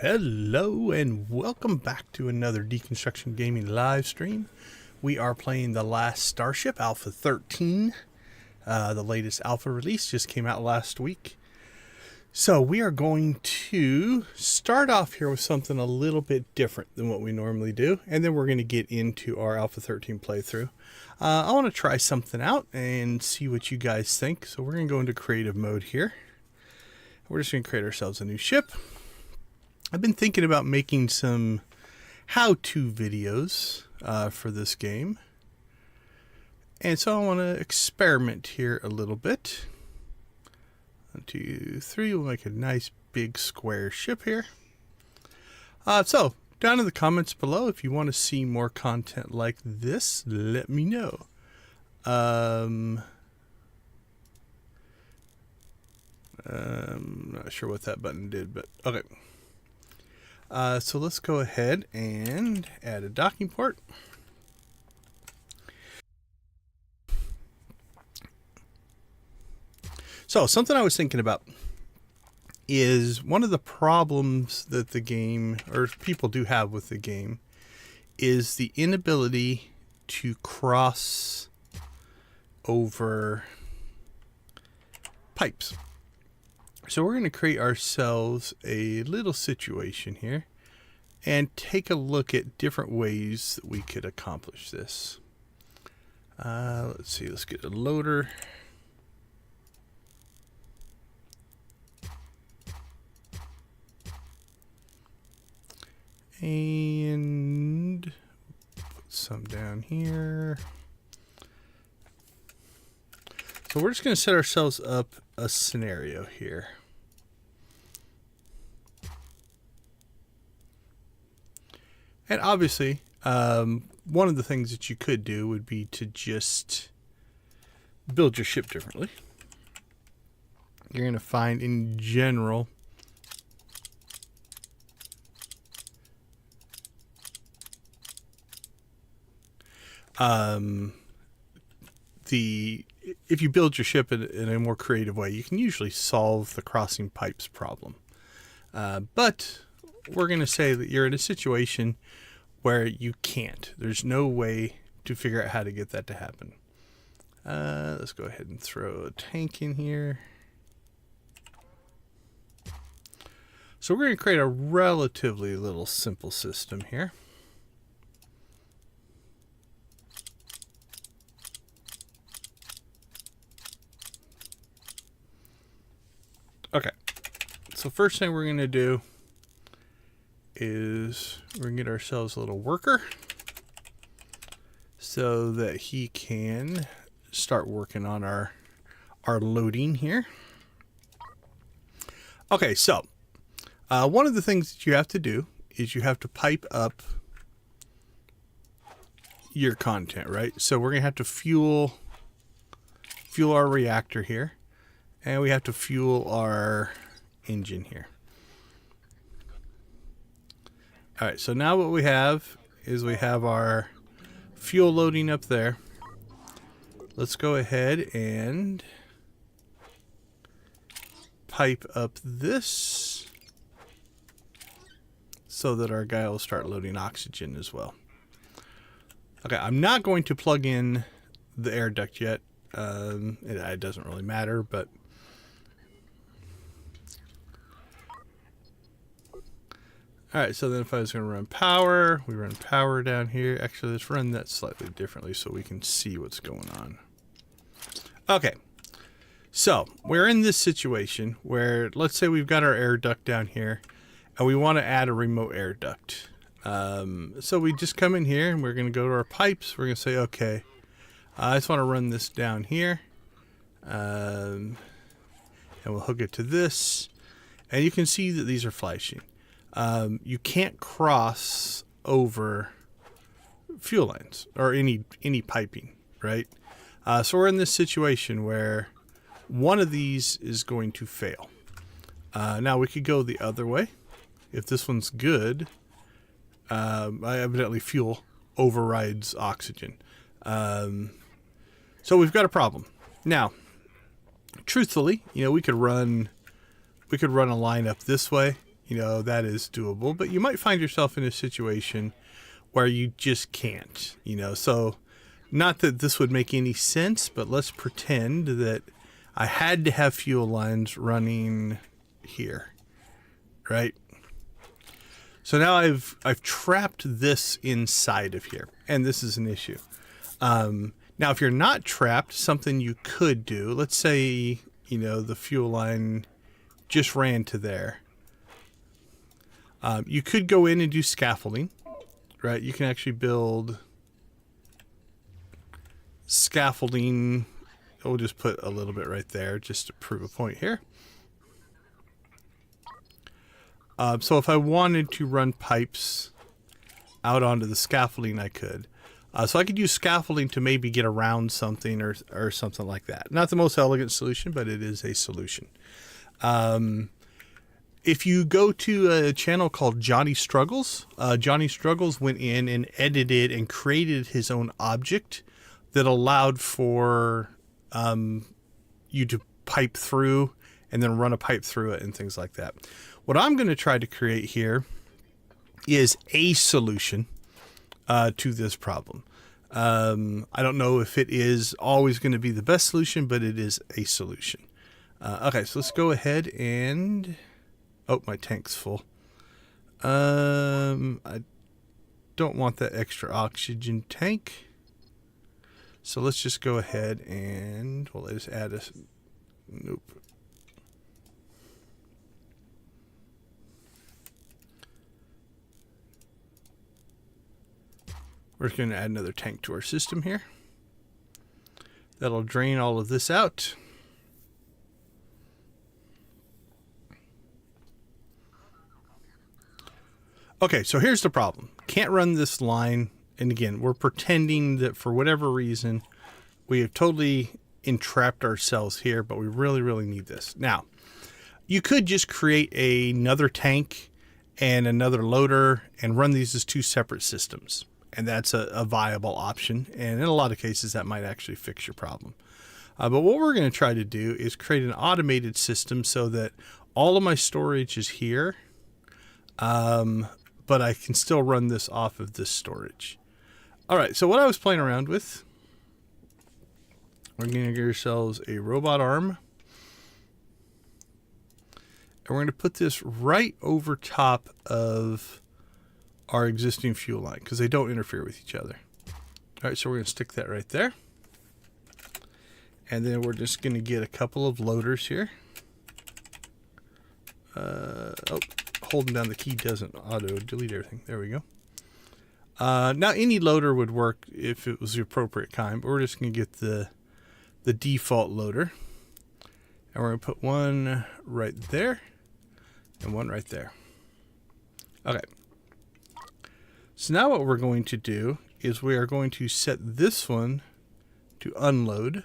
Hello and welcome back to another Deconstruction Gaming live stream. We are playing the last Starship Alpha 13. The latest alpha release just came out last week. So we are going to start off here with something a little bit different than what we normally do, and then we're going to get into our Alpha 13 playthrough. I want to try something out and see what you guys think. So we're going to go into creative mode here. We're just going to create ourselves a new ship. I've been thinking about making some how-to videos for this game. And so I want to experiment here a little bit. 1, 2, 3, we'll make a nice big square ship here. So, down in the comments below, if you want to see more content like this, let me know. I'm not sure what that button did, but okay. So let's go ahead and add a docking port. So something I was thinking about is one of the problems that the game, or people do have with the game, is the inability to cross over pipes. So we're going to create ourselves a little situation here and take a look at different ways that we could accomplish this. Let's see, let's get a loader. And put some down here. So we're just going to set ourselves up a scenario here. And obviously, one of the things that you could do would be to just build your ship differently. You're going to find in general if you build your ship in a more creative way, you can usually solve the crossing pipes problem. But we're going to say that you're in a situation where you can't. There's no way to figure out how to get that to happen. Let's go ahead and throw a tank in here. So we're going to create a relatively little simple system here. Okay, so first thing we're going to do is we're going to get ourselves a little worker so that he can start working on our loading here. Okay, so one of the things that you have to do is you have to pipe up your content, right? So we're going to have to fuel our reactor here. And we have to fuel our engine here. All right, so now what we have is we have our fuel loading up there. Let's go ahead and pipe up this so that our guy will start loading oxygen as well. Okay, I'm not going to plug in the air duct yet. It doesn't really matter, but alright, so then if I was going to run power, we run power down here. Actually, let's run that slightly differently so we can see what's going on. Okay, so we're in this situation where, let's say we've got our air duct down here, and we want to add a remote air duct. So we just come in here, and we're going to go to our pipes. We're going to say, okay, I just want to run this down here, and we'll hook it to this, and you can see that these are flashing. You can't cross over fuel lines or any piping, right? So we're in this situation where one of these is going to fail. Now we could go the other way. If this one's good, evidently fuel overrides oxygen. So we've got a problem. Now, truthfully, we could run a line up this way you know, that is doable. But you might find yourself in a situation where you just can't, you know. So not that this would make any sense, but let's pretend that I had to have fuel lines running here, right? So now I've trapped this inside of here, and this is an issue. Now, if you're not trapped, something you could do, let's say, you know, the fuel line just ran to there. You could go in and do scaffolding, right? You can actually build scaffolding. We'll just put a little bit right there just to prove a point here. So if I wanted to run pipes out onto the scaffolding, I could. So I could use scaffolding to maybe get around something or something like that. Not the most elegant solution, but it is a solution. If you go to a channel called Johnny Struggles, Johnny Struggles went in and edited and created his own object that allowed for you to pipe through and then run a pipe through it and things like that. What I'm going to try to create here is a solution to this problem. I don't know if it is always going to be the best solution, but it is a solution. Okay, so let's go ahead and... Oh, my tank's full. I don't want that extra oxygen tank. So let's just go ahead and... Well, let's add a... Nope. We're just going to add another tank to our system here. That'll drain all of this out. Okay, so here's the problem. Can't run this line. And again, we're pretending that for whatever reason, we have totally entrapped ourselves here, but we really, really need this. Now, you could just create another tank and another loader and run these as two separate systems. And that's a viable option. And in a lot of cases, that might actually fix your problem. But what we're going to try to do is create an automated system so that all of my storage is here. But I can still run this off of this storage. All right, so what I was playing around with, we're going to get ourselves a robot arm. And we're going to put this right over top of our existing fuel line because they don't interfere with each other. All right, so we're going to stick that right there. And then we're just going to get a couple of loaders here. Holding down the key doesn't auto delete everything. There we go. Now any loader would work if it was the appropriate kind, but we're just going to get the default loader. And we're going to put one right there and one right there. Okay. So now what we're going to do is we are going to set this one to unload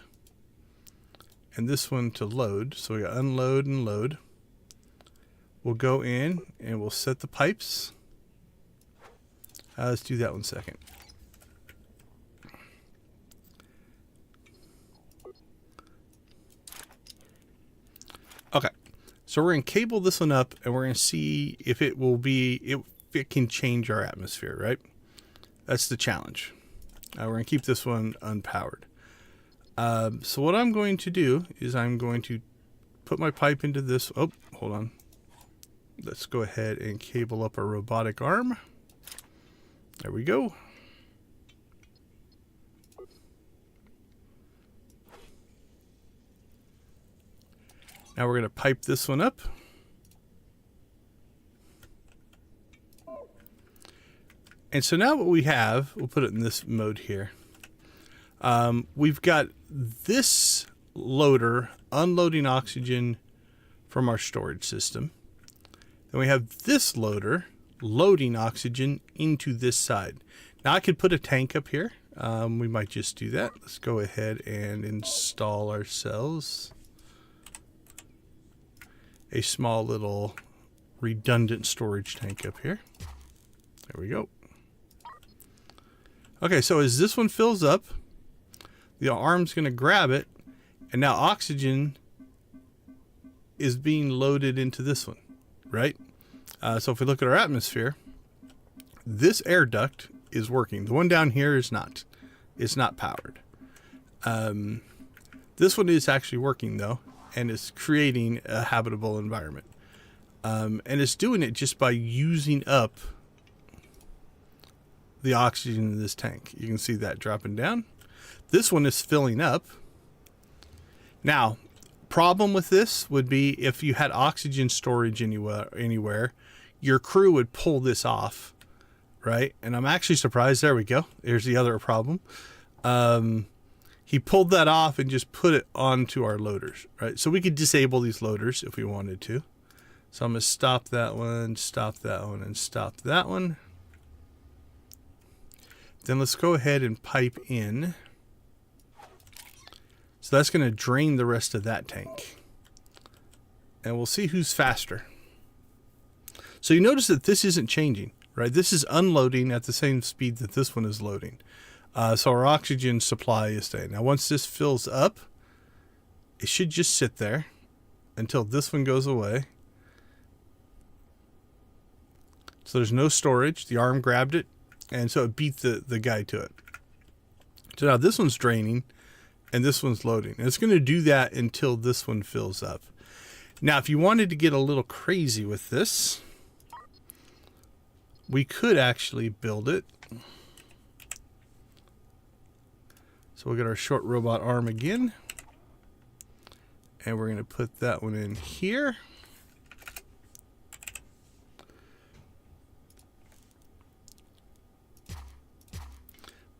and this one to load. So we got unload and load. We'll go in and we'll set the pipes. Let's do that one second. Okay, so we're going to cable this one up and we're going to see if it will be, if it can change our atmosphere, right? That's the challenge. We're going to keep this one unpowered. So what I'm going to do is I'm going to put my pipe into this. Oh, hold on. Let's go ahead and cable up our robotic arm. There we go. Now we're going to pipe this one up. And so now what we have, we'll put it in this mode here. We've got this loader unloading oxygen from our storage system. Then we have this loader loading oxygen into this side. Now I could put a tank up here. We might just do that. Let's go ahead and install ourselves a small little redundant storage tank up here. There we go. Okay, so as this one fills up, the arm's going to grab it, and now oxygen is being loaded into this one, right? So if we look at our atmosphere, this air duct is working. The one down here is not. It's not powered. This one is actually working though, and it's creating a habitable environment. And it's doing it just by using up the oxygen in this tank. You can see that dropping down. This one is filling up. Now, problem with this would be if you had oxygen storage anywhere, your crew would pull this off, right? And I'm actually surprised. There we go. Here's the other problem. He pulled that off and just put it onto our loaders, right? So we could disable these loaders if we wanted to. So I'm going to stop that one, and stop that one. Then let's go ahead and pipe in. So that's going to drain the rest of that tank. And we'll see who's faster. So you notice that this isn't changing, right? This is unloading at the same speed that this one is loading. So our oxygen supply is staying. Now once this fills up, it should just sit there until this one goes away. So there's no storage. The arm grabbed it, and so it beat the guy to it. So now this one's draining, and this one's loading. And it's going to do that until this one fills up. Now, if you wanted to get a little crazy with this, we could actually build it. So we'll get our short robot arm again. And we're going to put that one in here.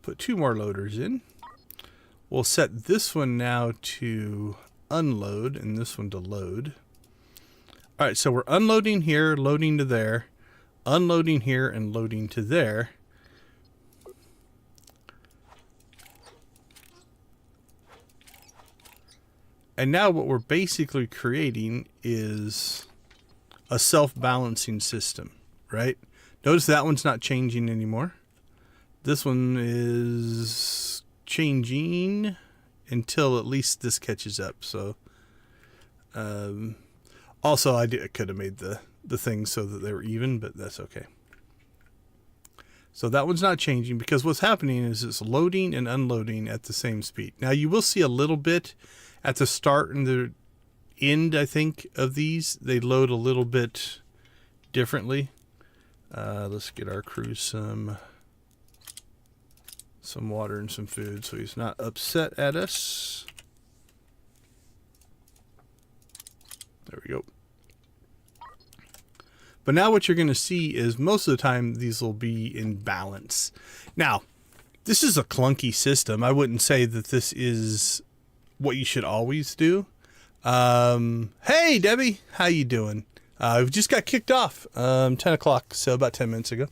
Put 2 more loaders in. We'll set this one now to unload and this one to load. All right, so we're unloading here, loading to there, unloading here, and loading to there. And now what we're basically creating is a self-balancing system, right? Notice that one's not changing anymore. This one is changing until at least this catches up. So, also I could have made the things so that they were even, but that's okay. So that one's not changing because what's happening is it's loading and unloading at the same speed. Now you will see a little bit at the start and the end, I think, of these. They load a little bit differently. Let's get our crew some water and some food so he's not upset at us. There we go. But now what you're going to see is most of the time these will be in balance. Now, this is a clunky system. I wouldn't say that this is what you should always do. Hey, Debbie, how you doing? We just got kicked off 10 o'clock, so about 10 minutes ago.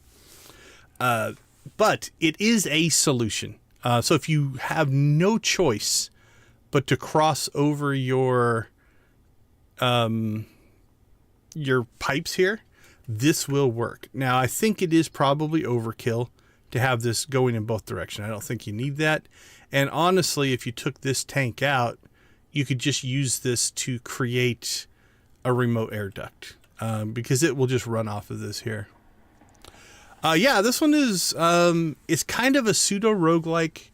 But it is a solution. So if you have no choice but to cross over your pipes here, this will work. Now, I think it is probably overkill to have this going in both directions. I don't think you need that. And honestly, if you took this tank out, you could just use this to create a remote air duct because it will just run off of this here. Yeah, this one is it's kind of a pseudo roguelike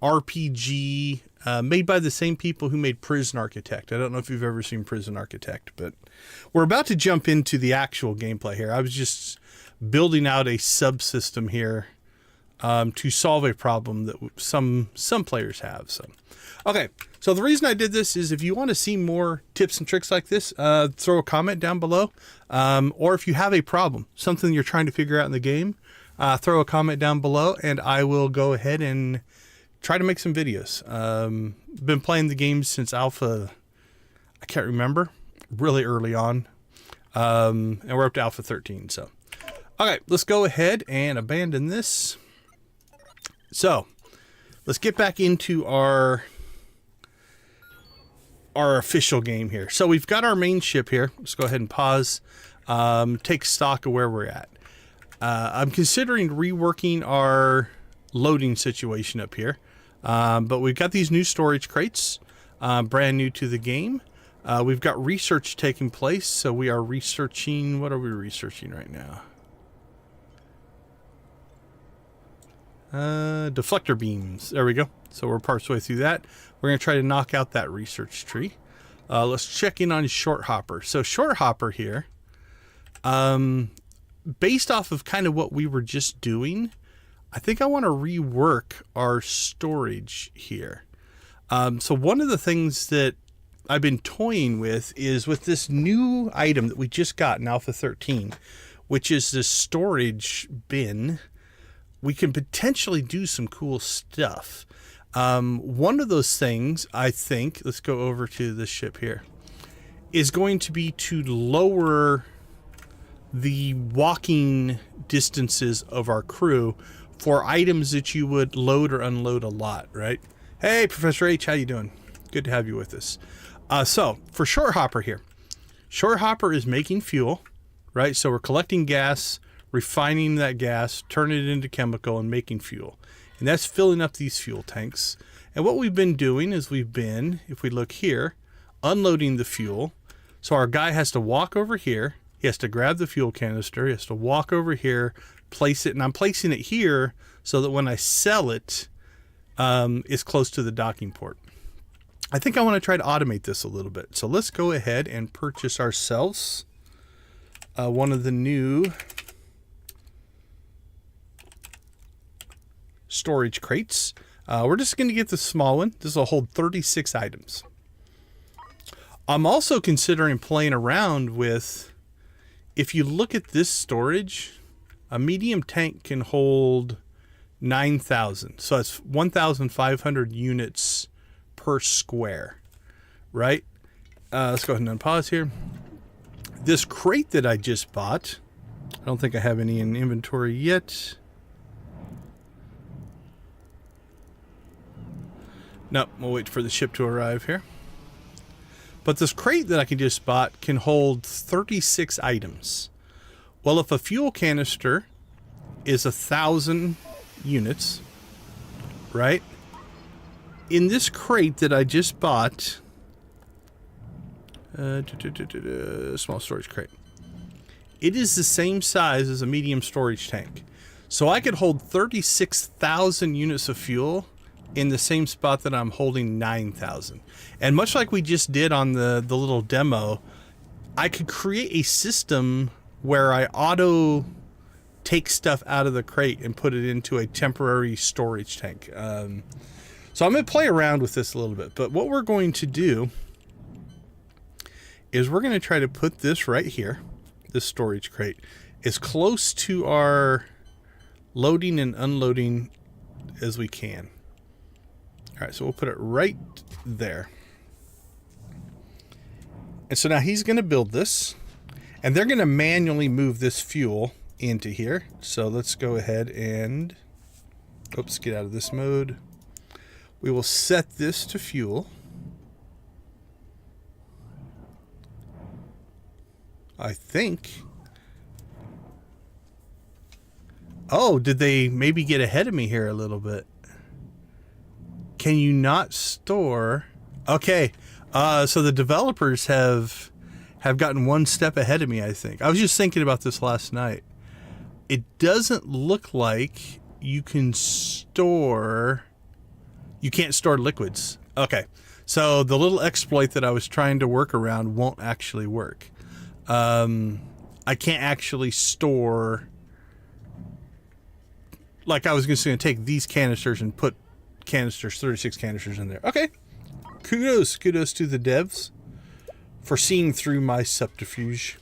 RPG made by the same people who made Prison Architect. I don't know if you've ever seen Prison Architect, but we're about to jump into the actual gameplay here. I was just building out a subsystem here to solve a problem that some players have. So, okay. So the reason I did this is if you want to see more tips and tricks like this, throw a comment down below. Or if you have a problem, something you're trying to figure out in the game, throw a comment down below and I will go ahead and try to make some videos. Been playing the game since alpha, I can't remember, really early on. And we're up to alpha 13. So, okay, let's go ahead and abandon this. So let's get back into our official game here. So we've got our main ship here. Let's go ahead and pause, take stock of where we're at. I'm considering reworking our loading situation up here. But we've got these new storage crates, brand new to the game. We've got research taking place, so we are researching. What are we researching right now? Deflector beams. There we go. So we're parts way through that. We're going to try to knock out that research tree. Let's check in on Short Hopper. So Short Hopper here, based off of kind of what we were just doing, I think I want to rework our storage here. So one of the things that I've been toying with is with this new item that we just got in Alpha 13, which is this storage bin. We can potentially do some cool stuff. One of those things, I think, let's go over to this ship here, is going to be to lower the walking distances of our crew for items that you would load or unload a lot, right? Hey, Professor H, how you doing? Good to have you with us. So, for Short Hopper here, Short Hopper is making fuel, right? So we're collecting gas, refining that gas, turning it into chemical, and making fuel. And that's filling up these fuel tanks. And what we've been doing is we've been, if we look here, unloading the fuel. So our guy has to walk over here. He has to grab the fuel canister. He has to walk over here, place it. And I'm placing it here so that when I sell it, it's close to the docking port. I think I want to try to automate this a little bit. So let's go ahead and purchase ourselves one of the new storage crates. We're just going to get the small one. This will hold 36 items. I'm also considering playing around with, if you look at this storage, a medium tank can hold 9,000. So that's 1,500 units per square, right? Let's go ahead and unpause here. This crate that I just bought, I don't think I have any in inventory yet. Nope, we'll wait for the ship to arrive here. But this crate that I just bought can hold 36 items. Well, if a fuel canister is 1,000 units, right? In this crate that I just bought, small storage crate, it is the same size as a medium storage tank. So I could hold 36,000 units of fuel in the same spot that I'm holding 9,000. And much like we just did on the little demo, I could create a system where I auto take stuff out of the crate and put it into a temporary storage tank. So I'm going to play around with this a little bit, but what we're going to do is we're going to try to put this right here, this storage crate, as close to our loading and unloading as we can. All right, so we'll put it right there. And so now he's going to build this, and they're going to manually move this fuel into here. So let's go ahead and, oops, get out of this mode. We will set this to fuel. I think. Oh, did they maybe get ahead of me here a little bit? Can you not store? Okay, so the developers have gotten one step ahead of me, I think. I was just thinking about this last night. It doesn't look like you can store... You can't store liquids. Okay, so the little exploit that I was trying to work around won't actually work. I can't actually store... Like I was just going to take these canisters and put canisters, 36 canisters in there. Okay, kudos to the devs for seeing through my subterfuge.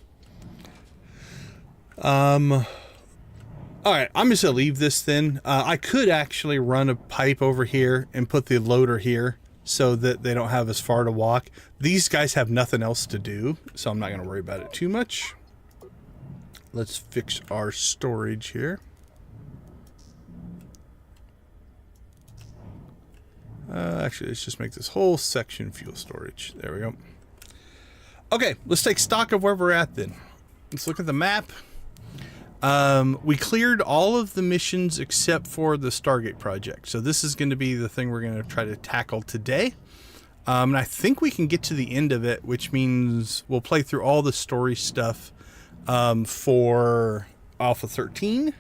All right, I'm just gonna leave this then. I could actually run a pipe over here and put the loader here so that they don't have as far to walk. These guys have nothing else to do, so I'm not gonna worry about it too much. Let's fix our storage here. Actually, let's just make this whole section fuel storage. There we go. Okay, let's take stock of where we're at then. Let's look at the map. We cleared all of the missions except for the Stargate project. So this is going to be the thing we're going to try to tackle today. And I think we can get to the end of it, which means we'll play through all the story stuff for Alpha 13.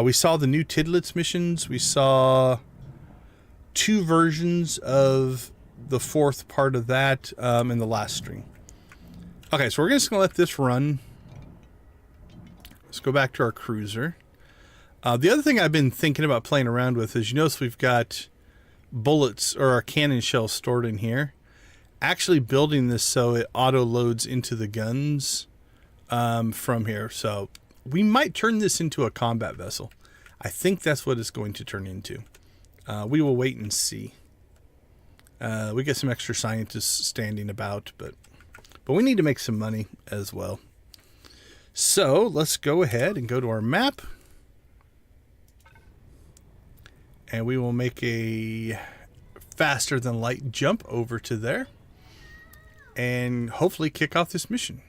We saw the new Tidlets missions. We saw 2 versions of the 4th part of that in the last stream. Okay, so we're just going to let this run. Let's go back to our cruiser. The other thing I've been thinking about playing around with is, you notice we've got bullets or our cannon shells stored in here. Actually building this so it auto loads into the guns from here. So we might turn this into a combat vessel. I think that's what it's going to turn into. We will wait and see. We get some extra scientists standing about, but we need to make some money as well. So let's go ahead and go to our map. And we will make a faster than light jump over to there. And hopefully kick off this mission.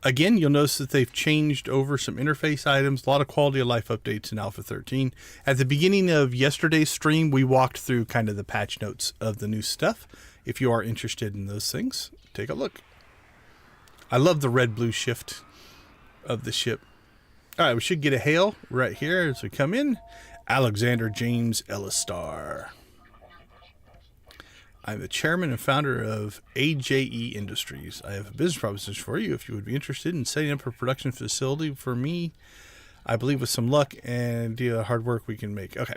Again, you'll notice that they've changed over some interface items. A lot of quality of life updates in Alpha 13. At the beginning of yesterday's stream, we walked through kind of the patch notes of the new stuff. If you are interested in those things, take a look. I love the red-blue shift of the ship. All right, we should get a hail right here as we come in. Alexander James Ellistar. I'm the chairman and founder of AJE Industries. I have a business proposition for you if you would be interested in setting up a production facility for me. I believe with some luck and hard work we can make. Okay,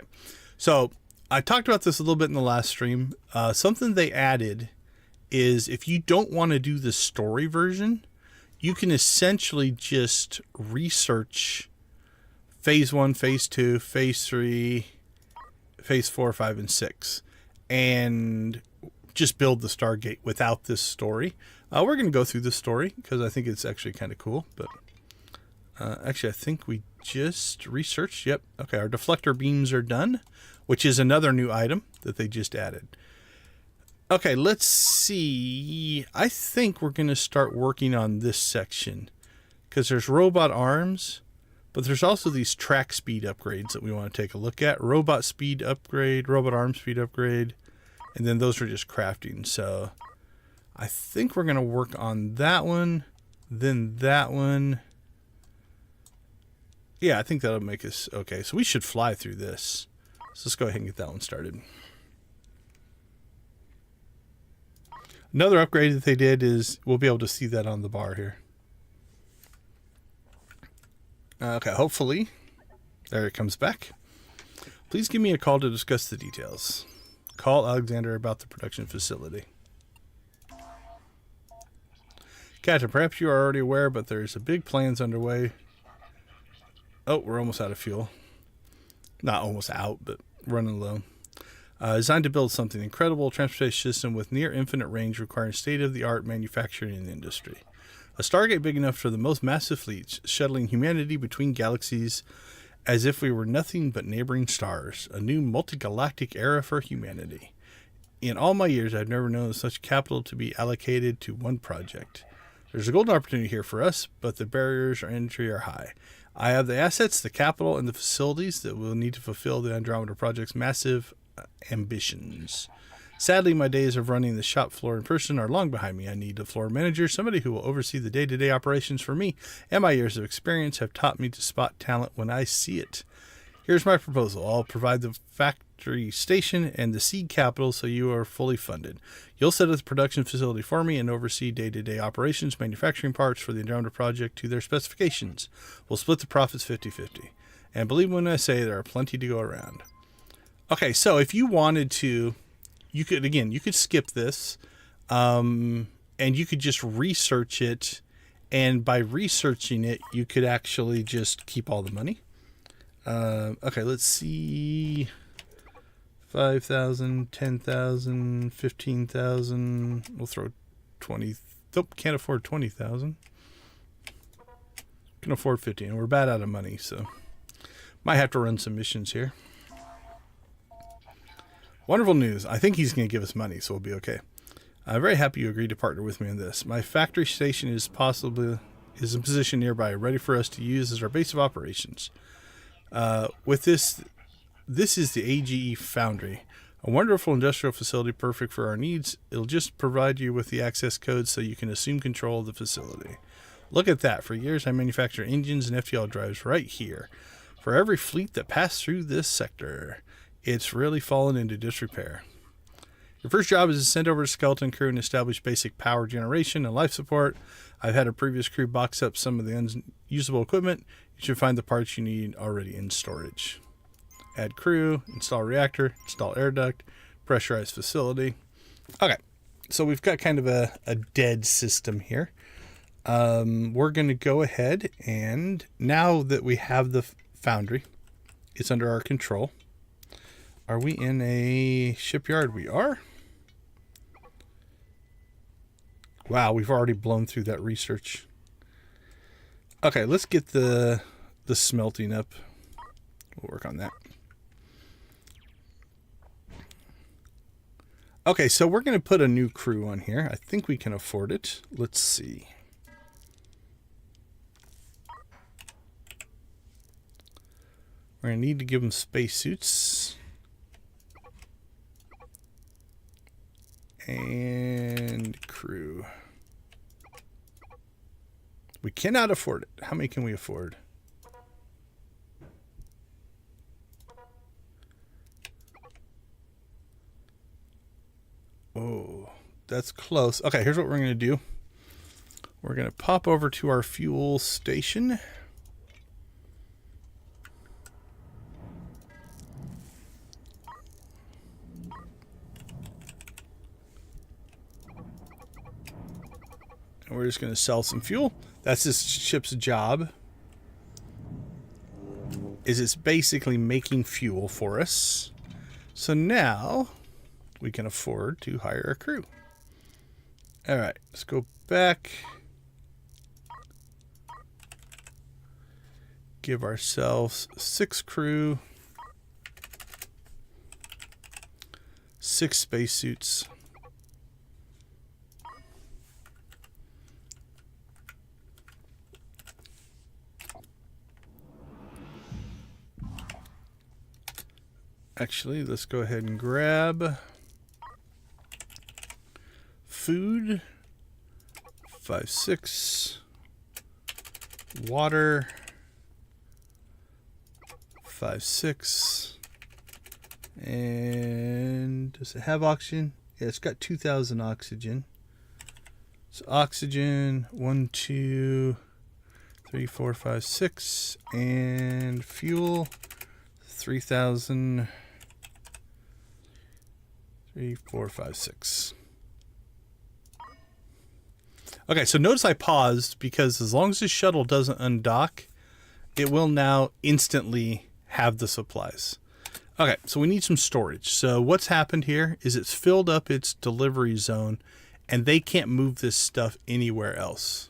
so I talked about this a little bit in the last stream. Something they added is if you don't want to do the story version, you can essentially just research Phase 1, Phase 2, Phase 3, Phase 4, 5, and 6. And just build the Stargate without this story. We're going to go through this story because I think it's actually kind of cool. But actually, I think we just researched. Yep. Okay, our deflector beams are done, which is another new item that they just added. Okay, let's see. I think we're going to start working on this section because there's robot arms. But there's also these track speed upgrades that we want to take a look at. Robot speed upgrade, robot arm speed upgrade, and then those are just crafting. So I think we're going to work on that one, then that one. Yeah, I think that'll make us okay. So we should fly through this. So let's go ahead and get that one started. Another upgrade that they did is we'll be able to see that on the bar here. Okay, hopefully, there it comes back. Please give me a call to discuss the details. Call Alexander about the production facility. Captain, perhaps you are already aware, but there's a big plans underway. Oh, we're almost out of fuel. Not almost out, but running low. Designed to build something incredible, transportation system with near infinite range requiring state-of-the-art manufacturing and industry. A Stargate big enough for the most massive fleets, shuttling humanity between galaxies as if we were nothing but neighboring stars. A new multi-galactic era for humanity. In all my years, I've never known such capital to be allocated to one project. There's a golden opportunity here for us, but the barriers to entry are high. I have the assets, the capital, and the facilities that will need to fulfill the Andromeda Project's massive ambitions. Sadly, my days of running the shop floor in person are long behind me. I need a floor manager, somebody who will oversee the day-to-day operations for me, and my years of experience have taught me to spot talent when I see it. Here's my proposal. I'll provide the factory station and the seed capital so you are fully funded. You'll set up the production facility for me and oversee day-to-day operations, manufacturing parts for the Andromeda Project to their specifications. We'll split the profits 50-50. And believe me when I say there are plenty to go around. Okay, so if you wanted to, you could skip this, and you could just research it, and by researching it, you could actually just keep all the money. Okay, let's see. 5,000, 10,000, 15,000. We'll throw 20. Nope, can't afford 20,000. Can afford 15. We're bad out of money, so might have to run some missions here. Wonderful news. I think he's going to give us money, so we'll be okay. I'm very happy you agreed to partner with me on this. My factory station is in position nearby, ready for us to use as our base of operations. With this is the AGE Foundry, A wonderful industrial facility perfect for our needs. It'll just provide you with the access codes so you can assume control of the facility. Look at that. For years, I manufactured engines and FTL drives right here. For every fleet that passed through this sector, it's really fallen into disrepair. Your first job is to send over a skeleton crew and establish basic power generation and life support. I've had a previous crew box up some of the unusable equipment. You should find the parts you need already in storage. Add crew, install reactor, install air duct, pressurized facility. Okay, so we've got kind of a dead system here. We're going to go ahead and now that we have the foundry, it's under our control. Are we in a shipyard? We are. Wow, we've already blown through that research. Okay, let's get the smelting up. We'll work on that. Okay, so we're going to put a new crew on here. I think we can afford it. Let's see. We're going to need to give them spacesuits. And crew. We cannot afford it. How many can we afford? Oh, that's close. Okay, here's what we're going to do. We're going to pop over to our fuel station. And we're just going to sell some fuel. That's this ship's job. Is it's basically making fuel for us. So now we can afford to hire a crew. All right, let's go back. Give ourselves 6 crew, 6 spacesuits. Actually, let's go ahead and grab food, 5, 6, water, 5, 6, and does it have oxygen? Yeah, it's got 2,000 oxygen. So oxygen, 1, 2, 3, 4, 5, 6, and fuel, 3,000. 3, 4, 5, 6. Okay, so notice I paused because as long as the shuttle doesn't undock, it will now instantly have the supplies. Okay, so we need some storage. So what's happened here is it's filled up its delivery zone and they can't move this stuff anywhere else.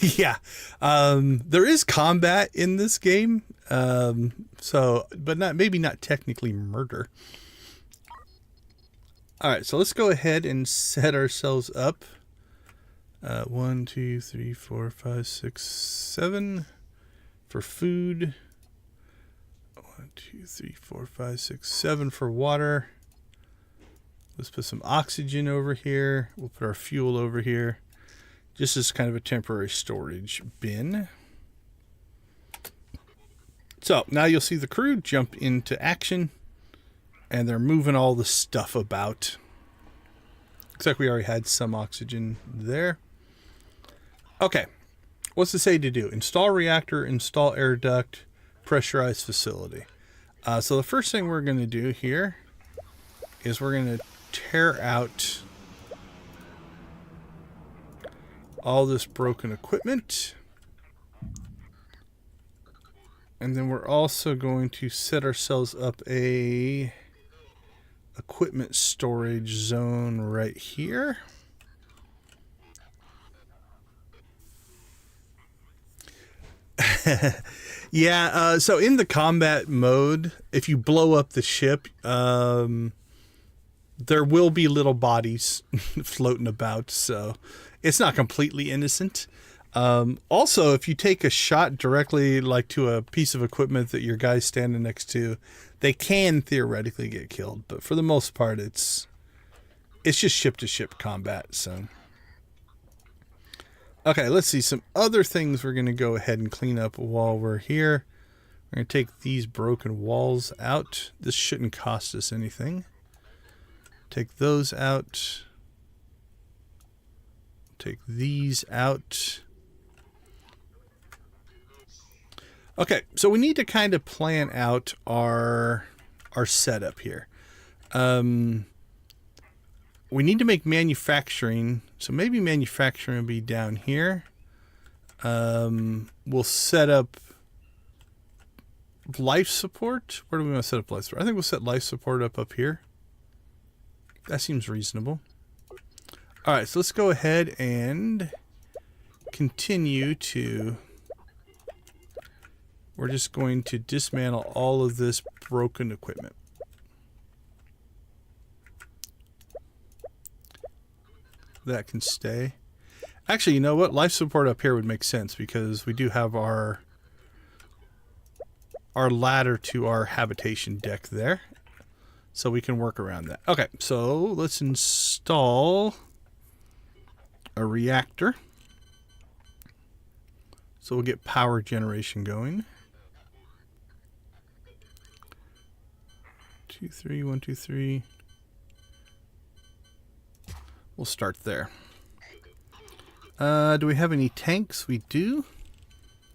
Yeah, there is combat in this game, but maybe not technically murder. All right, so let's go ahead and set ourselves up. 1, 2, 3, 4, 5, 6, 7 for food. 1, 2, 3, 4, 5, 6, 7 for water. Let's put some oxygen over here. We'll put our fuel over here. Just as kind of a temporary storage bin. So now you'll see the crew jump into action and they're moving all the stuff about. Looks like we already had some oxygen there. Okay, what's it say to do? Install reactor, install air duct, pressurized facility. So the first thing we're going to do here is we're going to tear out all this broken equipment. And then we're also going to set ourselves up a equipment storage zone right here. Yeah, so in the combat mode, if you blow up the ship, there will be little bodies floating about, so it's not completely innocent. Also, if you take a shot directly like to a piece of equipment that your guy's standing next to, they can theoretically get killed. But for the most part, it's just ship-to-ship combat. So, okay, let's see some other things we're going to go ahead and clean up while we're here. We're going to take these broken walls out. This shouldn't cost us anything. Take those out. Take these out. Okay, so we need to kind of plan out our setup here. We need to make manufacturing. So maybe manufacturing will be down here. We'll set up life support. Where do we want to set up life support? I think we'll set life support up here. That seems reasonable. All right, so let's go ahead and continue to... We're just going to dismantle all of this broken equipment. That can stay. Actually, you know what? Life support up here would make sense because we do have our ladder to our habitation deck there. So we can work around that. Okay, so let's install a reactor. So we'll get power generation going. 2, 3, 1, 2, 3. We'll start there. Do we have any tanks? We do.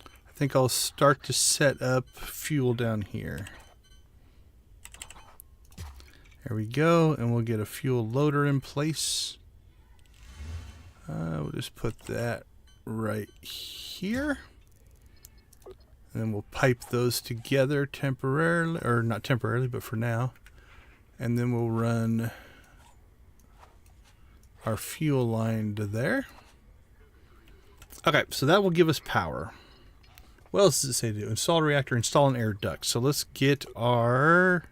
I think I'll start to set up fuel down here. There we go, and we'll get a fuel loader in place. We'll just put that right here. And then we'll pipe those together temporarily, or not temporarily, but for now. And then we'll run our fuel line to there. Okay, so that will give us power. What else does it say to do? Install a reactor, install an air duct. So let's get our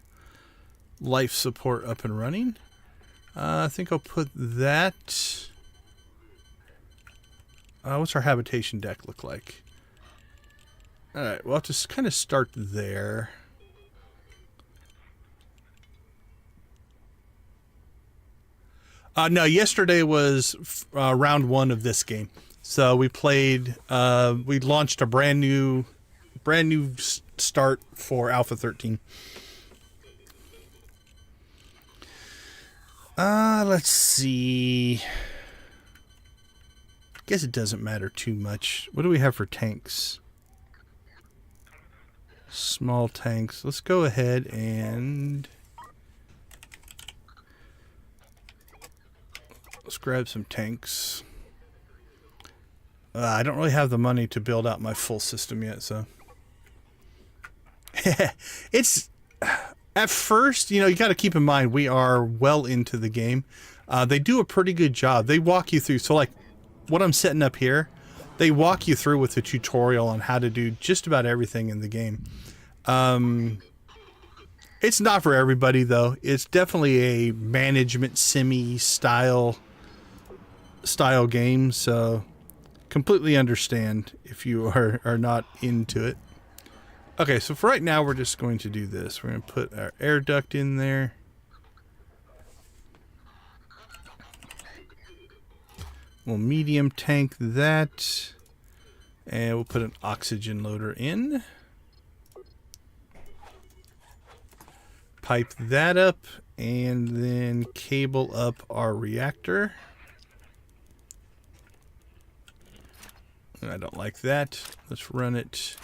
life support up and running. I think I'll put that... what's our habitation deck look like? Alright, we'll have to kind of start there. No, yesterday was round 1 of this game. So we played, we launched a brand new start for Alpha 13. Let's see. I guess it doesn't matter too much. What do we have for tanks? Small tanks. Let's go ahead and let's grab some tanks. I don't really have the money to build out my full system yet, so it's at first, you know, you got to keep in mind we are well into the game. They do a pretty good job. They walk you through. So like what I'm setting up here, they walk you through with a tutorial on how to do just about everything in the game. It's not for everybody though. It's definitely a management simi style game, so completely understand if you are not into it. Okay, so for right now we're just going to do this. We're going to put our air duct in there. We'll medium tank that. And we'll put an oxygen loader in. Pipe that up and then cable up our reactor. I don't like that. Let's run it.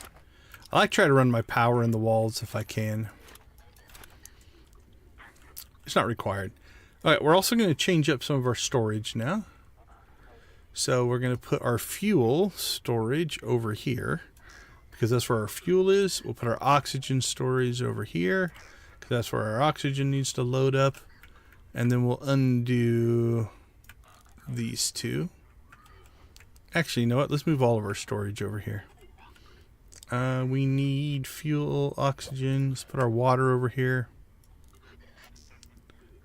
I like to try to run my power in the walls if I can. It's not required. Alright, we're also going to change up some of our storage now. So we're going to put our fuel storage over here, because that's where our fuel is. We'll put our oxygen storage over here, because that's where our oxygen needs to load up. And then we'll undo these two. Actually, you know what? Let's move all of our storage over here. We need fuel, oxygen. Let's put our water over here.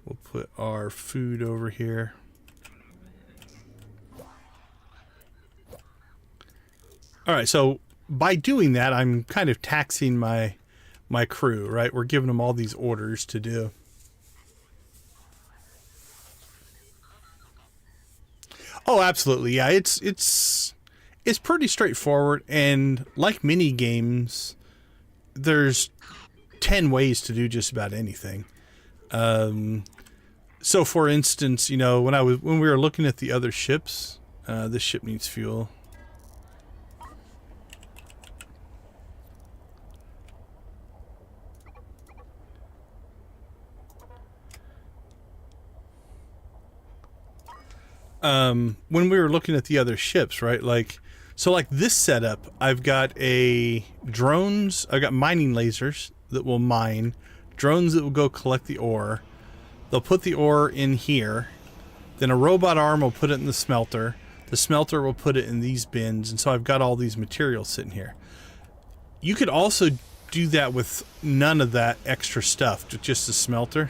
We'll put our food over here. All right, so by doing that, I'm kind of taxing my crew, right? We're giving them all these orders to do. Oh, absolutely. Yeah, it's pretty straightforward, and like mini games, there's 10 ways to do just about anything. So for instance, you know, when we were looking at the other ships, this ship needs fuel. When we were looking at the other ships, right? Like this setup, I've got I've got mining lasers that will mine, drones that will go collect the ore. They'll put the ore in here, then a robot arm will put it in the smelter. The smelter will put it in these bins, and so I've got all these materials sitting here. You could also do that with none of that extra stuff, just the smelter.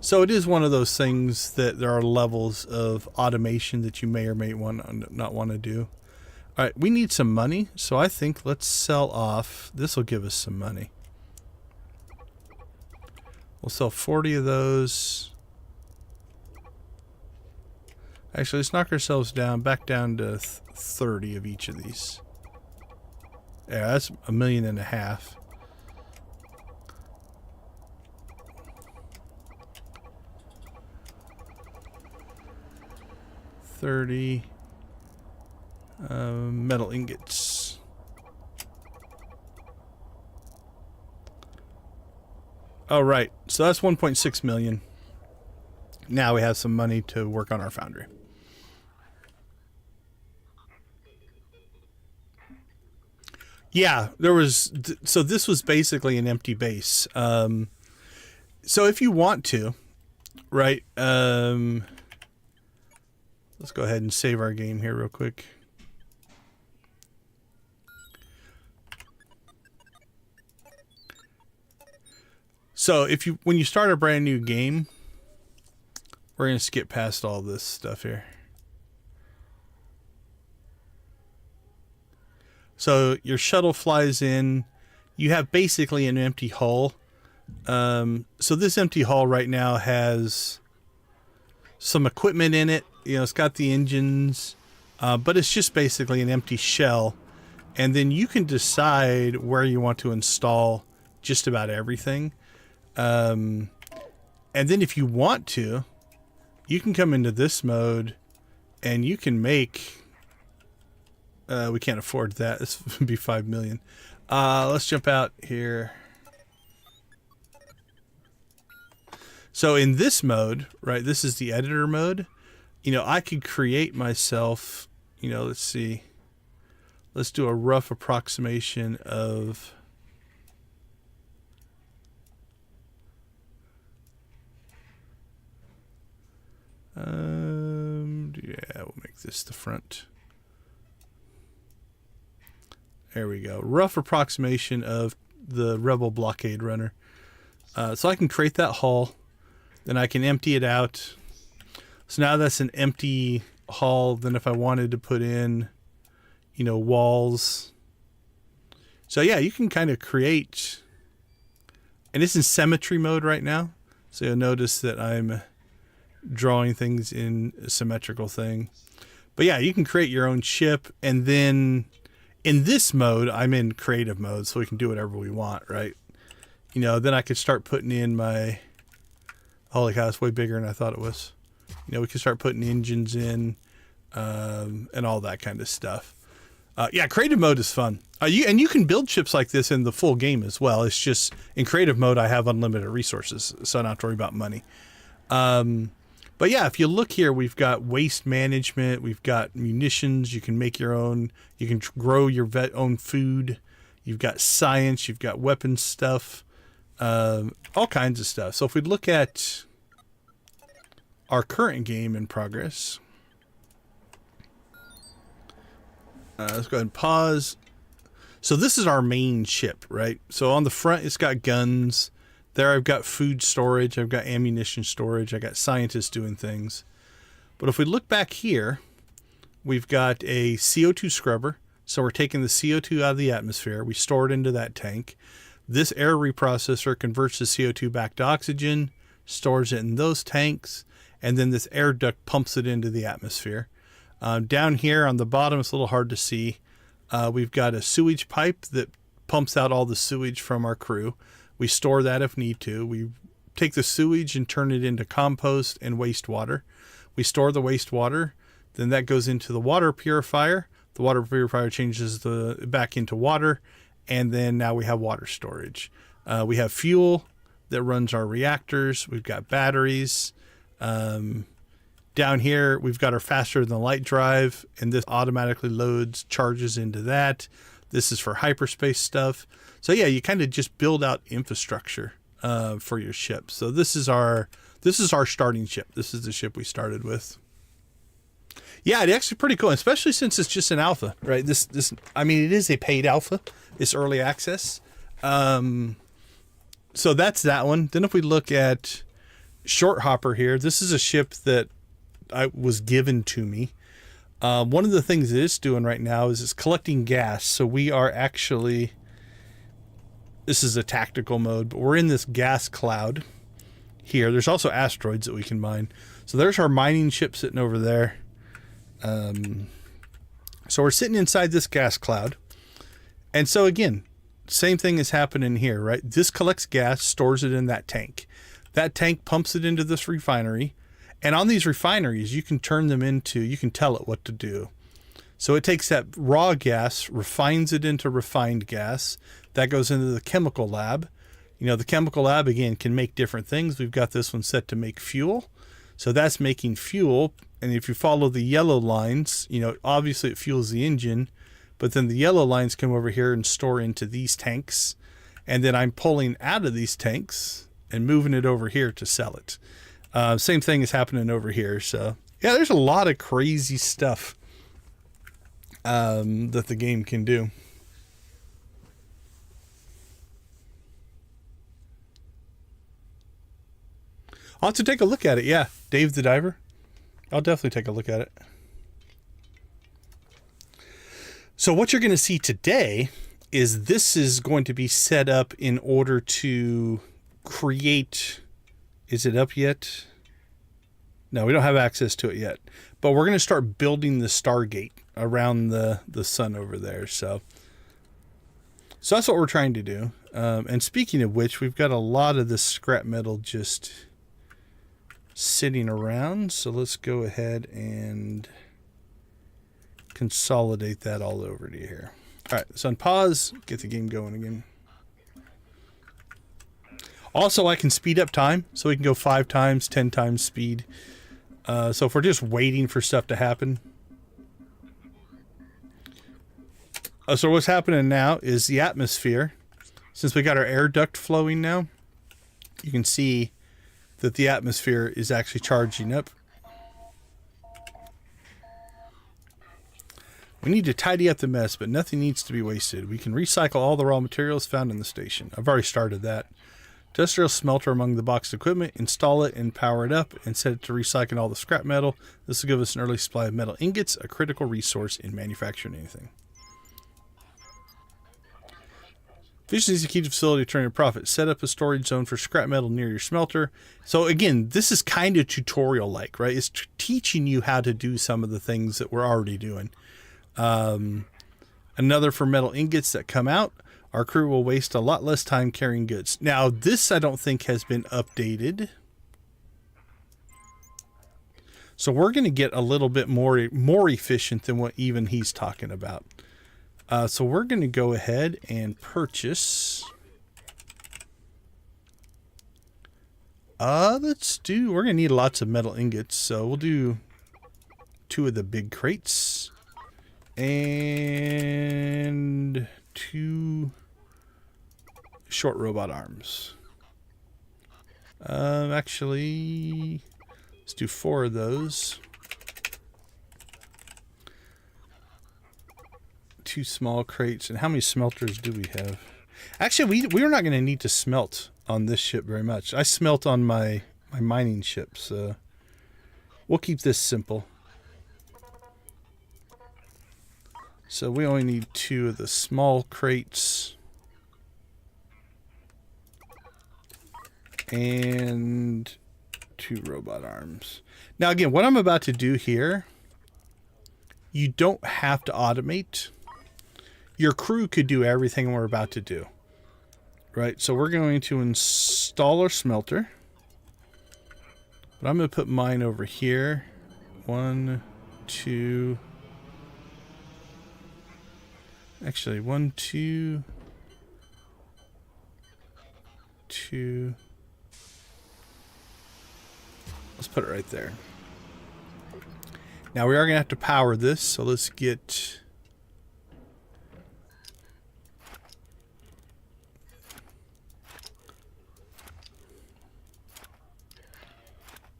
So it is one of those things that there are levels of automation that you may or may not want to do. All right, we need some money, so I think let's sell off. This will give us some money. We'll sell 40 of those. Actually, let's knock ourselves back down to 30 of each of these. Yeah, that's $1.5 million. 30 metal ingots. All right, so that's 1.6 million. Now we have some money to work on our foundry. Yeah, so this was basically an empty base. So if you want to, right? Let's go ahead and save our game here real quick. So when you start a brand new game, we're going to skip past all this stuff here. So your shuttle flies in. You have basically an empty hull. So this empty hull right now has some equipment in it. You know, it's got the engines, but it's just basically an empty shell. And then you can decide where you want to install just about everything. And then if you want to, you can come into this mode and you can make... we can't afford that. This would be 5 million. Let's jump out here. So in this mode, right, this is the editor mode. You know, I could create myself, you know, let's see. Let's do a rough approximation of... yeah, we'll make this the front. There we go. Rough approximation of the Rebel blockade runner. So I can create that hull. Then I can empty it out. So now that's an empty hull. Then if I wanted to put in, you know, walls. So yeah, you can kind of create. And it's in symmetry mode right now. So you'll notice that I'm drawing things in a symmetrical thing. But yeah, you can create your own ship. And then in this mode, I'm in creative mode, so we can do whatever we want, right? You know, then I could start putting in my... Holy cow, it's way bigger than I thought it was. You know, we can start putting engines in and all that kind of stuff. Yeah, creative mode is fun. You can build ships like this in the full game as well. It's just, in creative mode, I have unlimited resources, so I don't have to worry about money. But yeah, if you look here, we've got waste management, we've got munitions, you can make your own, you can grow your own food, you've got science, you've got weapons stuff, all kinds of stuff. So if we look at our current game in progress, let's go ahead and pause. So this is our main ship, right? So on the front, it's got guns. There I've got food storage, I've got ammunition storage, I got scientists doing things. But if we look back here, we've got a CO2 scrubber. So we're taking the CO2 out of the atmosphere. We store it into that tank. This air reprocessor converts the CO2 back to oxygen, stores it in those tanks, and then this air duct pumps it into the atmosphere. Down here on the bottom, it's a little hard to see. We've got a sewage pipe that pumps out all the sewage from our crew. We store that if need to. We take the sewage and turn it into compost and wastewater. We store the wastewater. Then that goes into the water purifier. The water purifier changes back into water. And then now we have water storage. We have fuel that runs our reactors. We've got batteries. Down here, we've got our faster than light drive, and this automatically loads charges into that. This is for hyperspace stuff. So yeah, you kind of just build out infrastructure for your ship. So this is our starting ship. This is the ship we started with. Yeah, it's actually pretty cool, especially since it's just an alpha, right? I mean, it is a paid alpha. It's early access. So that's that one. Then if we look at Short Hopper here, this is a ship that was given to me. One of the things that it's doing right now is it's collecting gas. So we are actually, this is a tactical mode, but we're in this gas cloud here. There's also asteroids that we can mine. So there's our mining ship sitting over there. So we're sitting inside this gas cloud. And so again, same thing is happening here, right? This collects gas, stores it in that tank. That tank pumps it into this refinery. And on these refineries, you can turn them into, you can tell it what to do. So it takes that raw gas, refines it into refined gas. That goes into the chemical lab. You know, the chemical lab, again, can make different things. We've got this one set to make fuel. So that's making fuel. And if you follow the yellow lines, you know, obviously it fuels the engine. But then the yellow lines come over here and store into these tanks. And then I'm pulling out of these tanks and moving it over here to sell it. Same thing is happening over here. So yeah, there's a lot of crazy stuff that the game can do. I'll have to take a look at it. Yeah, Dave the Diver. I'll definitely take a look at it. So what you're going to see today is this is going to be set up in order to create... Is it up yet? No, we don't have access to it yet. But we're going to start building the Stargate around the sun over there. So that's what we're trying to do. And speaking of which, we've got a lot of this scrap metal just sitting around. So let's go ahead and consolidate that all over to here. All right, so unpause, get the game going again. Also, I can speed up time, so we can go 5 times, 10 times speed. So if we're just waiting for stuff to happen. So what's happening now is the atmosphere. Since we got our air duct flowing now, you can see that the atmosphere is actually charging up. We need to tidy up the mess, but nothing needs to be wasted. We can recycle all the raw materials found in the station. I've already started that. Industrial smelter among the boxed equipment, install it and power it up and set it to recycling all the scrap metal. This will give us an early supply of metal ingots, a critical resource in manufacturing anything. Efficiency is the key to facility to turn a profit. Set up a storage zone for scrap metal near your smelter. So again, this is kind of tutorial-like, right? It's teaching you how to do some of the things that we're already doing. Another for metal ingots that come out. Our crew will waste a lot less time carrying goods. Now, this I don't think has been updated. So we're going to get a little bit more efficient than what even he's talking about. So we're going to go ahead and purchase. We're going to need lots of metal ingots. So we'll do 2 of the big crates. And 2 short robot arms. Actually, let's do 4 of those. 2 small crates. And how many smelters do we have? Actually, we're not going to need to smelt on this ship very much. I smelt on my mining ship, so we'll keep this simple. So we only need 2 of the small crates. And 2 robot arms. Now again, what I'm about to do here, you don't have to automate. Your crew could do everything we're about to do. Right, so we're going to install our smelter. But I'm going to put mine over here. 1, 2. Actually, 1, 2. 2. Let's put it right there. Now we are going to have to power this, so let's get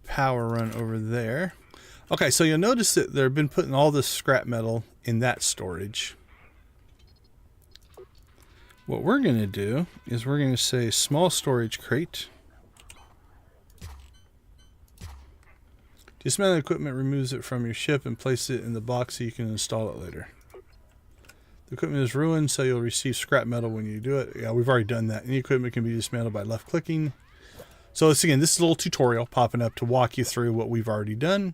power run over there. Okay, so you'll notice that they've been putting all this scrap metal in that storage. What we're going to do is we're going to say small storage crate. Dismantle equipment removes it from your ship and place it in the box so you can install it later. The equipment is ruined, so you'll receive scrap metal when you do it. Yeah, we've already done that. Any equipment can be dismantled by left clicking. So this, again, this is a little tutorial popping up to walk you through what we've already done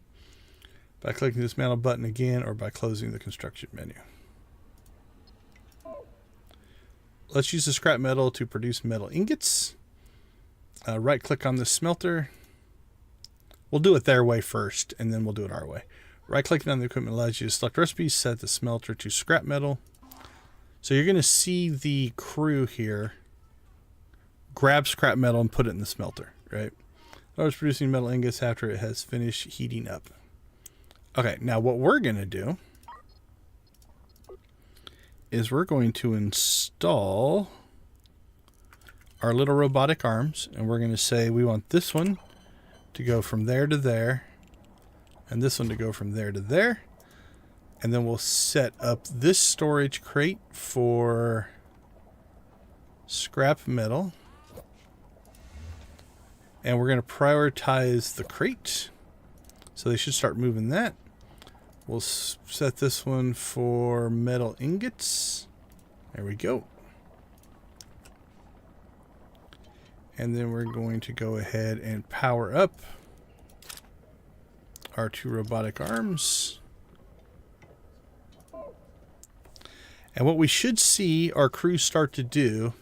by clicking the dismantle button again or by closing the construction menu. Let's use the scrap metal to produce metal ingots. Right click on the smelter. We'll do it their way first, and then we'll do it our way. Right clicking on the equipment allows you to select recipes, set the smelter to scrap metal. So you're going to see the crew here grab scrap metal and put it in the smelter, right? Starts producing metal ingots after it has finished heating up. Okay, now what we're going to do is we're going to install our little robotic arms, and we're going to say we want this one to go from there to there, and this one to go from there to there. And then we'll set up this storage crate for scrap metal. And we're going to prioritize the crate. So they should start moving that. We'll set this one for metal ingots. There we go. And then we're going to go ahead and power up our 2 robotic arms. And what we should see our crew start to do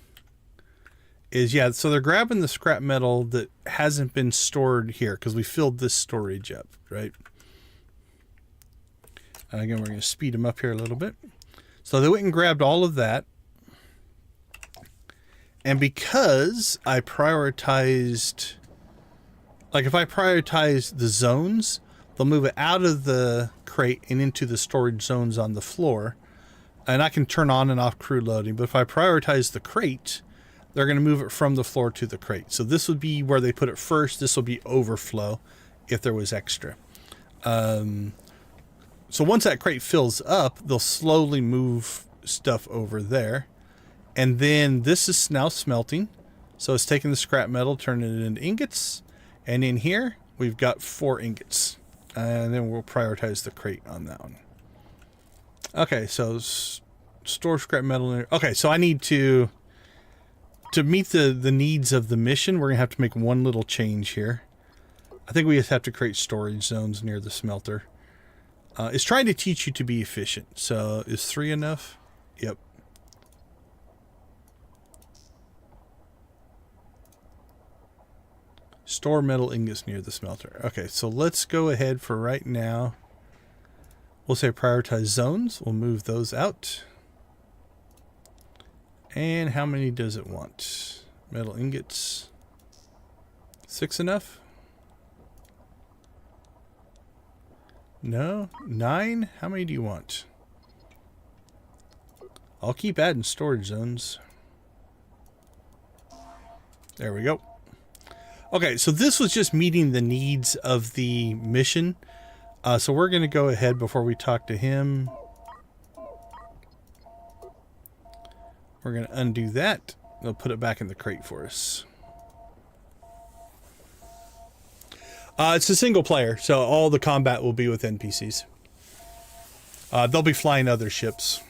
is, yeah, so they're grabbing the scrap metal that hasn't been stored here because we filled this storage up, right? And again, we're going to speed them up here a little bit. So they went and grabbed all of that. And because I prioritized, like if I prioritize the zones, they'll move it out of the crate and into the storage zones on the floor. And I can turn on and off crew loading. But if I prioritize the crate, they're going to move it from the floor to the crate. So this would be where they put it first. This will be overflow if there was extra. So once that crate fills up, they'll slowly move stuff over there. And then this is now smelting. So it's taking the scrap metal, turning it into ingots. And in here, we've got 4 ingots. And then we'll prioritize the crate on that one. Okay, so store scrap metal in there. Okay, so I need to meet the needs of the mission, we're going to have to make one little change here. I think we just have to create storage zones near the smelter. It's trying to teach you to be efficient. So is 3 enough? Yep. Store metal ingots near the smelter. Okay, so let's go ahead for right now. We'll say prioritize zones. We'll move those out. And how many does it want? Metal ingots. 6 enough? No? 9? How many do you want? I'll keep adding storage zones. There we go. Okay, so this was just meeting the needs of the mission. So we're going to go ahead before we talk to him. We're going to undo that. They'll put it back in the crate for us. It's a single player, so all the combat will be with NPCs. They'll be flying other ships.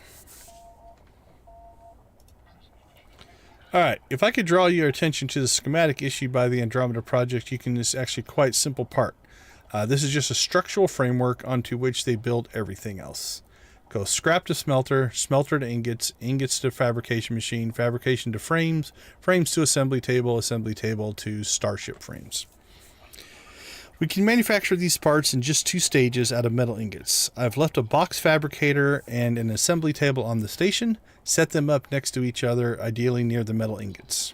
Alright, if I could draw your attention to the schematic issued by the Andromeda project, you can, it's actually quite simple part. This is just a structural framework onto which they build everything else. Go scrap to smelter, smelter to ingots, ingots to fabrication machine, fabrication to frames, frames to assembly table to Starship frames. We can manufacture these parts in just 2 stages out of metal ingots. I've left a box fabricator and an assembly table on the station. Set them up next to each other, ideally near the metal ingots.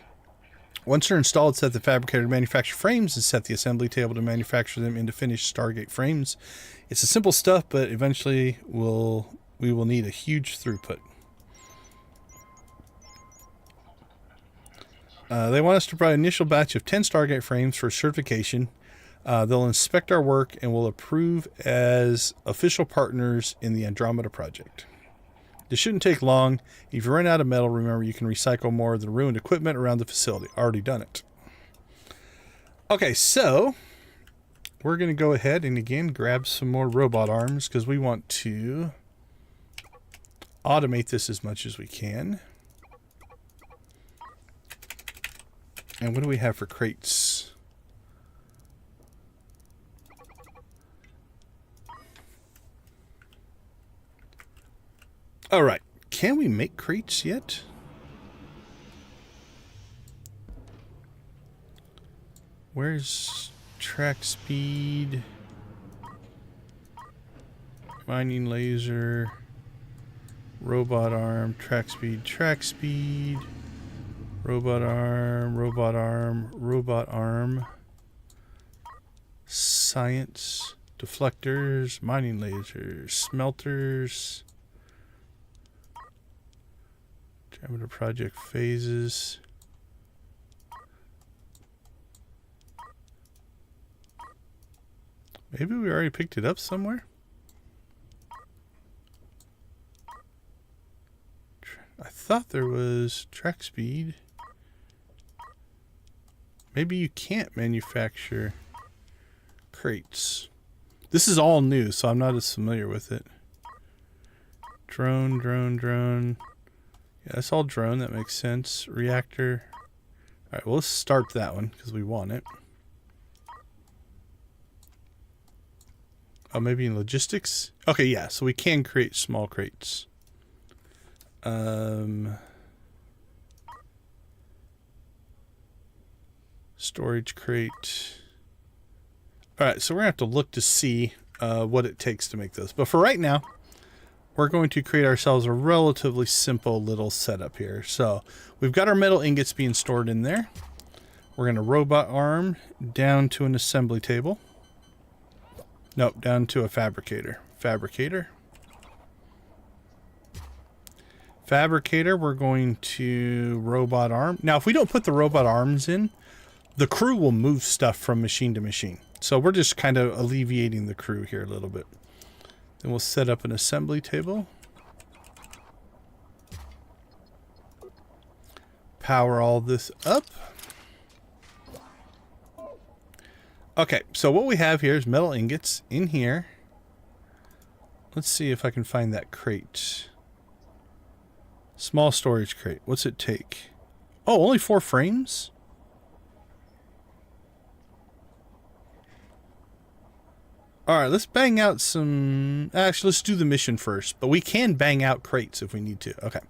Once they're installed, set the fabricator to manufacture frames and set the assembly table to manufacture them into finished Stargate frames. It's a simple stuff, but eventually we will need a huge throughput. They want us to provide an initial batch of 10 Stargate frames for certification. They'll inspect our work and will approve as official partners in the Andromeda project. This shouldn't take long. If you run out of metal, remember you can recycle more of the ruined equipment around the facility. Already done it. Okay, so we're going to go ahead and again grab some more robot arms because we want to automate this as much as we can. And what do we have for crates? All right, can we make crates yet? Where's track speed? Mining laser, robot arm, track speed, robot arm, science, deflectors, mining lasers, smelters, Andromeda project phases. Maybe we already picked it up somewhere. I thought there was track speed. Maybe you can't manufacture crates. This is all new, so I'm not as familiar with it. Drone. Yeah, that's all drone. That makes sense. Reactor. All right, well, let's start that one because we want it. Oh, maybe in logistics? Okay, yeah, so we can create small crates. Storage crate. All right, so we're going to have to look to see what it takes to make those. But for right now, we're going to create ourselves a relatively simple little setup here. So we've got our metal ingots being stored in there. We're going to robot arm down to an assembly table. Nope, down to a fabricator. Fabricator, we're going to robot arm. Now, if we don't put the robot arms in, the crew will move stuff from machine to machine. So we're just kind of alleviating the crew here a little bit. Then we'll set up an assembly table. Power all this up. Okay, so what we have here is metal ingots in here. Let's see if I can find that crate. Small storage crate. What's it take? Oh, only 4 frames? Alright, let's bang out some... Actually, let's do the mission first. But we can bang out crates if we need to. Okay.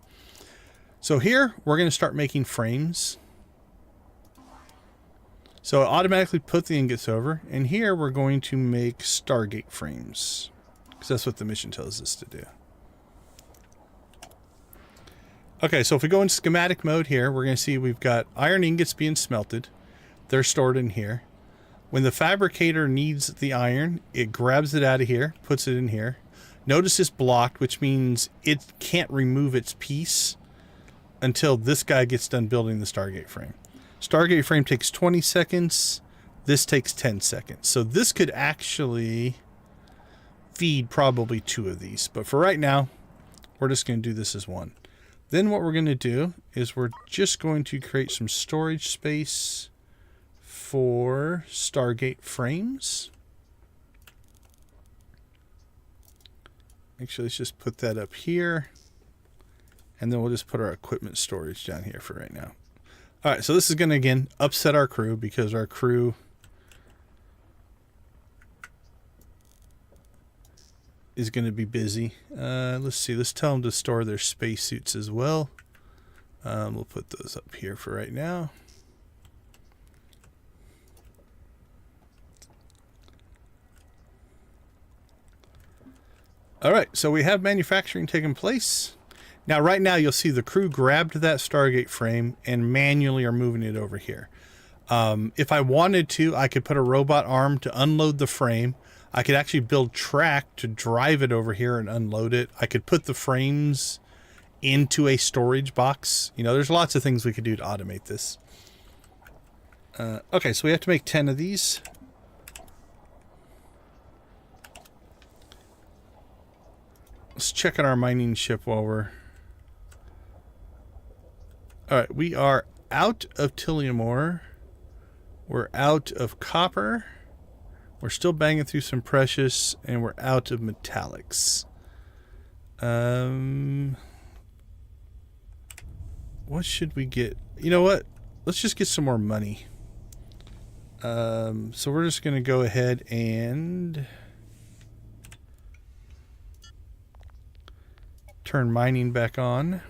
So here, we're going to start making frames. So automatically put the ingots over. And here, we're going to make Stargate frames. Because that's what the mission tells us to do. Okay, so if we go in schematic mode here, we're going to see we've got iron ingots being smelted. They're stored in here. When the fabricator needs the iron, it grabs it out of here, puts it in here. Notice it's blocked, which means it can't remove its piece until this guy gets done building the Stargate frame. Stargate frame takes 20 seconds. This takes 10 seconds. So this could actually feed probably 2 of these. But for right now, we're just going to do this as one. Then what we're going to do is we're just going to create some storage space for Stargate frames. Actually, let's just put that up here. And then we'll just put our equipment storage down here for right now. All right, so this is going to, again, upset our crew because our crew is going to be busy. Let's see. Let's tell them to store their spacesuits as well. We'll put those up here for right now. All right, so we have manufacturing taking place. Now, right now, you'll see the crew grabbed that Stargate frame and manually are moving it over here. If I wanted to, I could put a robot arm to unload the frame. I could actually build track to drive it over here and unload it. I could put the frames into a storage box. You know, there's lots of things we could do to automate this. Okay, so we have to make 10 of these. Let's check on our mining ship while we're... All right, we are out of Tillium ore. We're out of copper. We're still banging through some precious, and we're out of metallics. What should we get? You know what? Let's just get some more money. So we're just going to go ahead and turn mining back on.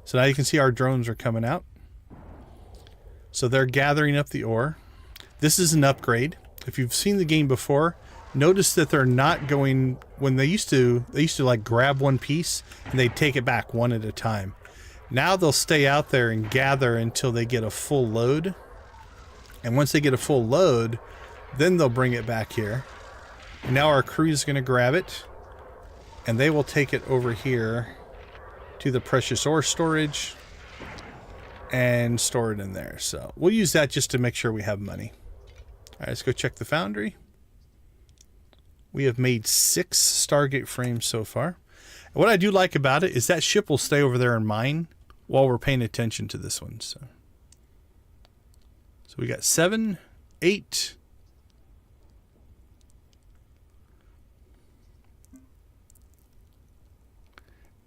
So now you can see our drones are coming out. So they're gathering up the ore. This is an upgrade. If you've seen the game before, notice that they're not going, when they used to like grab one piece and they'd take it back one at a time. Now they'll stay out there and gather until they get a full load. And once they get a full load, then they'll bring it back here. And now our crew is going to grab it and they will take it over here to the precious ore storage and store it in there. So we'll use that just to make sure we have money. All right, let's go check the foundry. We have made 6 Stargate frames so far. And what I do like about it is that ship will stay over there and mine while we're paying attention to this one. So we got 7, 8,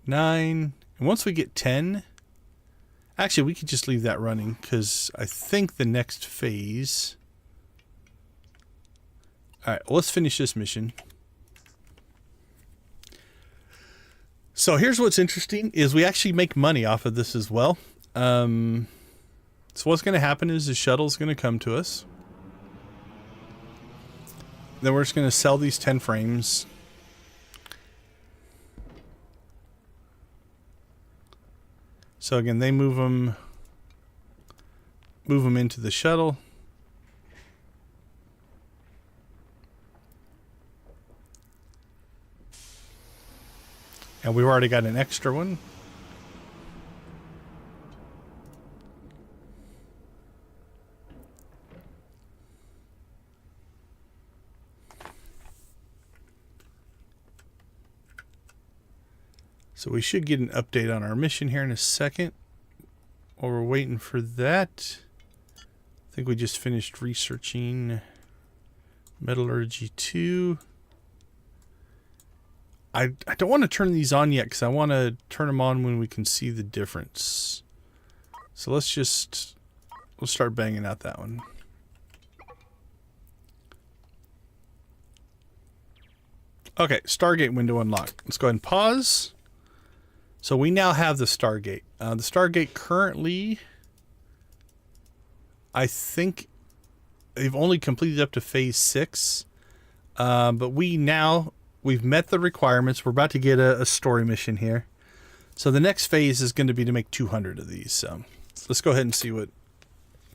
9, and once we get 10, actually we could just leave that running because I think the next phase... All right, well, let's finish this mission. So here's what's interesting is we actually make money off of this as well. So what's going to happen is the shuttle's going to come to us. Then we're just going to sell these 10 frames. So again, they move them into the shuttle. And we've already got an extra one. So we should get an update on our mission here in a second. While we're waiting for that, I think we just finished researching Metallurgy 2. I don't want to turn these on yet because I want to turn them on when we can see the difference. So we'll start banging out that one. Okay, Stargate window unlocked. Let's go ahead and pause. So we now have the Stargate. The Stargate currently, I think they've only completed up to phase 6. But we've met the requirements. We're about to get a story mission here. So the next phase is going to be to make 200 of these. So let's go ahead and see what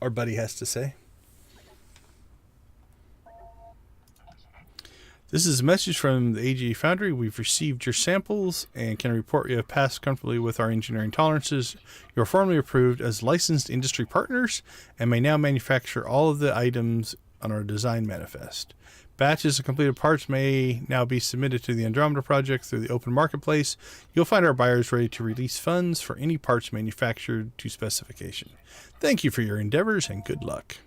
our buddy has to say. This is a message from the AGA Foundry. We've received your samples and can report you have passed comfortably with our engineering tolerances. You are formally approved as licensed industry partners and may now manufacture all of the items on our design manifest. Batches of completed parts may now be submitted to the Andromeda project through the open marketplace. You'll find our buyers ready to release funds for any parts manufactured to specification. Thank you for your endeavors and good luck.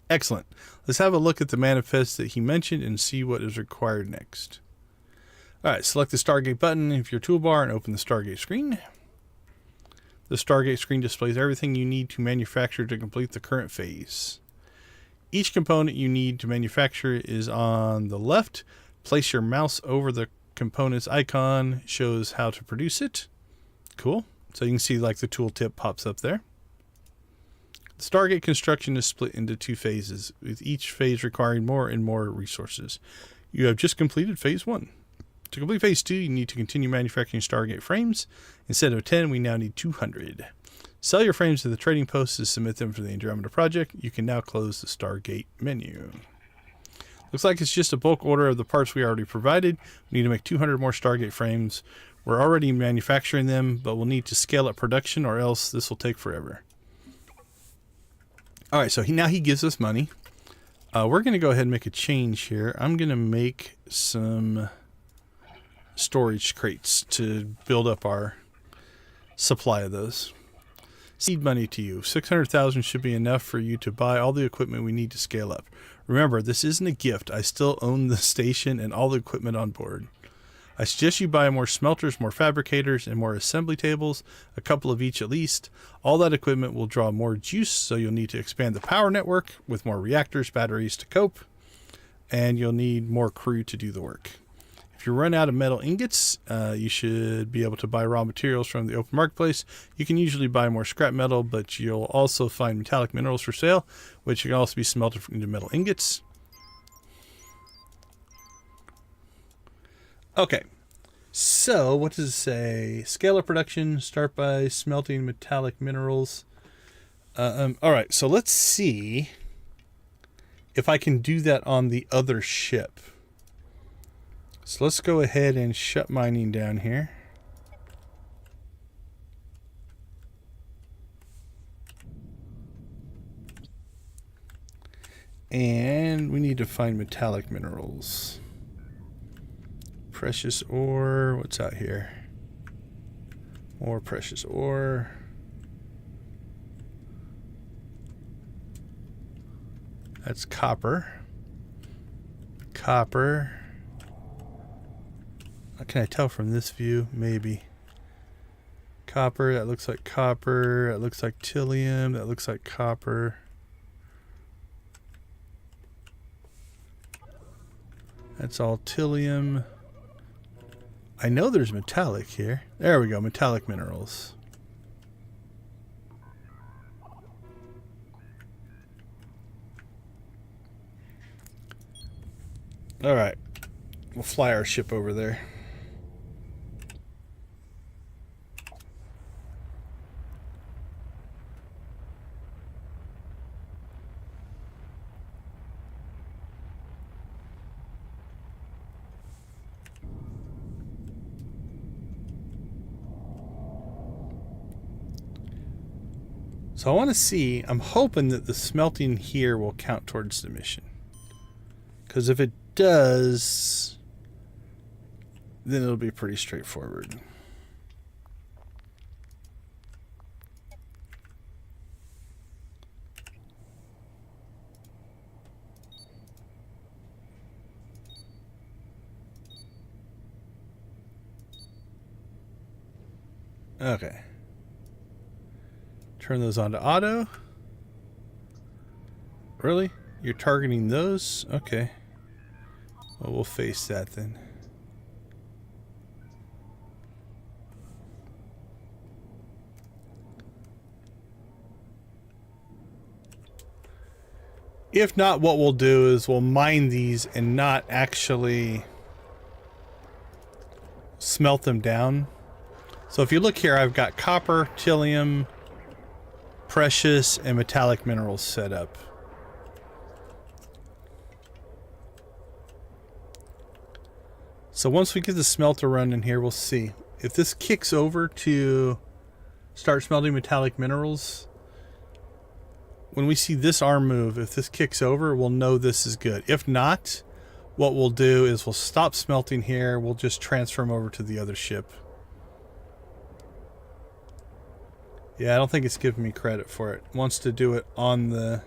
Excellent. Let's have a look at the manifest that he mentioned and see what is required next. Alright, select the Stargate button in your toolbar and open the Stargate screen. The Stargate screen displays everything you need to manufacture to complete the current phase. Each component you need to manufacture is on the left. Place your mouse over the component's icon, shows how to produce it. Cool. So you can see like the tooltip pops up there. The Stargate construction is split into 2 phases, with each phase requiring more and more resources. You have just completed phase 1. To complete phase 2, you need to continue manufacturing Stargate frames. Instead of 10, we now need 200. Sell your frames to the trading post to submit them for the Andromeda project. You can now close the Stargate menu. Looks like it's just a bulk order of the parts we already provided. We need to make 200 more Stargate frames. We're already manufacturing them, but we'll need to scale up production or else this will take forever. Alright, so now he gives us money. We're going to go ahead and make a change here. I'm going to make some storage crates to build up our supply of those. Seed money to you. 600,000 should be enough for you to buy all the equipment we need to scale up. Remember, this isn't a gift. I still own the station and all the equipment on board. I suggest you buy more smelters, more fabricators, and more assembly tables, a couple of each at least. All that equipment will draw more juice, so you'll need to expand the power network with more reactors, batteries to cope, and you'll need more crew to do the work. If you run out of metal ingots, you should be able to buy raw materials from the open marketplace. You can usually buy more scrap metal, but you'll also find metallic minerals for sale, which can also be smelted into metal ingots. Okay, so what does it say? Scale of production, start by smelting metallic minerals. Alright, so let's see if I can do that on the other ship. So let's go ahead and shut mining down here. And we need to find metallic minerals. Precious ore. What's out here? More precious ore. That's copper. Copper. What can I tell from this view? Maybe. Copper. That looks like copper. That looks like tilium. That looks like copper. That's all tilium. I know there's metallic here. There we go, metallic minerals. Alright, we'll fly our ship over there. So I want to see, I'm hoping that the smelting here will count towards the mission. Because if it does, then it'll be pretty straightforward. Okay. Turn those on to auto. Really? You're targeting those? Okay. Well, we'll face that then. If not, what we'll do is we'll mine these and not actually smelt them down. So if you look here, I've got copper, tilium, precious, and metallic minerals set up. So once we get the smelter running here, we'll see. If this kicks over to start smelting metallic minerals, when we see this arm move, if this kicks over, we'll know this is good. If not, what we'll do is we'll stop smelting here. We'll just transfer them over to the other ship. Yeah, I don't think it's giving me credit for it. It wants to do it on the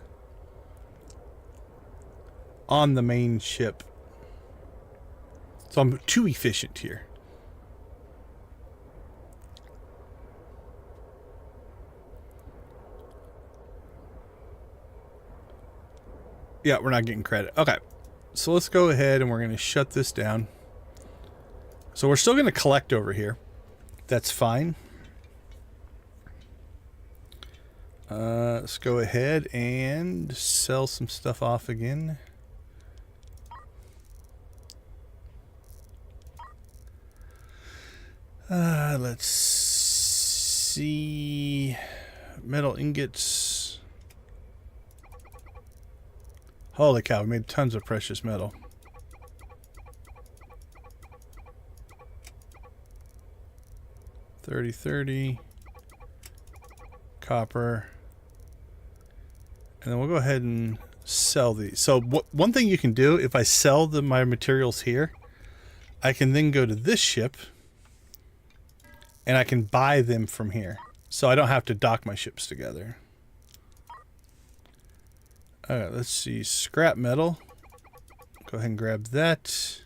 main ship. So I'm too efficient here. Yeah, we're not getting credit. Okay. So let's go ahead and we're going to shut this down. So we're still going to collect over here. That's fine. Let's go ahead and sell some stuff off again. Let's see. Metal ingots. Holy cow, we made tons of precious metal. $30. Copper. And then we'll go ahead and sell these. So one thing you can do, if I sell my materials here, I can then go to this ship and I can buy them from here. So I don't have to dock my ships together. Alright, let's see. Scrap metal. Go ahead and grab that.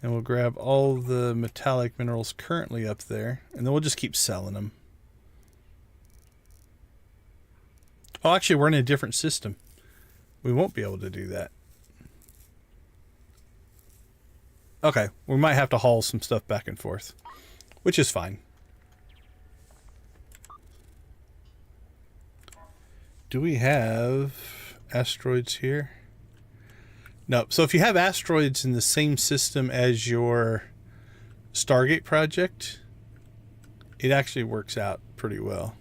And we'll grab all the metallic minerals currently up there. And then we'll just keep selling them. Oh, actually, we're in a different system. We won't be able to do that. Okay, we might have to haul some stuff back and forth, which is fine. Do we have asteroids here? No. So if you have asteroids in the same system as your Stargate project, it actually works out pretty well.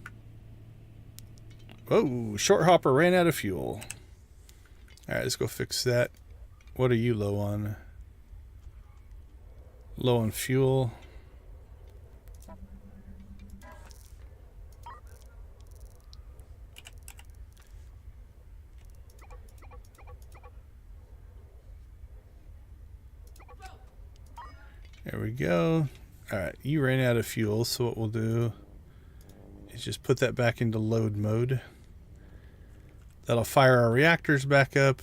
Oh, short hopper ran out of fuel. All right, let's go fix that. What are you low on? Low on fuel. There we go. All right, you ran out of fuel, so what we'll do is just put that back into load mode. That'll fire our reactors back up.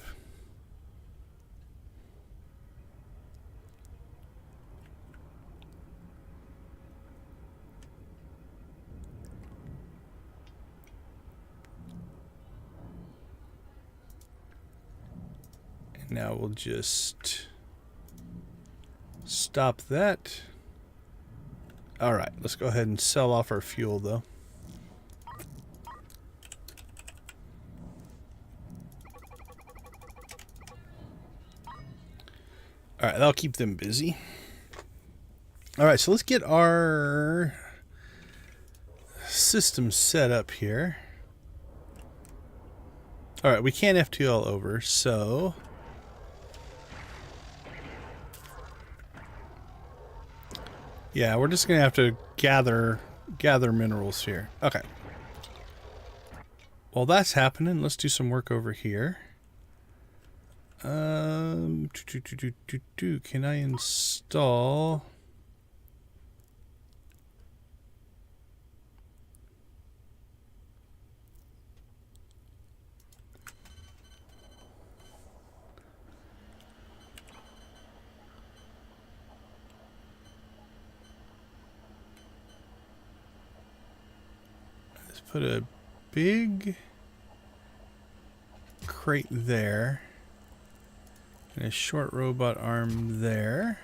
And now we'll just stop that. All right, let's go ahead and sell off our fuel though. All right, that'll keep them busy. All right, so let's get our system set up here. All right, we can't FTL over, so yeah, we're just gonna have to gather minerals here. Okay. While that's happening, let's do some work over here. Can I install? Let's put a big crate there. And a short robot arm there.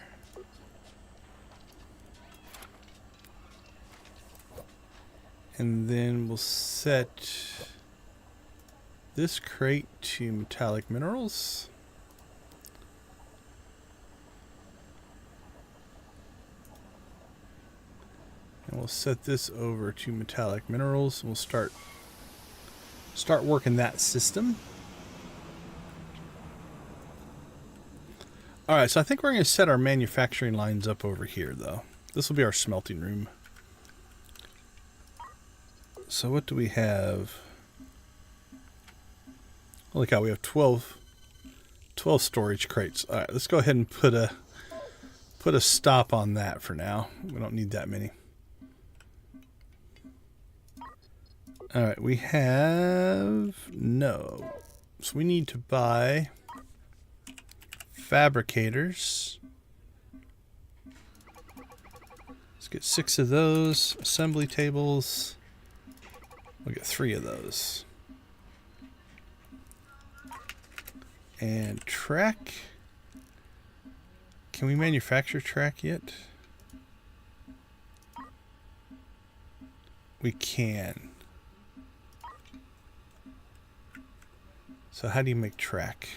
And then we'll set this crate to metallic minerals. And we'll set this over to metallic minerals. We'll start working that system. Alright, so I think we're going to set our manufacturing lines up over here, though. This will be our smelting room. So what do we have? Holy cow, we have 12 storage crates. Alright, let's go ahead and put a stop on that for now. We don't need that many. Alright, we have... no. So we need to buy fabricators Let's get 6 of those. Assembly tables. We'll get 3 of those. And track. Can we manufacture track yet? We can. So how do you make track?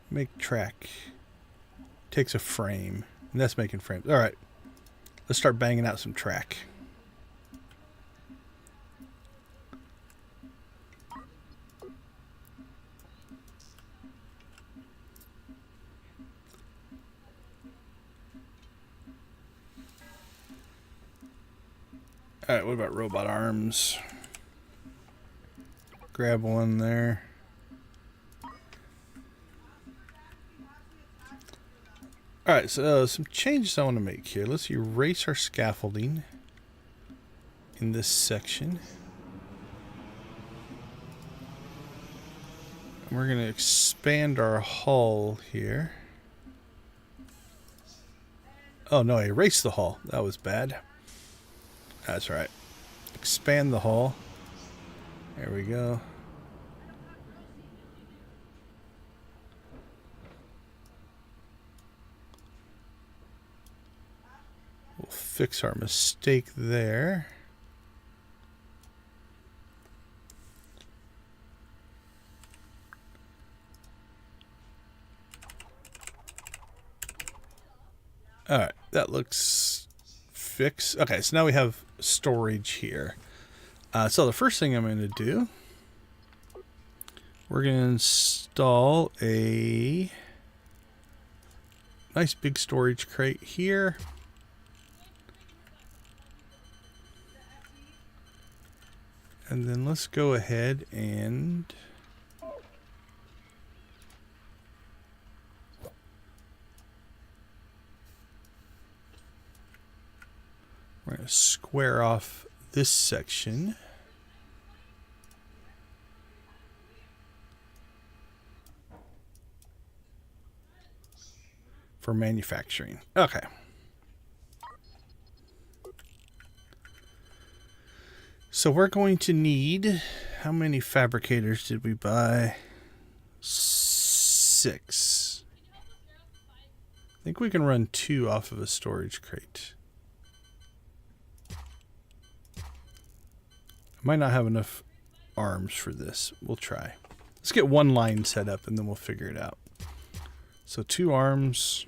Make track. Takes a frame. And that's making frames. Alright. Let's start banging out some track. Alright, what about robot arms? Grab one there. Alright, so some changes I want to make here. Let's erase our scaffolding in this section. And we're going to expand our hull here. Oh no, I erased the hull. That was bad. That's right. Expand the hull. There we go. We'll fix our mistake there. All right, that looks fixed. Okay, so now we have storage here. So the first thing I'm going to do, we're going to install a nice big storage crate here. And then let's go ahead and we're going to square off this section. For manufacturing. Okay. So we're going to need, how many fabricators did we buy? 6. I think we can run 2 off of a storage crate. I might not have enough arms for this. We'll try. Let's get one line set up and then we'll figure it out. So 2 arms,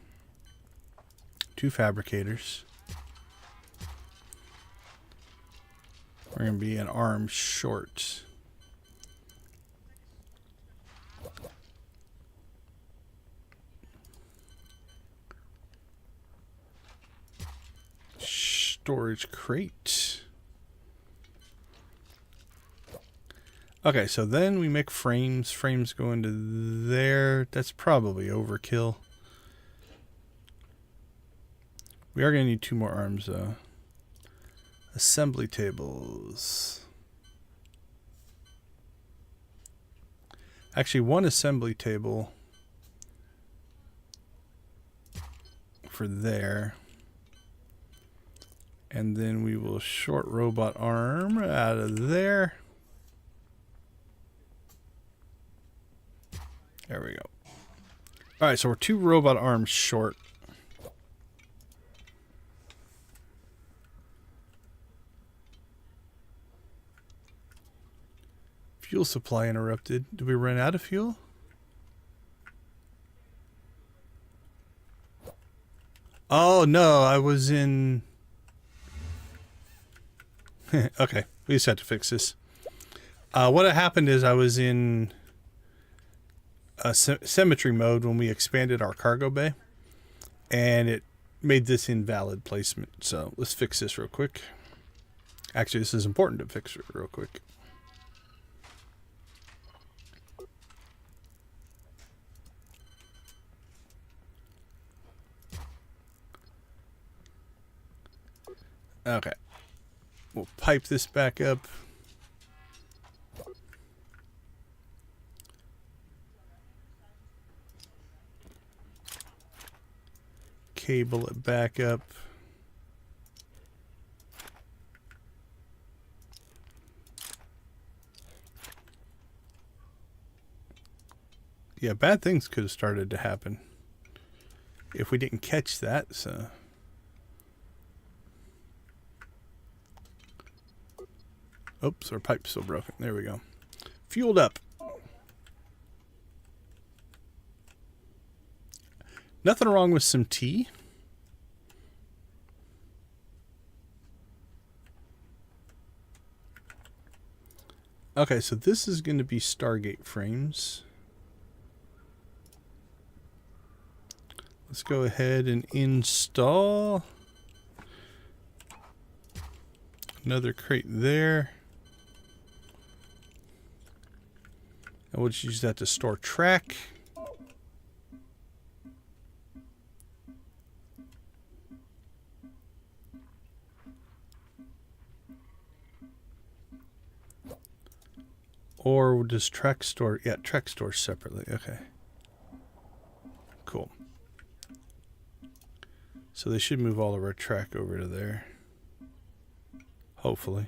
2 fabricators. We're going to be an arm short. Storage crate. Okay, so then we make frames. Frames go into there. That's probably overkill. We are going to need 2 more arms, though. Assembly tables. Actually, 1 assembly table for there. And then we will short robot arm out of there. There we go. All right, so we're 2 robot arms short. Fuel supply interrupted. Did we run out of fuel? Oh, no, I was in... Okay, we just had to fix this. What had happened is I was in symmetry mode when we expanded our cargo bay, and it made this invalid placement. So let's fix this real quick. Actually, this is important to fix it real quick. Okay. We'll pipe this back up. cable it back up. Yeah, bad things could have started to happen if we didn't catch that, so. Oops, our pipe's still broken. There we go. Fueled up. Nothing wrong with some tea. Okay, so this is going to be Stargate frames. Let's go ahead and install another crate there. And we'll just use that to store track. Or we'll just track store. Yeah, track store separately. Okay. Cool. So they should move all of our track over to there. Hopefully.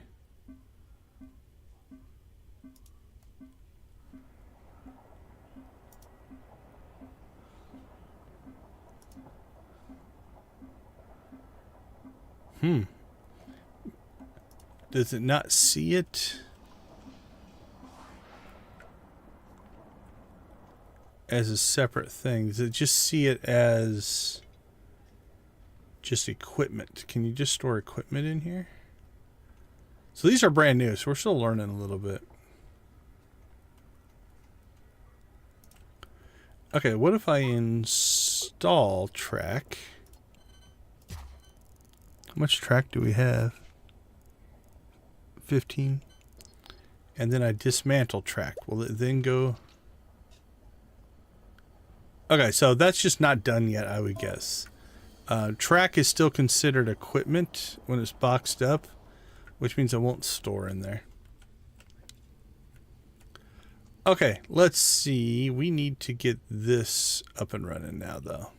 Does it not see it as a separate thing? Does it just see it as just equipment? Can you just store equipment in here? So these are brand new, so we're still learning a little bit. Okay, what if I install track? How much track do we have? 15. And then I dismantle track. Will it then go? Okay, so that's just not done yet, I would guess. Track is still considered equipment when it's boxed up, which means it won't store in there. Okay, let's see. We need to get this up and running now, though.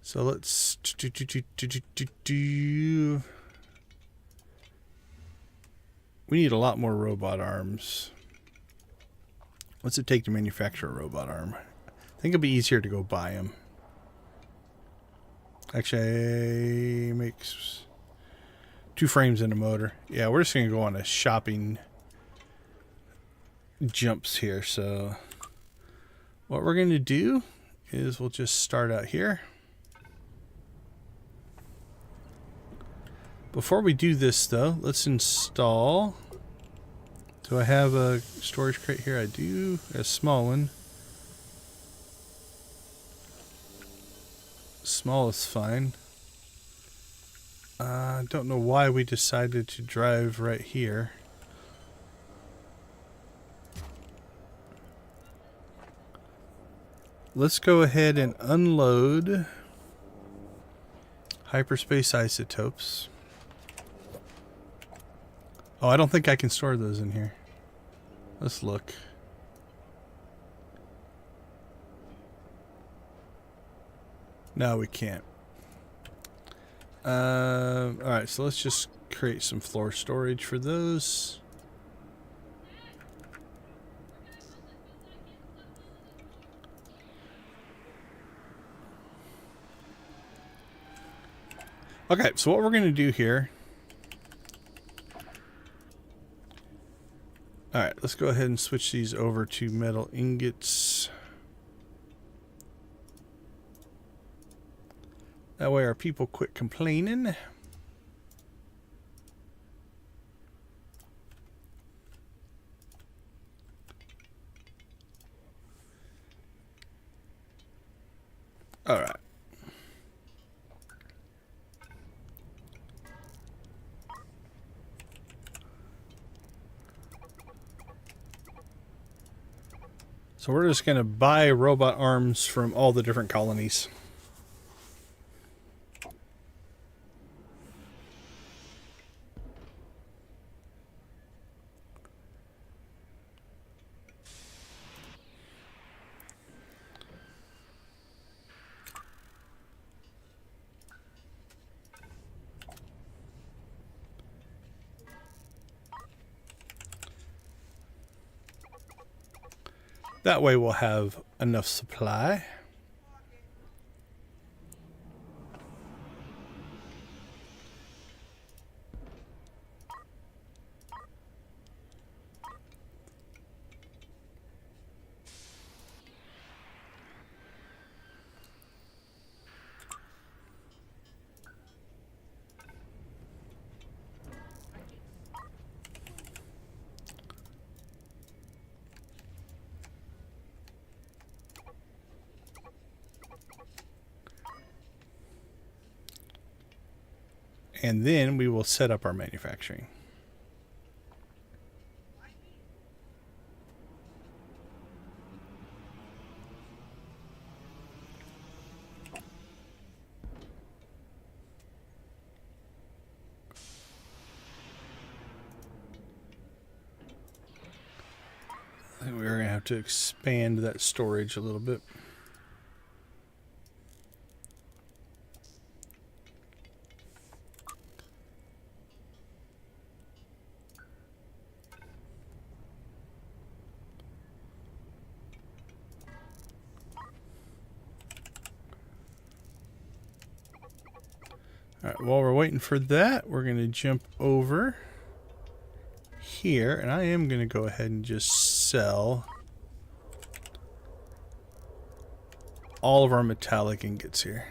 So let's we need a lot more robot arms. What's it take to manufacture a robot arm? I think it'll be easier to go buy them. Actually, makes 2 frames and a motor. Yeah, we're just going to go on a shopping jumps here. So what we're going to do is we'll just start out here. Before we do this, though, let's install. Do I have a storage crate here? I do. A small one. Small is fine. I don't know why we decided to drive right here. Let's go ahead and unload hyperspace isotopes. Oh, I don't think I can store those in here. Let's look. No, we can't. Alright, so let's just create some floor storage for those. Okay, so what we're going to do here. Alright, let's go ahead and switch these over to metal ingots. That way our people quit complaining. Alright. So we're just going to buy robot arms from all the different colonies. That way we'll have enough supply. And then we will set up our manufacturing. I think we're going to have to expand that storage a little bit. All right, while we're waiting for that, we're going to jump over here, and I am going to go ahead and just sell all of our metallic ingots here.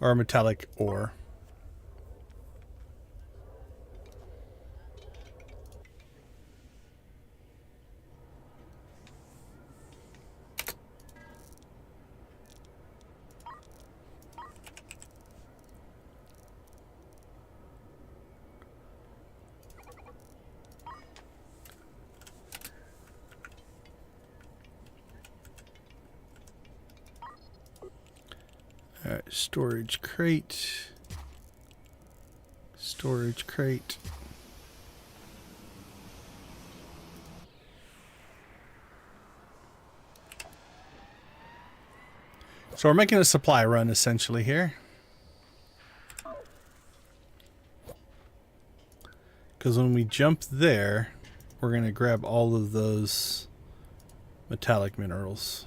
Or metallic ore. Alright, storage crate. Storage crate. So we're making a supply run essentially here. Because when we jump there, we're going to grab all of those metallic minerals.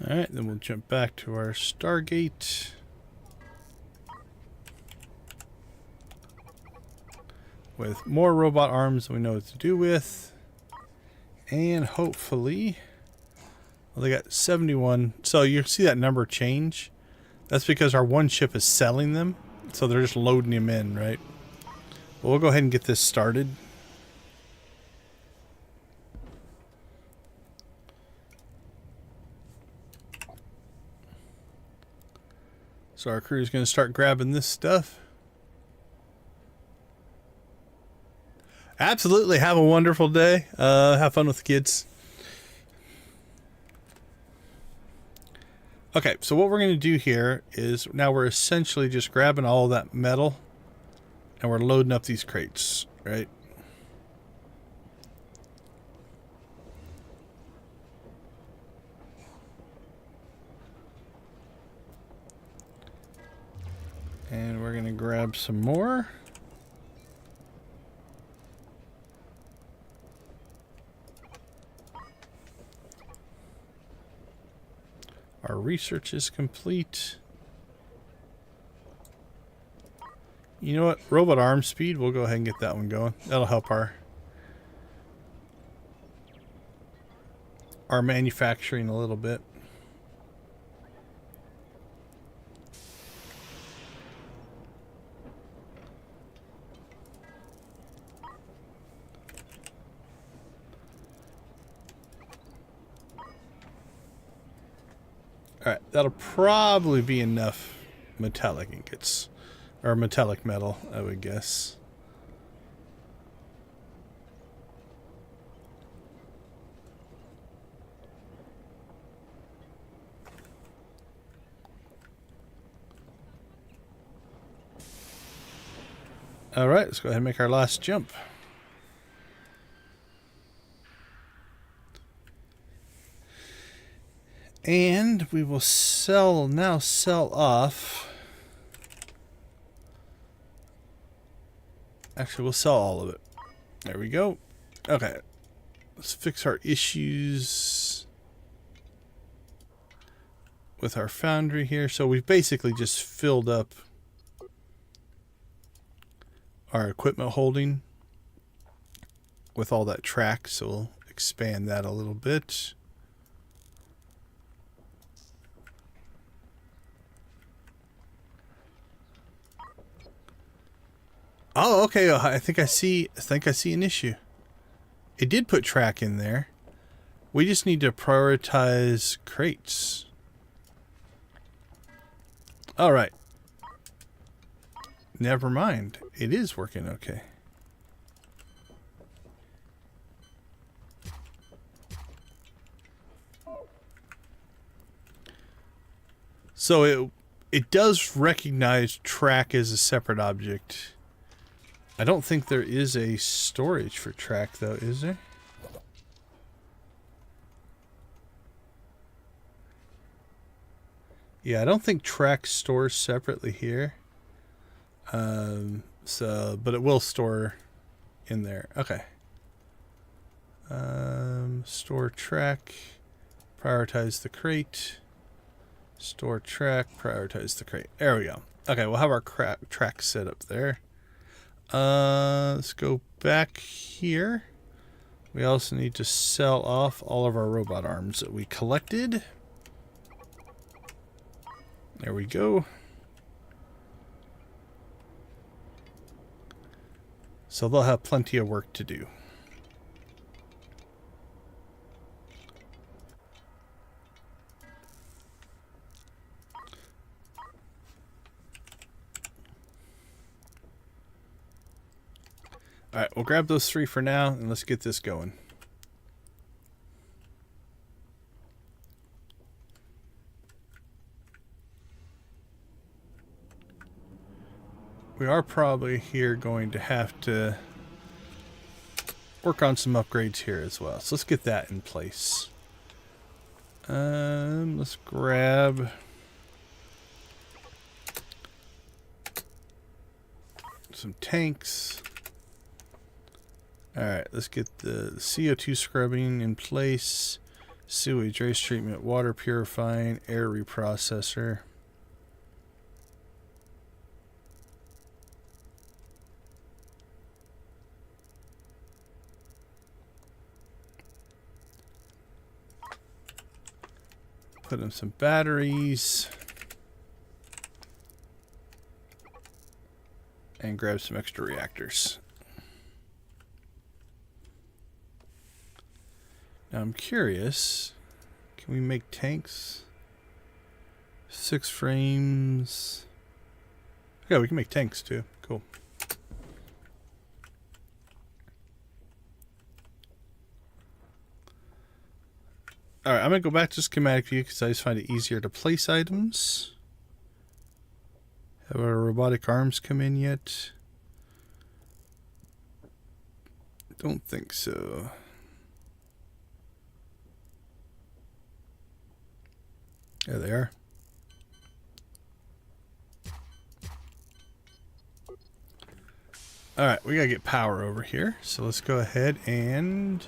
Alright, then we'll jump back to our Stargate. With more robot arms we know what to do with. And hopefully... Well, they got 71. So you see that number change? That's because our one ship is selling them. So they're just loading them in, right? Well, we'll go ahead and get this started. So our crew is going to start grabbing this stuff. Absolutely. Have a wonderful day. Have fun with the kids. Okay, so what we're going to do here is now we're essentially just grabbing all of that metal and we're loading up these crates, right? And we're going to grab some more. Our research is complete. You know what? Robot arm speed, we'll go ahead and get that one going. That'll help our manufacturing a little bit. Alright, that'll probably be enough metallic ingots. Or metallic metal, I would guess. Alright, let's go ahead and make our last jump. And we will sell off. Actually, we'll sell all of it. There we go. Okay. Let's fix our issues with our foundry here. So we've basically just filled up our equipment holding with all that track. So we'll expand that a little bit. Oh, okay. I think I see an issue. It did put track in there. We just need to prioritize crates. All right. Never mind. It is working okay. So it does recognize track as a separate object. I don't think there is a storage for track, though, is there? Yeah, I don't think track stores separately here. But it will store in there. Okay. Store track. Prioritize the crate. Store track. Prioritize the crate. There we go. Okay, we'll have our track set up there. Let's go back here. We also need to sell off all of our robot arms that we collected. There we go. So they'll have plenty of work to do. Alright, we'll grab those 3 for now, and let's get this going. We are probably here going to have to work on some upgrades here as well. So let's get that in place. Let's grab some tanks. Alright, let's get the CO2 scrubbing in place. Sewage, waste treatment, water purifying, air reprocessor. Put in some batteries. And grab some extra reactors. Now I'm curious, can we make tanks? 6 frames. Yeah, we can make tanks too. Cool. Alright, I'm going to go back to schematic view because I just find it easier to place items. Have our robotic arms come in yet? Don't think so. There they are. Alright, we gotta get power over here. So let's go ahead and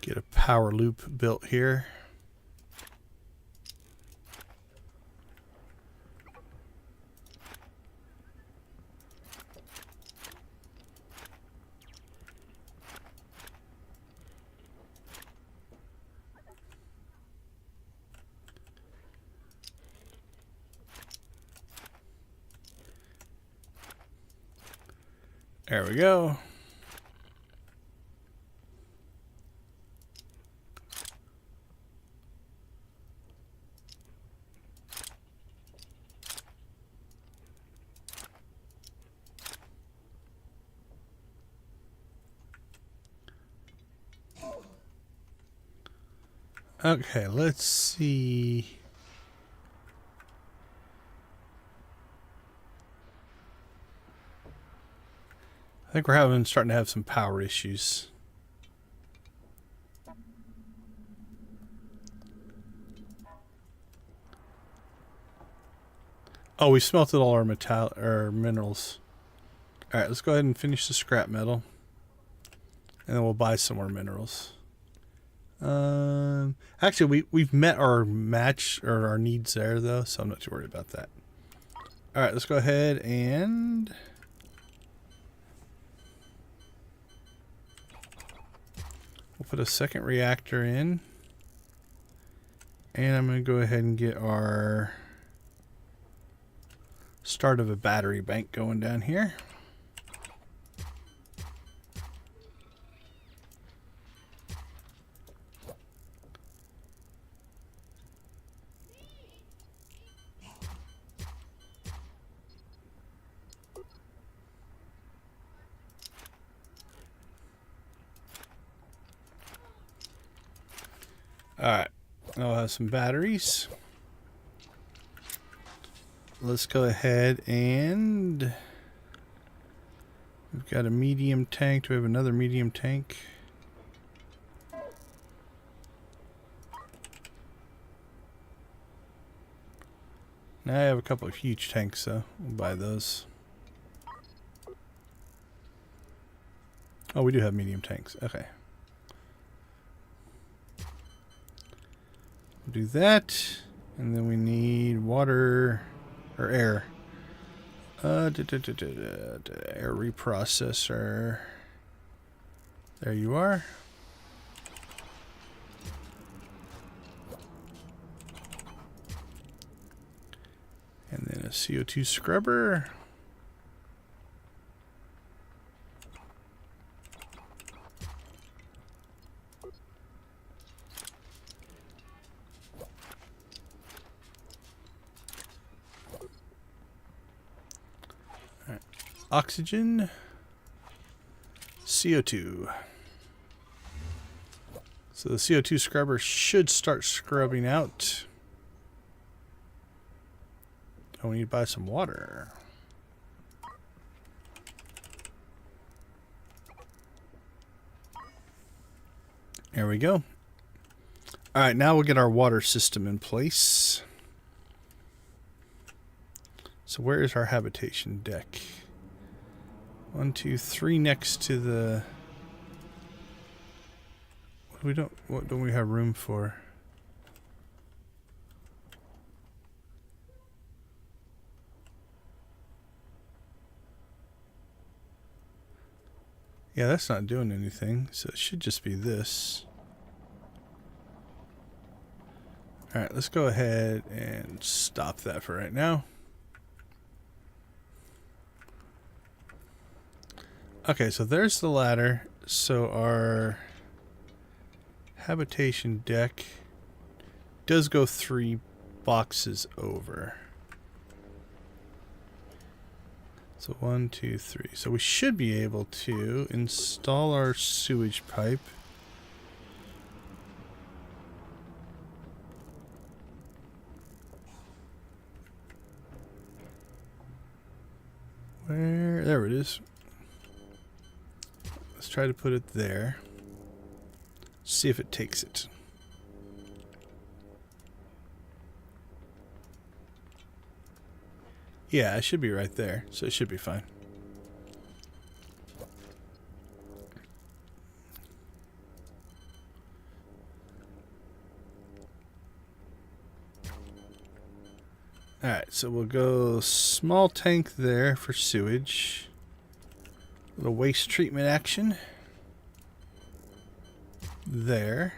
get a power loop built here. There we go. Okay, let's see. I think we're starting to have some power issues. Oh, we smelted all our minerals. All right, let's go ahead and finish the scrap metal, and then we'll buy some more minerals. Actually, we've met our match or our needs there though, so I'm not too worried about that. All right, let's go ahead and we'll put a second reactor in, and I'm going to go ahead and get our start of a battery bank going down here. Alright, I'll have some batteries. Let's go ahead and we've got a medium tank. Do we have another medium tank? Now I have a couple of huge tanks, so we'll buy those. Oh, we do have medium tanks. Okay. We'll do that. And then we need water or air. Air reprocessor. There you are. And then a CO2 scrubber. All right. Oxygen. CO2. So the CO2 scrubber should start scrubbing out. Oh, we need to buy some water. There we go. All right, now we'll get our water system in place. So where is our habitation deck? 1, 2, 3 next to the... What don't we have room for? Yeah, that's not doing anything, so it should just be this. Alright, let's go ahead and stop that for right now. Okay, so there's the ladder. So our habitation deck does go 3 boxes over. So 1, 2, 3. So we should be able to install our sewage pipe. There it is. Let's try to put it there. See if it takes it. Yeah, it should be right there, so it should be fine. Alright, so we'll go small tank there for sewage. Little waste treatment action. There.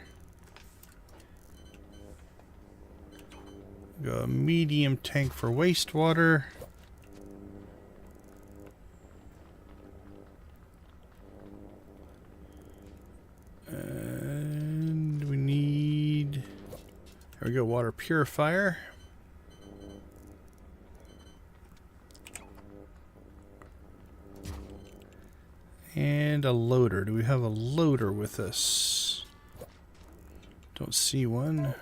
Go a medium tank for wastewater. And we need... There we go, water purifier. And a loader. Do we have a loader with us? Don't see one.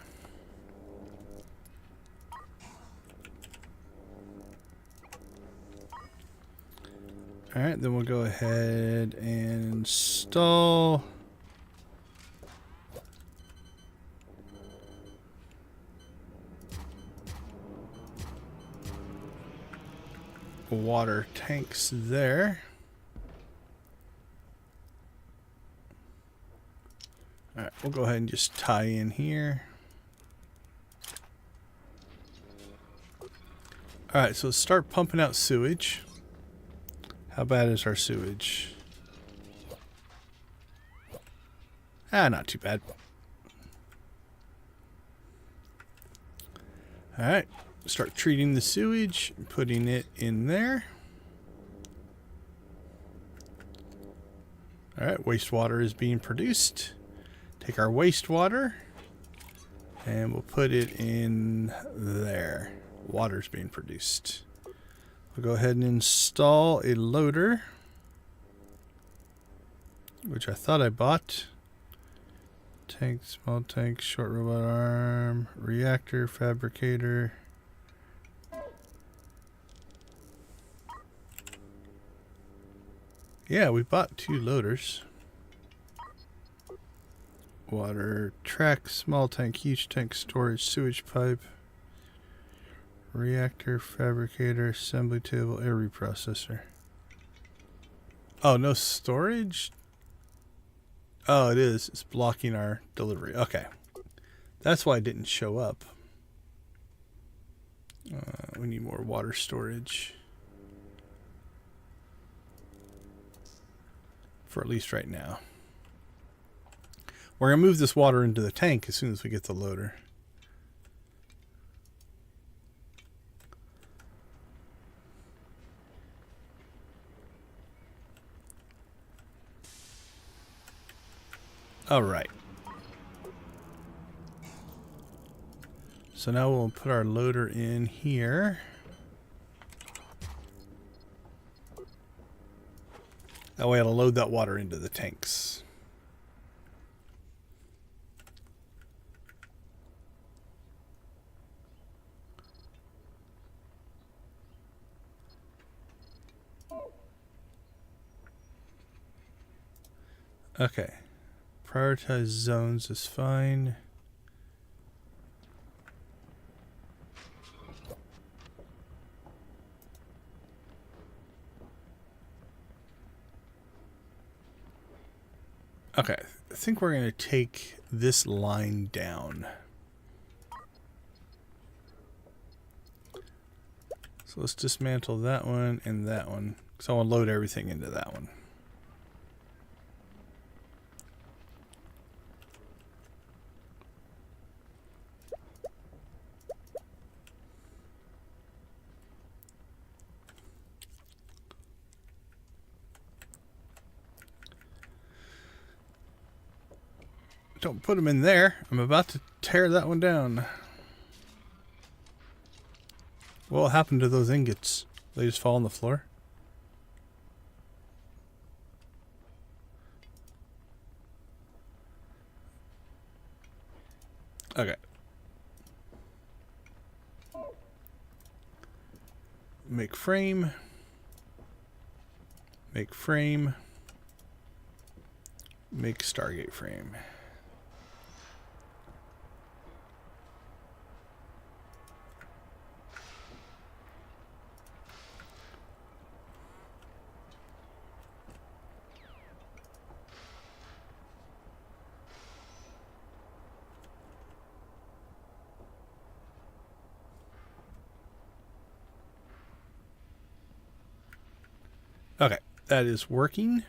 Alright, then we'll go ahead and install water tanks there. Alright, we'll go ahead and just tie in here. Alright, so let's start pumping out sewage. How bad is our sewage? Not too bad. Alright, start treating the sewage, putting it in there. Alright, wastewater is being produced. Take our wastewater and we'll put it in there. Water's being produced. We'll go ahead and install a loader, which I thought I bought. Tank, small tank, short robot arm, reactor, fabricator. Yeah, we bought 2 loaders. Water, track, small tank, huge tank, storage, sewage pipe, reactor, fabricator, assembly table, air reprocessor. Oh, no storage? Oh, it is. It's blocking our delivery. Okay. That's why it didn't show up. We need more water storage. For at least right now. We're going to move this water into the tank as soon as we get the loader. Alright. So now we'll put our loader in here. That way it'll load that water into the tanks. Okay. Prioritize zones is fine. Okay, I think we're going to take this line down. So let's dismantle that one and that one, because I want to load everything into that one. Don't put them in there. I'm about to tear that one down. What happened to those ingots? They just fall on the floor? Okay. Make frame. Make frame. Make Stargate frame. Okay, that is working.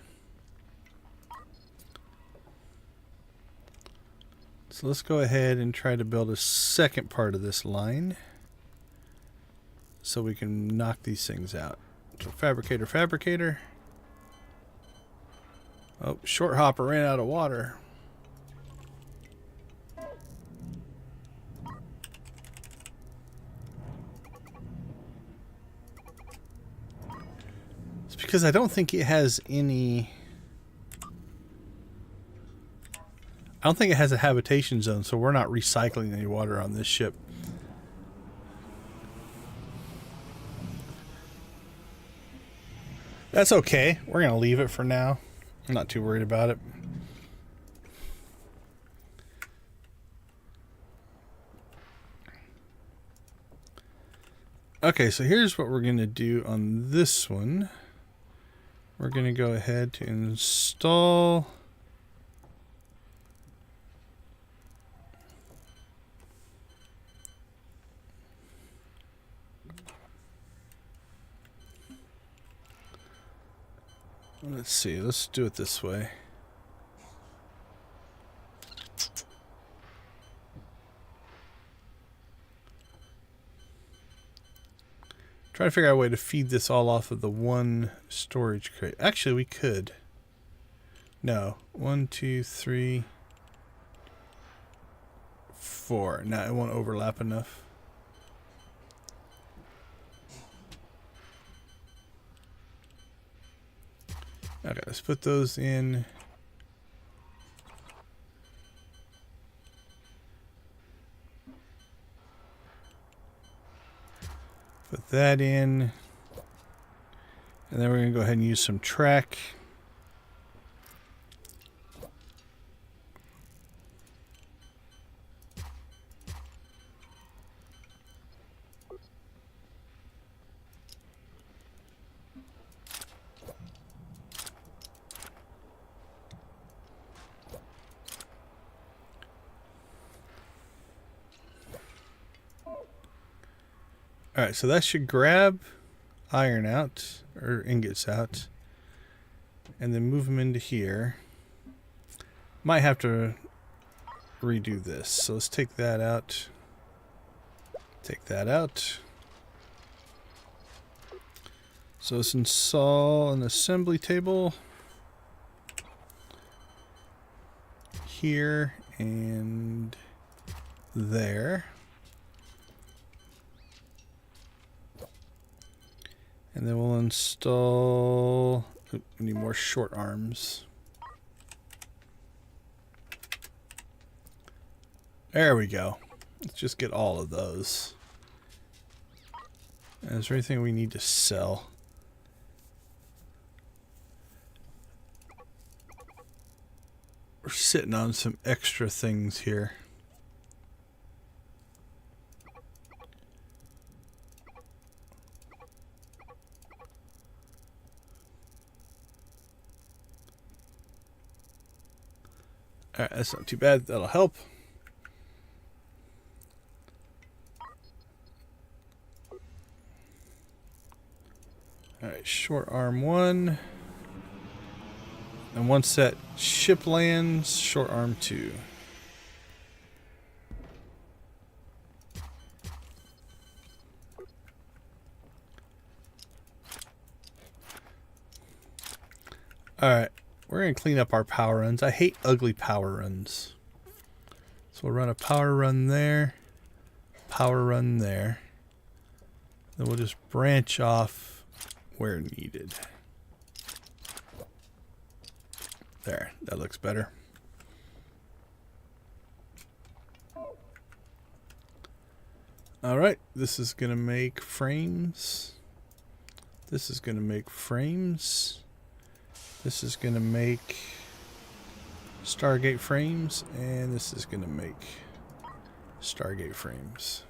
So let's go ahead and try to build a second part of this line so we can knock these things out. So fabricator, fabricator. Oh, short hopper ran out of water. It's because I don't think it has any... I don't think it has a habitation zone, so we're not recycling any water on this ship. That's okay. We're going to leave it for now. I'm not too worried about it. Okay, so here's what we're going to do on this one. We're going to go ahead to install... Let's see, let's do it this way. Try to figure out a way to feed this all off of the one storage crate. Actually, we could. No. 1, 2, 3, 4. No, it won't overlap enough. Okay, let's put those in. Put that in. And then we're going to go ahead and use some track. Alright, so that should grab iron out, or ingots out, and then move them into here. Might have to redo this, so let's take that out. Take that out. So let's install an assembly table here and there. And then we'll install... we need more short arms. There we go. Let's just get all of those. And is there anything we need to sell? We're sitting on some extra things here. Alright, that's not too bad. That'll help. Alright, short arm 1. And once that ship lands, short arm 2. Alright. We're going to clean up our power runs. I hate ugly power runs. So we'll run a power run there. Power run there. Then we'll just branch off where needed. There. That looks better. Alright. This is going to make frames. This is going to make frames. This is going to make Stargate frames, and this is going to make Stargate frames.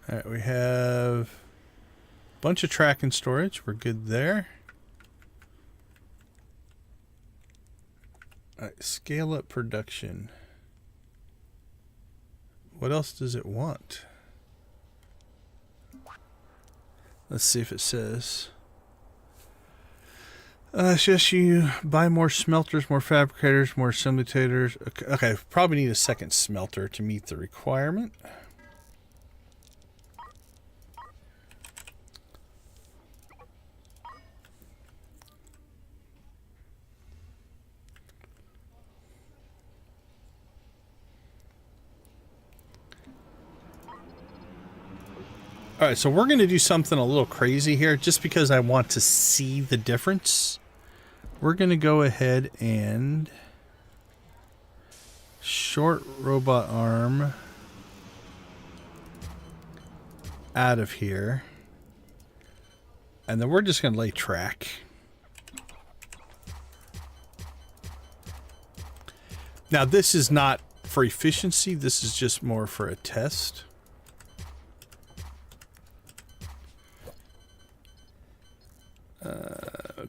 Alright, we have a bunch of track and storage. We're good there. Alright, scale up production. What else does it want? Let's see if it says. It's just you buy more smelters, more fabricators, more assemblators. Okay, probably need a second smelter to meet the requirement. Alright, so we're going to do something a little crazy here just because I want to see the difference. We're going to go ahead and short robot arm out of here. And then we're just going to lay track. Now this is not for efficiency, this is just more for a test.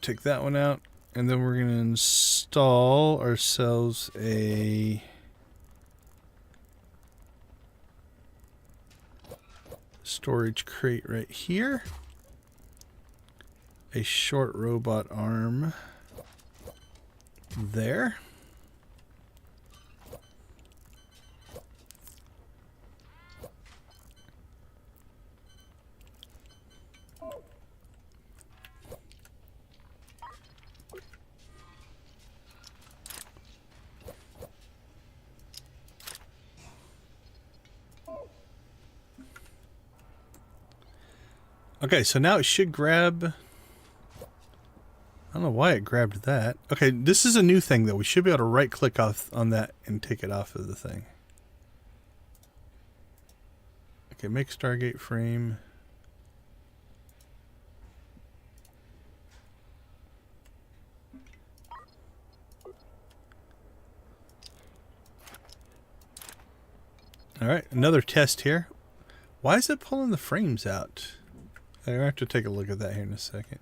Take that one out, and then we're going to install ourselves a storage crate right here, a short robot arm there. Okay, so now it should grab... I don't know why it grabbed that. Okay, this is a new thing though. We should be able to right click off on that and take it off of the thing. Okay, make Stargate frame. Alright, another test here. Why is it pulling the frames out? I have to take a look at that here in a second.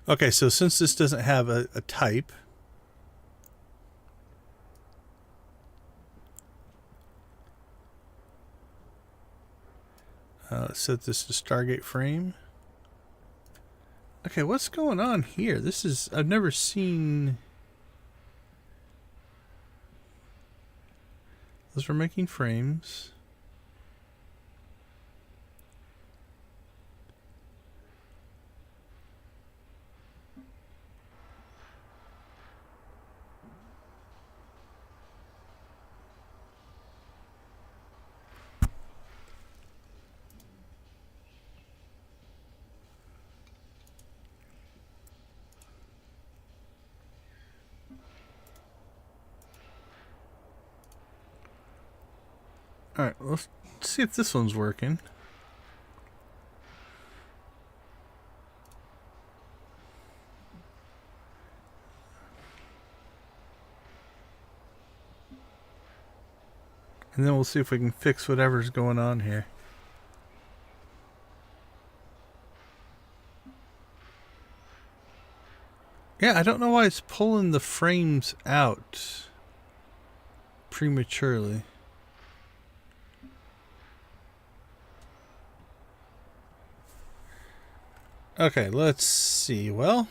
Okay, so since this doesn't have a type, let's set this to Stargate frame. Okay, what's going on here? This is, I've never seen... Those are making frames. Alright, let's see if this one's working. And then we'll see if we can fix whatever's going on here. Yeah, I don't know why it's pulling the frames out prematurely. Okay, let's see. Well,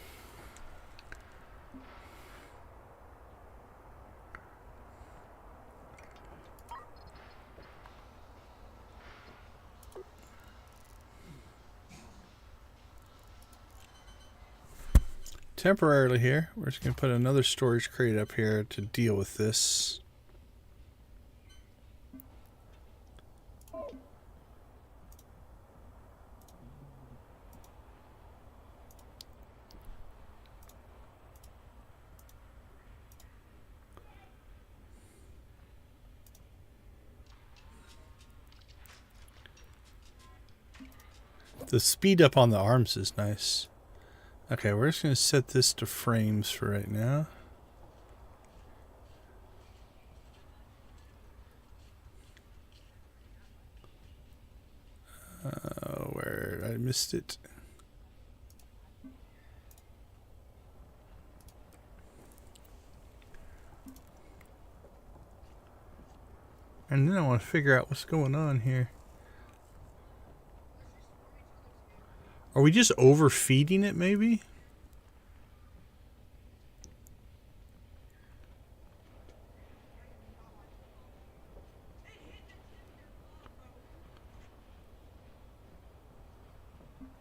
temporarily here, we're just going to put another storage crate up here to deal with this. The speed up on the arms is nice. Okay, we're just going to set this to frames for right now. Where I missed it. And then I want to figure out what's going on here. Are we just overfeeding it, maybe?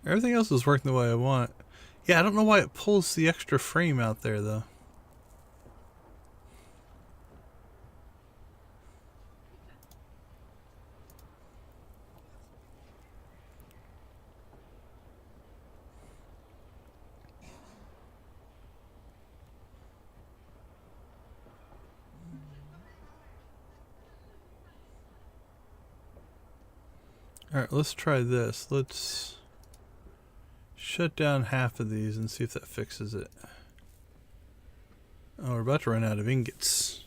Everything else is working the way I want. Yeah, I don't know why it pulls the extra frame out there, though. Alright, let's try this. Let's shut down half of these and see if that fixes it. Oh, we're about to run out of ingots.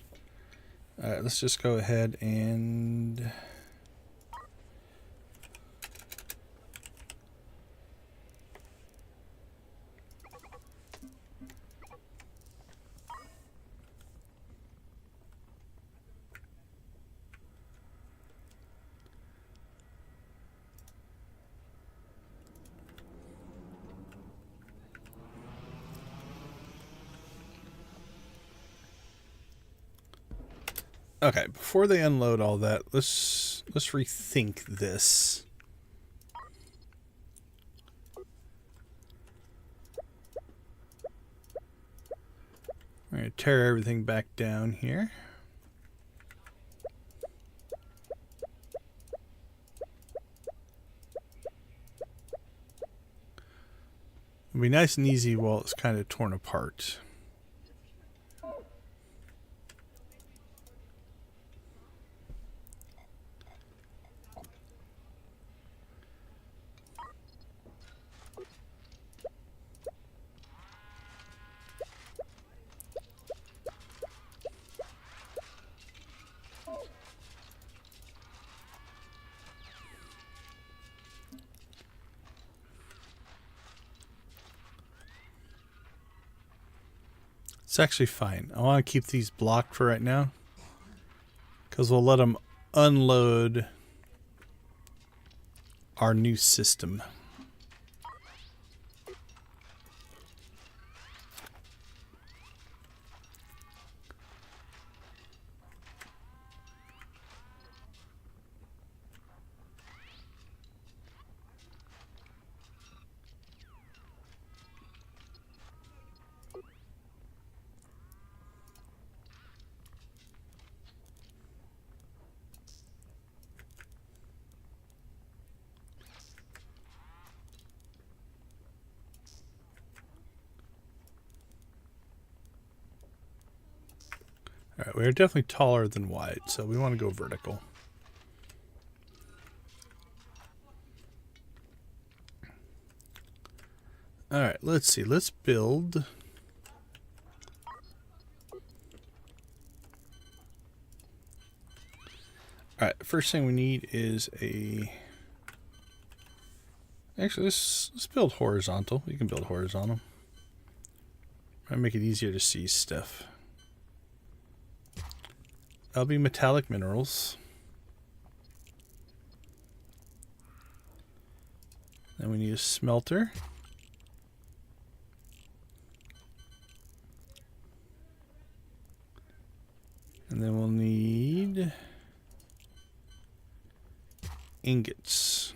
Alright, let's just go ahead and... Okay, before they unload all that, let's rethink this. We're going to tear everything back down here. It'll be nice and easy while it's kind of torn apart. It's actually fine. I want to keep these blocked for right now, because we'll let them unload our new system. Alright, we're definitely taller than wide, so we want to go vertical. Alright, let's see. Let's build... Alright, first thing we need is a... Actually, let's build horizontal. We can build horizontal. Might make it easier to see stuff. That'll be metallic minerals. Then we need a smelter. And then we'll need ingots.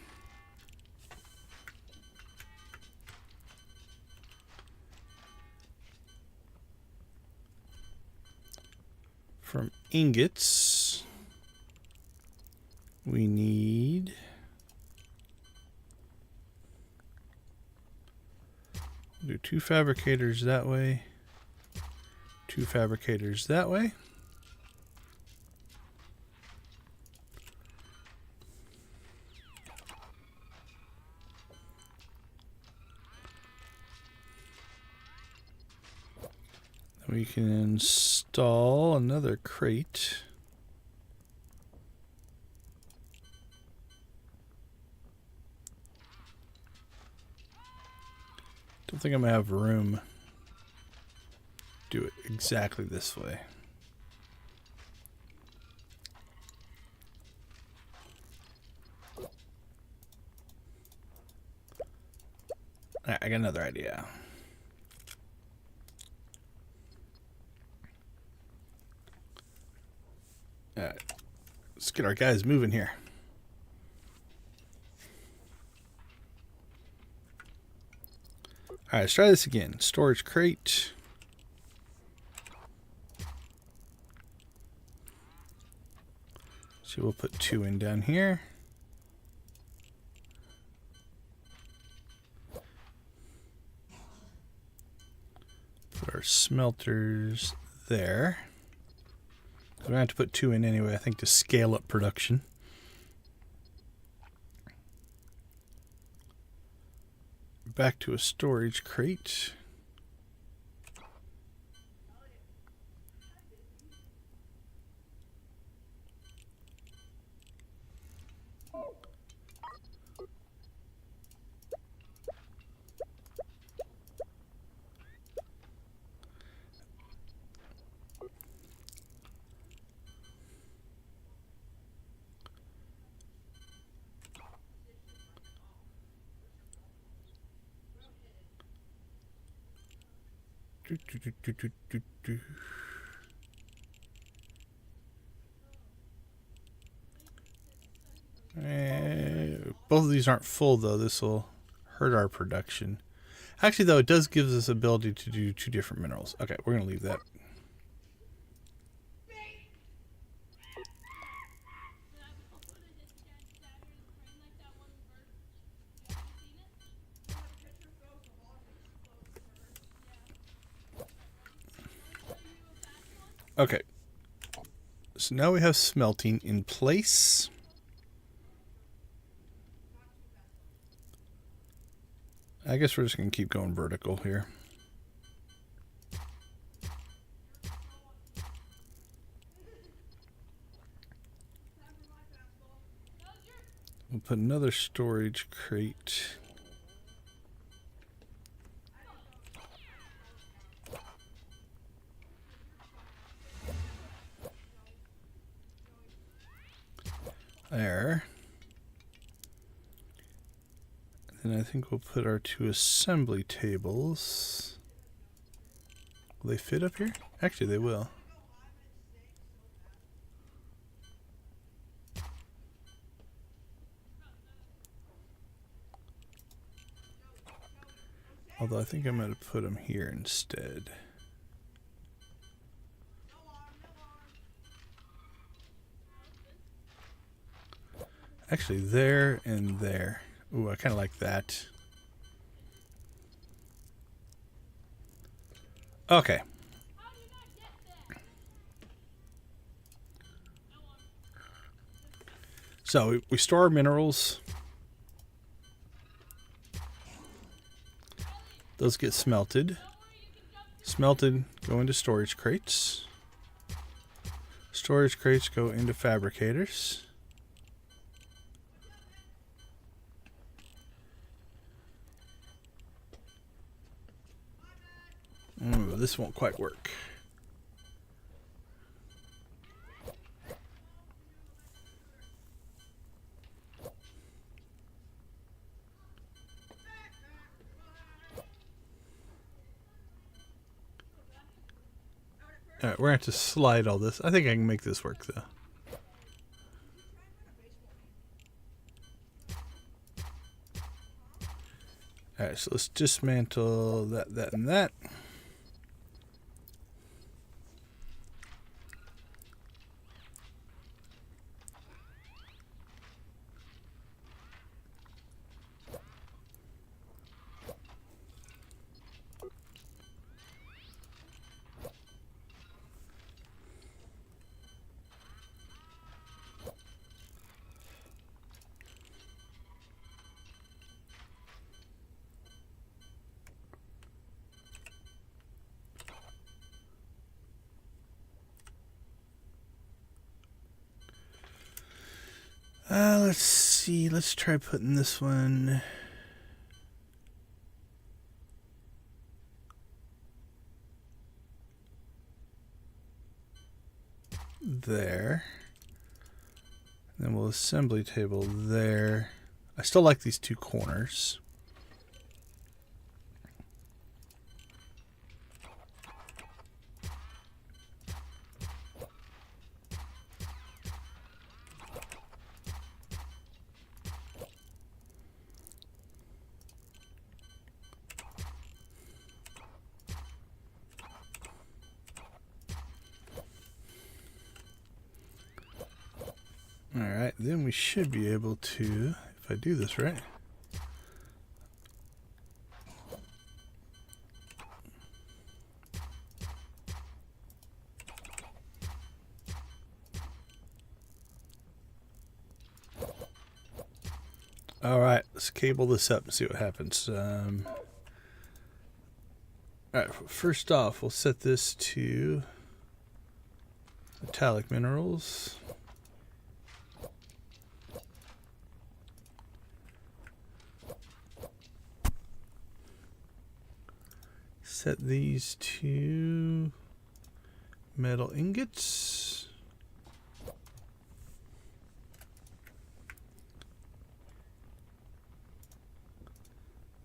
From ingots, we need do 2 fabricators that way, 2 fabricators that way. We can install another crate. Don't think I'm gonna have room to do it exactly this way. Alright, I got another idea. Alright, let's get our guys moving here. Alright, let's try this again. Storage crate. So we'll put 2 in down here. Put our smelters there. We're going to have to put 2 in anyway, I think, to scale up production. back to a storage crate. Both of these aren't full though. This will hurt our production. Actually though, it does give us ability to do 2 different minerals. Okay, we're gonna leave that. Okay, so now we have smelting in place. I guess we're just going to keep going vertical here. We'll put another storage crate. There. And I think we'll put our 2 assembly tables. Will they fit up here? Actually, they will. Although I think I'm going to put them here instead. Actually, there and there. Ooh, I kind of like that. Okay. So we store our minerals. Those get smelted. Smelted go into storage crates. Storage crates go into fabricators. Ooh, this won't quite work. Alright, we're going to have to slide all this. I think I can make this work, though. Alright, so let's dismantle that, that, and that. Let's see. Let's try putting this one. There. Then we'll assembly table there. I still like these 2 corners. Alright, then we should be able to, if I do this right. Alright, let's cable this up and see what happens. Alright, first off, we'll set this to metallic minerals. Set these to metal ingots.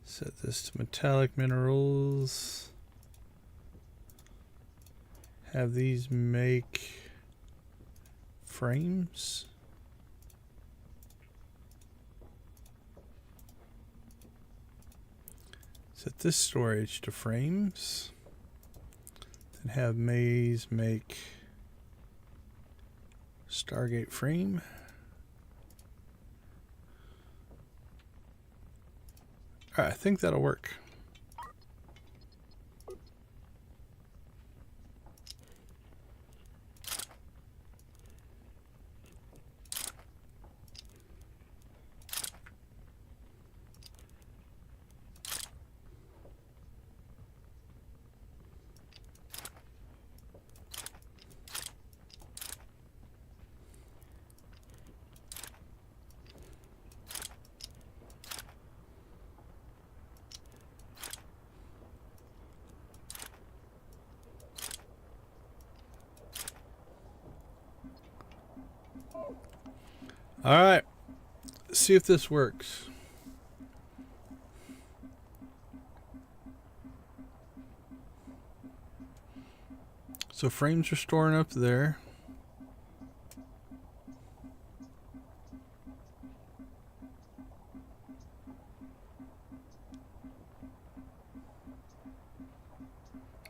Set this to metallic minerals. Have these make frames. Set this storage to frames. Then have Maze make Stargate frame. Alright, I think that'll work. Alright, let's see if this works. So frames are storing up there.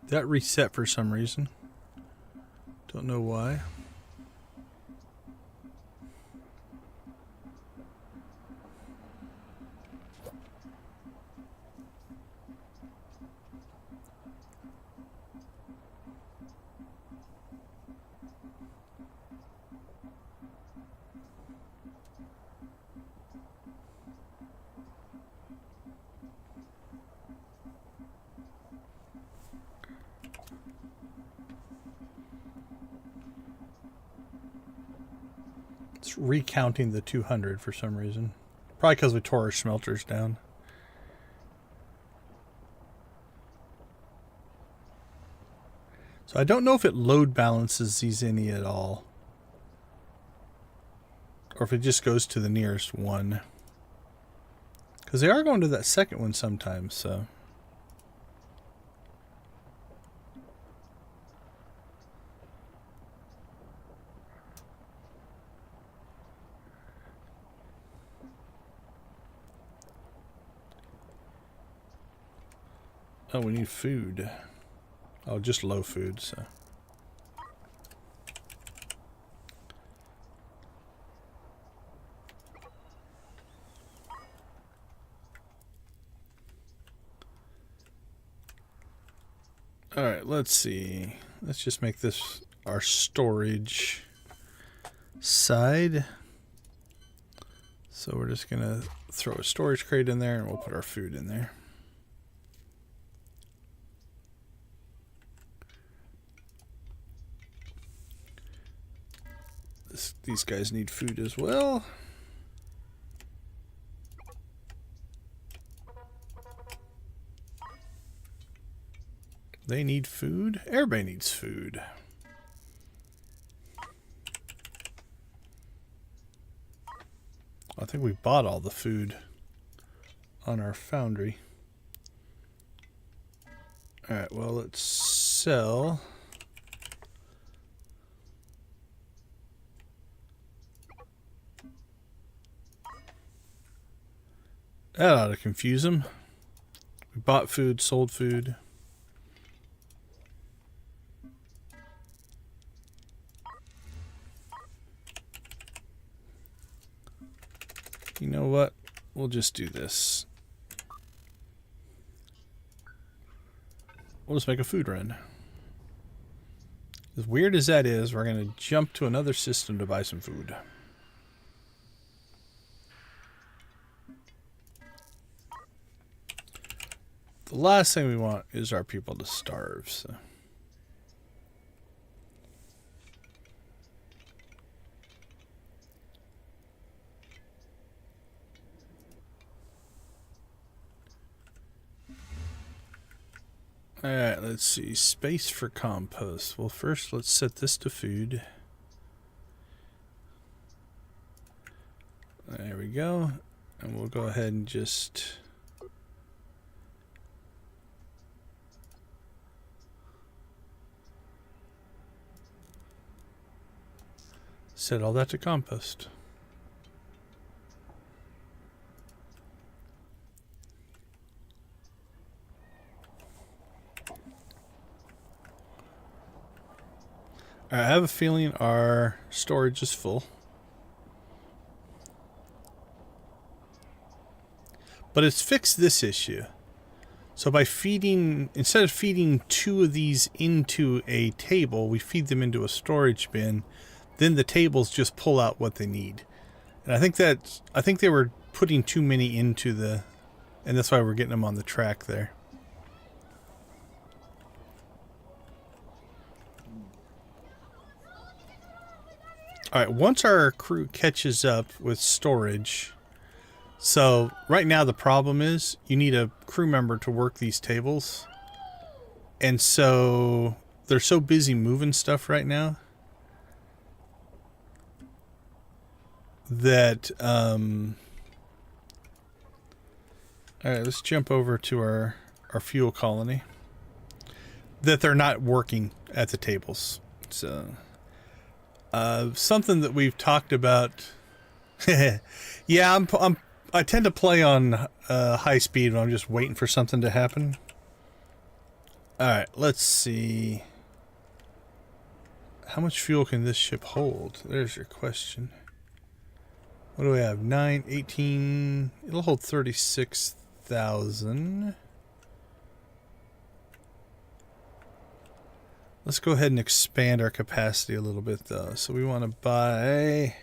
That reset for some reason. Don't know why. It's recounting the 200 for some reason. Probably because we tore our smelters down. So I don't know if it load balances these any at all. Or if it just goes to the nearest one. Because they are going to that second one sometimes, so... Oh, we need food. Oh, just low food, so. Alright, let's see. Let's just make this our storage side. So we're just going to throw a storage crate in there and we'll put our food in there. These guys need food as well. They need food. Everybody needs food. I think we bought all the food on our foundry. Alright, well, let's sell. That ought to confuse them. We bought food, sold food. You know what? We'll just do this. We'll just make a food run. As weird as that is, we're going to jump to another system to buy some food. The last thing we want is our people to starve. So. Alright, let's see. Space for compost. Well, first let's set this to food. There we go. And we'll go ahead and just... set all that to compost. I have a feeling our storage is full. But it's fixed this issue. So by feeding, instead of feeding 2 of these into a table, we feed them into a storage bin. Then the tables just pull out what they need. And I think they were putting too many into the, and that's why we're getting them on the track there. All right, once our crew catches up with storage, so right now the problem is you need a crew member to work these tables. And so they're so busy moving stuff right now that, all right, let's jump over to our fuel colony, that they're not working at the tables. So... something that we've talked about. Yeah, I tend to play on high speed when I'm just waiting for something to happen. All right, let's see. How much fuel can this ship hold? There's your question. What do we have? 9, 18. It'll hold 36,000. Let's go ahead and expand our capacity a little bit, though. So we want to buy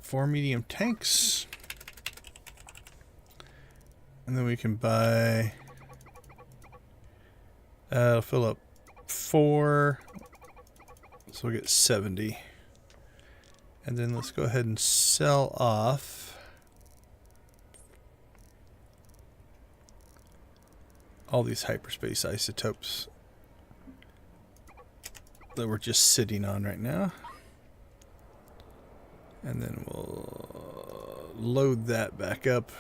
4 medium tanks. And then we can buy... fill up 4. So we get 70. And then let's go ahead and sell off... all these hyperspace isotopes that we're just sitting on right now. And then we'll load that back up.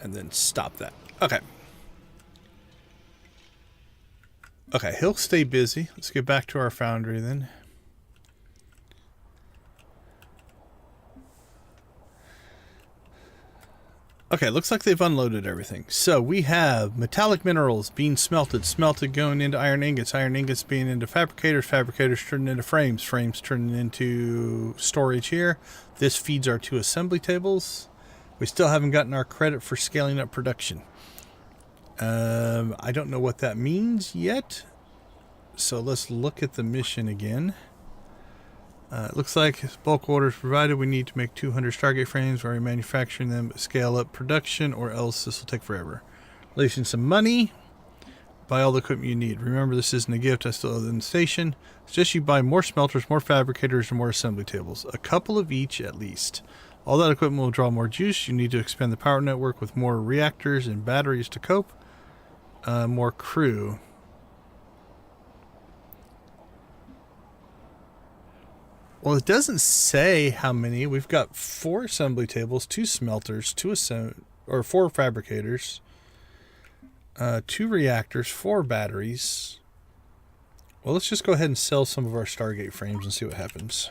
And then stop that. Okay. Okay, he'll stay busy. Let's get back to our foundry then. Okay, looks like they've unloaded everything. So we have metallic minerals being smelted, going into iron ingots being into fabricators turning into frames turning into storage here. This feeds our 2 assembly tables. We still haven't gotten our credit for scaling up production. I don't know what that means yet. So let's look at the mission again. It looks like bulk orders provided. We need to make 200 Stargate frames. We're manufacturing them, but scale up production, or else this will take forever. Releasing some money. Buy all the equipment you need. Remember, this isn't a gift. I still owe the station. Suggest you buy more smelters, more fabricators, and more assembly tables. A couple of each at least. All that equipment will draw more juice. You need to expand the power network with more reactors and batteries to cope. More crew. Well, it doesn't say how many. We've got 4 assembly tables, 2 smelters, 4 fabricators, 2 reactors, 4 batteries. Well, let's just go ahead and sell some of our Stargate frames and see what happens.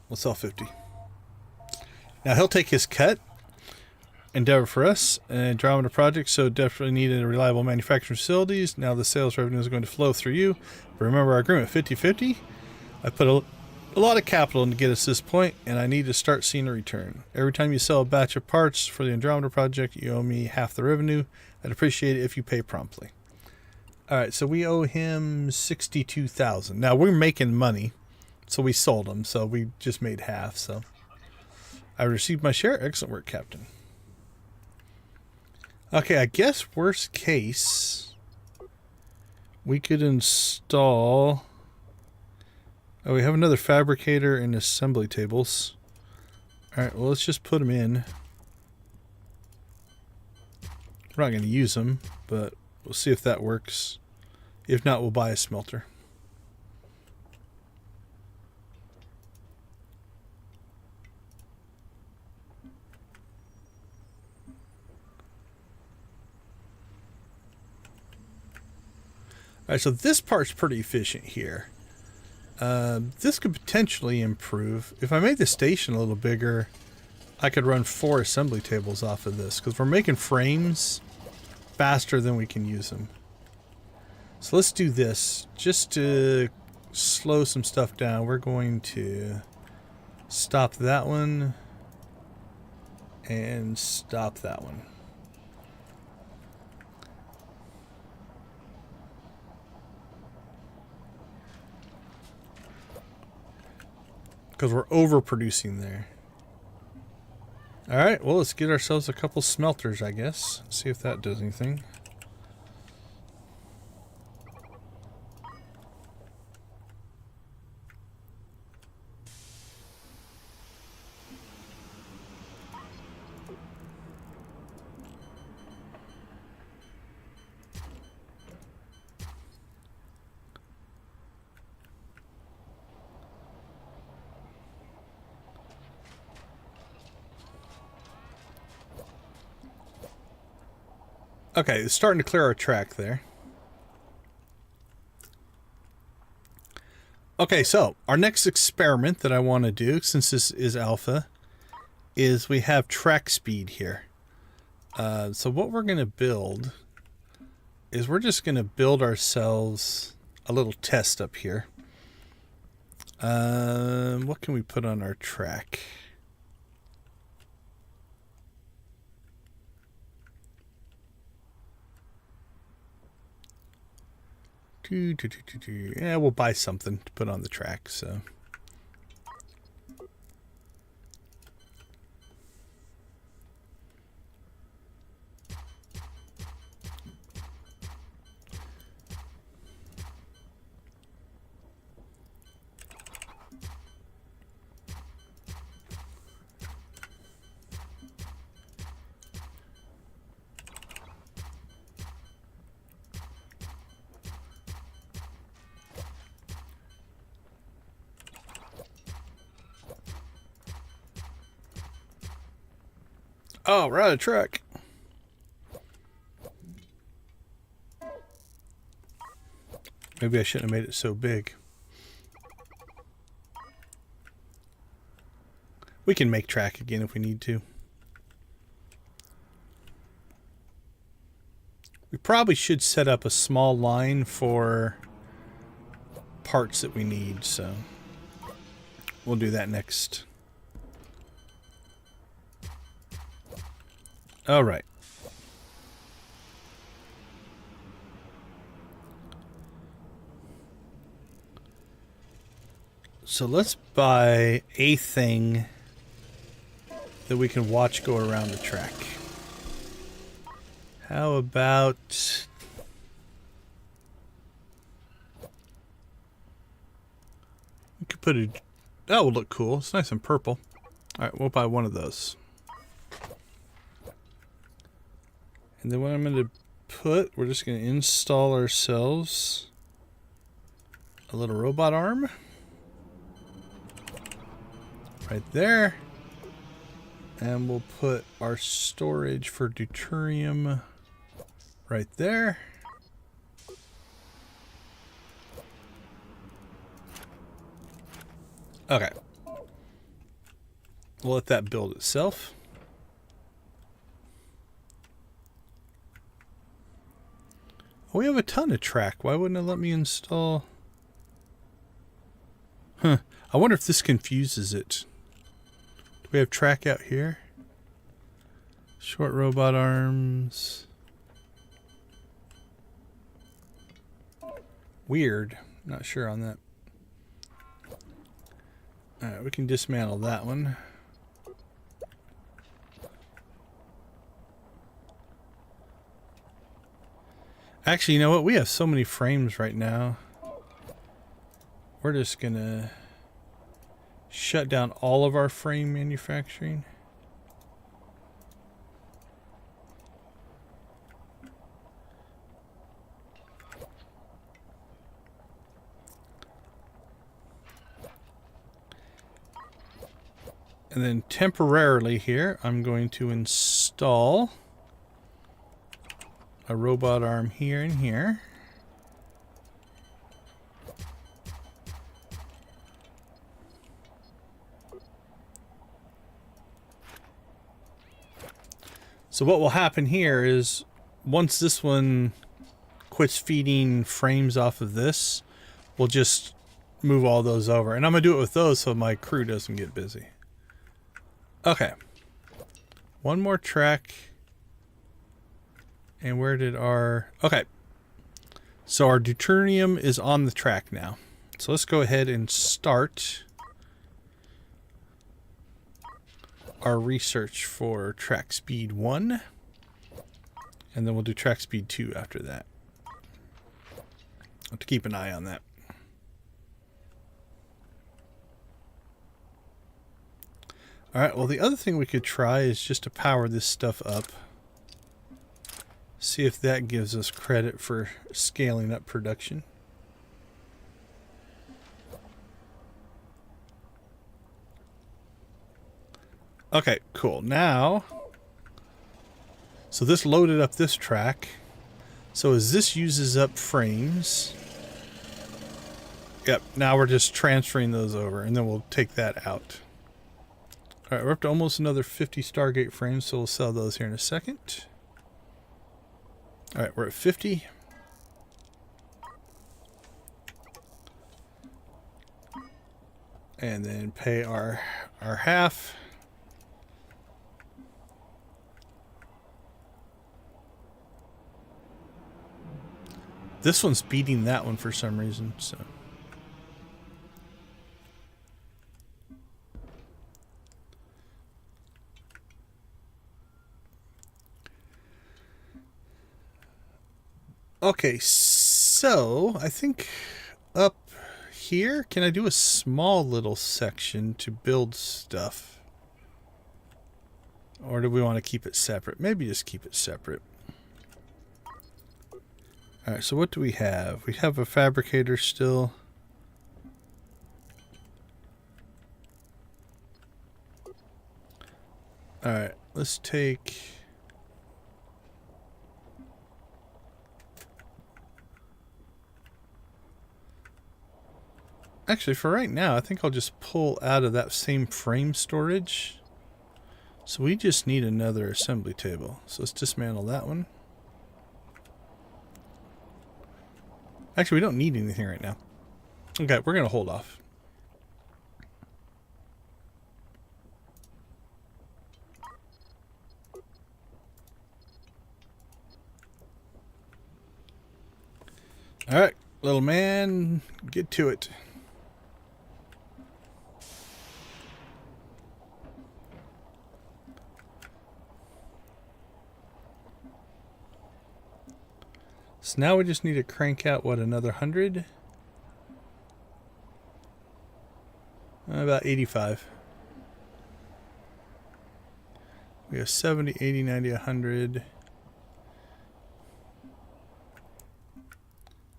We'll sell 50. Now he'll take his cut. Endeavor for us, and Andromeda project, so definitely needed reliable manufacturing facilities. Now the sales revenue is going to flow through you. But remember our agreement, 50-50. I put a lot of capital in to get us to this point, and I need to start seeing a return. Every time you sell a batch of parts for the Andromeda project, you owe me half the revenue. I'd appreciate it if you pay promptly. All right, so we owe him 62,000. Now we're making money, so we sold him. So we just made half. So I received my share. Excellent work, Captain. Okay, I guess worst case, we could install. Oh, we have another fabricator and assembly tables. All right, well, let's just put them in. We're not going to use them, but we'll see if that works. If not, we'll buy a smelter. All right, so this part's pretty efficient here. This could potentially improve. If I made the station a little bigger, I could run 4 assembly tables off of this, because we're making frames faster than we can use them. So let's do this. Just to slow some stuff down, we're going to stop that one and stop that one. Because we're overproducing there. Alright, well, let's get ourselves a couple smelters, I guess. See if that does anything. Okay, it's starting to clear our track there. Okay, so our next experiment that I want to do, since this is alpha, is we have track speed here. So what we're going to build is we're just going to build ourselves a little test up here. What can we put on our track? Yeah, we'll buy something to put on the track, so. Oh, we're out of track. Maybe I shouldn't have made it so big. We can make track again if we need to. We probably should set up a small line for parts that we need, so we'll do that next. All right. So let's buy a thing that we can watch go around the track. How about... we could put a... that will look cool. It's nice and purple. All right, we'll buy one of those. And then what I'm going to put, we're just going to install ourselves a little robot arm. Right there. And we'll put our storage for deuterium right there. Okay. We'll let that build itself. Oh, we have a ton of track. Why wouldn't it let me install? Huh. I wonder if this confuses it. Do we have track out here? Short robot arms. Weird. Not sure on that. Alright, we can dismantle that one. Actually, you know what? We have so many frames right now. We're just gonna shut down all of our frame manufacturing. And then temporarily here, I'm going to install a robot arm here and here. So what will happen here is once this one quits feeding frames off of this, we'll just move all those over. And I'm going to do it with those so my crew doesn't get busy. Okay. One more track. And where did our... Okay. So our deuterium is on the track now. So let's go ahead and start our research for track speed 1. And then we'll do track speed 2 after that. I'll have to keep an eye on that. Alright, well the other thing we could try is just to power this stuff up. See if that gives us credit for scaling up production. Okay, cool. Now, so this loaded up this track. So as this uses up frames, yep, now we're just transferring those over and then we'll take that out. All right, we're up to almost another 50 Stargate frames, so we'll sell those here in a second. All right, we're at 50. And then pay our half. This one's beating that one for some reason, so. Okay, so I think up here, can I do a small little section to build stuff? Or do we want to keep it separate? Maybe just keep it separate. Alright, so what do we have? We have a fabricator still. Alright, let's take... Actually, for right now, I think I'll just pull out of that same frame storage. So we just need another assembly table. So let's dismantle that one. Actually, we don't need anything right now. Okay, we're going to hold off. All right, little man, get to it. So now we just need to crank out, what, another 100? About 85. We have 70, 80, 90, 100.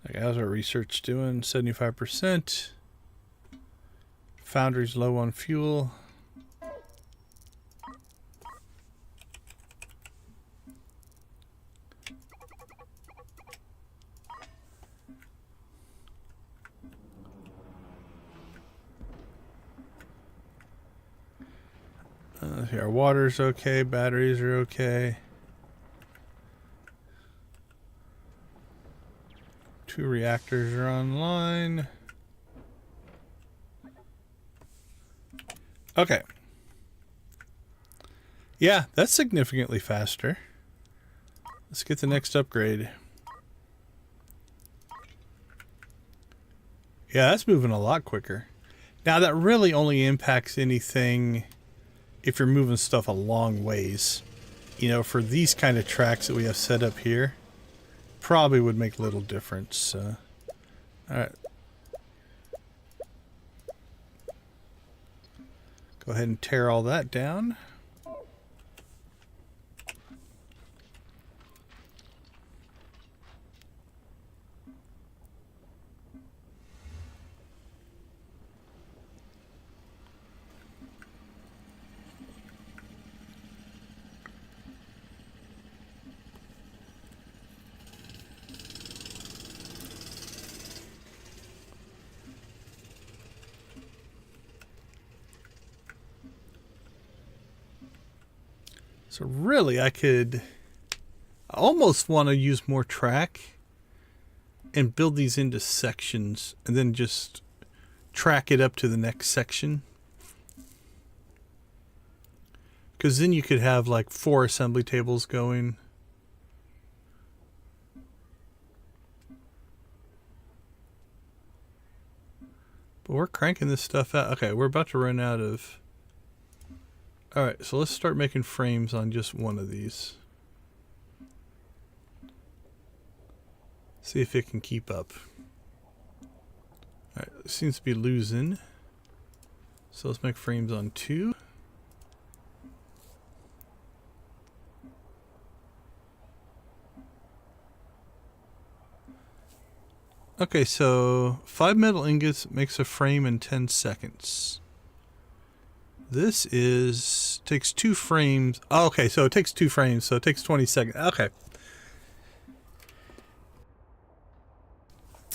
Okay, how's our research doing? 75%. Foundry's low on fuel. Our water's okay, batteries are okay. 2 reactors are online. Okay. Yeah, that's significantly faster. Let's get the next upgrade. Yeah, that's moving a lot quicker. Now that really only impacts anything if you're moving stuff a long ways. You know, for these kind of tracks that we have set up here, probably would make little difference. Alright. Go ahead and tear all that down. So really, I almost want to use more track and build these into sections and then just track it up to the next section. Because then you could have like 4 assembly tables going. But we're cranking this stuff out. Okay, we're about to run out of... Alright, so let's start making frames on just one of these. See if it can keep up. Alright, it seems to be losing. So let's make frames on 2. Okay, so 5 metal ingots makes a frame in 10 seconds. This takes 2 frames. Oh, okay, so it takes 2 frames, so it takes 20 seconds. Okay.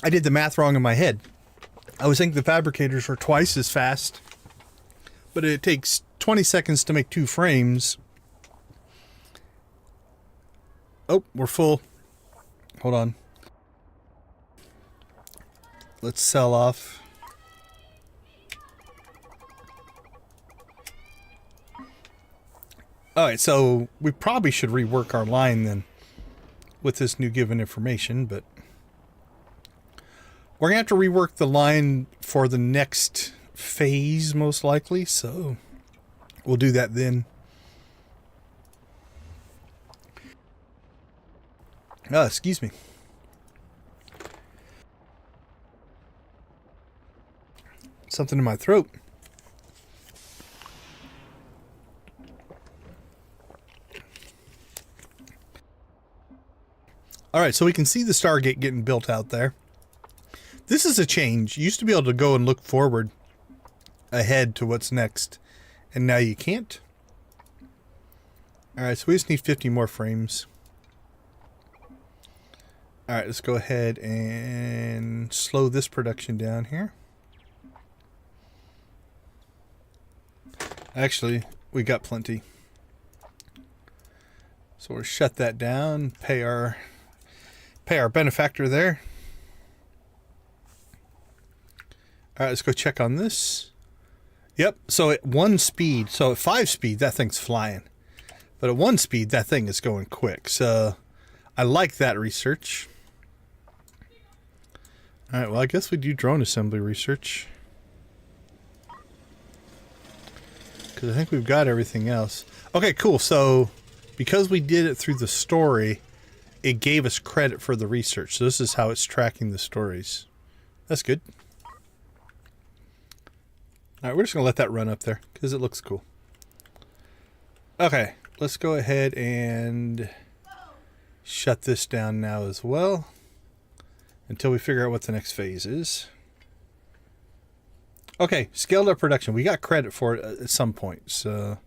I did the math wrong in my head. I was thinking the fabricators were twice as fast, but it takes 20 seconds to make 2 frames. Oh, we're full. Hold on. Let's sell off. Alright, so we probably should rework our line then with this new given information, but we're going to have to rework the line for the next phase most likely, so we'll do that then. Oh, excuse me. Something in my throat. Alright, so we can see the Stargate getting built out there. This is a change. You used to be able to go and look forward ahead to what's next, and now you can't. Alright, so we just need 50 more frames. Alright, let's go ahead and slow this production down here. Actually, we got plenty. So we'll shut that down, pay our benefactor there. Alright, let's go check on this. Yep, so at 1 speed, so at 5 speed, that thing's flying. But at 1 speed, that thing is going quick. So I like that research. Alright, well, I guess we do drone assembly research. Because I think we've got everything else. Okay, cool. So because we did it through the story, it gave us credit for the research. So this is how it's tracking the stories. That's good. Alright, we're just going to let that run up there because it looks cool. Okay, let's go ahead and shut this down now as well until we figure out what the next phase is. Okay, scaled up production. We got credit for it at some point. So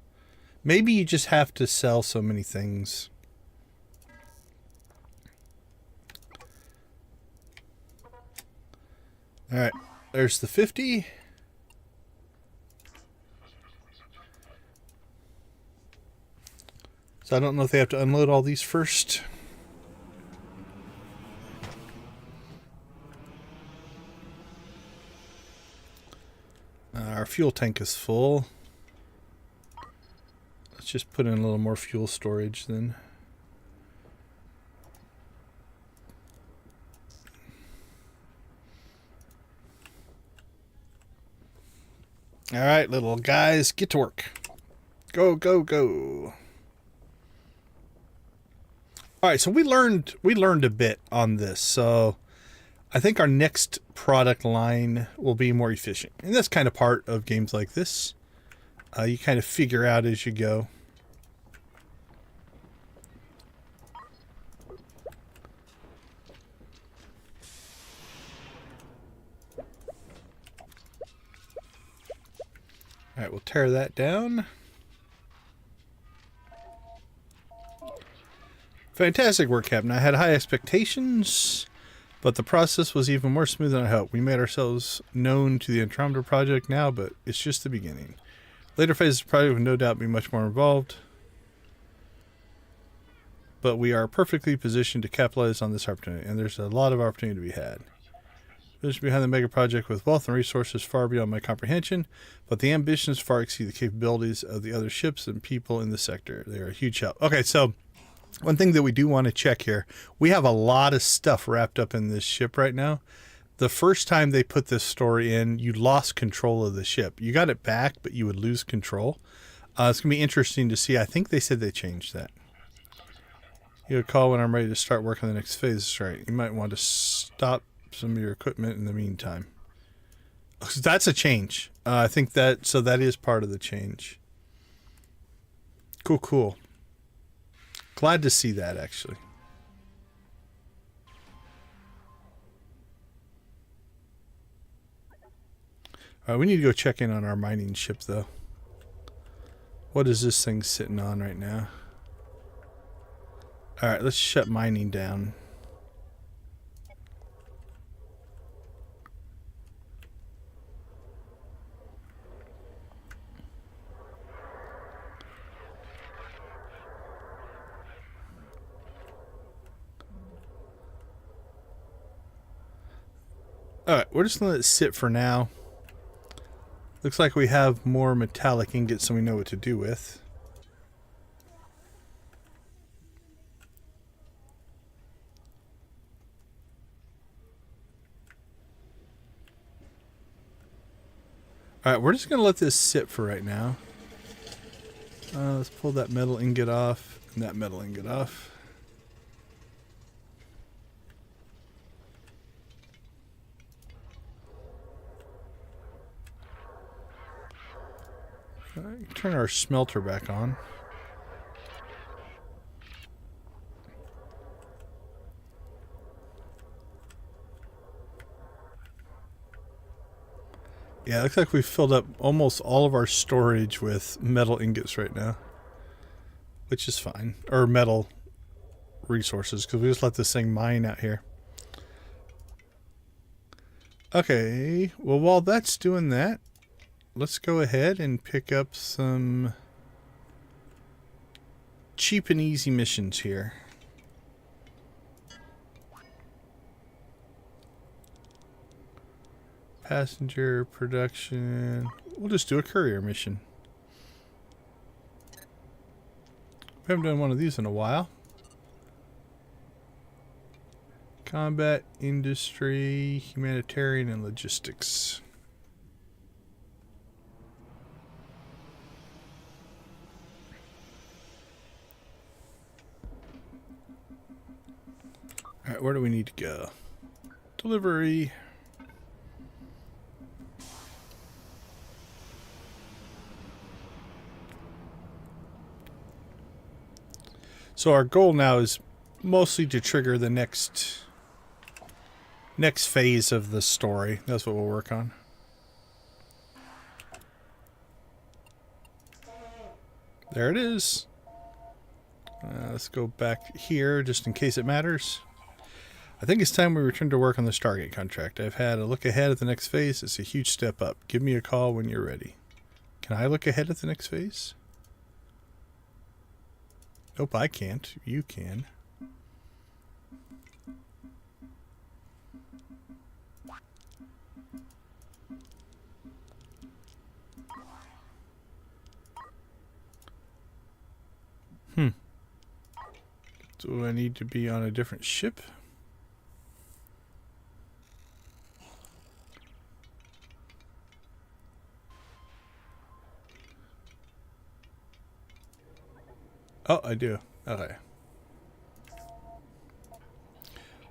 maybe you just have to sell so many things. Alright, there's the 50. So I don't know if they have to unload all these first. Our fuel tank is full. Let's just put in a little more fuel storage then. All right, little guys, get to work. Go, go, go. All right, so we learned a bit on this. So I think our next product line will be more efficient. And that's kind of part of games like this. You kind of figure out as you go. All right, we'll tear that down. Fantastic work, Captain. I had high expectations, but the process was even more smooth than I hoped. We made ourselves known to the Andromeda Project now, but it's just the beginning. Later phases of the project will no doubt be much more involved, but we are perfectly positioned to capitalize on this opportunity, and there's a lot of opportunity to be had. There's behind the mega project with wealth and resources far beyond my comprehension, but the ambitions far exceed the capabilities of the other ships and people in the sector. They are a huge help. Okay, so one thing that we do want to check here, we have a lot of stuff wrapped up in this ship right now. The first time they put this story in, you lost control of the ship. You got it back, but you would lose control. It's going to be interesting to see. I think they said they changed that. You'll call when I'm ready to start work on the next phase. That's right. You might want to stop some of your equipment in the meantime. That's a change. I think that, so that is part of the change. Cool, cool. Glad to see that, actually. All right, we need to go check in on our mining ship, though. What is this thing sitting on right now? All right, let's shut mining down. Alright, we're just going to let it sit for now. Looks like we have more metallic ingots than we know what to do with. Alright, we're just going to let this sit for right now. Let's pull that metal ingot off and that metal ingot off. Turn our smelter back on. Yeah, it looks like we've filled up almost all of our storage with metal ingots right now, which is fine. Or metal resources, because we just let this thing mine out here. Okay, well, while that's doing that, let's go ahead and pick up some cheap and easy missions here. Passenger production. We'll just do a courier mission. We haven't done one of these in a while. Combat, industry, humanitarian, and logistics. Alright, where do we need to go? Delivery. So our goal now is mostly to trigger the next phase of the story. That's what we'll work on. There it is. Let's go back here just in case it matters. I think it's time we return to work on the Stargate contract. I've had a look ahead at the next phase. It's a huge step up. Give me a call when you're ready. Can I look ahead at the next phase? Nope, I can't. You can. Do I need to be on a different ship? Oh, I do. Okay.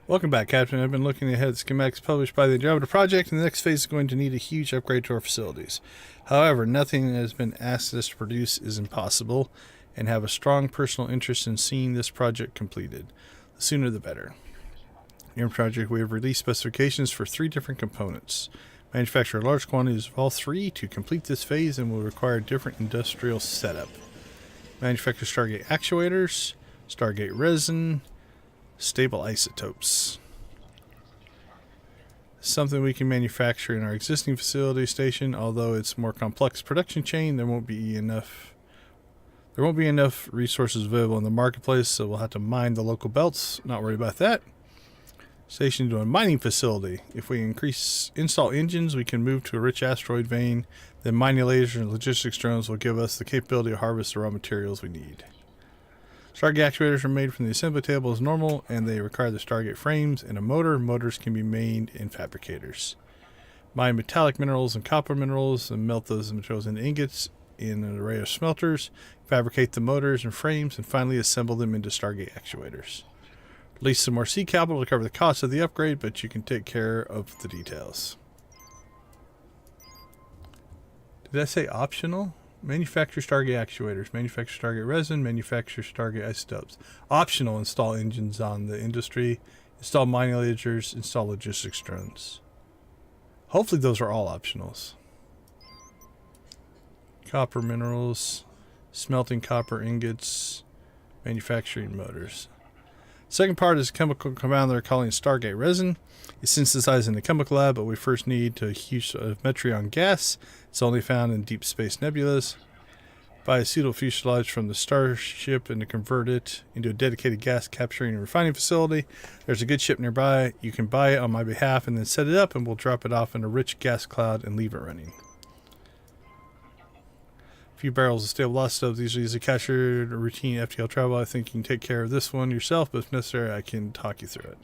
Welcome back, Captain. I've been looking ahead at schematics published by the Andromeda Project, and the next phase is going to need a huge upgrade to our facilities. However, nothing that has been asked us to produce is impossible, and have a strong personal interest in seeing this project completed. The sooner the better. In our project, we have released specifications for 3 different components. Manufacture large quantities of all 3 to complete this phase and will require different industrial setup. Manufacture Stargate actuators, Stargate resin, stable isotopes. Something we can manufacture in our existing facility station, although it's more complex production chain, there won't be enough resources available in the marketplace, so we'll have to mine the local belts. Not worried about that. Station to a mining facility. If we install engines, we can move to a rich asteroid vein. Then mining lasers and logistics drones will give us the capability to harvest the raw materials we need. Stargate actuators are made from the assembly table as normal, and they require the Stargate frames and a motor. Motors can be made in fabricators. Mine metallic minerals and copper minerals and melt those materials into ingots in an array of smelters. Fabricate the motors and frames, and finally assemble them into Stargate actuators. Release some more seed capital to cover the cost of the upgrade, but you can take care of the details. Did I say optional? Manufacture Stargate actuators, manufacture Stargate resin, manufacture Stargate isotopes. Optional: install engines on the industry, install mining lasers, install logistics drones. Hopefully those are all optionals. Copper minerals, smelting copper ingots, manufacturing motors. Second part is a chemical compound they're calling Stargate resin. It's synthesized in the chemical lab, but we first need to use metreon gas. It's only found in deep space nebulas. Buy a suitable fuselage from the Starship and to convert it into a dedicated gas capturing and refining facility. There's a good ship nearby. You can buy it on my behalf and then set it up, and we'll drop it off in a rich gas cloud and leave it running. A few barrels of stable isotopes. These are easily captured. Routine FTL travel. I think you can take care of this one yourself, but if necessary, I can talk you through it.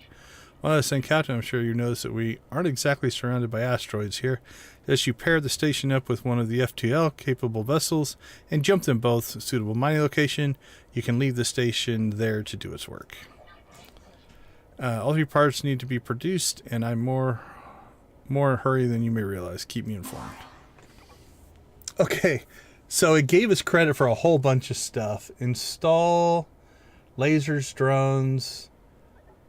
One other thing, Captain, I'm sure you noticed that we aren't exactly surrounded by asteroids here. As you pair the station up with one of the FTL capable vessels and jump them both to a suitable mining location, you can leave the station there to do its work. All of your parts need to be produced, and I'm more in a hurry than you may realize. Keep me informed. Okay, so it gave us credit for a whole bunch of stuff. Install lasers, drones,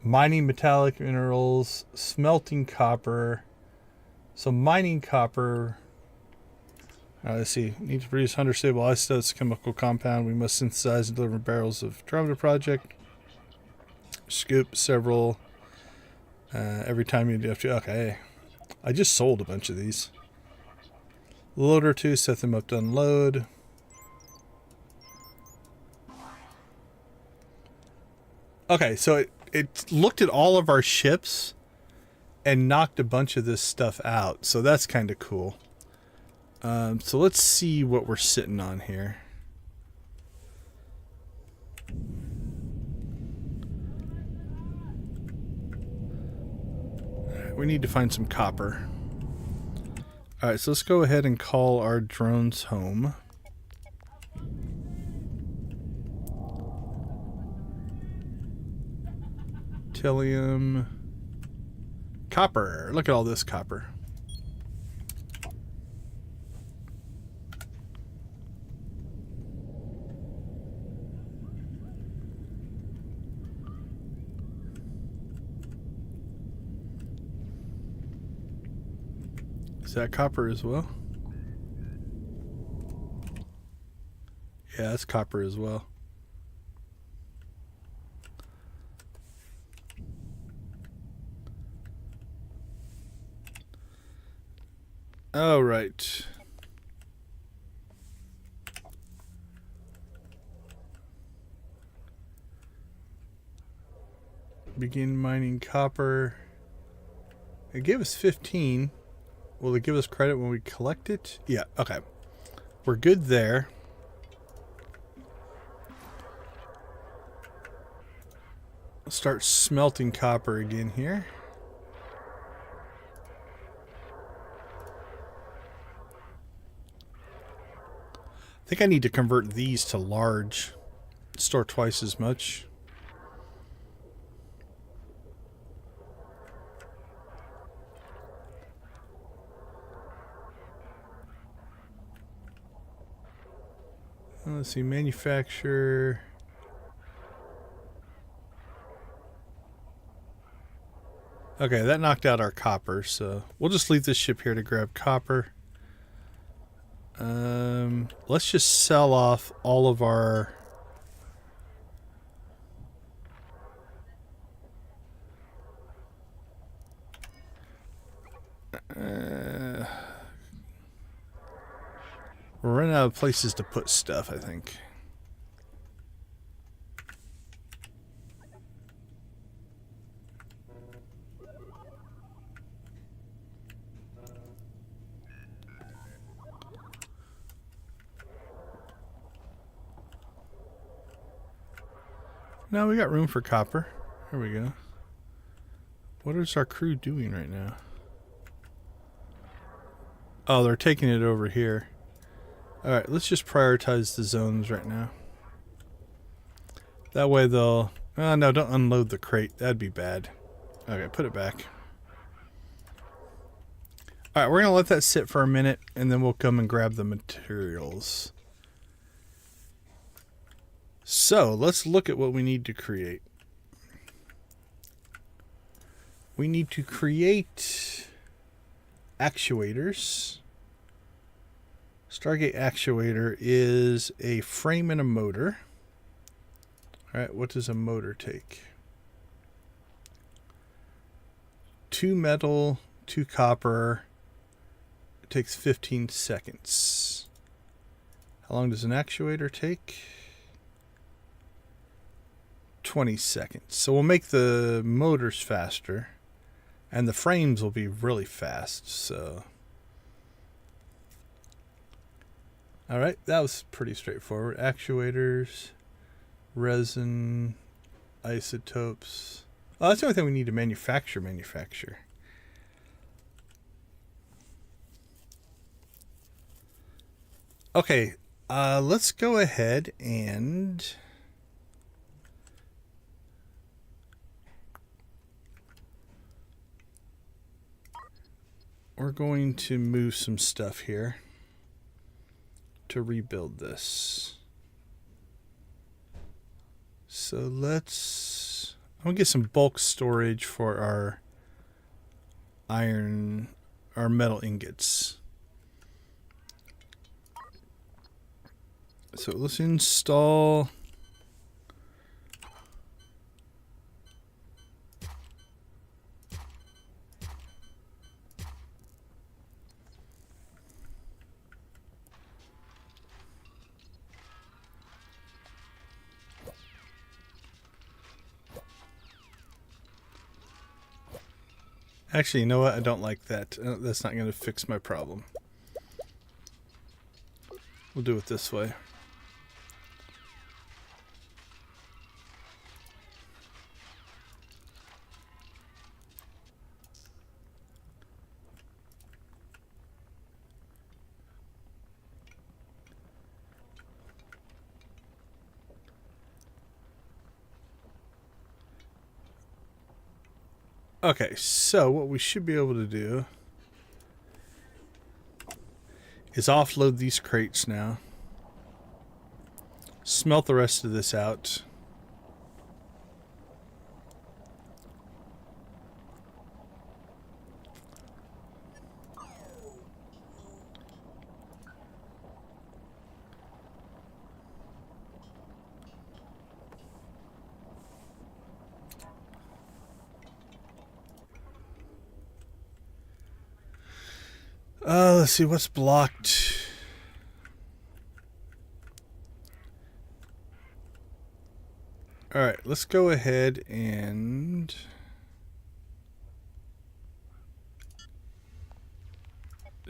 mining metallic minerals, smelting copper. So mining copper. Let's see. Need to produce 100 stable isotopes chemical compound. We must synthesize and deliver barrels of Andromeda Project. Scoop several every time you do. Okay. I just sold a bunch of these. Load or 2, set them up to unload. Okay, so it looked at all of our ships and knocked a bunch of this stuff out. So that's kind of cool. So let's see what we're sitting on here. We need to find some copper. Alright, so let's go ahead and call our drones home. Trillium. Copper. Look at all this copper. Is that copper as well? Yeah, that's copper as well. Oh, right. Begin mining copper. It gave us 15. Will it give us credit when we collect it? Yeah, okay. We're good there. Let's start smelting copper again here. I think I need to convert these to large. Store twice as much. Let's see, manufacture. Okay, that knocked out our copper, so we'll just leave this ship here to grab copper. Let's just sell off all of our... we're running out of places to put stuff, I think. Now we got room for copper. There we go. What is our crew doing right now? Oh, they're taking it over here. Alright, let's just prioritize the zones right now. That way they'll... Oh, no, don't unload the crate. That'd be bad. Okay, put it back. Alright, we're going to let that sit for a minute, and then we'll come and grab the materials. So, let's look at what we need to create. We need to create actuators. Stargate actuator is a frame and a motor. Alright, what does a motor take? 2 metal, 2 copper. It takes 15 seconds. How long does an actuator take? 20 seconds. So we'll make the motors faster, and the frames will be really fast. So, all right, that was pretty straightforward. Actuators, resin, isotopes. Oh, that's the only thing we need to manufacture. Okay, let's go ahead and we're going to move some stuff here to rebuild this. So I'm gonna get some bulk storage for our our metal ingots. So let's install Actually, you know what? I don't like that. That's not going to fix my problem. We'll do it this way. Okay, so what we should be able to do is offload these crates now. Smelt the rest of this out. Let's see what's blocked. All right, let's go ahead and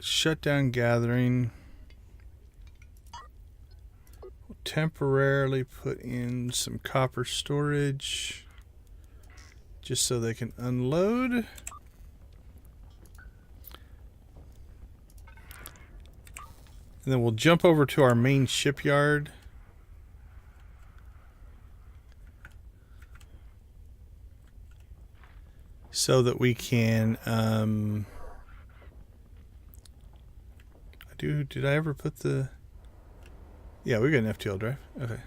shut down gathering. We'll temporarily put in some copper storage just so they can unload. And then we'll jump over to our main shipyard. so that we can did I ever put the... Yeah, we got an FTL drive. Okay.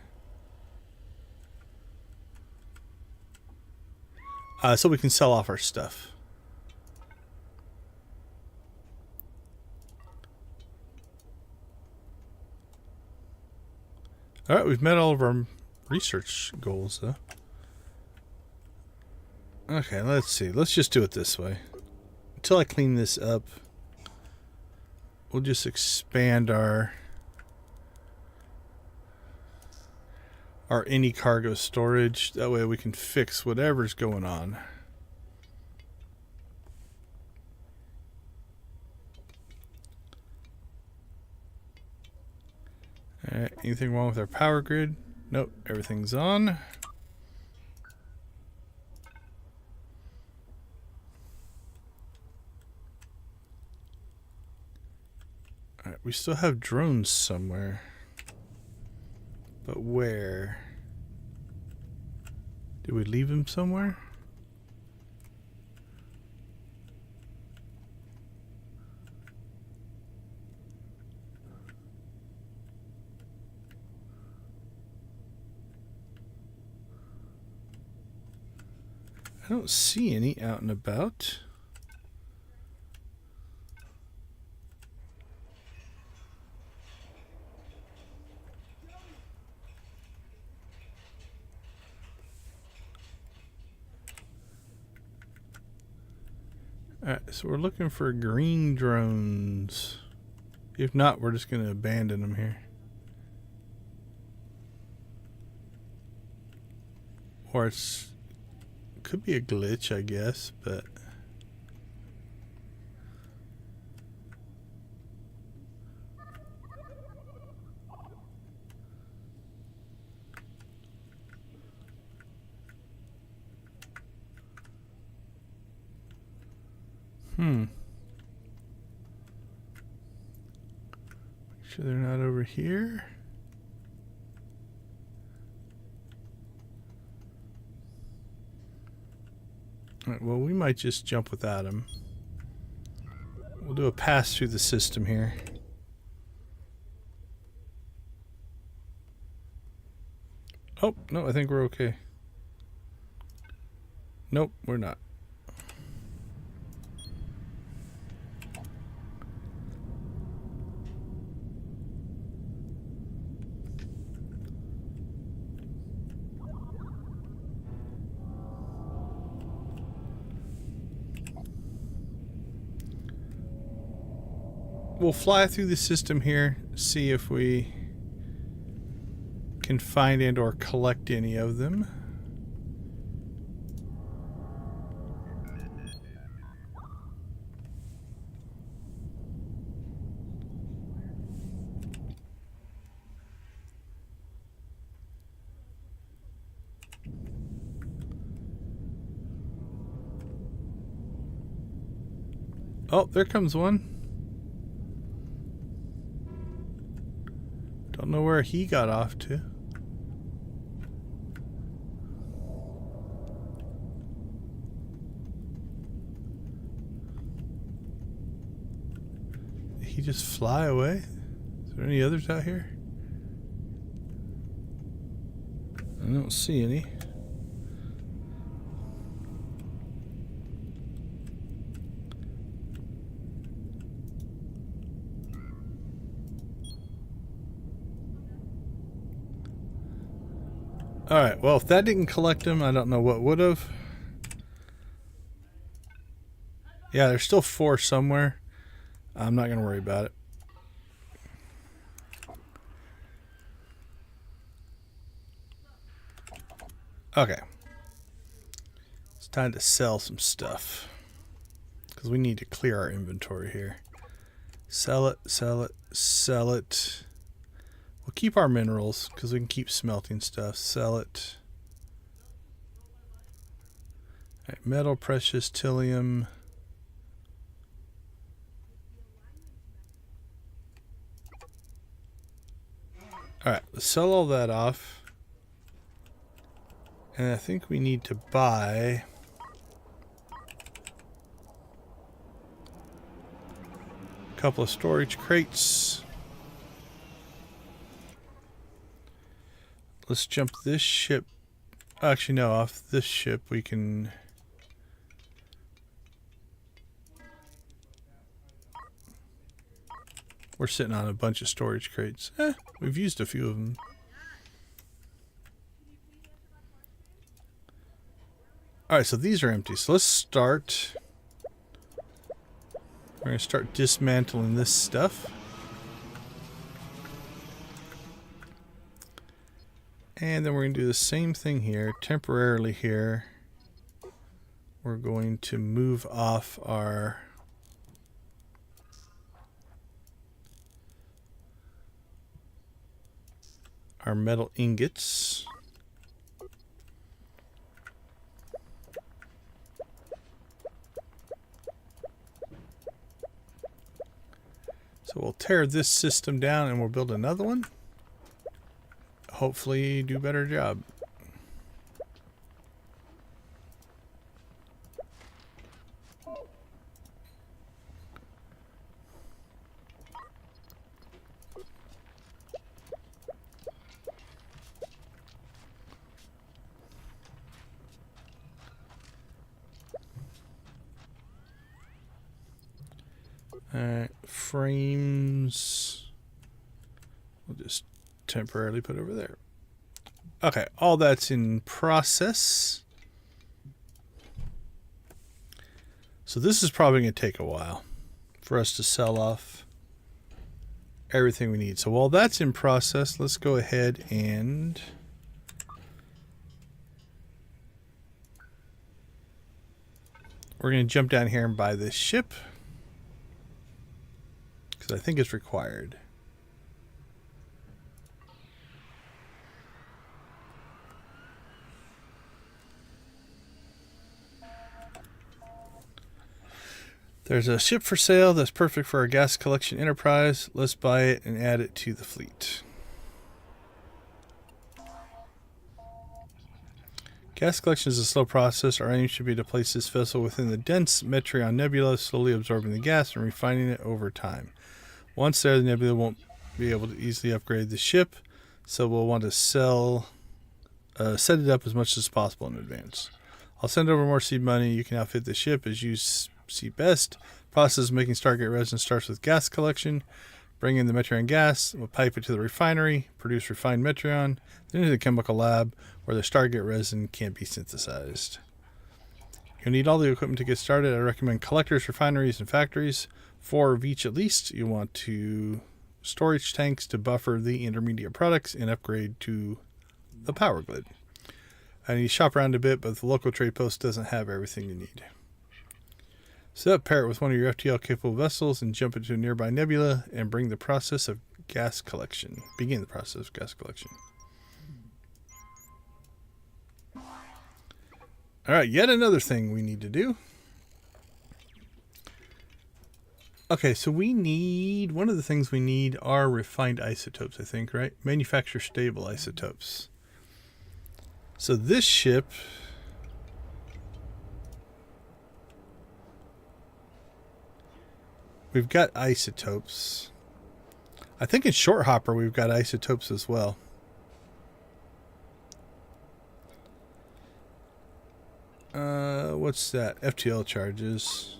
So we can sell off our stuff. Alright, we've met all of our research goals, though. Okay, let's see. Let's just do it this way. Until I clean this up, we'll just expand our any cargo storage. That way we can fix whatever's going on. Alright, anything wrong with our power grid? Nope, everything's on. Alright, we still have drones somewhere. But where? Did we leave them somewhere? I don't see any out and about. Alright, so we're looking for green drones. If not, we're just going to abandon them here. Or it's... could be a glitch, I guess, but... Make sure they're not over here. Alright, well, we might just jump without them. We'll do a pass through the system here. Oh, no, I think we're okay. Nope, we're not. We'll fly through the system here, see if we can find and or collect any of them. Oh, there comes one. Don't know where he got off to. Did he just fly away? Is there any others out here? I don't see any. Alright, well, if that didn't collect them, I don't know what would have. Yeah, there's still 4 somewhere. I'm not going to worry about it. Okay. It's time to sell some stuff. Because we need to clear our inventory here. Sell it, sell it, sell it. We'll keep our minerals because we can keep smelting stuff. Sell it. Right, metal, precious, trillium. Alright, let's sell all that off. And I think we need to buy couple of storage crates. Let's jump this ship. Actually, no, off this ship we can... We're sitting on a bunch of storage crates. We've used a few of them. Alright, so these are empty. So let's start. We're going to start dismantling this stuff. And then we're going to do the same thing here. Temporarily here, we're going to move off our metal ingots. So we'll tear this system down and we'll build another one. Hopefully do a better job. Alright, frames. We'll just temporarily put over there. Okay, all that's in process. So this is probably going to take a while for us to sell off everything we need. So while that's in process, let's go ahead and we're going to jump down here and buy this ship because I think it's required. There's a ship for sale that's perfect for our gas collection enterprise. Let's buy it and add it to the fleet. Gas collection is a slow process. Our aim should be to place this vessel within the dense Metreon Nebula, slowly absorbing the gas and refining it over time. Once there, the nebula won't be able to easily upgrade the ship, so we'll want to set it up as much as possible in advance. I'll send over more seed money. You can outfit the ship as you see best. Process of making Stargate resin starts with gas collection. Bring in the Metreon gas, we'll pipe it to the refinery, produce refined Metreon, then to the chemical lab where the Stargate resin can be synthesized. You'll need all the equipment to get started. I recommend collectors, refineries, and factories. 4 of each at least. You want to storage tanks to buffer the intermediate products and upgrade to the power grid. And you shop around a bit, but the local trade post doesn't have everything you need. Set up, pair it with one of your FTL capable vessels and jump into a nearby nebula and begin the process of gas collection. Alright, yet another thing we need to do. Okay, so we need, one of the things we need are refined isotopes, I think, right? Manufacture stable isotopes. So this ship... We've got isotopes. I think in Short Hopper we've got isotopes as well. What's that? FTL charges.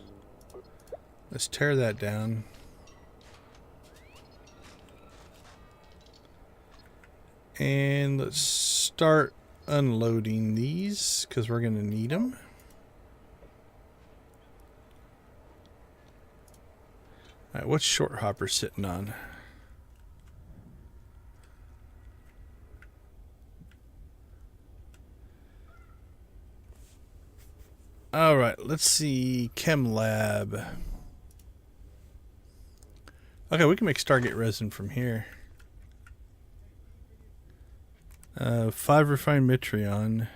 Let's tear that down. And let's start unloading these because we're going to need them. Alright, what's Short Hopper sitting on? Alright, let's see. Chem Lab. Okay, we can make Stargate resin from here. 5 refined Metreon.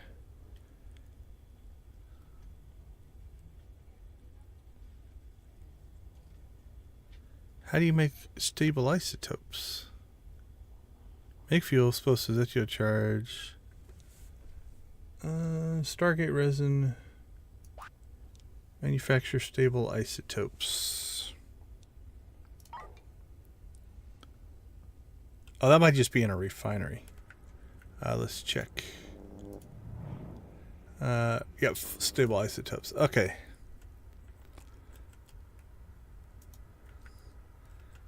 How do you make stable isotopes? Make fuel, supposed to set you a charge. Stargate resin. Manufacture stable isotopes. Oh, that might just be in a refinery. Let's check. Yep, stable isotopes. Okay.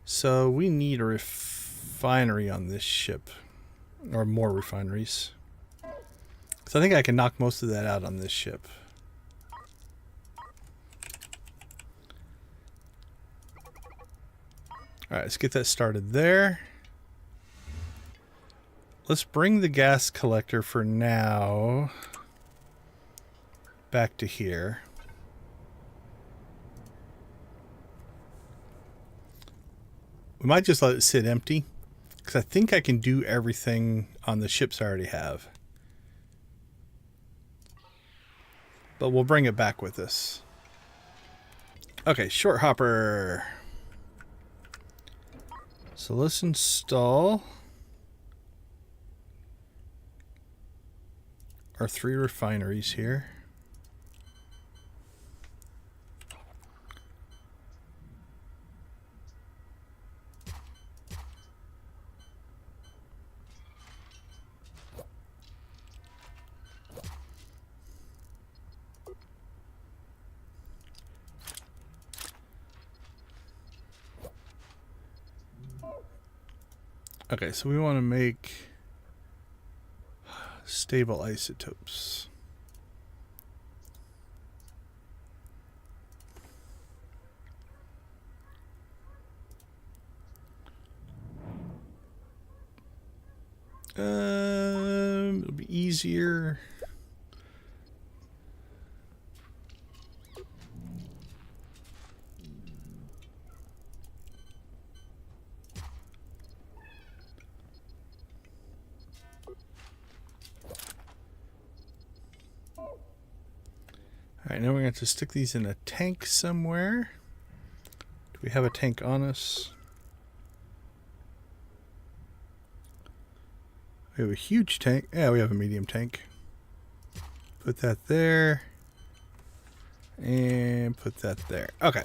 So we need a refinery on this ship. Or more refineries. So I think I can knock most of that out on this ship. Alright, let's get that started there. Let's bring the gas collector for now back to here. We might just let it sit empty, because I think I can do everything on the ships I already have. But we'll bring it back with us. Okay, short hopper. So let's install our 3 refineries here. Okay, so we want to make stable isotopes. It'll be easier. Alright, now we're going to have to stick these in a tank somewhere. Do we have a tank on us? We have a huge tank. Yeah, we have a medium tank. Put that there. And put that there. Okay.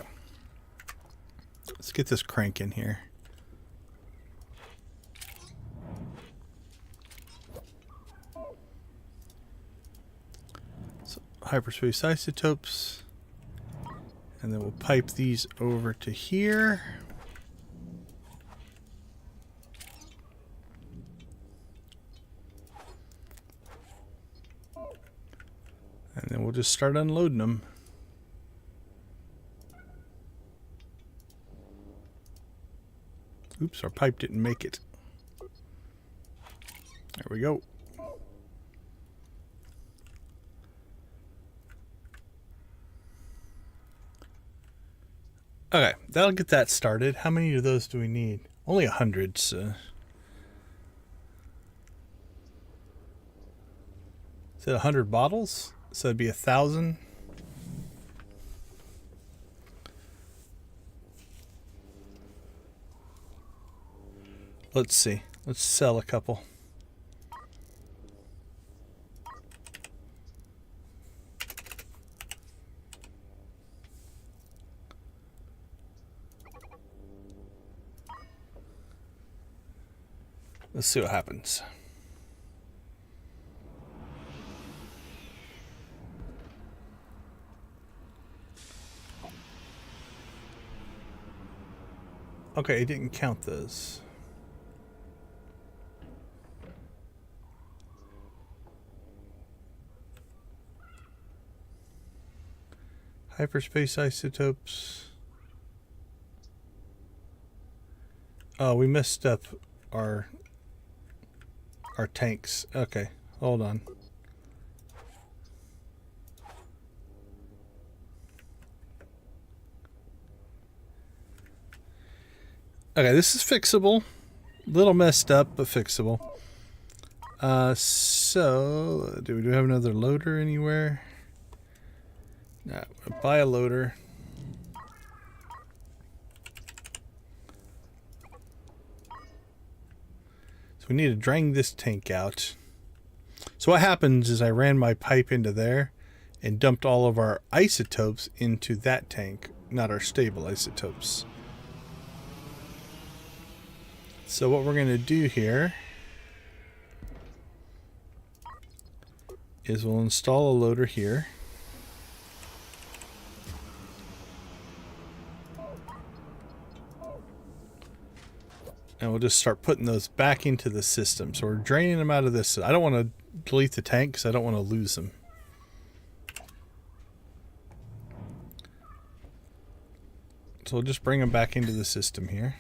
Let's get this crank in here. Hyperspace isotopes, and then we'll pipe these over to here. And then we'll just start unloading them. Oops, our pipe didn't make it. There we go. Okay, that'll get that started. How many of those do we need? Only 100, so... Is it 100 bottles? So it'd be 1,000. Let's see. Let's sell a couple. Let's see what happens. Okay, it didn't count those. Hyperspace isotopes. Oh, we messed up our tanks. Okay, hold on. Okay, this is fixable. A little messed up, but fixable. So, do we have another loader anywhere? No, buy a loader. So we need to drain this tank out. So what happens is I ran my pipe into there and dumped all of our isotopes into that tank, not our stable isotopes. So what we're going to do here is we'll install a loader here. And we'll just start putting those back into the system. So we're draining them out of this. I don't want to delete the tank because I don't want to lose them. So we'll just bring them back into the system here.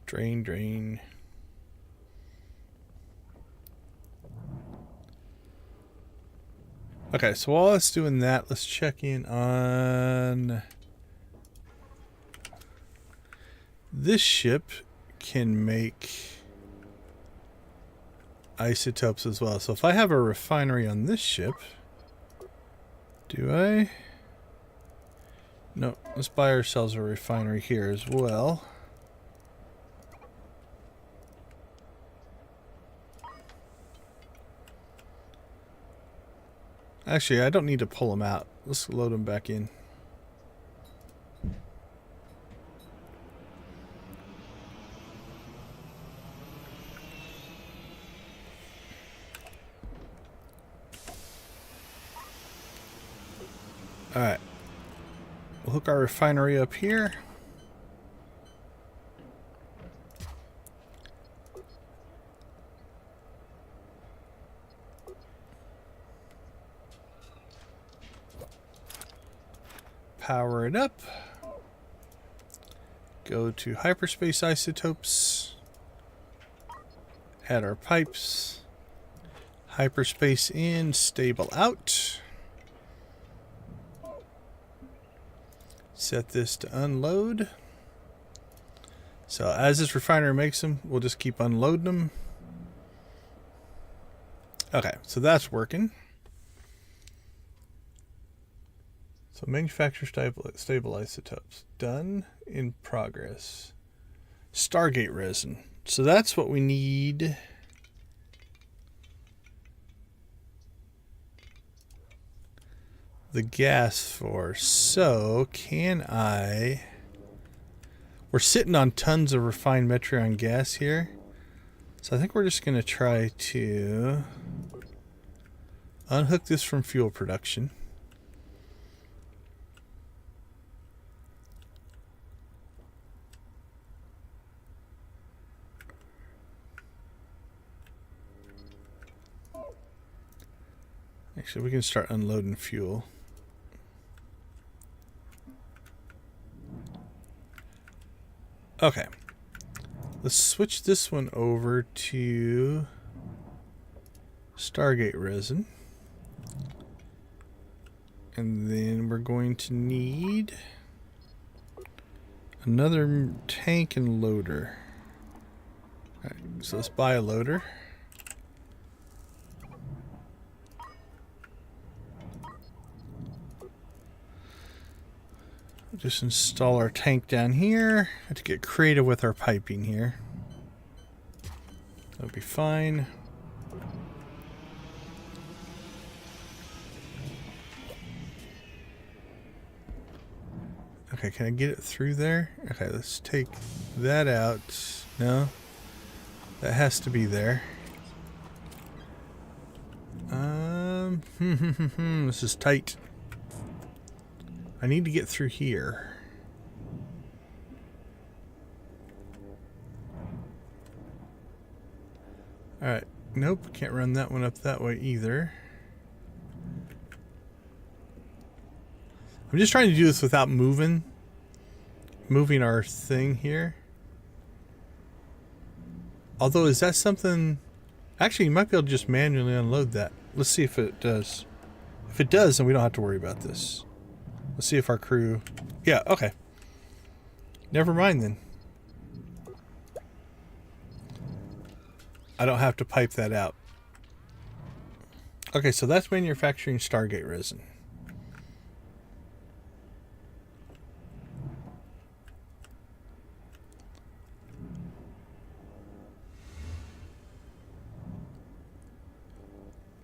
Drain, drain. Okay, so while it's doing that, let's check in on this ship. Can make isotopes as well. So if I have a refinery on this ship, do I? No, let's buy ourselves a refinery here as well. Actually, I don't need to pull them out. Let's load them back in. Alright. We'll hook our refinery up here. Power it up. Go to hyperspace isotopes. Add our pipes. Hyperspace in, stable out. Set this to unload. So as this refinery makes them, we'll just keep unloading them. Okay, so that's working. So manufacture stable isotopes. Done. In progress. Stargate resin. So that's what we need. The gas for. So can I... We're sitting on tons of refined Metreon gas here. So I think we're just going to try to unhook this from fuel production. Actually, we can start unloading fuel. Okay. Let's switch this one over to Stargate resin. And then we're going to need another tank and loader. Alright, so let's buy a loader. Just install our tank down here. Have to get creative with our piping here. That'll be fine. Okay, can I get it through there? Okay, let's take that out. No, that has to be there. This is tight. I need to get through here. Alright. Nope, can't run that one up that way either. I'm just trying to do this without moving our thing here. Although, is that something... Actually, you might be able to just manually unload that. Let's see if it does. If it does, then we don't have to worry about this. Let's see if our crew... Yeah, okay. Never mind then. I don't have to pipe that out. Okay, so that's manufacturing Stargate resin.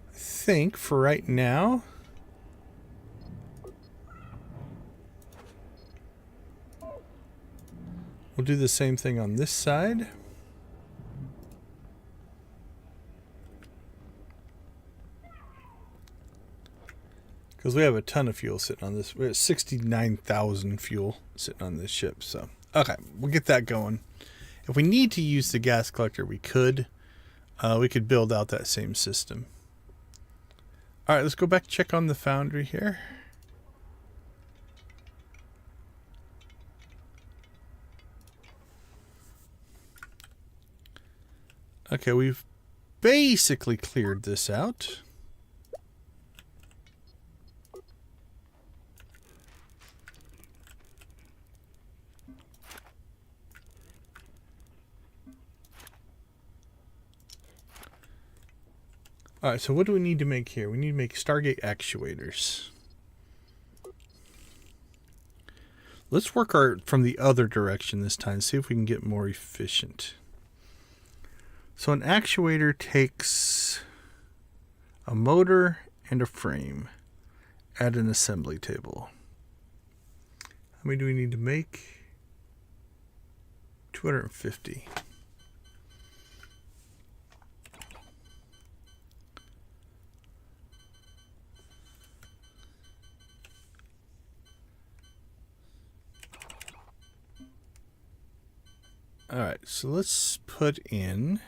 I think for right now, we'll do the same thing on this side. Because we have a ton of fuel sitting on this. We have 69,000 fuel sitting on this ship. So, okay, we'll get that going. If we need to use the gas collector, we could. We could build out that same system. All right, let's go back and check on the foundry here. Okay, we've basically cleared this out. Alright, so what do we need to make here? We need to make Stargate actuators. Let's work from the other direction this time, see if we can get more efficient. So an actuator takes a motor and a frame at an assembly table. How many do we need to make? 250. All right, so let's put in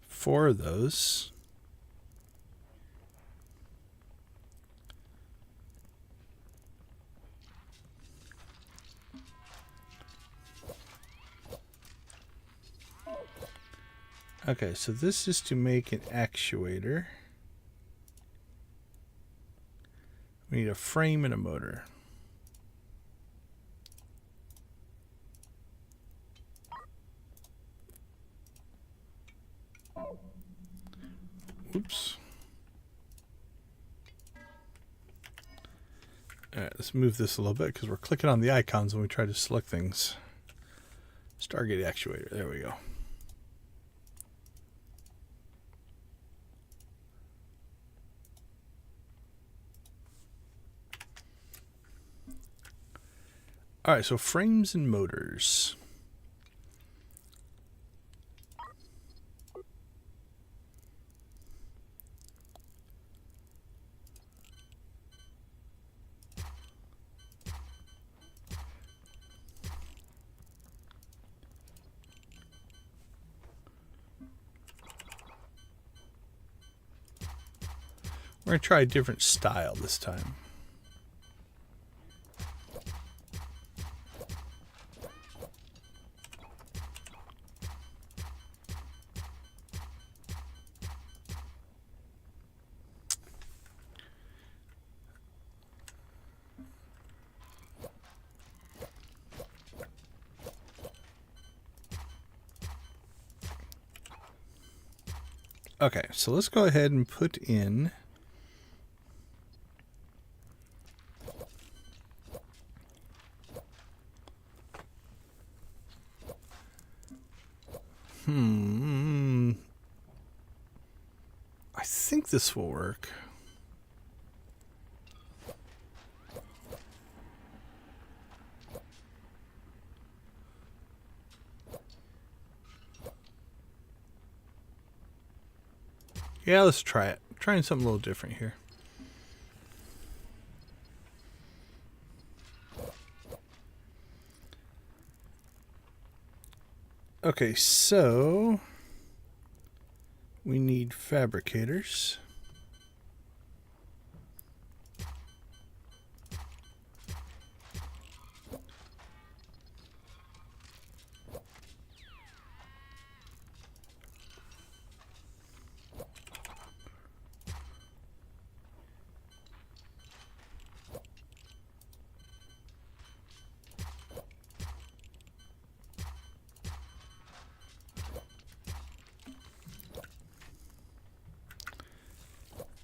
four of those. Okay, so this is to make an actuator. We need a frame and a motor. Oops. Alright, let's move this a little bit because we're clicking on the icons when we try to select things. Stargate actuator, there we go. Alright, so frames and motors. We're going to try a different style this time. Okay, so let's go ahead and put in I think this will work. Yeah, let's try it. I'm trying something a little different here. Okay, so we need fabricators.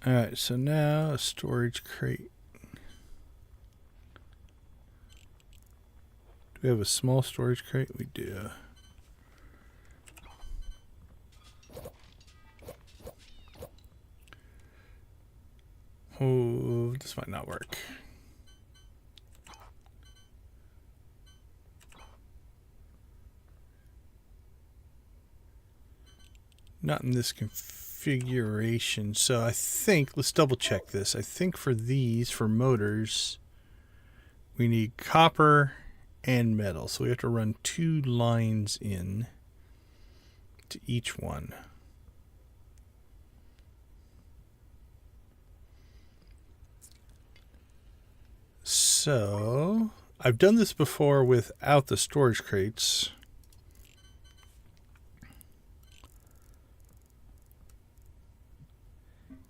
Alright, so now a storage crate. Do we have a small storage crate? We do. Oh, this might not work. Not in this configuration. So I think, let's double check this. I think for these, for motors, we need copper and metal. So we have to run 2 lines in to each one. So I've done this before without the storage crates.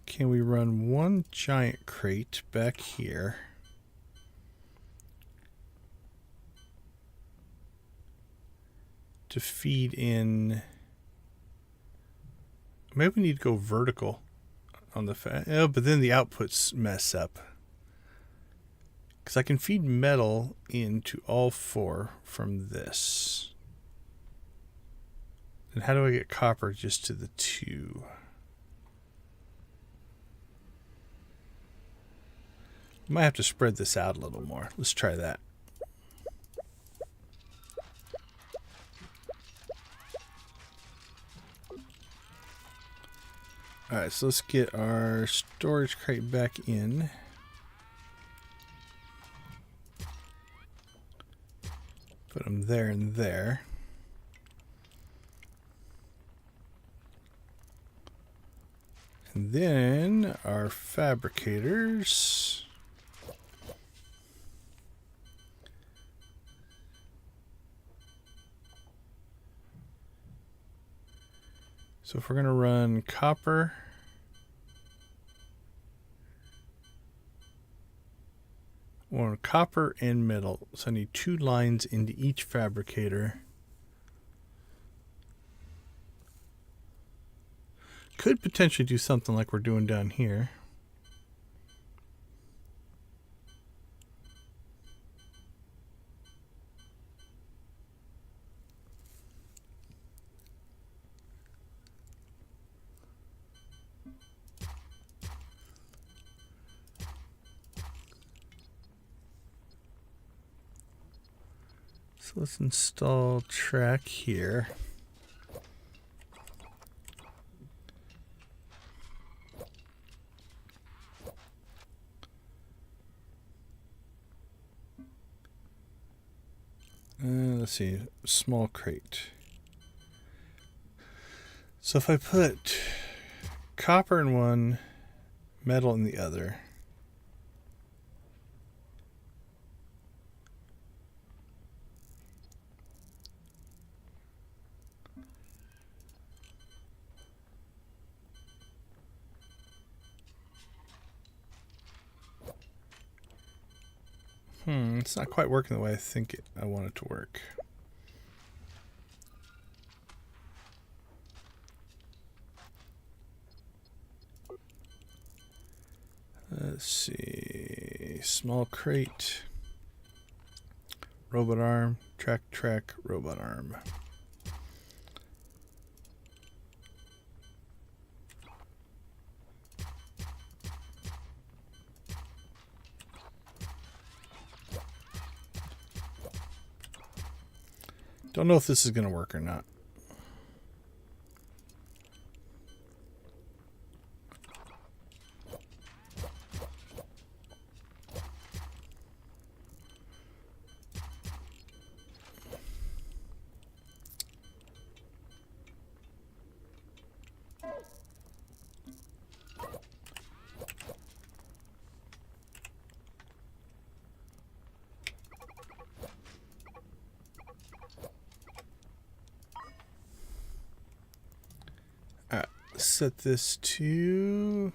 Can we run 1 giant crate back here? To feed in. Maybe we need to go vertical on the oh, but then the outputs mess up. Because I can feed metal into all 4 from this. And how do I get copper just to the 2? Might have to spread this out a little more. Let's try that. Alright, so let's get our storage crate back in. Put them there and there. And then our fabricators. So if we're going to run copper, or copper and metal, so I need 2 lines into each fabricator. Could potentially do something like we're doing down here. So let's install track here. Let's see, small crate. So if I put copper in one, metal in the other. It's not quite working the way I think I want it to work. Let's see, small crate, robot arm, track, robot arm. Don't know if this is going to work or not. Set this to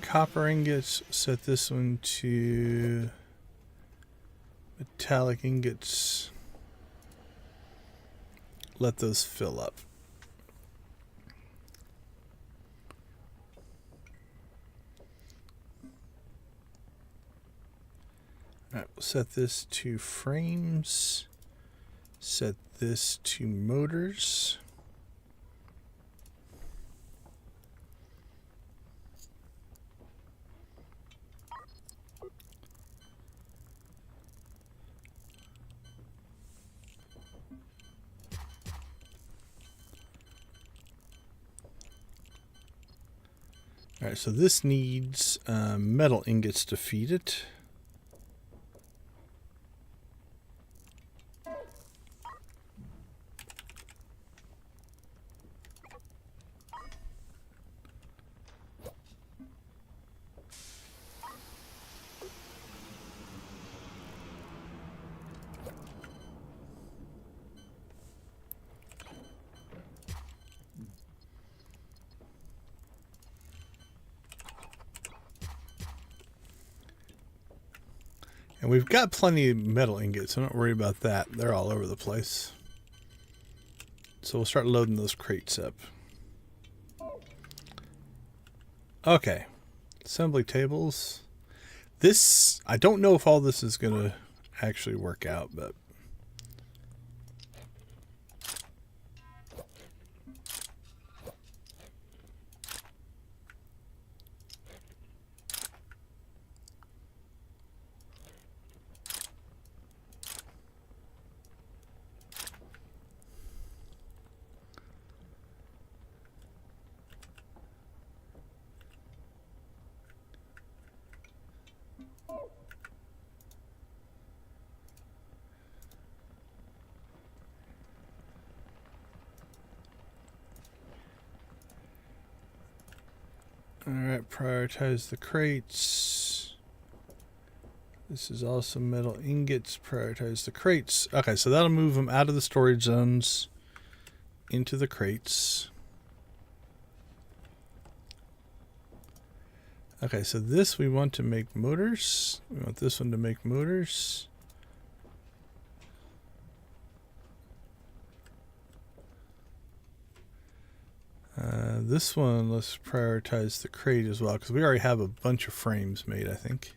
copper ingots. Set this one to metallic ingots. let those fill up. All right, we'll set this to frames. Set this to motors. All right, so this needs metal ingots to feed it. And we've got plenty of metal ingots, so don't worry about that. They're all over the place. So we'll start loading those crates up. Okay. Assembly tables. This, I don't know if all this is going to actually work out, but... Alright, prioritize the crates. This is also metal ingots. Prioritize the crates. Okay, so that'll move them out of the storage zones into the crates. Okay, so this we want to make motors. We want this one to make motors. This one, let's prioritize the crate as well, because we already have a bunch of frames made, I think.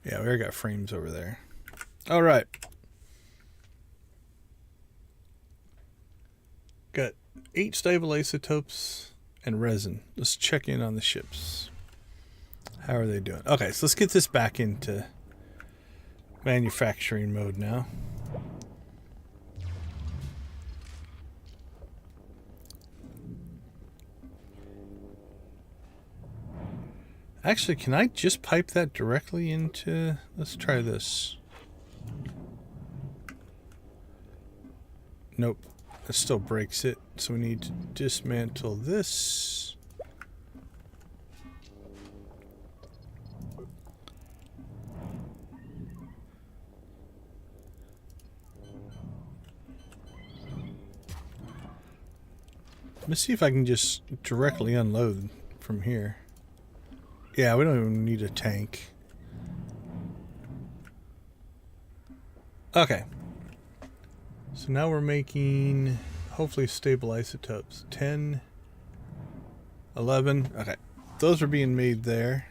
Yeah, we already got frames over there. All right. Got 8 stable isotopes and resin. Let's check in on the ships. How are they doing? Okay, so let's get this back into manufacturing mode now. Actually, can I just pipe that directly into... Let's try this. Nope. That still breaks it. So we need to dismantle this. Let me see if I can just directly unload from here. Yeah, we don't even need a tank. Okay. So now we're making, hopefully, stable isotopes. 10, 11. Okay. Those are being made there.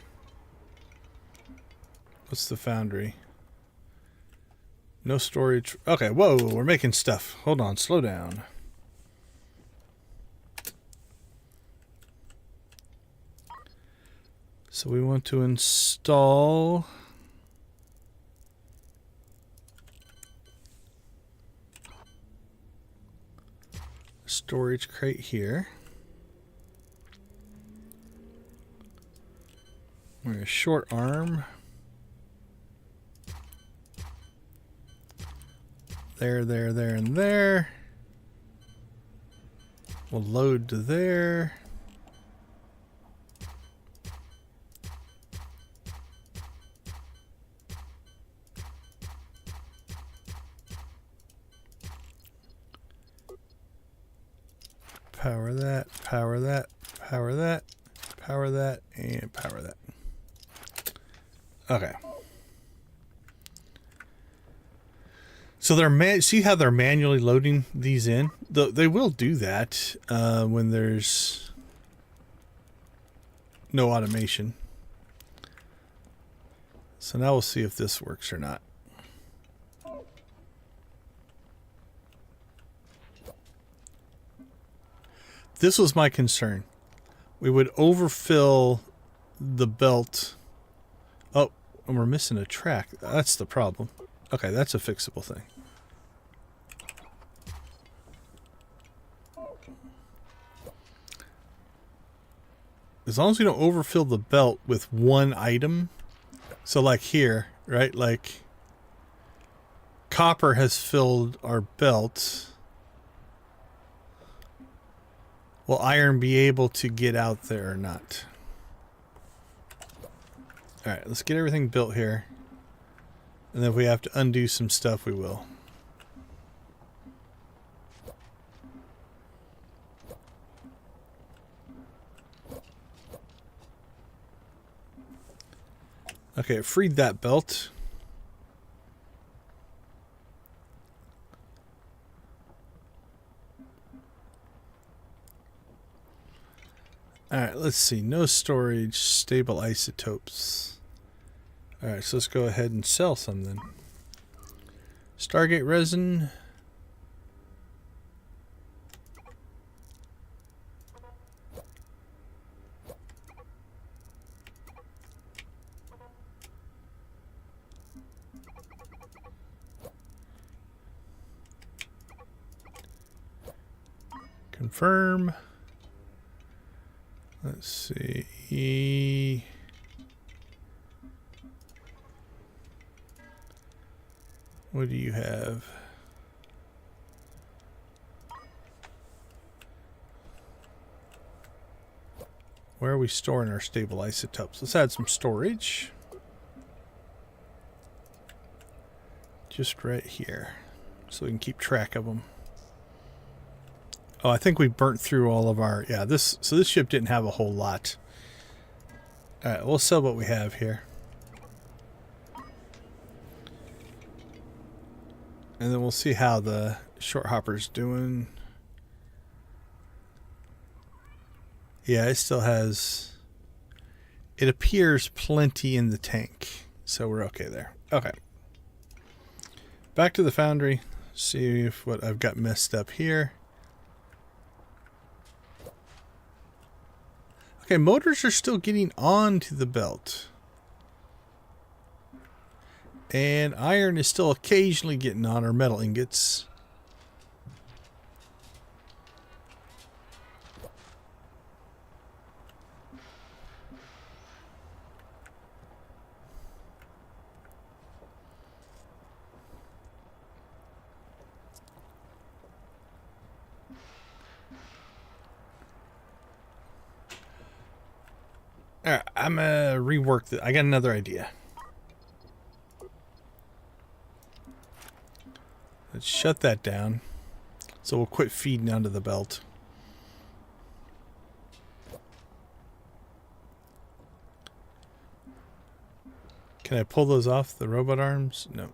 What's the foundry? No storage. Okay, whoa, we're making stuff. Hold on, slow down. So we want to install a storage crate here. We're a short arm. There, there, there, and there. We'll load to there. Power that, power that, power that, power that, and power that. Okay. So see how they're manually loading these in? They will do that when there's no automation. So now we'll see if this works or not. This was my concern. We would overfill the belt. Oh, and we're missing a track. That's the problem. Okay, that's a fixable thing. As long as we don't overfill the belt with one item. So like here, right? Like copper has filled our belt. Will iron be able to get out there or not? Alright, let's get everything built here. And then if we have to undo some stuff, we will. Okay, it freed that belt. Alright, let's see. No storage, stable isotopes. Alright, so let's go ahead and sell some then. Stargate resin. Confirm. Let's see. What do you have? Where are we storing our stable isotopes? Let's add some storage. Just right here, so we can keep track of them. Oh, I think we burnt through all of our... Yeah, this ship didn't have a whole lot. Alright, we'll sell what we have here. And then we'll see how the short hopper's doing. Yeah, it still has... It appears plenty in the tank. So we're okay there. Okay. Back to the foundry. See if what I've got messed up here. Okay, motors are still getting onto the belt. And iron is still occasionally getting on, or metal ingots. Alright, I'm gonna rework this. I got another idea. Let's shut that down. So we'll quit feeding onto the belt. Can I pull those off the robot arms? No.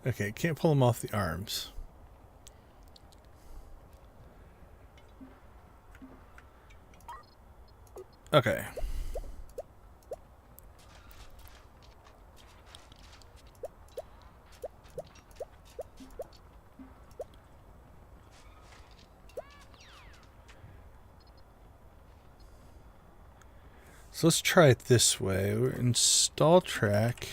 Okay, can't pull them off the arms. Okay. So let's try it this way. We're install track.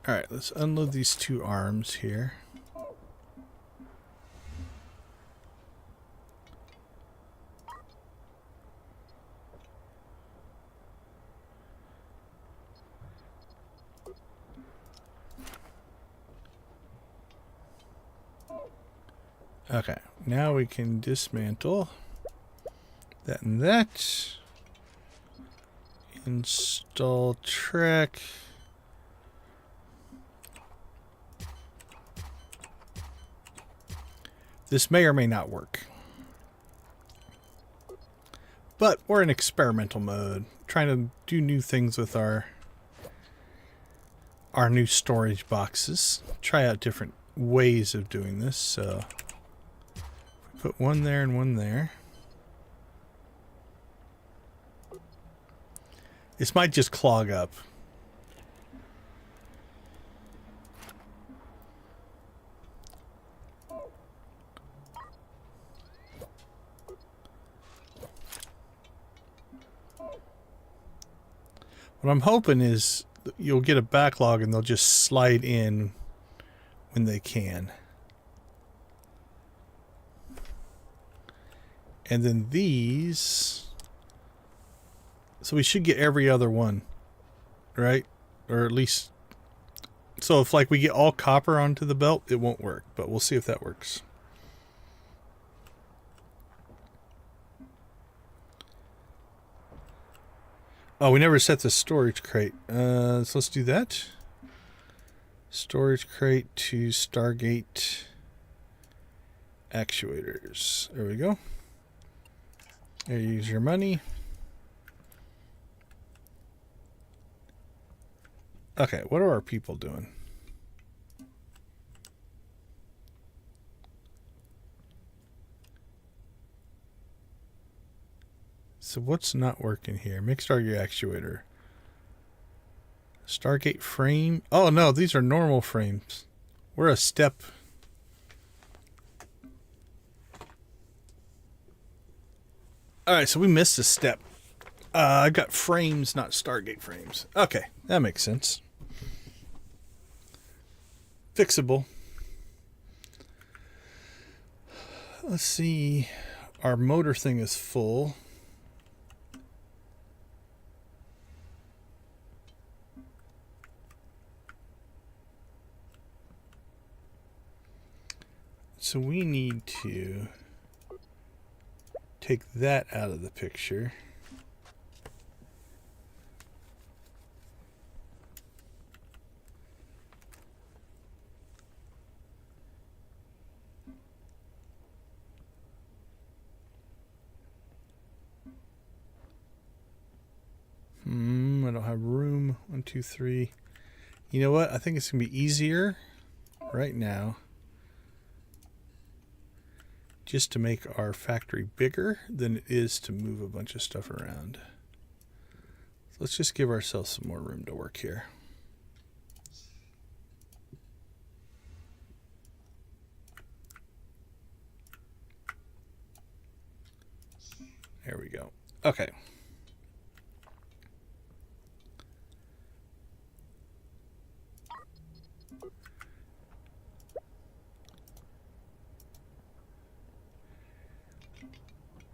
Alright, let's unload these 2 arms here. Okay, now we can dismantle that and that. Install Trek. This may or may not work. But we're in experimental mode, trying to do new things with our new storage boxes. Try out different ways of doing this. So put one there and one there. This might just clog up. What I'm hoping is you'll get a backlog and they'll just slide in when they can. And then these... So we should get every other one, right? Or at least... So if like we get all copper onto the belt, it won't work. But we'll see if that works. Oh, we never set the storage crate. So let's do that. Storage crate to Stargate actuators. There we go. There, use your money. Okay, what are our people doing? So what's not working here? Mixed Stargate actuator. Stargate frame. Oh no, these are normal frames. We're a step. Alright, so we missed a step. I've got frames, not Stargate frames. Okay, that makes sense. Fixable. Let's see. Our motor thing is full. So we need to take that out of the picture. I don't have room. 1, 2, 3. You know what? I think it's going to be easier right now just to make our factory bigger than it is to move a bunch of stuff around. So let's just give ourselves some more room to work here. There we go. Okay.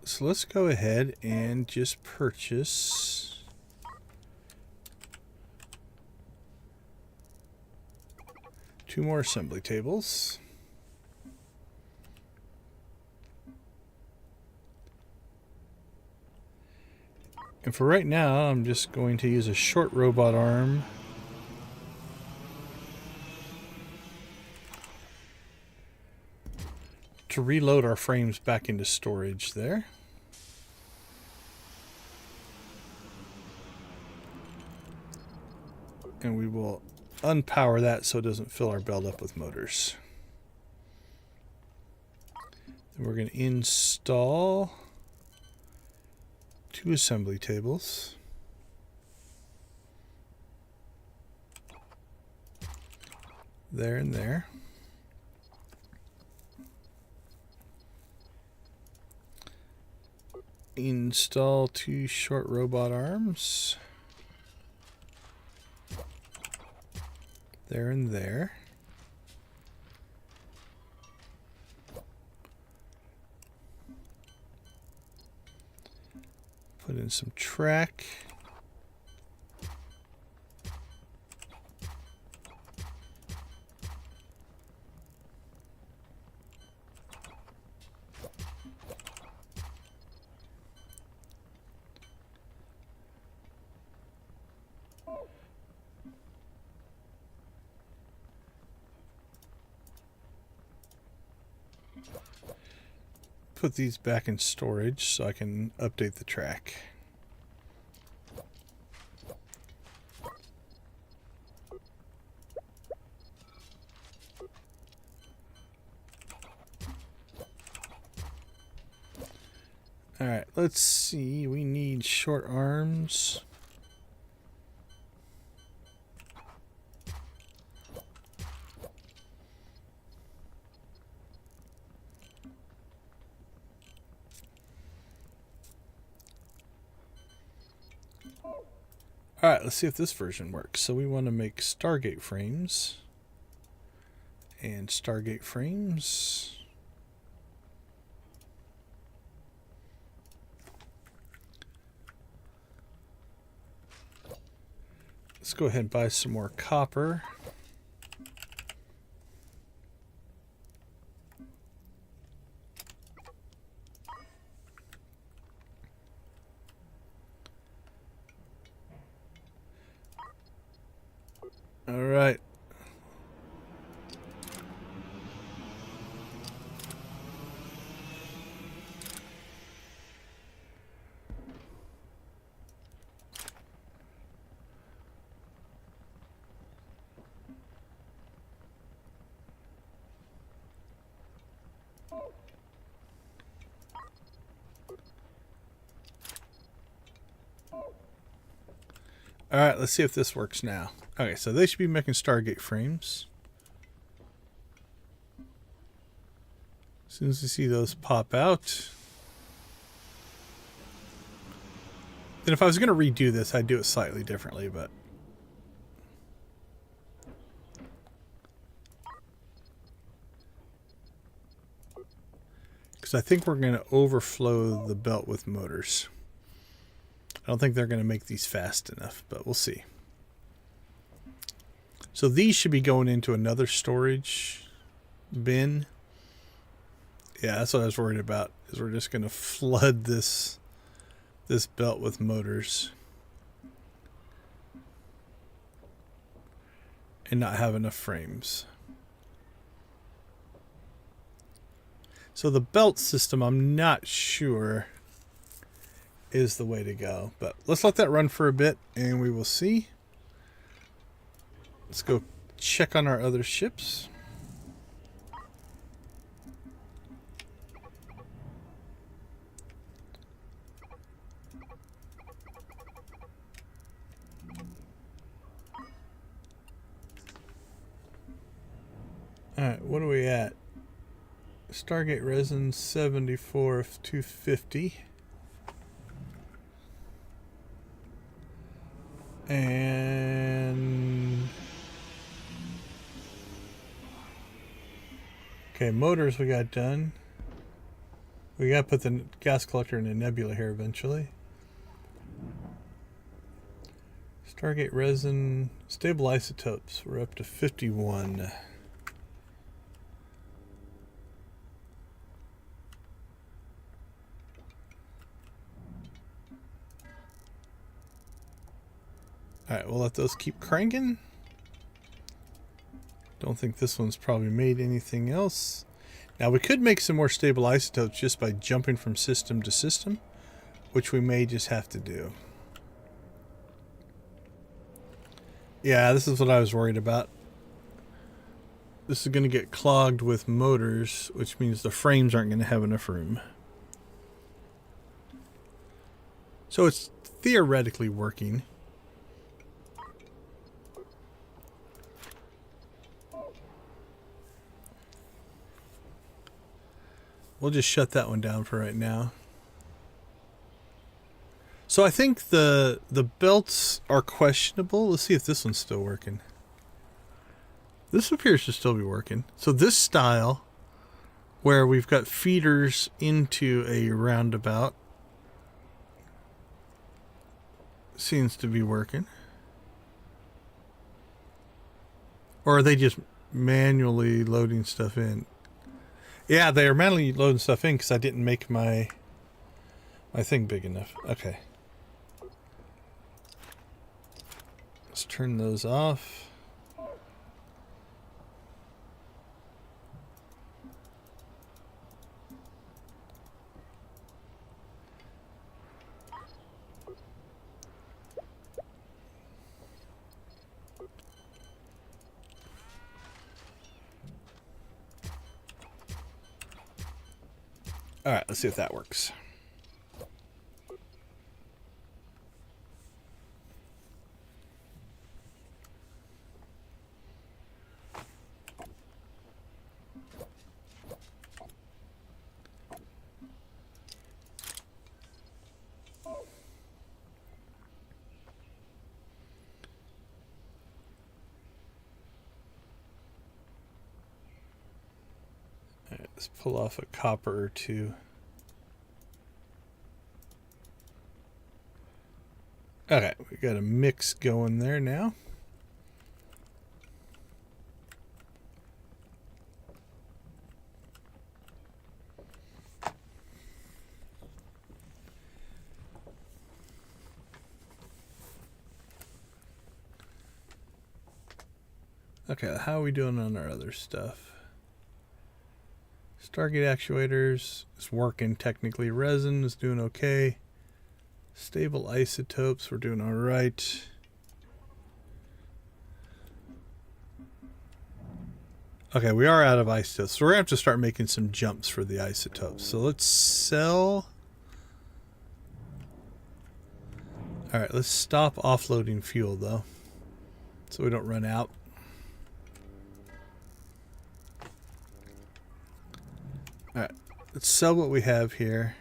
So let's go ahead and just purchase two more assembly tables. And for right now, I'm just going to use a short robot arm to reload our frames back into storage there. And we will unpower that so it doesn't fill our belt up with motors. Then we're going to install two assembly tables. There and there. Install two short robot arms. there and there. Put in some track. Put these back in storage so I can update the track. Alright, let's see. We need short arms. Alright, let's see if this version works. So we want to make Stargate frames. And Stargate frames. Let's go ahead and buy some more copper. All right. All right, let's see if this works now. Okay, so they should be making Stargate frames. As soon as you see those pop out. Then if I was going to redo this, I'd do it slightly differently, but... because I think we're going to overflow the belt with motors. I don't think they're going to make these fast enough, but we'll see. So these should be going into another storage bin. Yeah, that's what I was worried about, is we're just going to flood this belt with motors and not have enough frames. So the belt system, I'm not sure is the way to go, but let's let that run for a bit and we will see. Let's go check on our other ships. Alright, what are we at? Stargate resin 74 of 250. And okay, motors we got done. We got to put the gas collector in a nebula here eventually. Stargate resin, stable isotopes, we're up to 51. Alright, we'll let those keep cranking. Don't think this one's probably made anything else. Now we could make some more stable isotopes just by jumping from system to system, which we may just have to do. Yeah, this is what I was worried about. This is going to get clogged with motors, which means the frames aren't going to have enough room. So it's theoretically working. We'll just shut that one down for right now. So I think the belts are questionable. Let's see if this one's still working. This appears to still be working. So this style, where we've got feeders into a roundabout, seems to be working. Or are they just manually loading stuff in? Yeah, they are manually loading stuff in because I didn't make my thing big enough. Okay. Let's turn those off. All right, let's see if that works. All right, let's pull off a copper or two. Okay, we got a mix going there now. Okay, how are we doing on our other stuff? Stargate actuators is working technically. Resin is doing okay. Stable isotopes, we're doing all right. Okay, we are out of isotopes, so we're going to have to start making some jumps for the isotopes. So let's sell. All right, let's stop offloading fuel, though, so we don't run out. All right, let's sell what we have here.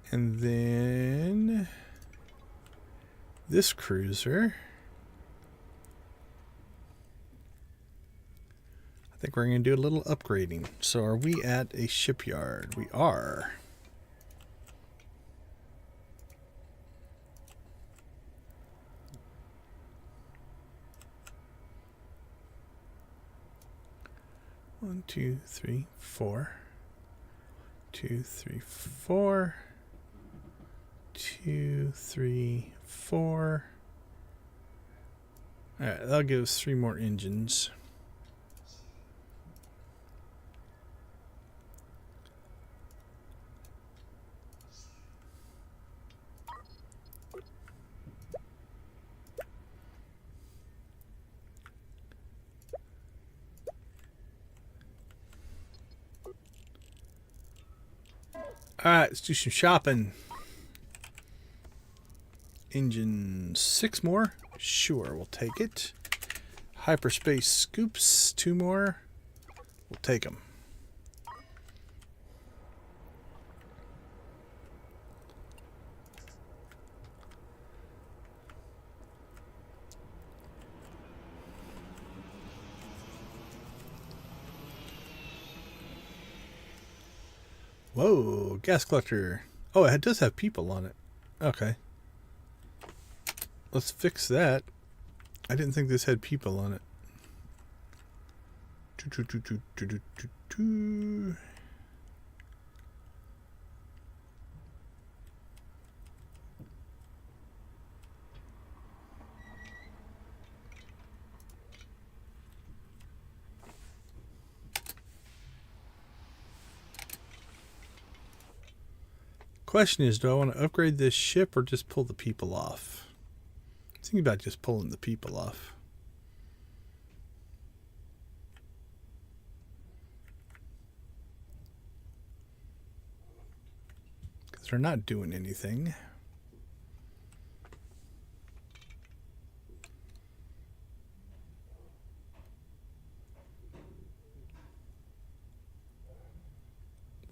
And then this cruiser, I think we're going to do a little upgrading. So are we at a shipyard? We are. One, two, three, four. 2, 3, 4. 2, 3, 4. Alright, that'll give us 3 more engines. Alright, let's do some shopping. Engine 6 more? Sure, we'll take it. Hyperspace scoops, 2 more. We'll take them. Whoa, gas collector. Oh, it does have people on it. Okay. Let's fix that. I didn't think this had people on it. Question is, do I want to upgrade this ship or just pull the people off? I'm thinking about just pulling the people off. Because they're not doing anything.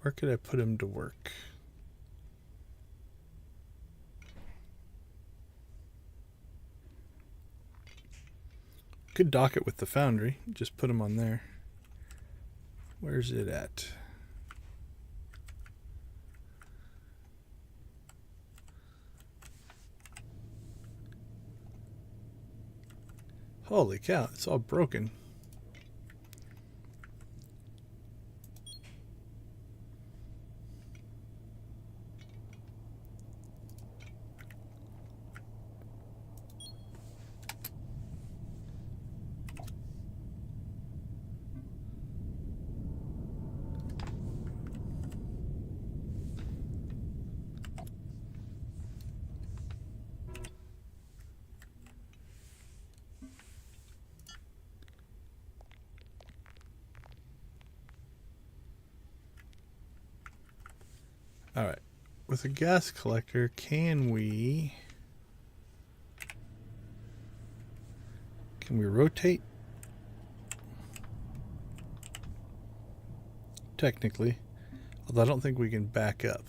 Where could I put him to work? Could dock it with the foundry. Just put him on there. Where's it at? Holy cow, it's all broken. All right, with a gas collector, can we rotate? Technically, although I don't think we can back up.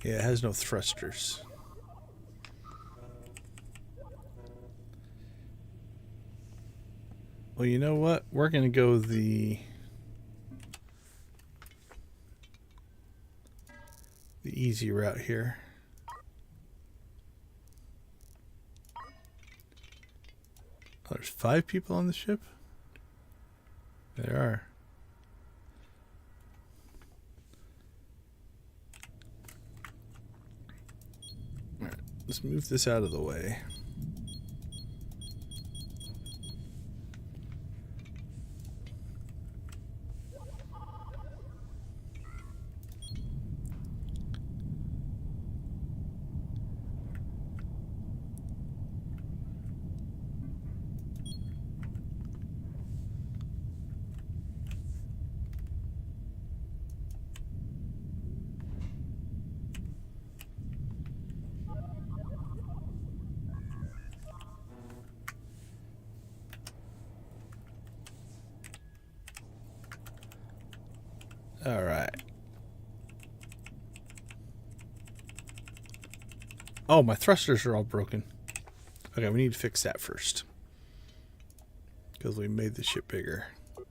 Yeah, it has no thrusters. Well, you know what? We're going to go the easy route here. Oh, there's 5 people on the ship? There are. All right, let's move this out of the way. All right. Oh, my thrusters are all broken. Okay, we need to fix that first, because we made the ship bigger. All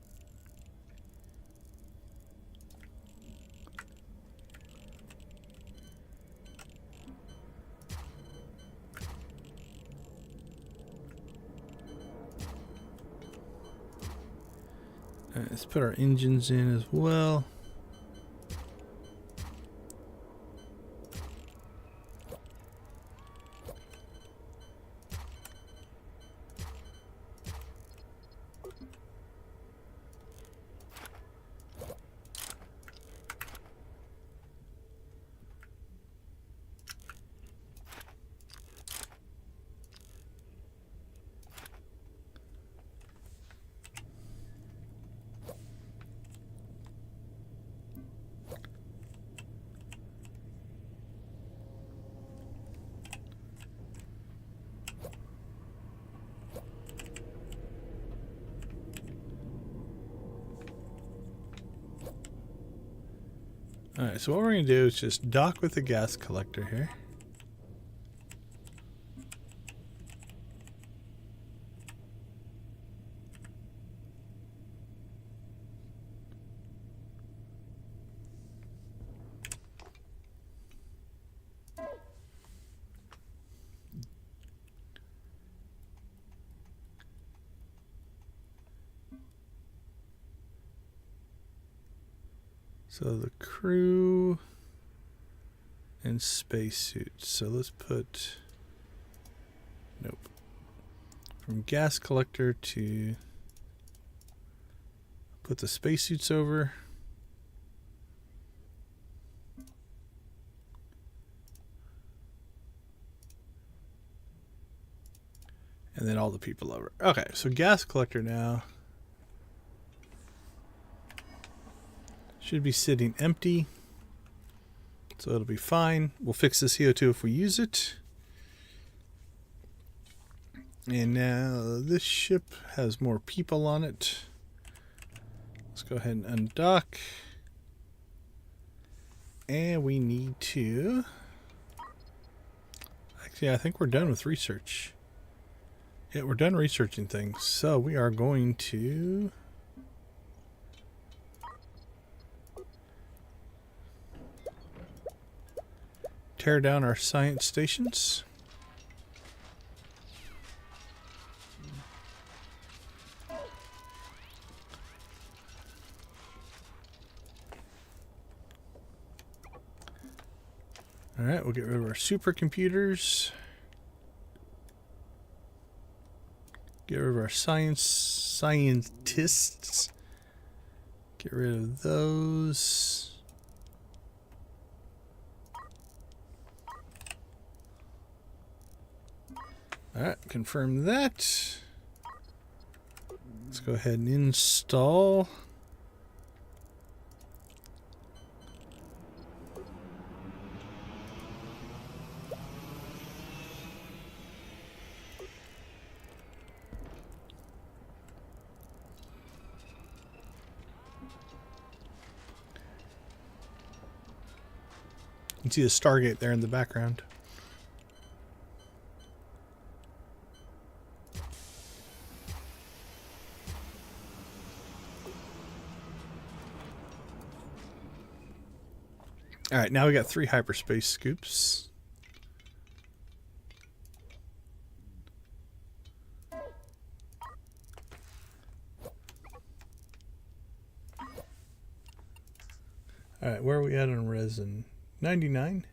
right, let's put our engines in as well. Alright, so what we're going to do is just dock with the gas collector here. So the crew and spacesuits. So let's put, nope, from gas collector to put the spacesuits over. And then all the people over. Okay, so gas collector now should be sitting empty. So it'll be fine. We'll fix the CO2 if we use it. And now this ship has more people on it. Let's go ahead and undock. And we need to... Actually, I think we're done with research. Yeah, we're done researching things. So we are going to... tear down our science stations. Alright, we'll get rid of our supercomputers. Get rid of our scientists. Get rid of those. Alright, confirm that. Let's go ahead and install. You can see the Stargate there in the background. Alright, now we got 3 hyperspace scoops. Alright, where are we at on resin? 99?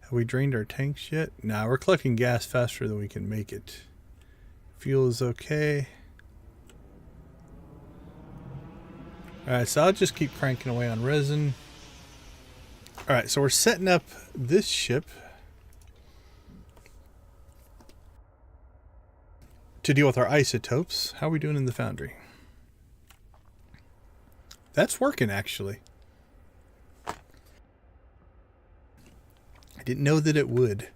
Have we drained our tanks yet? Nah, we're collecting gas faster than we can make it. Fuel is okay. Alright, so I'll just keep cranking away on resin. Alright, so we're setting up this ship to deal with our isotopes. How are we doing in the foundry? That's working, actually. I didn't know that it would.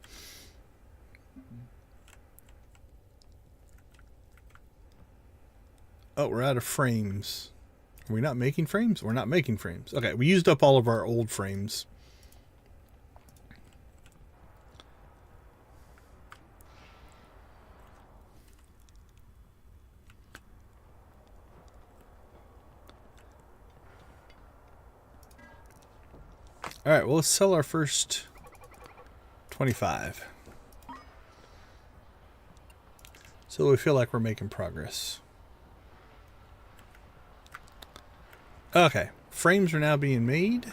Oh, we're out of frames. Are we not making frames? We're not making frames. Okay, we used up all of our old frames. Alright, well, let's sell our first 25. So we feel like we're making progress. Okay, frames are now being made.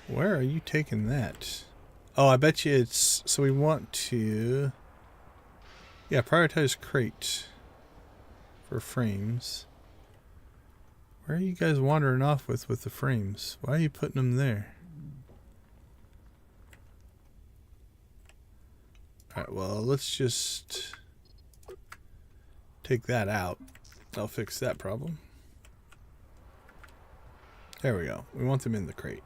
Where are you taking that? Oh, I bet you it's... So we want to... Yeah, prioritize crate for frames. Where are you guys wandering off with the frames? Why are you putting them there? Alright, well, let's just take that out. I'll fix that problem. There we go. We want them in the crate.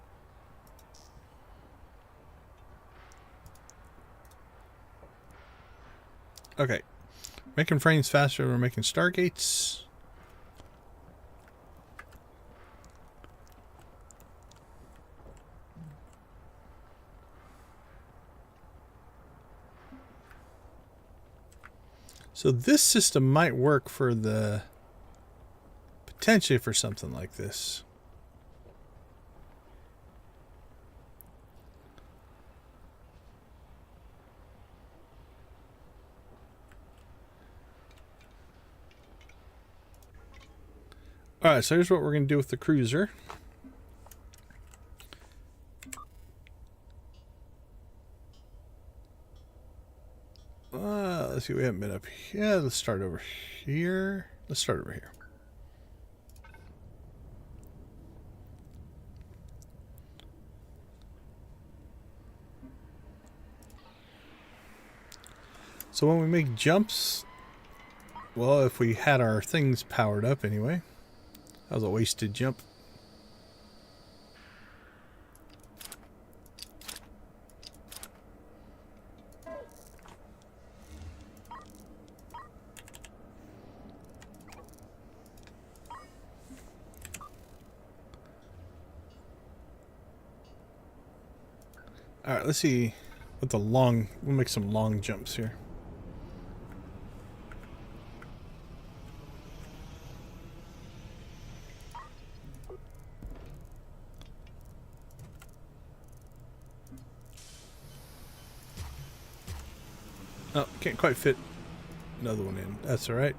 Okay. Making frames faster, we're making stargates. So this system might work for the... potentially for something like this. Alright, so here's what we're going to do with the cruiser. Let's see, we haven't been up here. Let's start over here. Let's start over here. So when we make jumps, well, if we had our things powered up anyway. That was a wasted jump. All right, let's see what the long. We'll make some long jumps here. Oh, can't quite fit another one in. That's all right.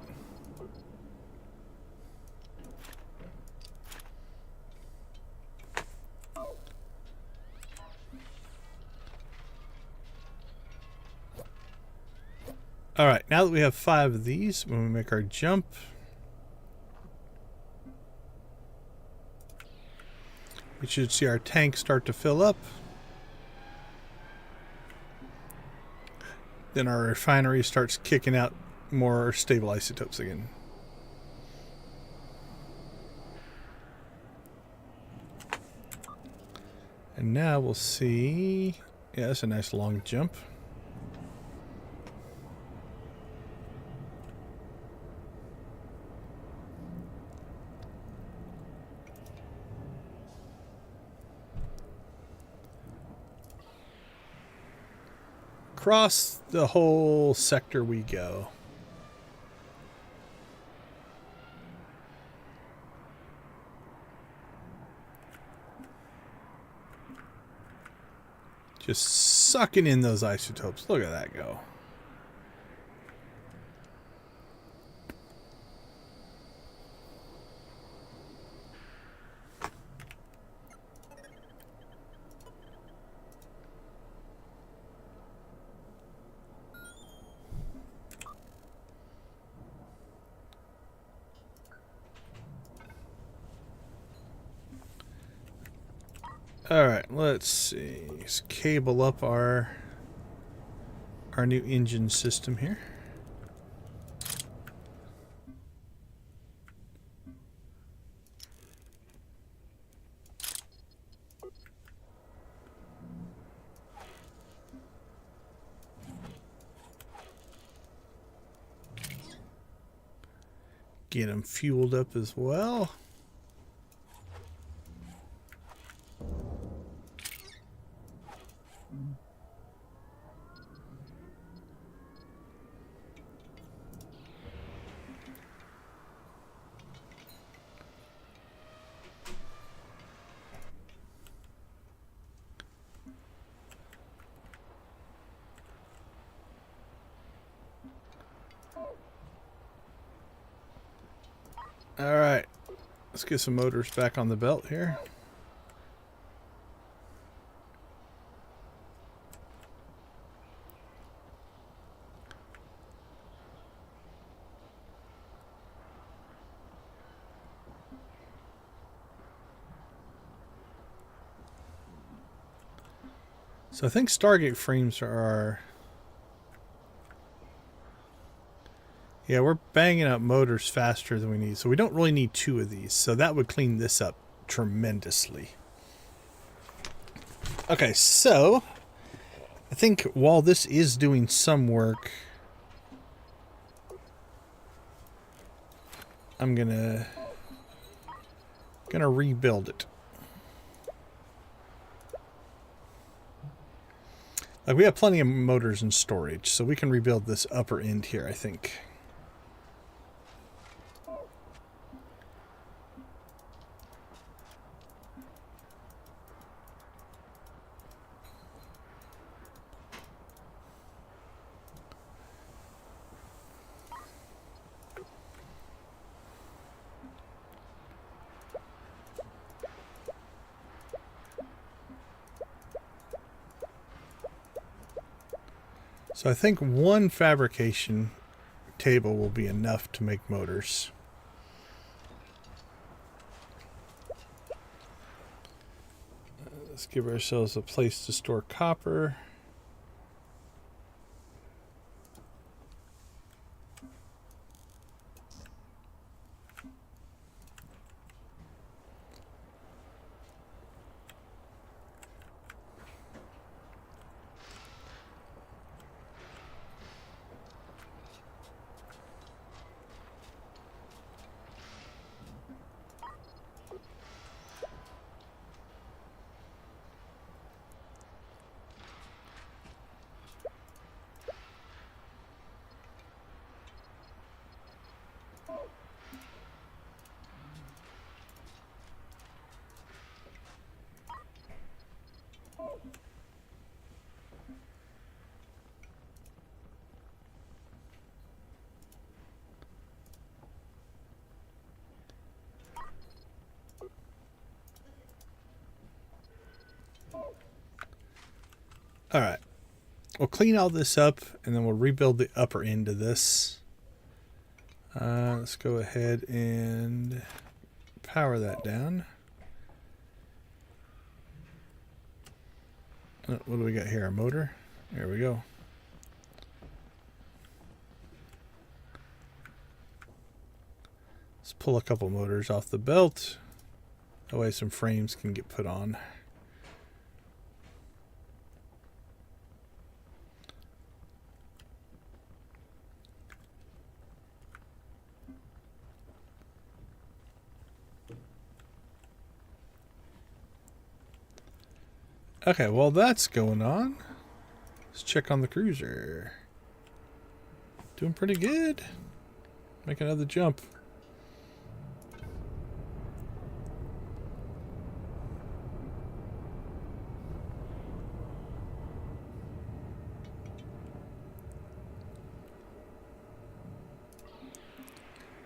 All right, now that we have 5 of these, when we make our jump, we should see our tank start to fill up. Then our refinery starts kicking out more stable isotopes again. And now we'll see. Yeah, that's a nice long jump. Across the whole sector we go. Just sucking in those isotopes. Look at that go. Alright, let's see. Let's cable up our new engine system here. Get them fueled up as well. Alright, let's get some motors back on the belt here. So I think Stargate frames are... Yeah, we're banging out motors faster than we need, so we don't really need 2 of these. So that would clean this up tremendously. Okay, so I think while this is doing some work, I'm gonna rebuild it. Like, we have plenty of motors in storage, so we can rebuild this upper end here, I think. So I think 1 fabrication table will be enough to make motors. Let's give ourselves a place to store copper. Alright. We'll clean all this up and then we'll rebuild the upper end of this. Let's go ahead and power that down. What do we got here? A motor? There we go. Let's pull a couple motors off the belt. That way some frames can get put on. Okay, while that's going on, let's check on the cruiser. Doing pretty good. Make another jump.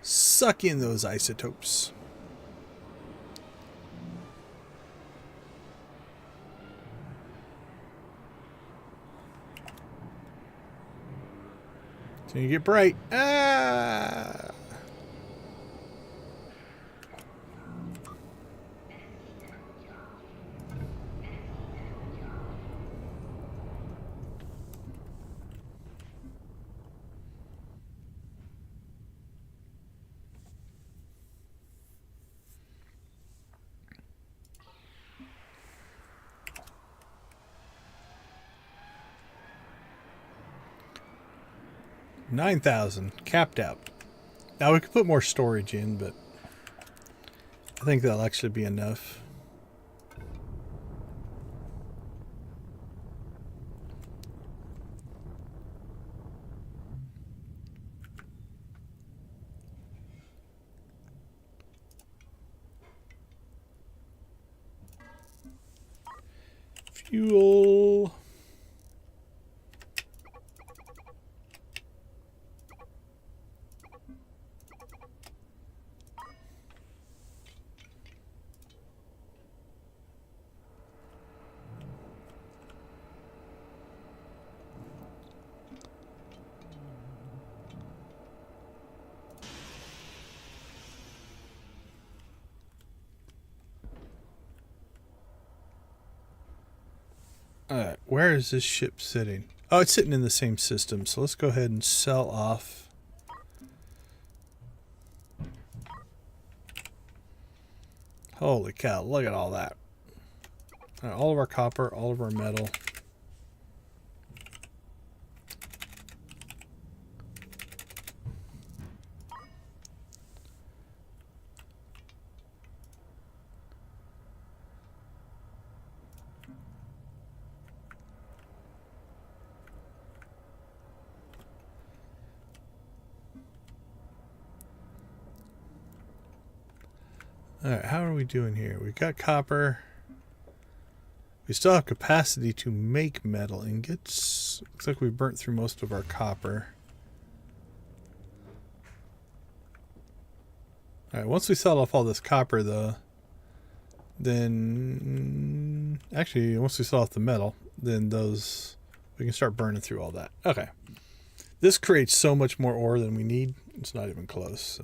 Suck in those isotopes. So you get bright. Ah! $9,000 capped out. Now we could put more storage in, but I think that'll actually be enough. Fuel. Alright, where is this ship sitting? Oh, it's sitting in the same system, so let's go ahead and sell off. Holy cow, look at all that. All of our copper, all of our metal. Alright, how are we doing here? We got copper. We still have capacity to make metal ingots. Looks like we burnt through most of our copper. Alright, once we sell off all this copper though, then actually once we sell off the metal, then those we can start burning through all that. Okay. This creates so much more ore than we need. It's not even close.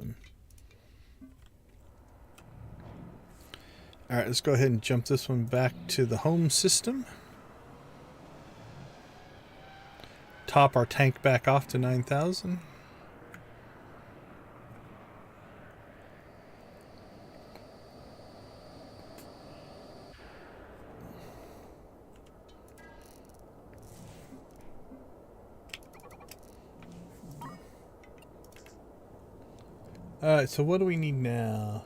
Alright, let's go ahead and jump this one back to the home system. Top our tank back off to 9,000. Alright, so what do we need now?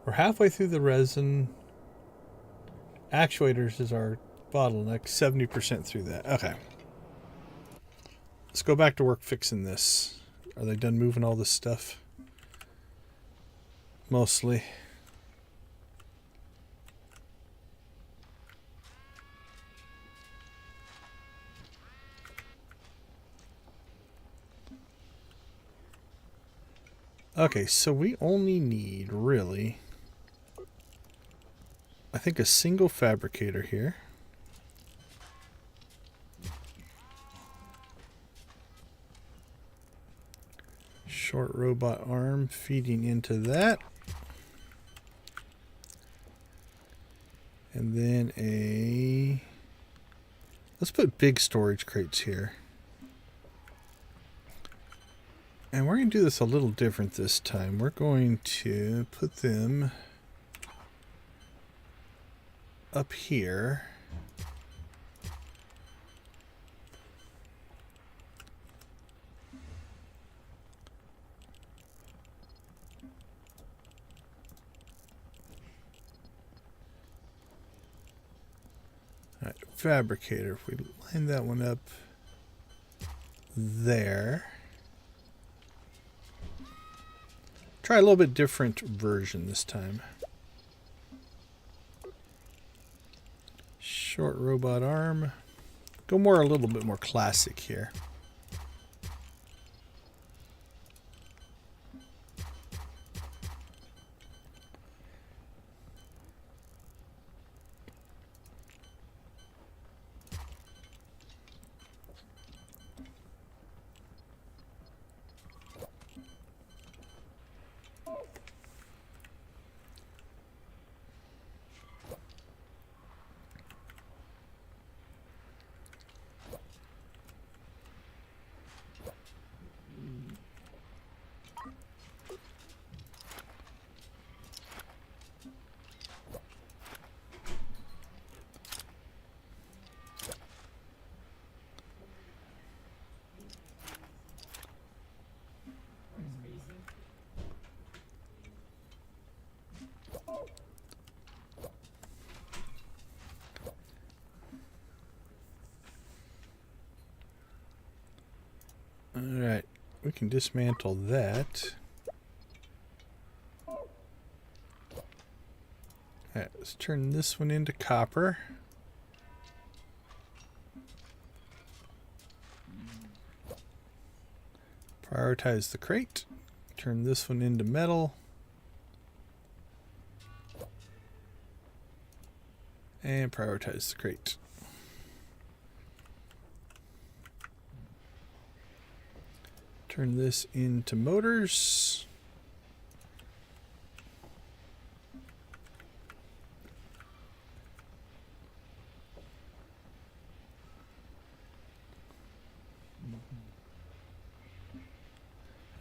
We're halfway through the resin. Actuators is our bottleneck, 70% through that. Okay. Let's go back to work fixing this. Are they done moving all this stuff? Mostly. Okay, so we only need, really, I think a single fabricator here. Short robot arm feeding into that. And then let's put big storage crates here. And we're going to do this a little different this time. We're going to put them up here. All right, fabricator. If we line that one up there. Try a little bit different version this time. Short robot arm. Go a little bit more classic here. Alright, we can dismantle that. Alright, let's turn this one into copper. Prioritize the crate. Turn this one into metal. And prioritize the crate. Turn this into motors.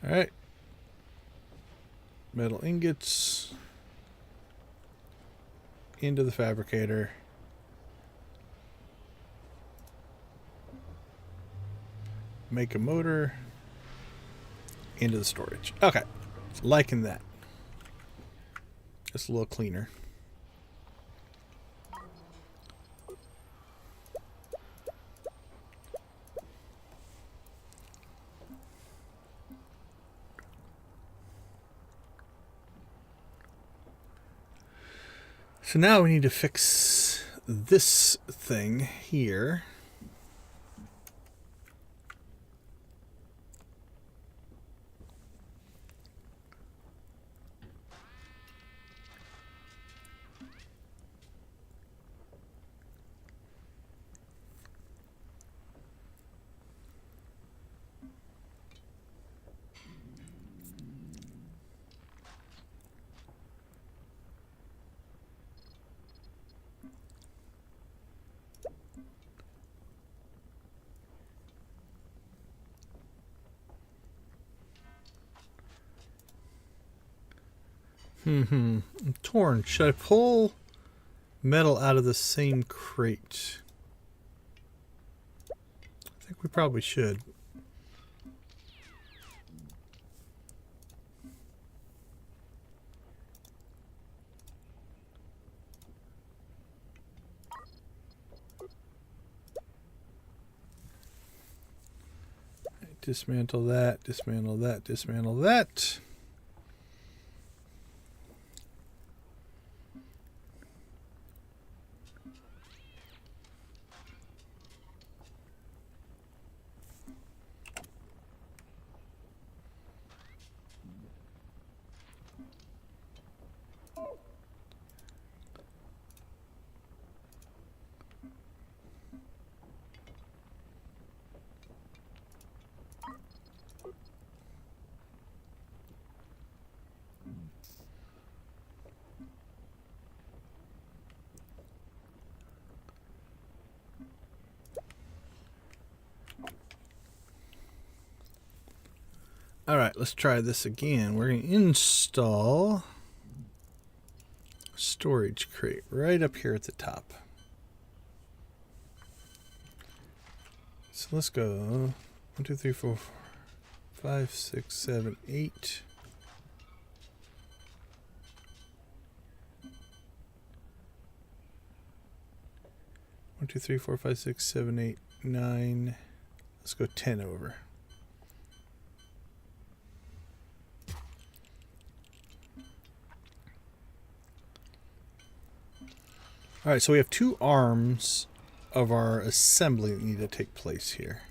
All right. Metal ingots into the fabricator. Make a motor. Into the storage. Okay. Liking that. It's a little cleaner. So now we need to fix this thing here. I'm torn. Should I pull metal out of the same crate? I think we probably should. Dismantle that, dismantle that, dismantle that. All right, let's try this again. We're going to install storage crate right up here at the top. So let's go 1, 2, 3, 4, 5, 6, 7, 8. One, 2, 3, 4, 5, 6, 7, 8, 9. Let's go 10 over. All right, so we have 2 arms of our assembly that need to take place here.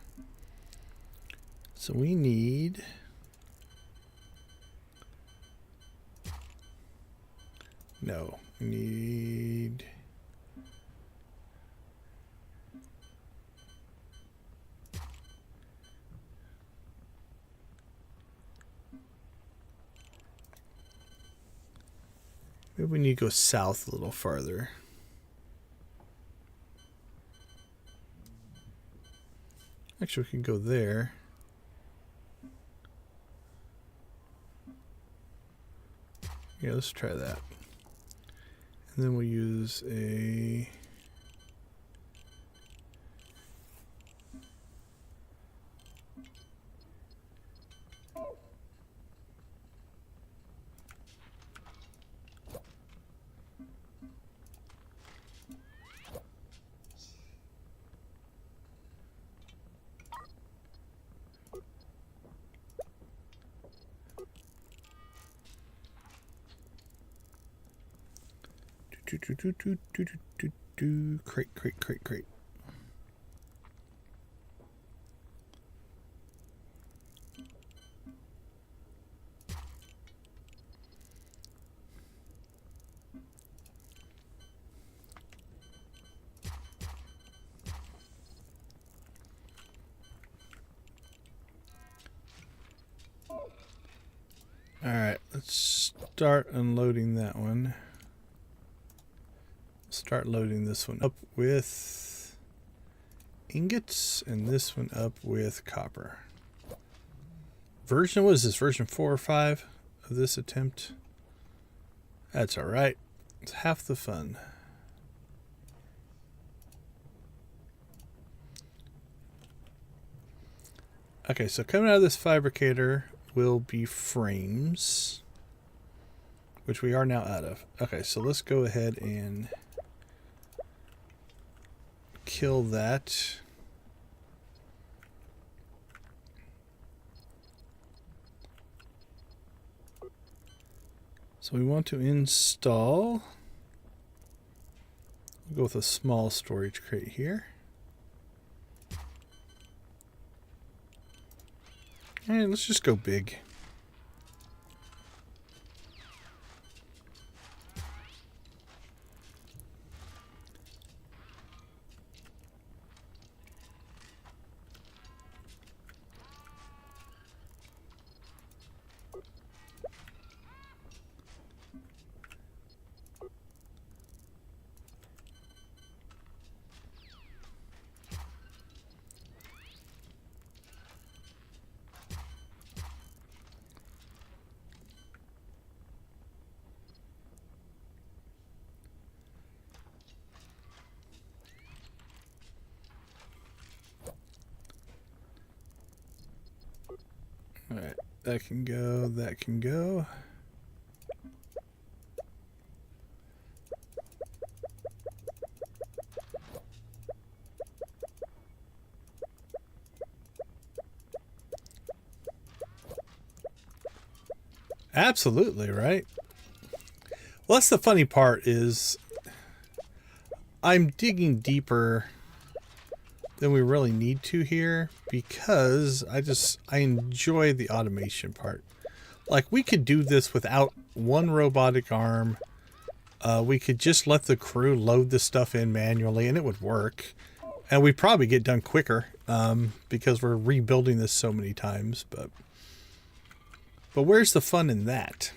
So we need we need maybe we need to go south a little farther. Actually, we can go there. Yeah, let's try that. And then we'll use a... Crate. All right, let's start unloading that one. Start loading this one up with ingots and this one up with copper. What is this, version 4 or 5 of this attempt? That's all right. It's half the fun. Okay, so coming out of this fabricator will be frames, which we are now out of. Okay, so let's go ahead and kill that. So we want to install, we'll go with a small storage crate here. And let's just go big. All right, that can go, that can go. Absolutely, right? Well, that's the funny part is I'm digging deeper than we really need to here because I enjoy the automation part. Like, we could do this without one robotic arm. We could just let the crew load the stuff in manually and it would work. And we'd probably get done quicker because we're rebuilding this so many times. But where's the fun in that?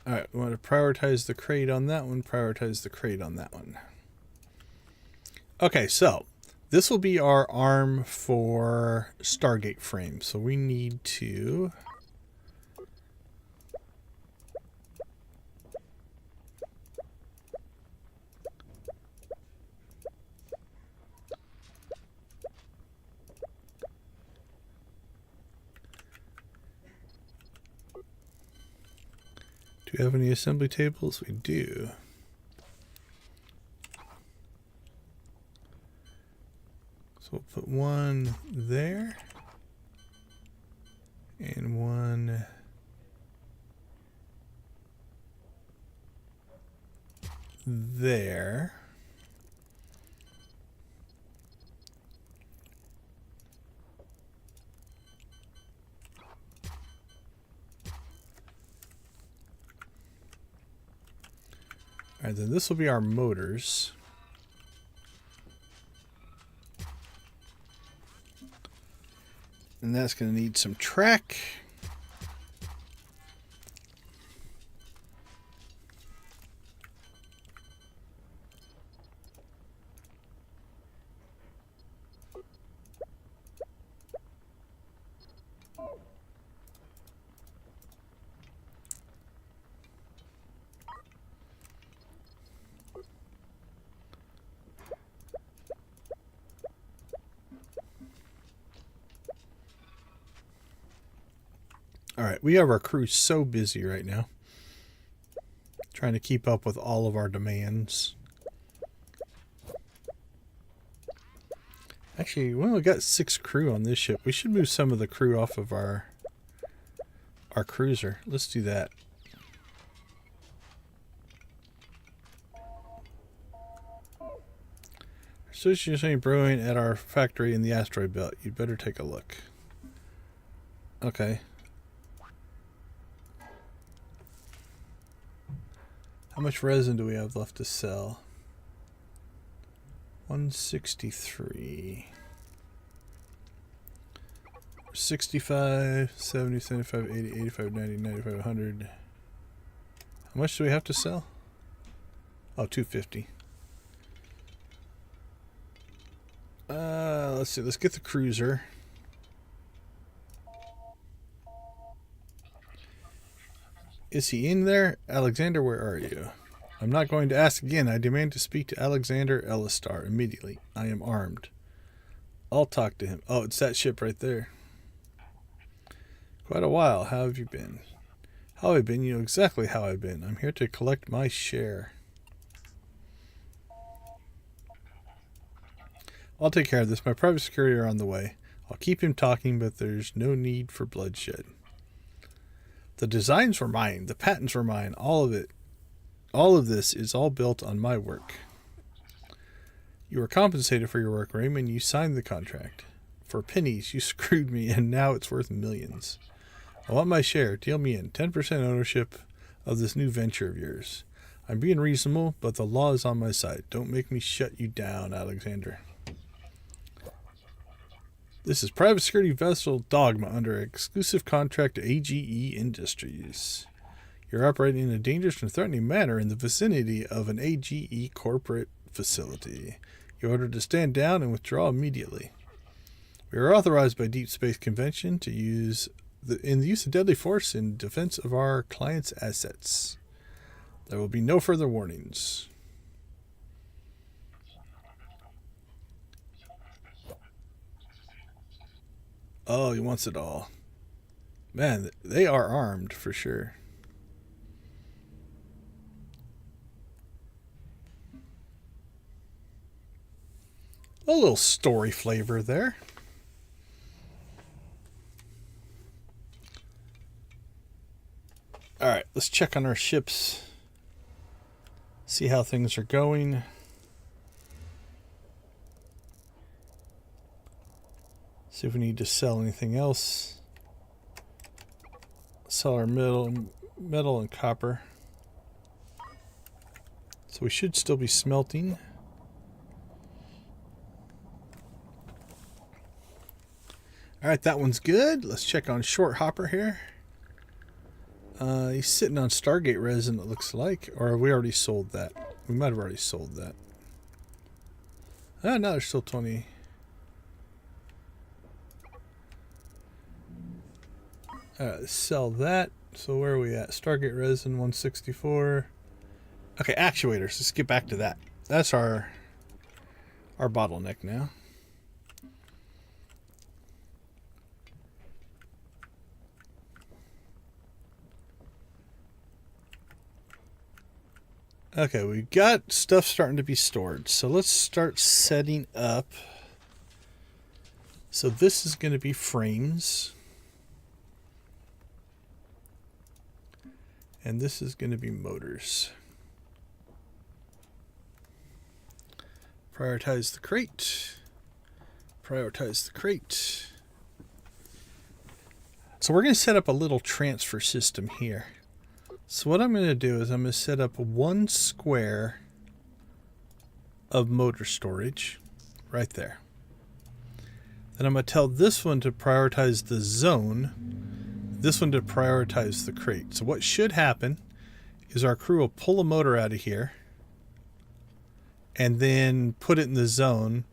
All right, we want to prioritize the crate on that one, prioritize the crate on that one. Okay, so This will be our arm for Stargate frame. So we need to... Do we have any assembly tables? We do. So we'll put one there. And one there. All right, then this will be our motors. And that's going to need some track. All right, we have our crew so busy right now, trying to keep up with all of our demands. Actually, we only got 6 crew on this ship. We should move some of the crew off of our cruiser. Let's do that. Sushi brewing at our factory in the asteroid belt. You'd better take a look. Okay. How much resin do we have left to sell? 163. 65, 70, 75, 80, 85, 90, 95, 100. How much do we have to sell? Oh, 250. Let's see. Let's get the cruiser. Is he in there? Alexander, where are you? I'm not going to ask again. I demand to speak to Alexander Ellistar immediately. I am armed. I'll talk to him. Oh, it's that ship right there. Quite a while. How have you been? How I've been? You know exactly how I've been. I'm here to collect my share. I'll take care of this. My private security are on the way. I'll keep him talking, but there's no need for bloodshed. The designs were mine. The patents were mine. All of it. All of this is all built on my work. You were compensated for your work, Raymond. You signed the contract. For pennies, you screwed me, and now it's worth millions. I want my share. Deal me in. 10% ownership of this new venture of yours. I'm being reasonable, but the law is on my side. Don't make me shut you down, Alexander. This is private security vessel Dogma under exclusive contract to AGE Industries. You're operating in a dangerous and threatening manner in the vicinity of an AGE corporate facility. You're ordered to stand down and withdraw immediately. We are authorized by Deep Space Convention to use the use of deadly force in defense of our clients' assets. There will be no further warnings. Oh, he wants it all. Man, they are armed for sure. A little story flavor there. Alright, let's check on our ships. See how things are going. See if we need to sell anything else. Sell our metal and copper. So we should still be smelting. Alright, that one's good. Let's check on Short Hopper here. He's sitting on Stargate resin, it looks like. Or have we already sold that? We might have already sold that. Ah, no, there's still 20. Sell that. So where are we at? Stargate resin 164. Okay, actuators. Let's get back to that. That's our bottleneck now. Okay, we've got stuff starting to be stored. So let's start setting up. So this is going to be frames. And this is going to be motors. Prioritize the crate. Prioritize the crate. So we're going to set up a little transfer system here. So what I'm going to do is I'm going to set up one square of motor storage right there. Then I'm going to tell this one to prioritize the zone, this one to prioritize the crate. So what should happen is our crew will pull a motor out of here and then put it in the zone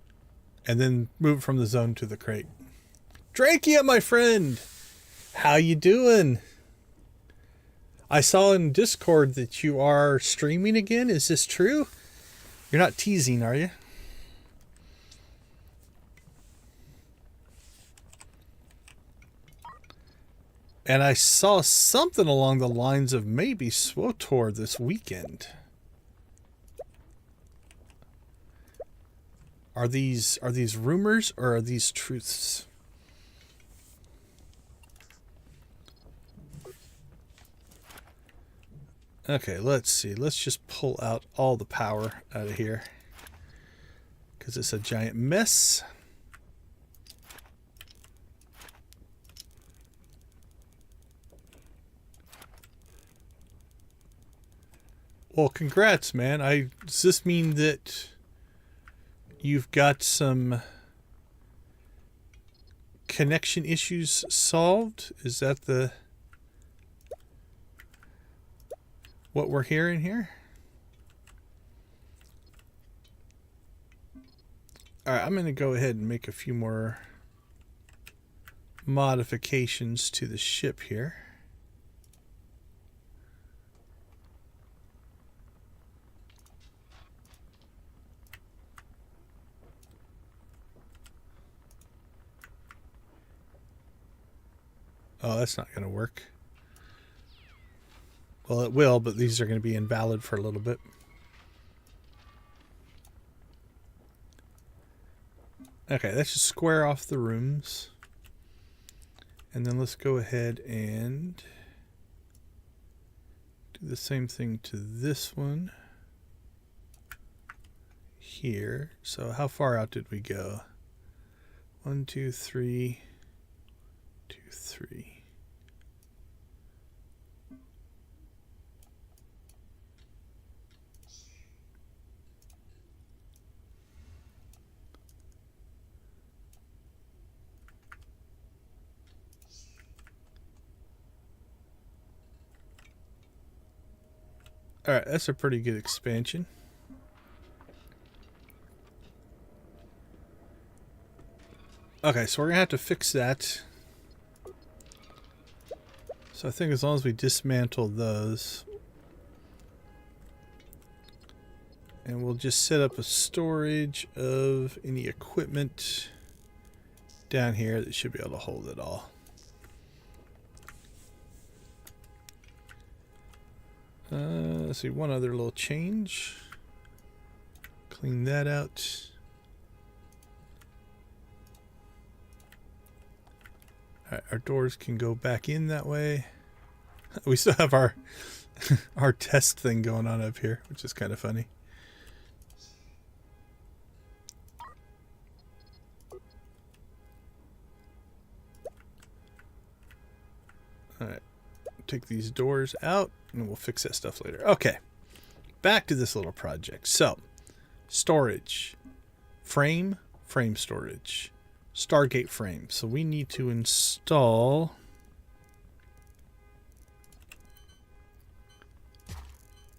and then move it from the zone to the crate. Drakea, my friend! How you doing? I saw in Discord that you are streaming again. Is this true? You're not teasing, are you? And I saw something along the lines of maybe SWOTOR this weekend. Are these rumors or are these truths? Okay, let's see. Let's just pull out all the power out of here because it's a giant mess. Well, congrats, man. Does this mean that you've got some connection issues solved? Is that what we're hearing here? All right, I'm going to go ahead and make a few more modifications to the ship here. Oh, that's not going to work. Well, it will, but these are going to be invalid for a little bit. Okay, let's just square off the rooms. And then let's go ahead and do the same thing to this one here. So how far out did we go? 1, 2, 3, 2, 3. All right, that's a pretty good expansion. Okay, so we're gonna have to fix that. So I think as long as we dismantle those, and we'll just set up a storage of any equipment down here that should be able to hold it all. Let's see, one other little change. Clean that out. Alright, our doors can go back in that way. We still have our our test thing going on up here, which is kind of funny. Alright, take these doors out and we'll fix that stuff later. Okay, back to this little project. So, storage, frame storage, Stargate frame. So we need to install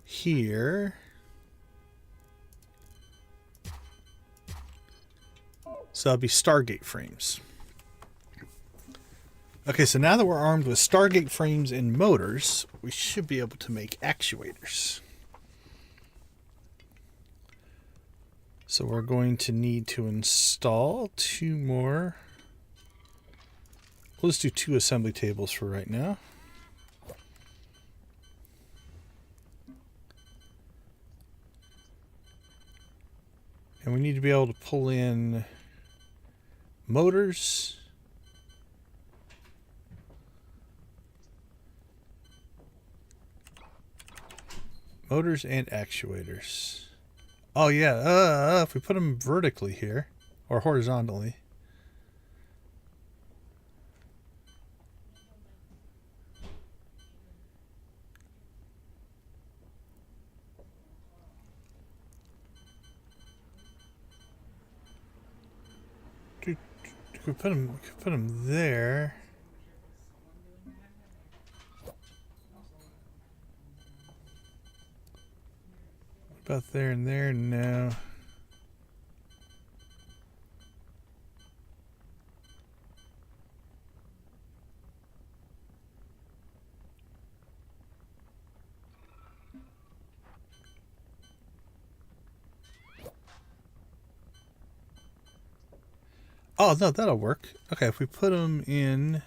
here. So that'll be Stargate frames. Okay, so now that we're armed with Stargate frames and motors, we should be able to make actuators. So we're going to need to install 2 more. Let's do 2 assembly tables for right now. And we need to be able to pull in motors. Motors and actuators. Oh yeah, if we put them vertically here, or horizontally. We could put them there. About there and there? No. Oh, no, that'll work. Okay, if we put them in...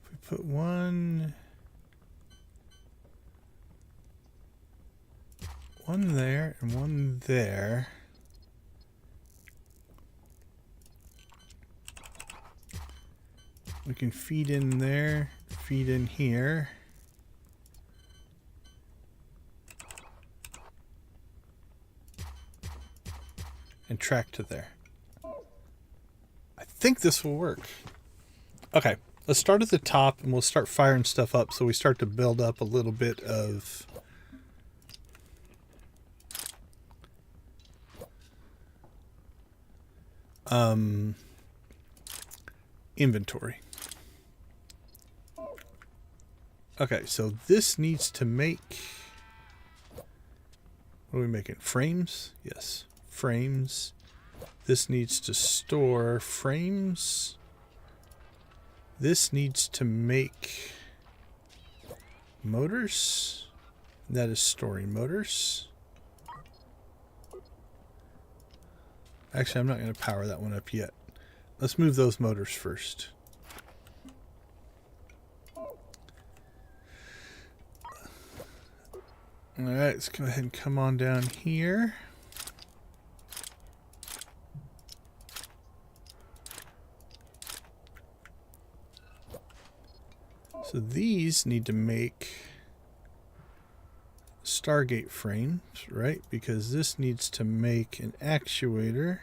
If we put one there and one there... We can feed in there, feed in here. And track to there. I think this will work. Okay, let's start at the top and we'll start firing stuff up so we start to build up a little bit of inventory. Okay, so this needs to make... What are we making? Frames? Yes, frames. This needs to store frames. This needs to make motors. That is storing motors. Actually, I'm not going to power that one up yet. Let's move those motors first. Alright, let's go ahead and come on down here. So these need to make Stargate frames, right? Because this needs to make an actuator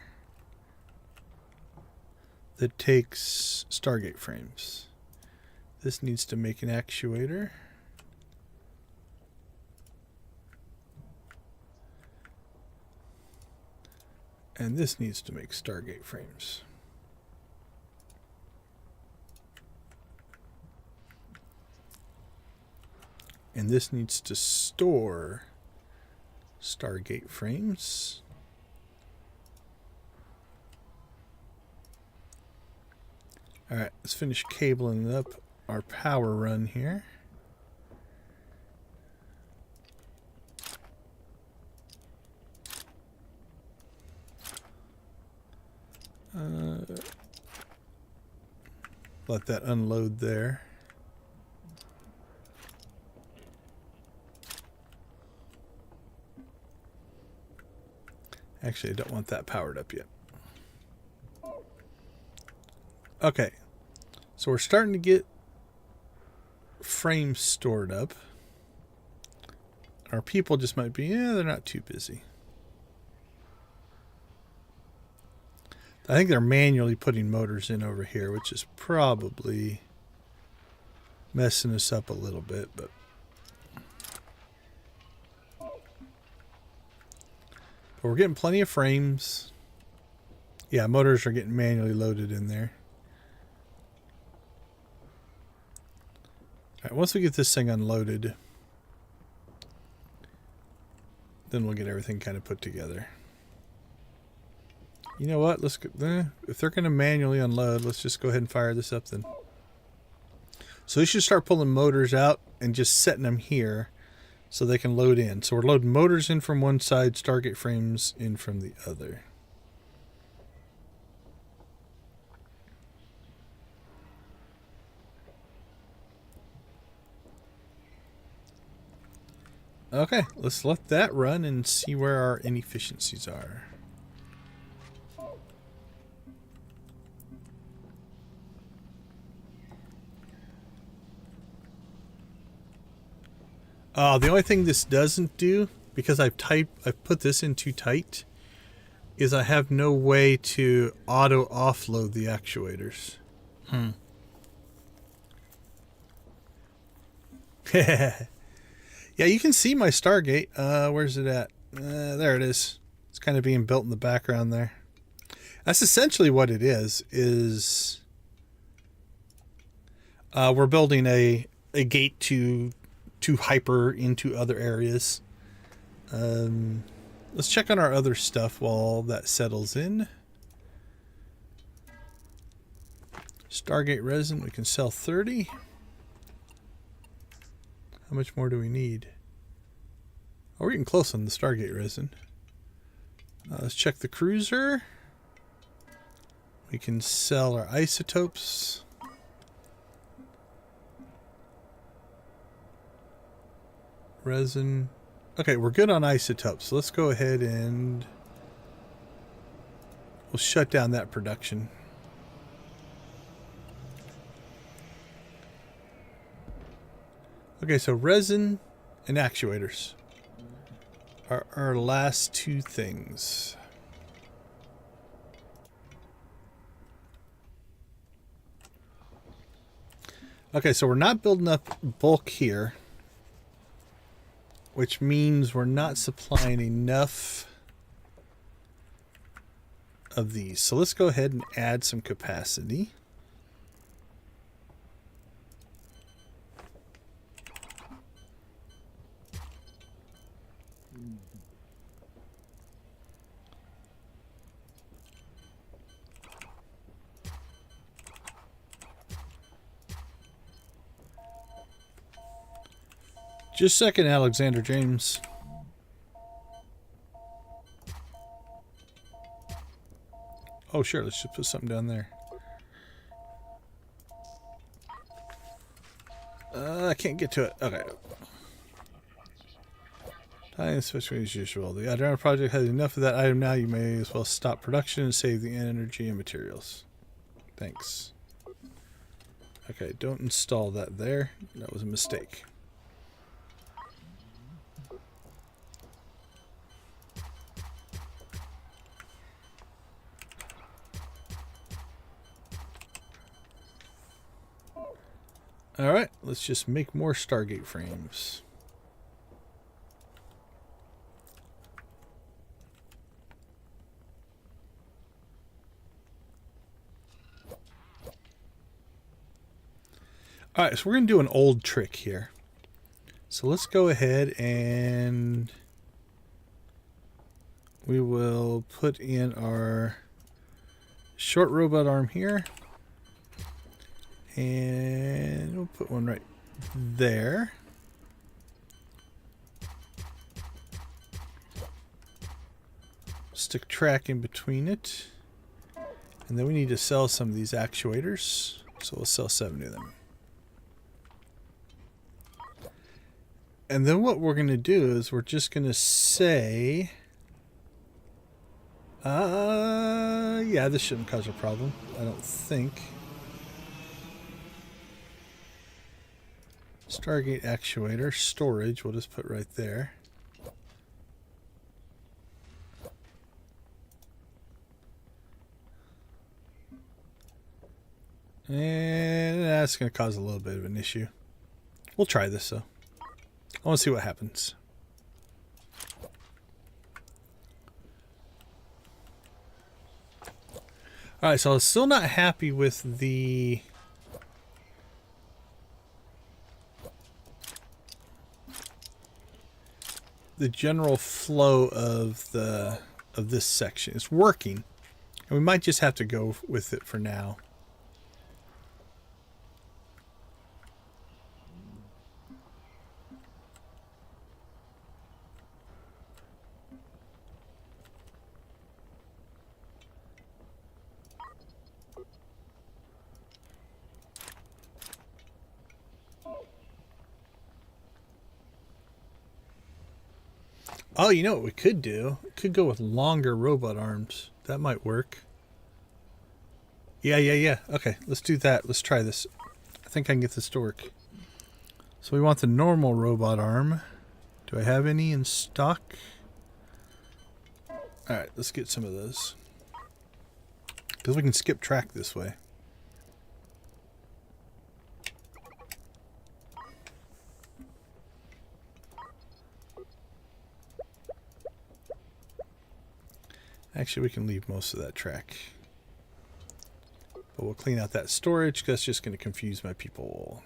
that takes Stargate frames. This needs to make an actuator. And this needs to make Stargate frames. And this needs to store Stargate frames. Alright, let's finish cabling up our power run here. Let that unload there. Actually, I don't want that powered up yet. Okay, so we're starting to get frames stored up. Our people just might be, they're not too busy. I think they're manually putting motors in over here, which is probably messing us up a little bit, but we're getting plenty of frames. Yeah, motors are getting manually loaded in there. Alright, once we get this thing unloaded, then we'll get everything kind of put together. You know what? Let's go, if they're going to manually unload, let's just go ahead and fire this up then. So we should start pulling motors out and just setting them here so they can load in. So we're loading motors in from one side, Stargate frames in from the other. Okay, let's let that run and see where our inefficiencies are. The only thing this doesn't do, because I've put this in too tight, is I have no way to auto offload the actuators. Yeah, you can see my Stargate. Where's it at? There it is. It's kind of being built in the background there. That's essentially what it is we're building a gate to hyper into other areas. Let's check on our other stuff while that settles in. Stargate resin, we can sell 30. How much more do we need? Oh, we're getting close on the Stargate resin. Let's check the cruiser. We can sell our isotopes. Resin. Okay, we're good on isotopes. So let's go ahead and we'll shut down that production. Okay, so resin and actuators are our last two things. Okay, so we're not building up bulk here, which means we're not supplying enough of these. So let's go ahead and add some capacity. Just a second, Alexander James. Oh, sure. Let's just put something down there. I can't get to it. Okay. Time especially as usual. The Adriana project has enough of that item now. You may as well stop production and save the energy and materials. Thanks. Okay, don't install that there. That was a mistake. Alright, let's just make more Stargate frames. Alright, so we're going to do an old trick here. So let's go ahead and we will put in our short robot arm here. And we'll put one right there. Stick track in between it. And then we need to sell some of these actuators. So we'll sell 70 of them. And then what we're going to do is we're just going to say... yeah, this shouldn't cause a problem, I don't think. Stargate actuator, storage, we'll just put right there. And that's going to cause a little bit of an issue. We'll try this though. I want to see what happens. Alright, so I was still not happy with the the general flow of this section. It's working, and we might just have to go with it for now. Oh, you know what we could do? We could go with longer robot arms. That might work. Yeah. Okay, let's do that. Let's try this. I think I can get this to work. So we want the normal robot arm. Do I have any in stock? Alright, let's get some of those. Because we can skip track this way. Actually, we can leave most of that track. But we'll clean out that storage because that's just going to confuse my people.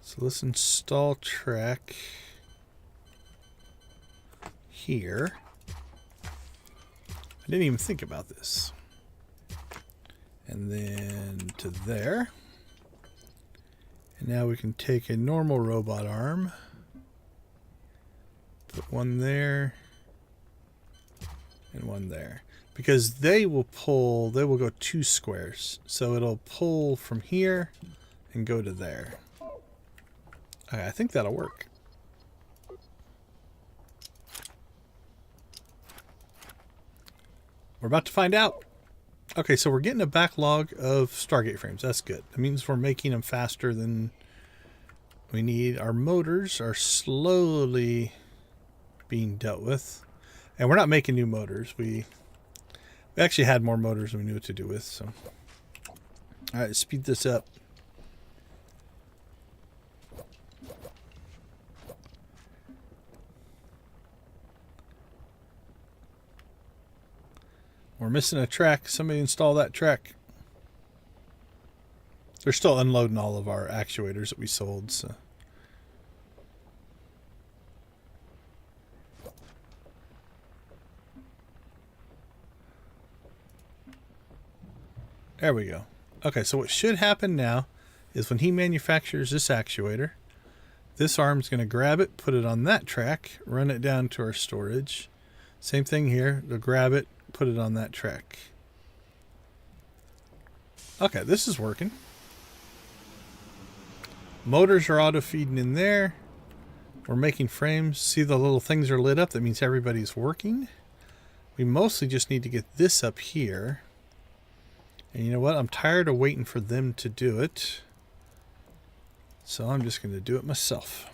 So let's install track here. I didn't even think about this. And then to there. And now we can take a normal robot arm, put one there, and one there. Because they will go 2 squares. So it'll pull from here and go to there. Okay, I think that'll work. We're about to find out. Okay, so we're getting a backlog of Stargate frames. That's good. That means we're making them faster than we need. Our motors are slowly being dealt with. And we're not making new motors. We actually had more motors than we knew what to do with. So, all right, speed this up. We're missing a track. Somebody install that track. They're still unloading all of our actuators that we sold. So. There we go. Okay, so what should happen now is when he manufactures this actuator, this arm's going to grab it, put it on that track, run it down to our storage. Same thing here. They'll grab it, put it on that track. Okay, this is working. Motors are auto feeding in there. We're making frames. See the little things are lit up? That means everybody's working. We mostly just need to get this up here. And you know what? I'm tired of waiting for them to do it. So I'm just going to do it myself.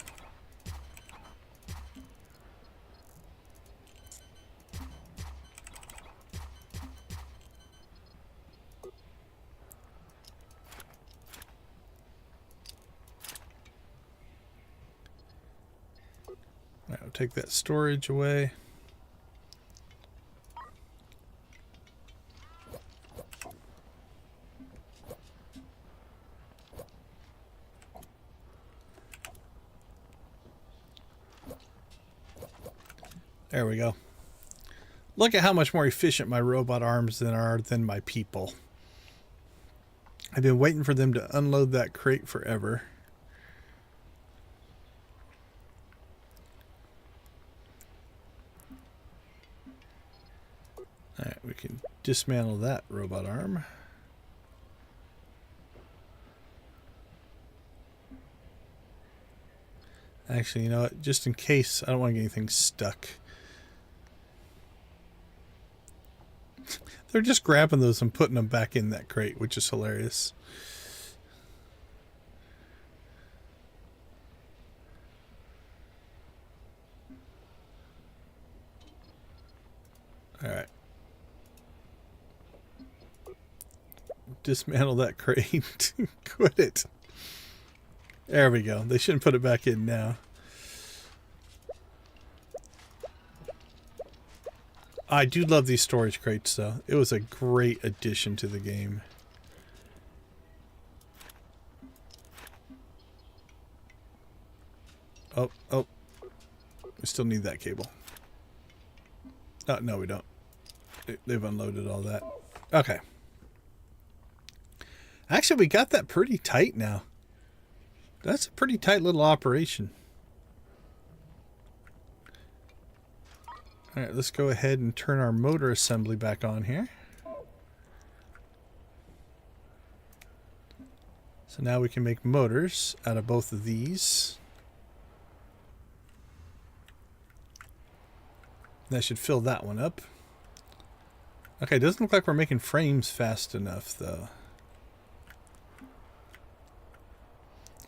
I'll take that storage away. There we go. Look at how much more efficient my robot arms than my people. I've been waiting for them to unload that crate forever. Alright, we can dismantle that robot arm. Actually, you know what? Just in case, I don't want to get anything stuck. They're just grabbing those and putting them back in that crate, which is hilarious. Alright. Dismantle that crate. Quit it. There we go. They shouldn't put it back in now. I do love these storage crates, though. It was a great addition to the game. Oh, oh. We still need that cable. Oh, no, we don't. They've unloaded all that. Okay. Actually, we got that pretty tight now. That's a pretty tight little operation. All right, let's go ahead and turn our motor assembly back on here. So now we can make motors out of both of these. That should fill that one up. Okay, doesn't look like we're making frames fast enough, though.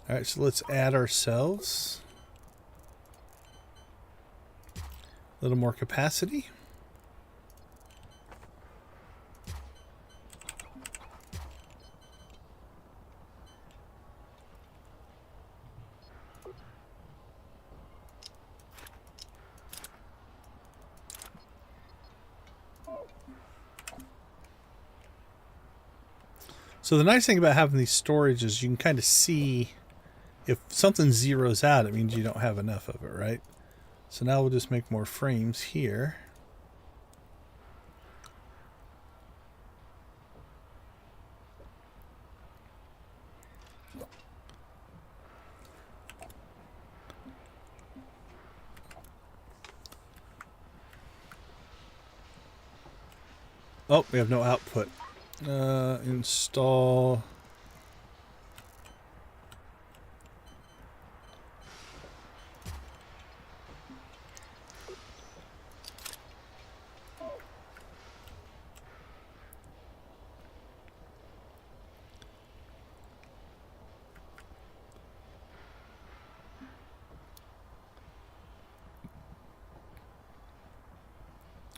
All right, so let's add ourselves a little more capacity. So the nice thing about having these storage is you can kind of see if something zeroes out, it means you don't have enough of it, right? So now we'll just make more frames here. Oh, we have no output. Install.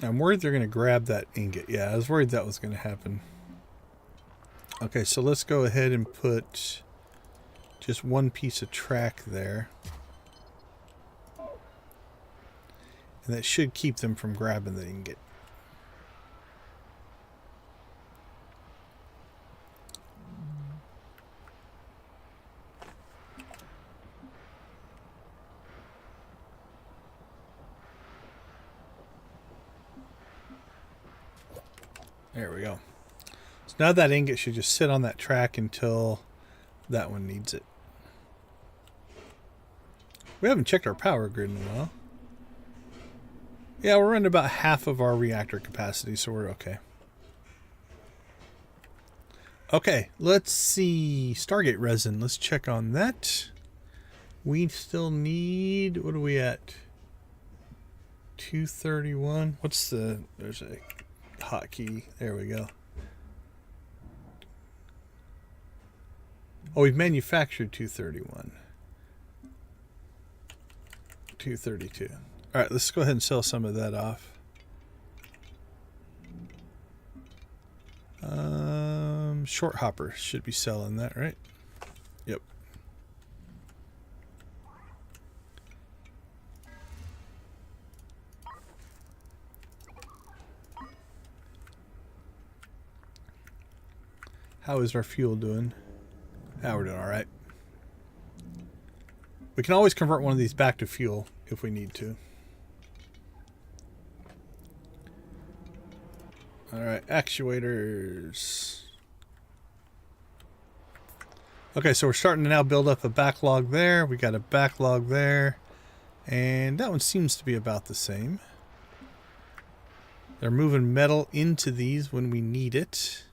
I'm worried they're going to grab that ingot. Yeah, I was worried that was going to happen. Okay, so let's go ahead and put just one piece of track there. And that should keep them from grabbing the ingot. There we go. So now that ingot should just sit on that track until that one needs it. We haven't checked our power grid in a while. Yeah, we're running about half of our reactor capacity, so we're okay. Okay, let's see. Stargate resin. Let's check on that. We still need... What are we at? 231. What's the... There's a hotkey. There we go. Oh, we've manufactured 231. 232. All right, let's go ahead and sell some of that off. Short hopper should be selling that, right? Yep. How is our fuel doing? Ah, we're doing all right. We can always convert one of these back to fuel if we need to. All right, actuators. Okay, so we're starting to now build up a backlog there. We got a backlog there. And that one seems to be about the same. They're moving metal into these when we need it.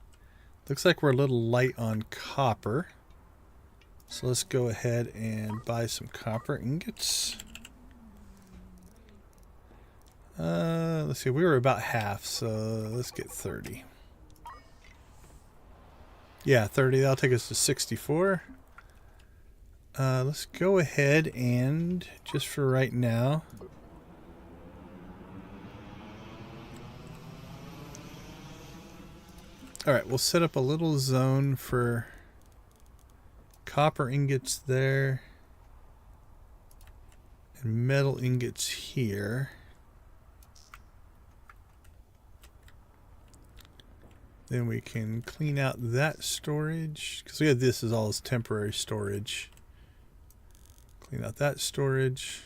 Looks like we're a little light on copper. So let's go ahead and buy some copper ingots. Let's see, we were about half, so let's get 30. Yeah, 30, that'll take us to 64. Let's go ahead and, just for right now, alright, we'll set up a little zone for copper ingots there and metal ingots here. Then we can clean out that storage, because we had this as all as temporary storage. Clean out that storage.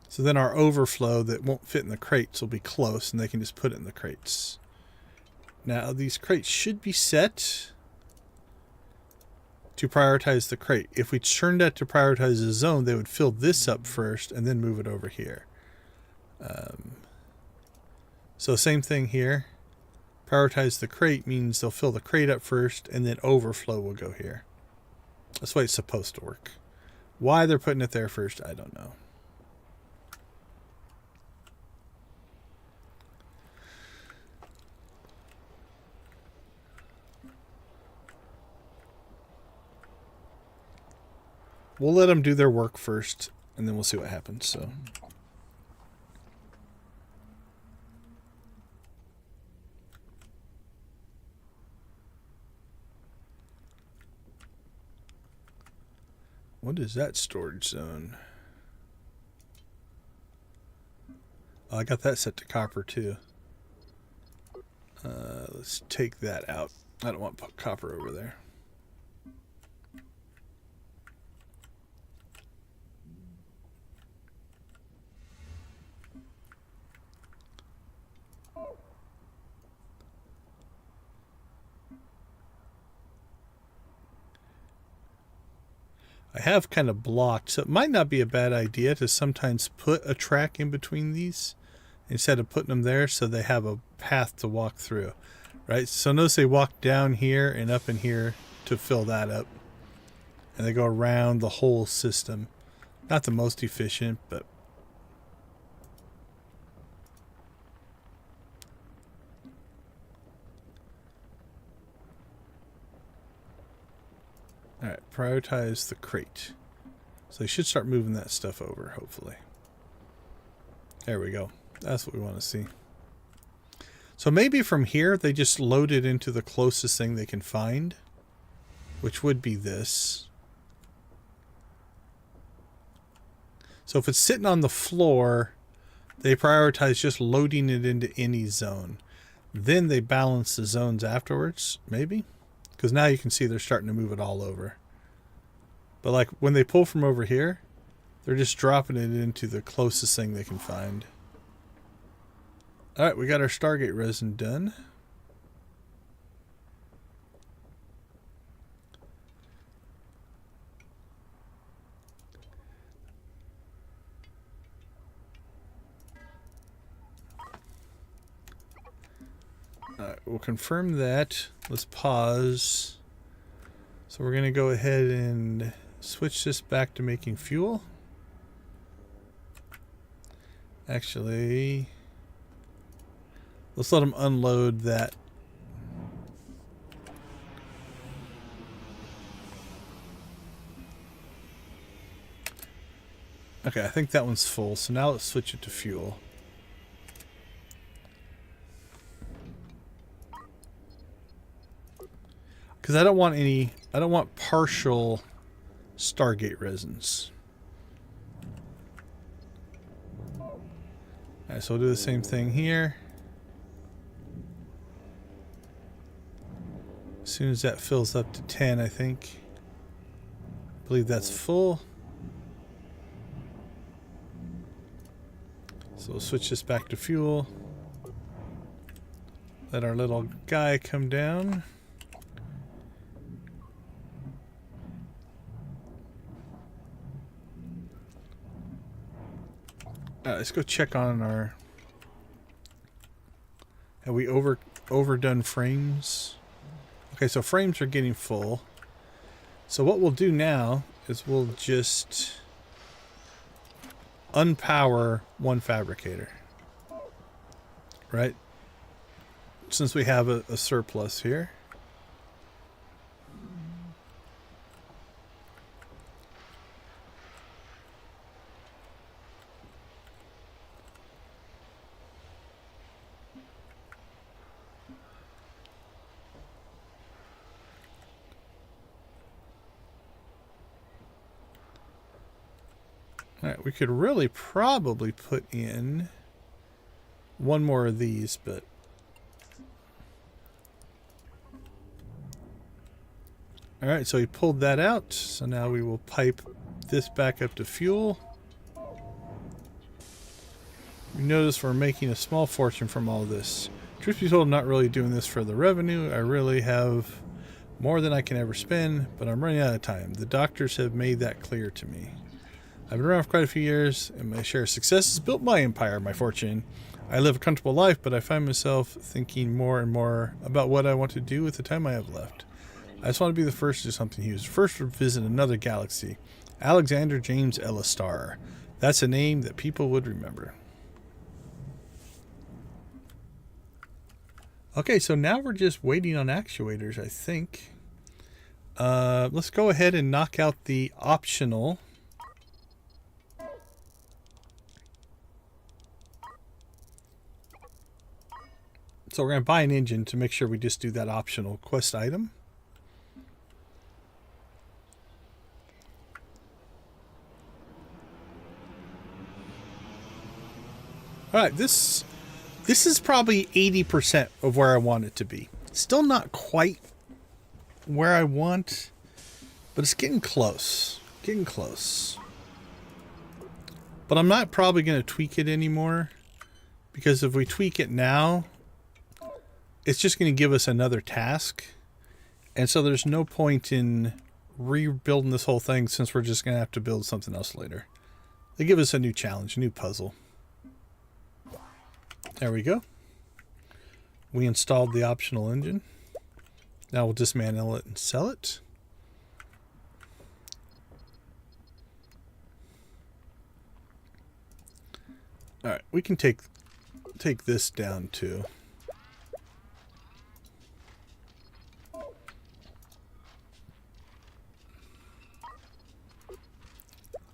So then our overflow that won't fit in the crates will be close, and they can just put it in the crates. Now these crates should be set to prioritize the crate. If we turned that to prioritize the zone, they would fill this up first and then move it over here. So same thing here. Prioritize the crate means they'll fill the crate up first and then overflow will go here. That's the way it's supposed to work. Why they're putting it there first, I don't know. We'll let them do their work first, and then we'll see what happens. So, what is that storage zone? Oh, I got that set to copper too. Let's take that out. I don't want copper over there. I have kind of blocked, so it might not be a bad idea to sometimes put a track in between these instead of putting them there so they have a path to walk through, right? So notice they walk down here and up in here to fill that up, and they go around the whole system. Not the most efficient, but alright, prioritize the crate. So they should start moving that stuff over, hopefully. There we go. That's what we want to see. So maybe from here, they just load it into the closest thing they can find, which would be this. So if it's sitting on the floor, they prioritize just loading it into any zone. Then they balance the zones afterwards, maybe? Because now you can see they're starting to move it all over. But like when they pull from over here, they're just dropping it into the closest thing they can find. Alright, we got our Stargate resin done. Alright, we'll confirm that. Let's pause. So we're going to go ahead and switch this back to making fuel. Actually, let's let them unload that. Okay, I think that one's full. So now let's switch it to fuel. Because I don't want partial Stargate resins. Alright, so we'll do the same thing here. As soon as that fills up to 10, I think. I believe that's full. So we'll switch this back to fuel. Let our little guy come down. Let's go check on our... Have we overdone frames? Okay, so frames are getting full. So what we'll do now is we'll just unpower one fabricator. Right? Since we have a surplus here. Alright, we could really probably put in one more of these, but Alright, so he pulled that out. So now we will pipe this back up to fuel. You notice we're making a small fortune from all this. Truth be told, I'm not really doing this for the revenue. I really have more than I can ever spend, but I'm running out of time. The doctors have made that clear to me. I've been around for quite a few years, and my share of success has built my empire, my fortune. I live a comfortable life, but I find myself thinking more and more about what I want to do with the time I have left. I just want to be the first to do something huge. First to visit another galaxy. Alexander James Ellistar. That's a name that people would remember. Okay, so now we're just waiting on actuators, I think. Let's go ahead and knock out the optional. So we're going to buy an engine to make sure we just do that optional quest item. Alright, this is probably 80% of where I want it to be. Still not quite where I want, but it's getting close. Getting close. But I'm not probably going to tweak it anymore, because if we tweak it now, it's just going to give us another task. And so there's no point in rebuilding this whole thing, since we're just going to have to build something else later. They give us a new challenge, a new puzzle. There we go. We installed the optional engine. Now we'll dismantle it and sell it. Alright, we can take this down too.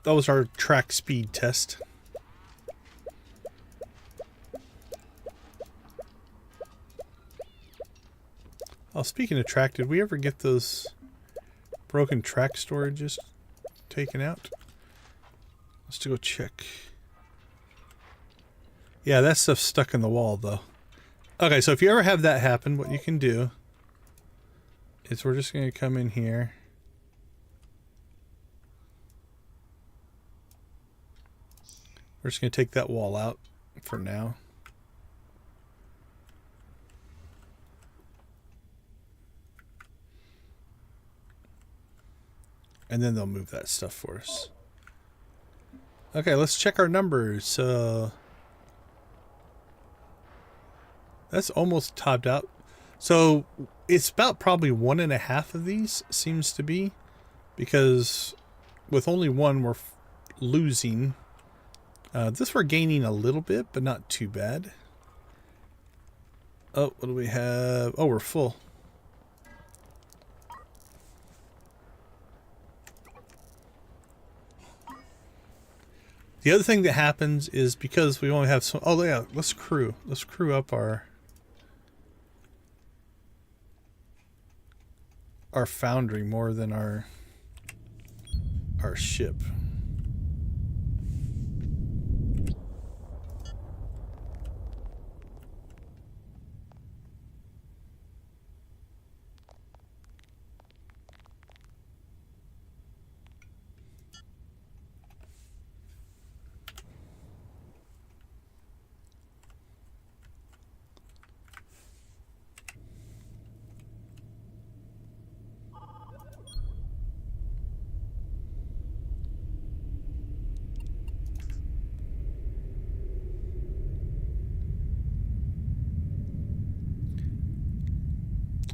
That was our track speed test. Oh, speaking of track, did we ever get those broken track storages taken out? Let's go check. Yeah, that stuff's stuck in the wall, though. Okay, so if you ever have that happen, what you can do is we're just going to come in here. We're just going to take that wall out for now. And then they'll move that stuff for us. Okay, let's check our numbers. So that's almost topped out. So it's about probably 1.5 of these, seems to be. Because with only one, we're losing. This we're gaining a little bit, but not too bad. Oh, what do we have? Oh, we're full. The other thing that happens is because we only have some... Oh, yeah, let's crew. Let's crew up our foundry more than our ship.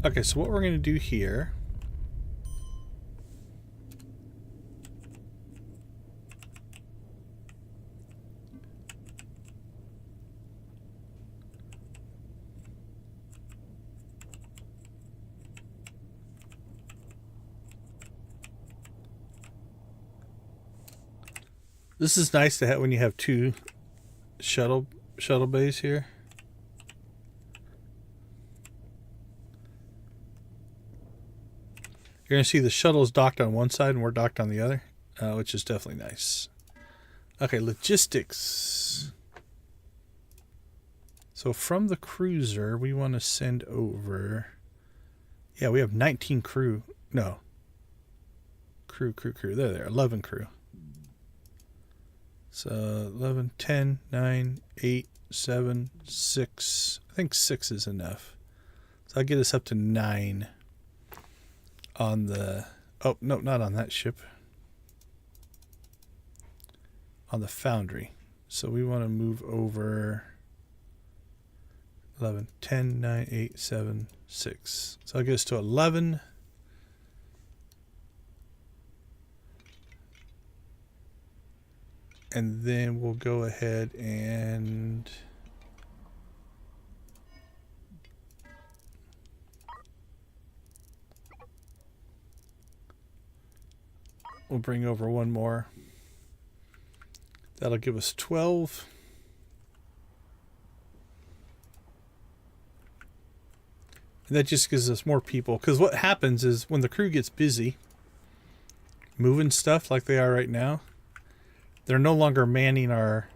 Okay, so what we're going to do here... This is nice to have when you have two shuttle bays here. You're going to see the shuttle's docked on one side and we're docked on the other, which is definitely nice. Okay, logistics. So from the cruiser, we want to send over... Yeah, we have 19 crew. No, Crew. There. 11 crew. So 11, 10, 9, 8, 7, 6. I think 6 is enough. So I'll get us up to 9 on the... Oh, no, not on that ship. On the Foundry. So we want to move over 11, 10, 9, 8, 7, 6. So I'll get us to 11. And then we'll go ahead and we'll bring over one more. That'll give us 12. And that just gives us more people. Because what happens is when the crew gets busy moving stuff like they are right now, they're no longer manning our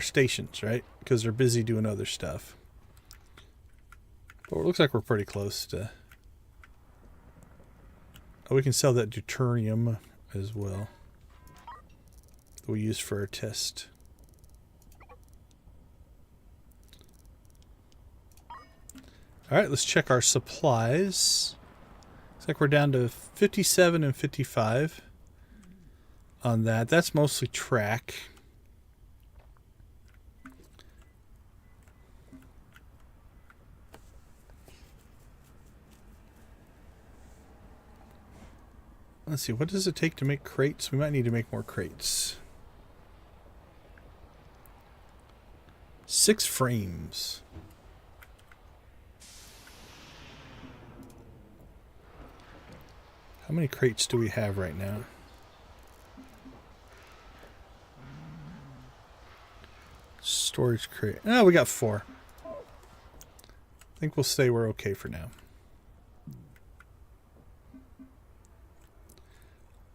stations, right? Because they're busy doing other stuff. But it looks like we're pretty close to... Oh, we can sell that deuterium as well. That we use for our test. Alright, let's check our supplies. Looks like we're down to 57 and 55 on that. That's mostly track. Let's see, what does it take to make crates? We might need to make more crates. 6 frames. How many crates do we have right now? Storage crate. Oh, we got 4. I think we'll say we're okay for now.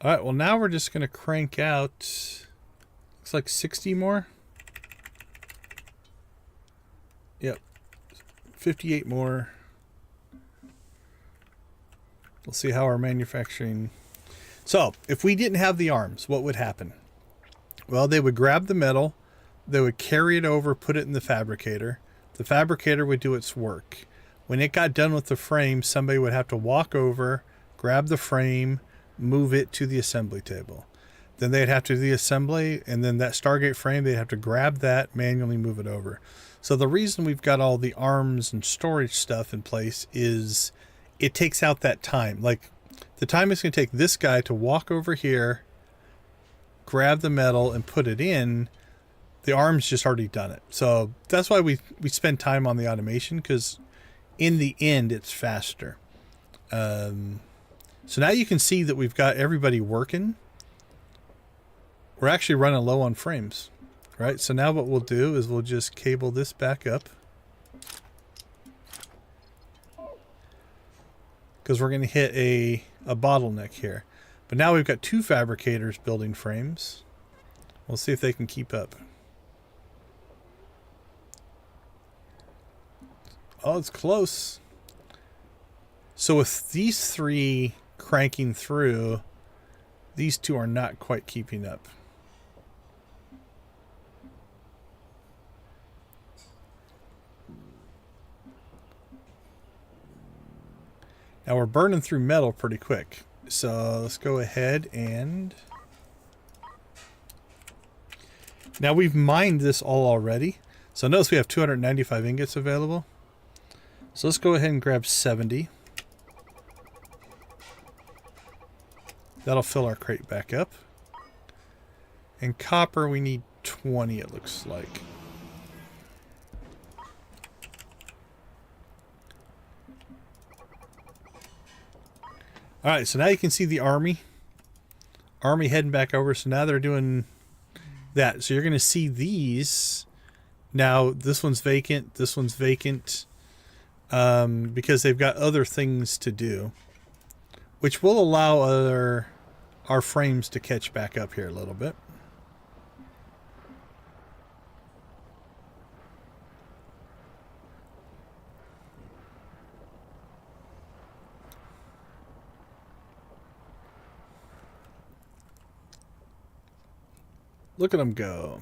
Alright, well now we're just going to crank out, looks like 60 more. Yep, 58 more. We'll see how our manufacturing... So, if we didn't have the arms, what would happen? Well, they would grab the metal, they would carry it over, put it in the fabricator. The fabricator would do its work. When it got done with the frame, somebody would have to walk over, grab the frame, move it to the assembly table. Then they'd have to do the assembly, and then that Stargate frame, they'd have to grab that, manually move it over. So the reason we've got all the arms and storage stuff in place is it takes out that time. Like, the time it's going to take this guy to walk over here, grab the metal, and put it in, the arm's just already done it. So that's why we spend time on the automation, because in the end, it's faster. So now you can see that we've got everybody working. We're actually running low on frames, right? So now what we'll do is we'll just cable this back up, because we're going to hit a bottleneck here. But now we've got 2 fabricators building frames. We'll see if they can keep up. Oh, it's close. So with these 3 cranking through, these 2 are not quite keeping up. Now we're burning through metal pretty quick. So let's go ahead and... Now we've mined this all already. So notice we have 295 ingots available. So let's go ahead and grab 70. That'll fill our crate back up. And copper, we need 20, it looks like. Alright, so now you can see the army. Army heading back over. So now they're doing that. So you're going to see these. Now, this one's vacant. This one's vacant. Because they've got other things to do. Which will allow our frames to catch back up here a little bit. Look at them go.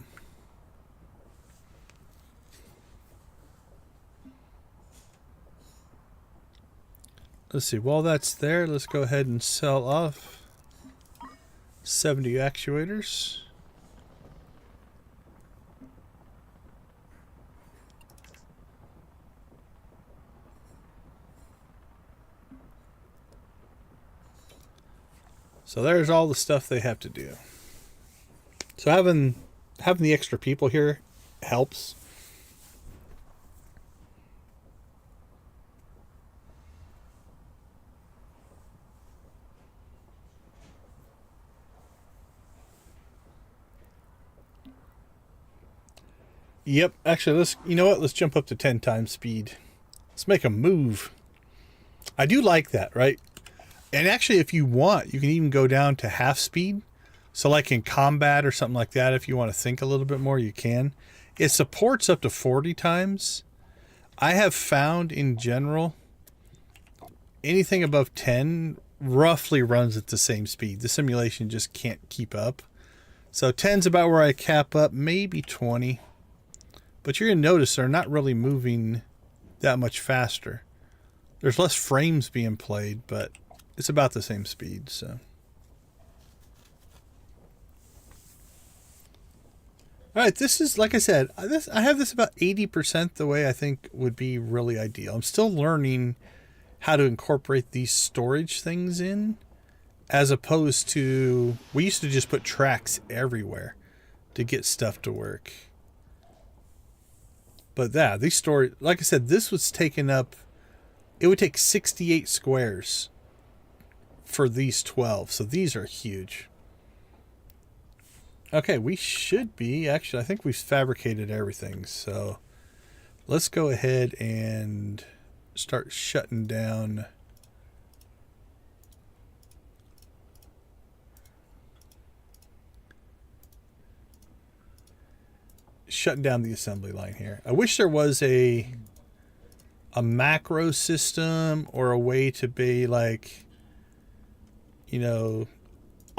Let's see. While that's there, let's go ahead and sell off 70 actuators. So there's all the stuff they have to do. So having the extra people here helps. Yep, actually, you know what? Let's jump up to 10 times speed. Let's make a move. I do like that, right? And actually, if you want, you can even go down to half speed. So like in combat or something like that, if you want to think a little bit more, you can. It supports up to 40 times. I have found in general, anything above 10 roughly runs at the same speed. The simulation just can't keep up. So 10's about where I cap up, maybe 20. But you're going to notice they're not really moving that much faster. There's less frames being played, but it's about the same speed, so. All right, this is, like I said, I have this about 80% the way I think would be really ideal. I'm still learning how to incorporate these storage things in, as opposed to, we used to just put tracks everywhere to get stuff to work. But yeah, these storage, like I said, this was taken up, it would take 68 squares for these 12. So these are huge. Okay, we should be, actually, I think we've fabricated everything. So let's go ahead and start shutting down. Shutting down the assembly line here. I wish there was a macro system or a way to be like, you know,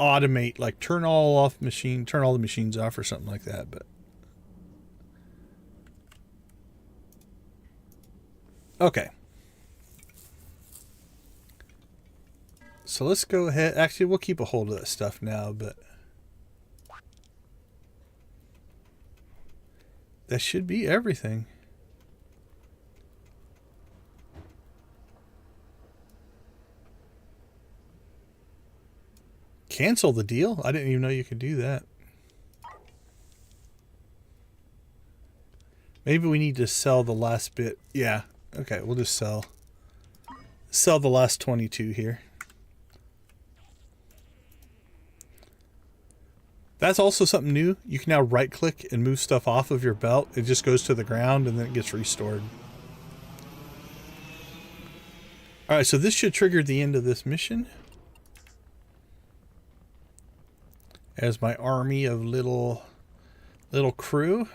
automate, like turn all the machines off or something like that. But okay. So let's go ahead. Actually, we'll keep a hold of that stuff now, but that should be everything. Cancel the deal? I didn't even know you could do that. Maybe we need to sell the last bit. Yeah. Okay, we'll just sell the last 22 here. That's also something new. You can now right click and move stuff off of your belt. It just goes to the ground and then it gets restored. All right, so this should trigger the end of this mission. As my army of little crew.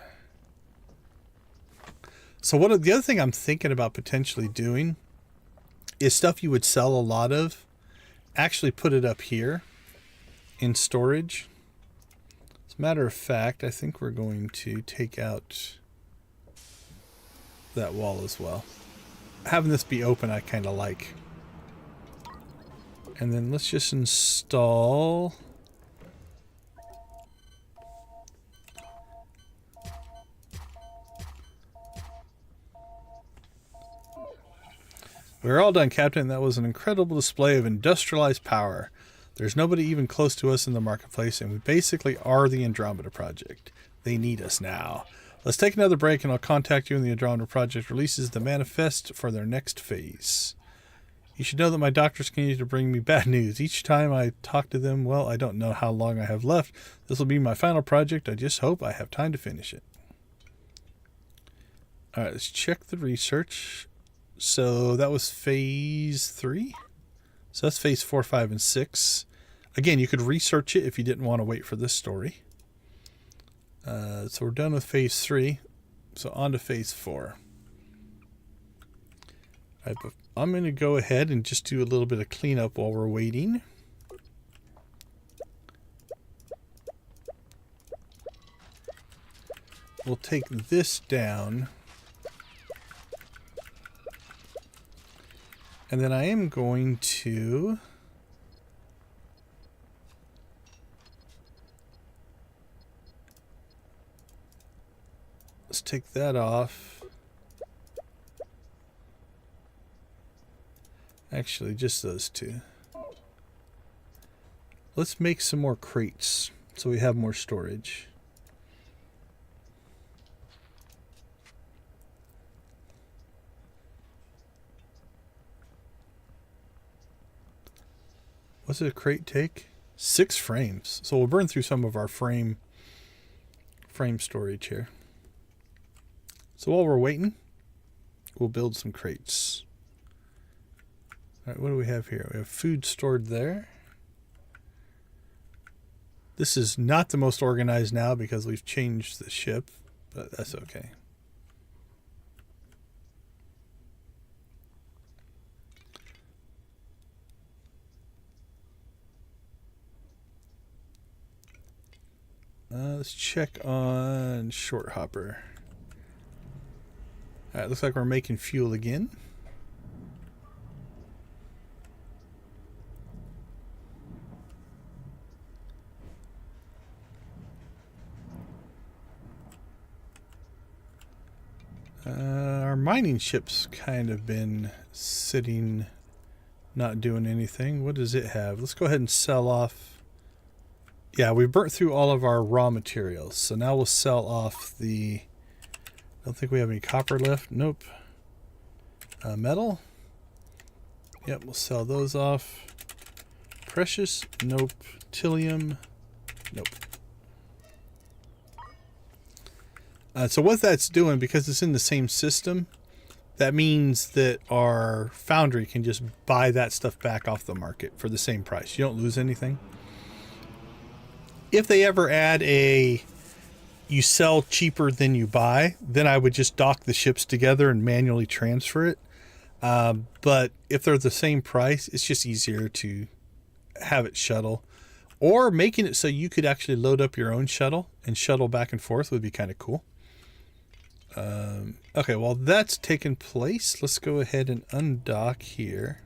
So the other thing I'm thinking about potentially doing is stuff you would sell a lot of. Actually put it up here in storage. As a matter of fact, I think we're going to take out that wall as well. Having this be open, I kind of like. And then let's just install. We're all done, Captain. That was an incredible display of industrialized power. There's nobody even close to us in the marketplace, and we basically are the Andromeda Project. They need us now. Let's take another break, and I'll contact you when the Andromeda Project releases the manifest for their next phase. You should know that my doctors continue to bring me bad news. Each time I talk to them, well, I don't know how long I have left. This will be my final project. I just hope I have time to finish it. All right, let's check the research. So that was phase 3. So that's phase 4, 5, and 6. Again, you could research it if you didn't want to wait for this story. So we're done with phase 3. So on to phase 4. All right, but I'm going to go ahead and just do a little bit of cleanup while we're waiting. we'll take this down. And then I am going to... let's take that off. Actually, just those two. Let's make some more crates so we have more storage. What's a crate take? 6 frames. So we'll burn through some of our frame storage here. So while we're waiting, we'll build some crates. All right, what do we have here? We have food stored there. This is not the most organized now because we've changed the ship, but that's okay. Let's check on short hopper. All right, looks like we're making fuel again. Our mining ship's kind of been sitting, not doing anything. What does it have? Let's go ahead and sell off. Yeah, we burnt through all of our raw materials. So now we'll sell off the... I don't think we have any copper left. Nope. Metal. Yep, we'll sell those off. Precious. Nope. Tillium. Nope. So what that's doing, because it's in the same system, that means that our foundry can just buy that stuff back off the market for the same price. You don't lose anything. If they ever add a you sell cheaper than you buy, then I would just dock the ships together and manually transfer it. But if they're the same price, it's just easier to have it shuttle. Or making it so you could actually load up your own shuttle and shuttle back and forth would be kind of cool. Okay, while that's taken place, let's go ahead and undock here.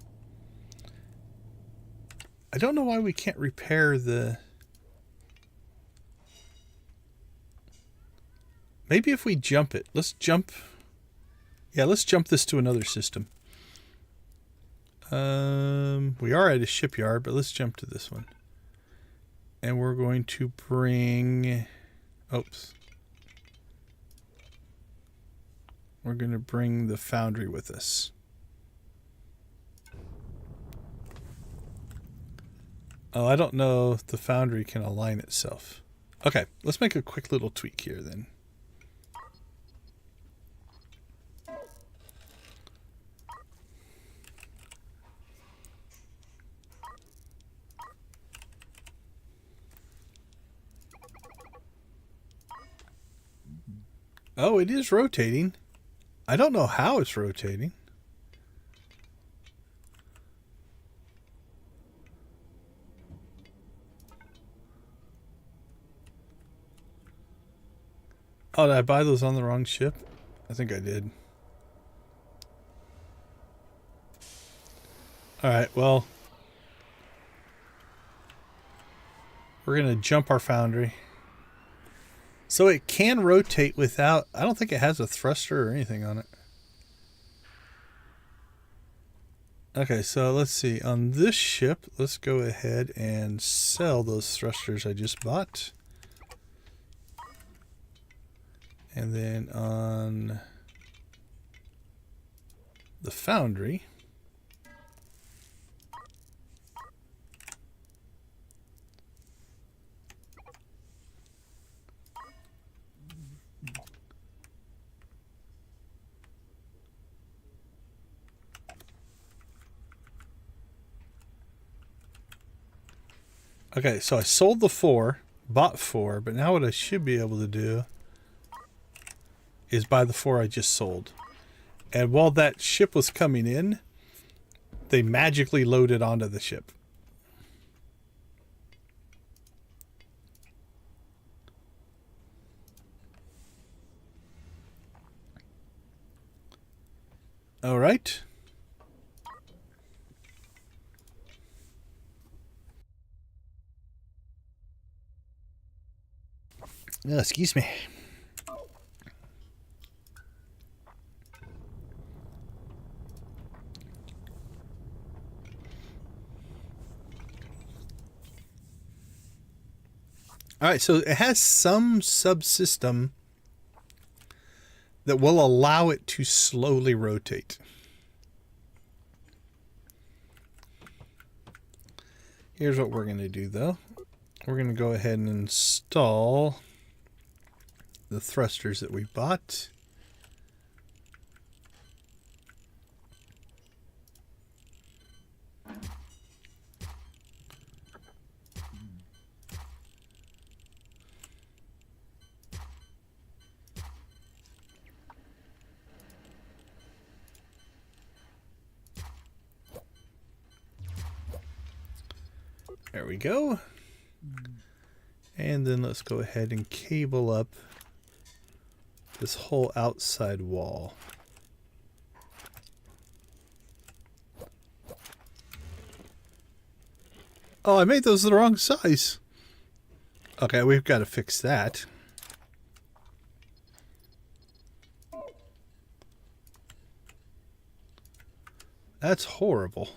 I don't know why we can't repair the... Maybe if we jump it. Let's jump... Yeah, let's jump this to another system. We are at a shipyard, but let's jump to this one. And we're going to bring... Oops. We're going to bring the foundry with us. Oh, I don't know if the foundry can align itself. Okay, let's make a quick little tweak here then. Oh, it is rotating. I don't know how it's rotating. Oh, did I buy those on the wrong ship? I think I did. Alright, well. We're going to jump our foundry. So it can rotate without... I don't think it has a thruster or anything on it. Okay, so let's see. On this ship, let's go ahead and sell those thrusters I just bought. And then on the foundry... Okay, so I sold the 4, bought 4, but now what I should be able to do is buy the 4 I just sold. And while that ship was coming in, they magically loaded onto the ship. All right. Oh, excuse me. All right, so it has some subsystem that will allow it to slowly rotate. Here's what we're going to do, though. We're going to go ahead and install the thrusters that we bought. There we go. And then let's go ahead and cable up this whole outside wall. Oh, I made those the wrong size. Okay, we've got to fix that. That's horrible.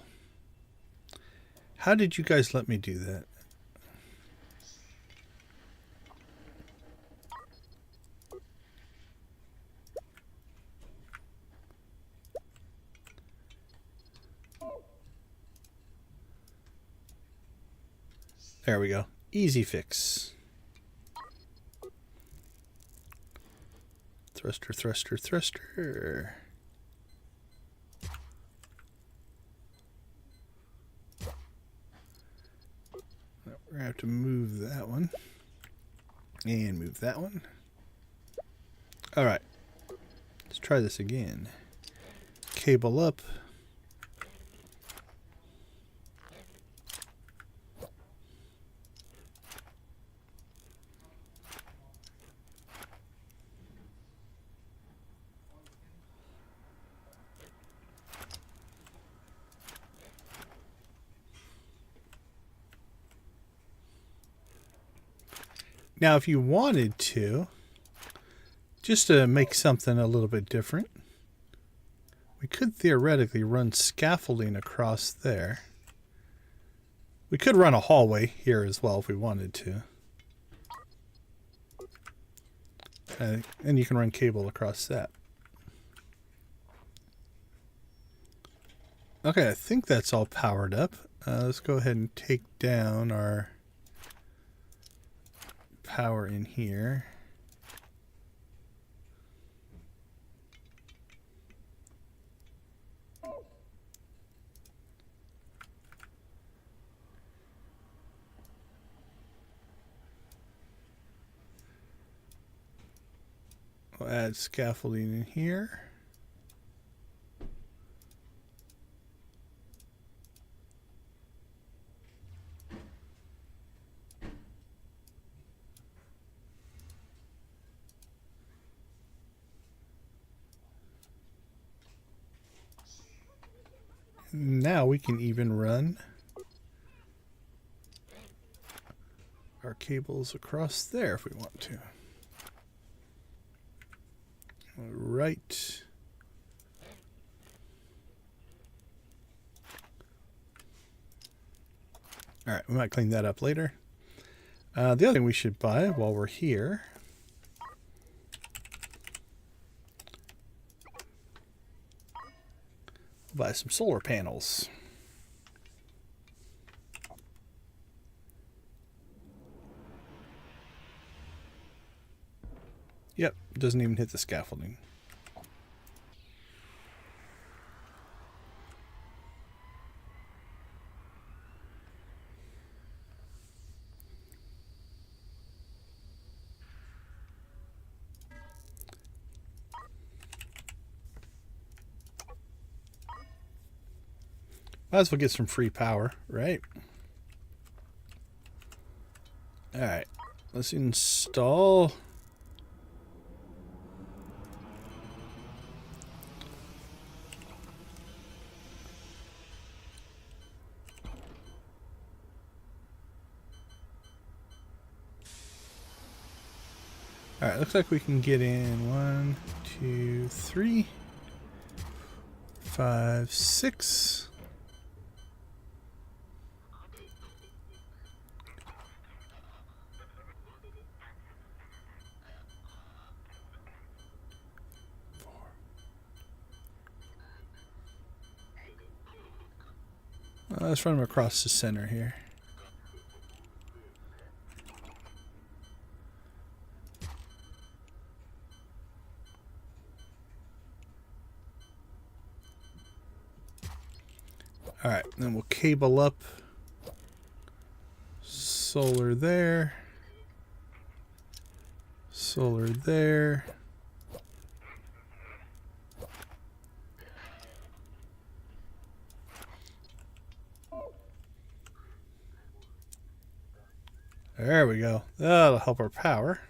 How did you guys let me do that? There we go. Easy fix. Thruster, thruster, thruster. We're going to have to move that one. And move that one. Alright. Let's try this again. Cable up. Now, if you wanted to, just to make something a little bit different, we could theoretically run scaffolding across there. We could run a hallway here as well if we wanted to. And you can run cable across that. Okay, I think that's all powered up. Let's go ahead and take down our power in here. We'll add scaffolding in here. Now we can even run our cables across there if we want to. All right. All right, we might clean that up later. The other thing we should buy while we're here, buy some solar panels. Yep, doesn't even hit the scaffolding. Might as well get some free power, right? Alright, let's install Alright, looks like we can get in 1, 2, 3, 5, 6. Let's run them across the center here. Alright, then we'll cable up solar there, solar there. There we go. That'll help our power.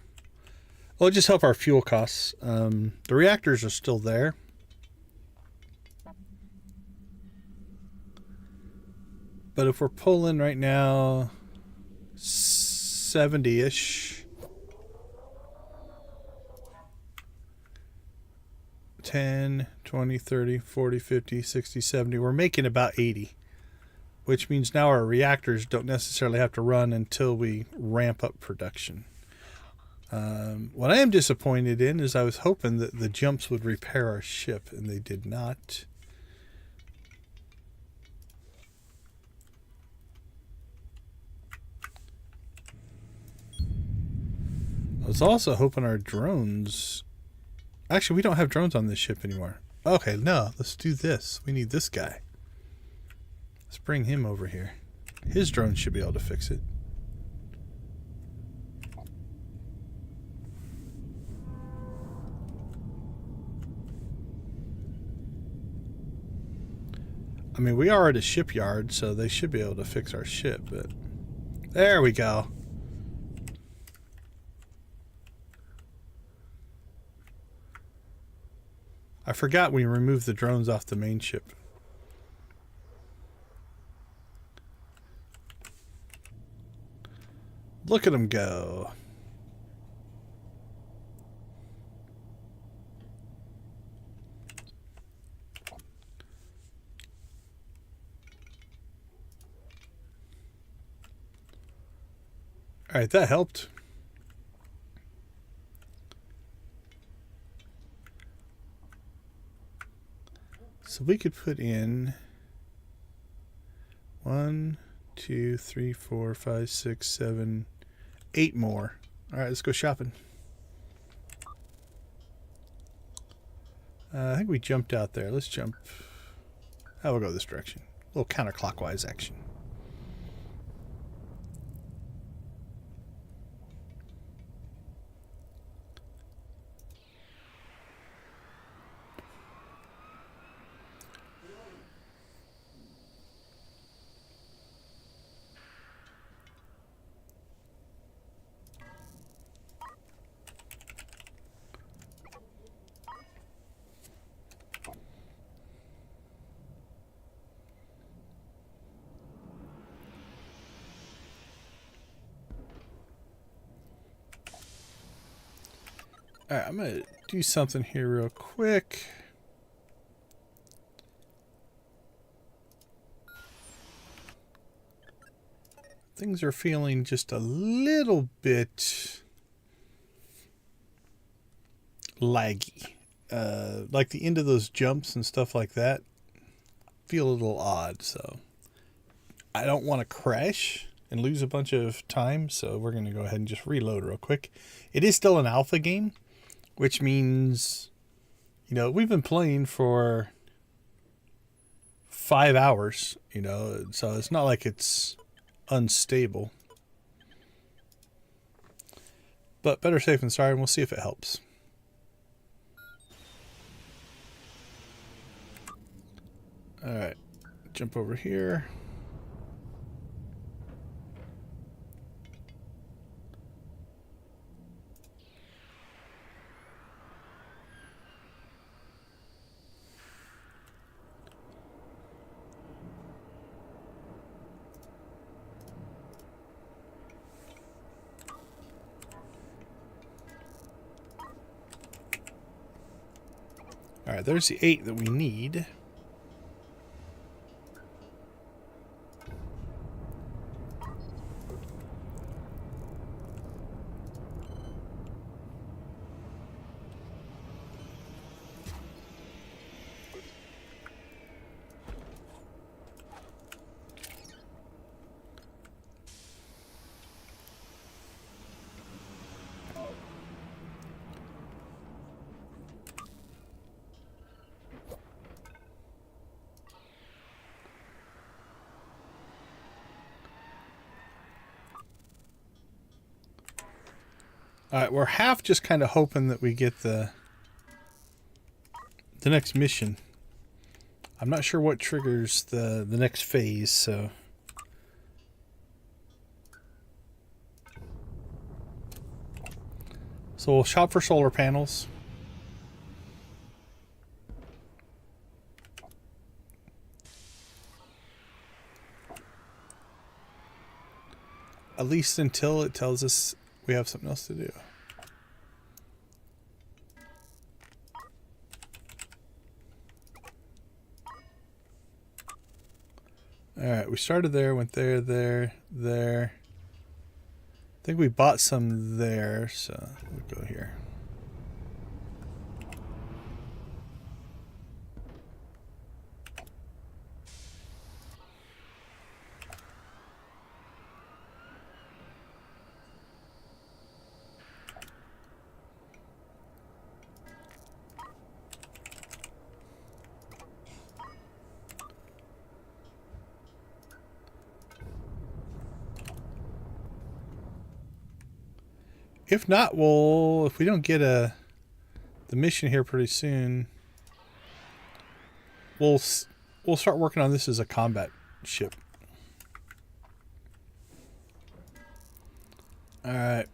Well, it'll just help our fuel costs. The reactors are still there. But if we're pulling right now 70-ish, 10, 20, 30, 40, 50, 60, 70, we're making about 80. Which means now our reactors don't necessarily have to run until we ramp up production. What I am disappointed in is I was hoping that the jumps would repair our ship, and they did not. I was also hoping our drones... Actually, we don't have drones on this ship anymore. Okay, no, let's do this. We need this guy. Let's bring him over here. His drone should be able to fix it. I mean, we are at a shipyard, so they should be able to fix our ship, but... There we go. I forgot we removed the drones off the main ship. Look at them go. All right, that helped. So we could put in 1, 2, 3, 4, 5, 6, 7, 8 more. All right, let's go shopping. I think we jumped out there. Let's jump. Oh, we'll go this direction. A little counterclockwise action. All right, I'm going to do something here real quick. Things are feeling just a little bit laggy. Like the end of those jumps and stuff like that feel a little odd, so I don't want to crash and lose a bunch of time, so we're going to go ahead and just reload real quick. It is still an alpha game, which means, you know, we've been playing for 5 hours, you know, so it's not like it's unstable. But better safe than sorry, and we'll see if it helps. Alright, jump over here. Alright, there's the 8 that we need. Alright, we're half just kind of hoping that we get the next mission. I'm not sure what triggers the next phase, so... So we'll shop for solar panels. At least until it tells us we have something else to do. Alright, we started there, went there, there. I think we bought some there, so we'll go here. If not, if we don't get the mission here pretty soon, we'll start working on this as a combat ship. Alright.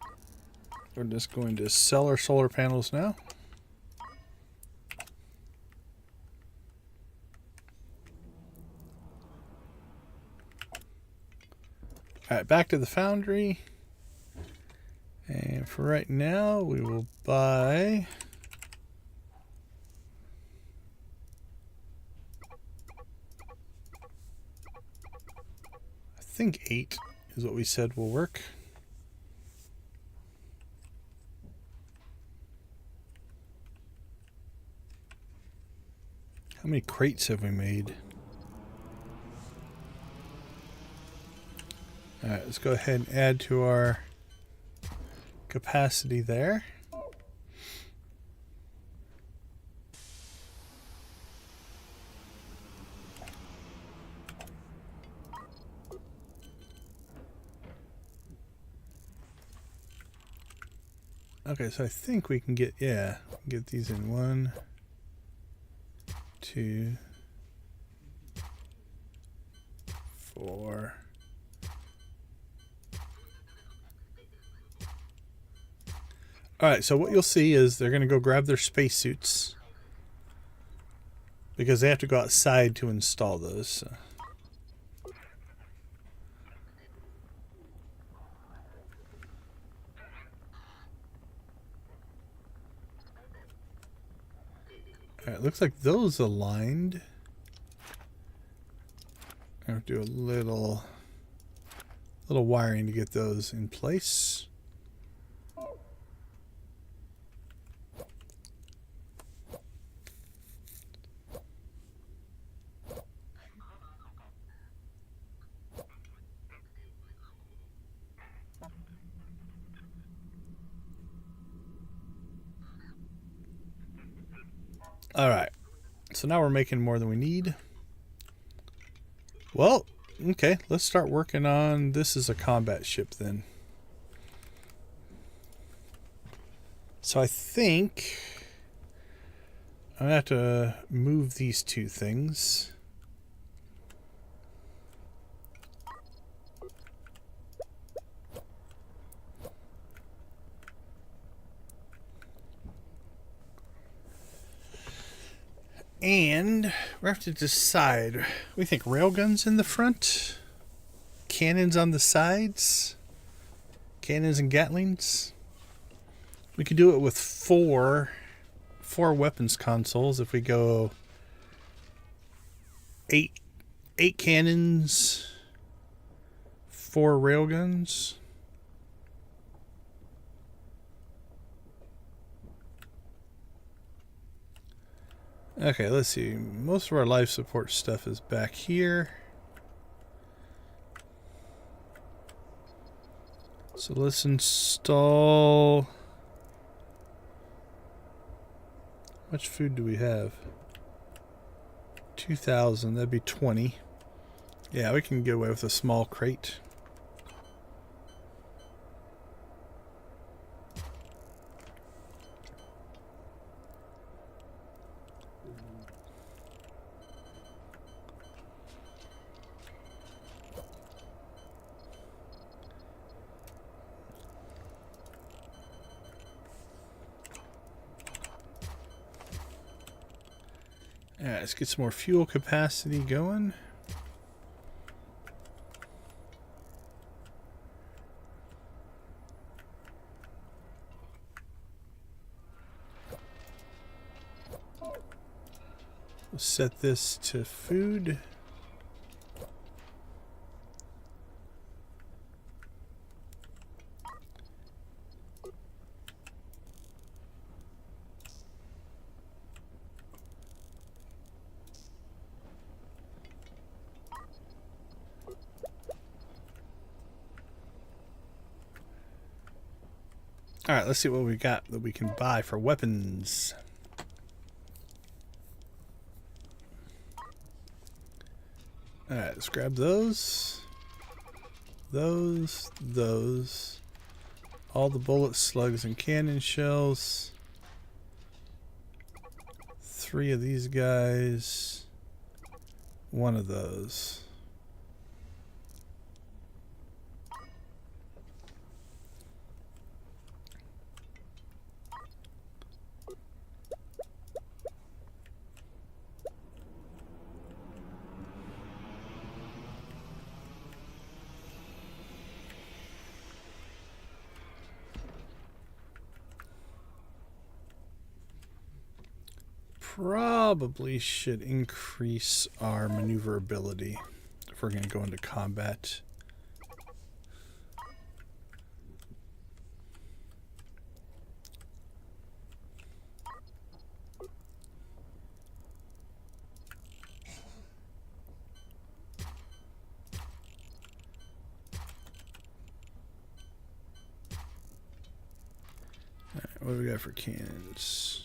We're just going to sell our solar panels now. Alright, back to the foundry. And for right now, we will buy... I think 8 is what we said will work. How many crates have we made? Alright, let's go ahead and add to our capacity there. Okay, so I think we can get, yeah, get these in 1, 2, 4. Alright, so what you'll see is they're going to go grab their spacesuits because they have to go outside to install those. So. Alright, looks like those aligned. I have to do a little wiring to get those in place. Alright, so now we're making more than we need. Well, okay, let's start working on this as a combat ship then. So I think I'm going to have to move these two things. And we have to decide. We think railguns in the front, cannons on the sides, cannons and gatlings. We could do it with four 4 weapons consoles. If we go 8 cannons, 4 railguns. Okay, let's see. Most of our life support stuff is back here. So let's install... How much food do we have? 2,000, that'd be 20. Yeah, we can get away with a small crate. Alright, let's get some more fuel capacity going. We'll set this to food. Alright, let's see what we got that we can buy for weapons. Alright, let's grab those. Those. All the bullets, slugs, and cannon shells. 3 of these guys. 1 of those. Probably should increase our maneuverability if we're going to go into combat. All right, what do we got for cannons?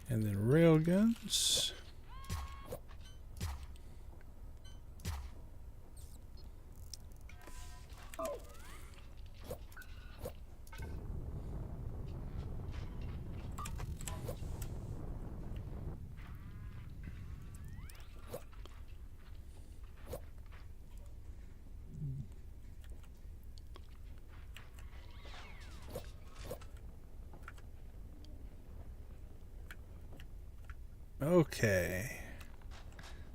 And then railguns. Okay,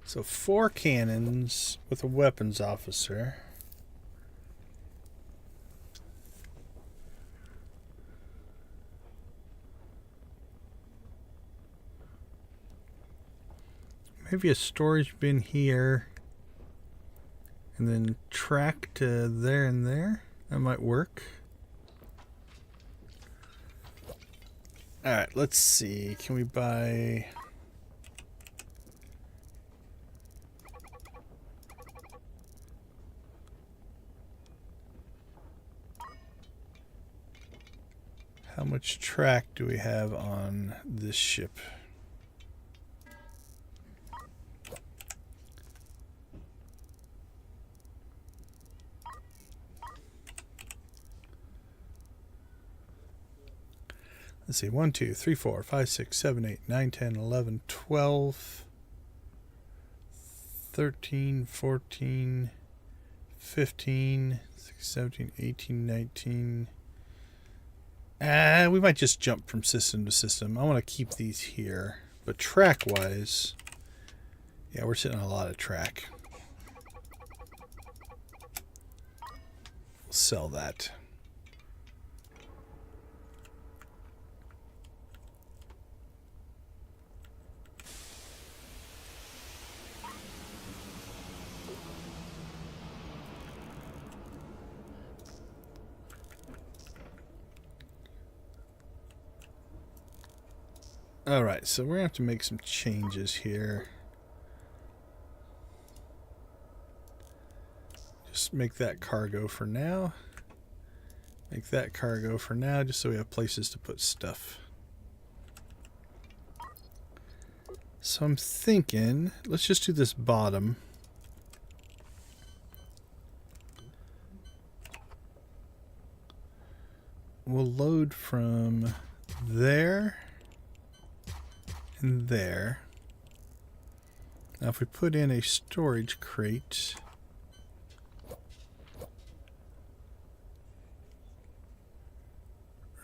so 4 cannons with a weapons officer. Maybe a storage bin here, and then track to there and there. That might work. Alright, let's see. Can we buy... How much track do we have on this ship? Let's see, 1, 2, 3, 4, 5, 6, 7, 8, 9, 10, 11, 12, 13, 14, 15, 16, 17, 18, 19. We might just jump from system to system. I want to keep these here. But track-wise, yeah, we're sitting on a lot of track. We'll sell that. Alright, so we're going to have to make some changes here. Just make that cargo for now. Make that cargo for now, just so we have places to put stuff. So I'm thinking, let's just do this bottom. We'll load from there and there. Now if we put in a storage crate,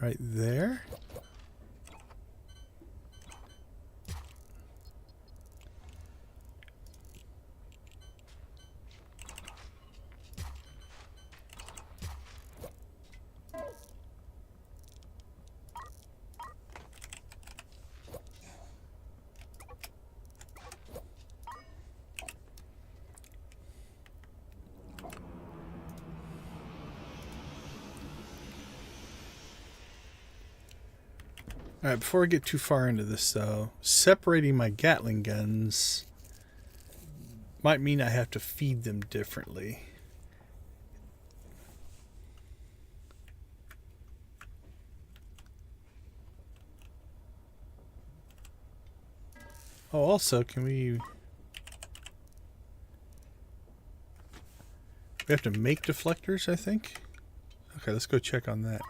right there. Alright, before I get too far into this though, separating my Gatling guns might mean I have to feed them differently. Oh, also, can we have to make deflectors, I think? Okay, let's go check on that.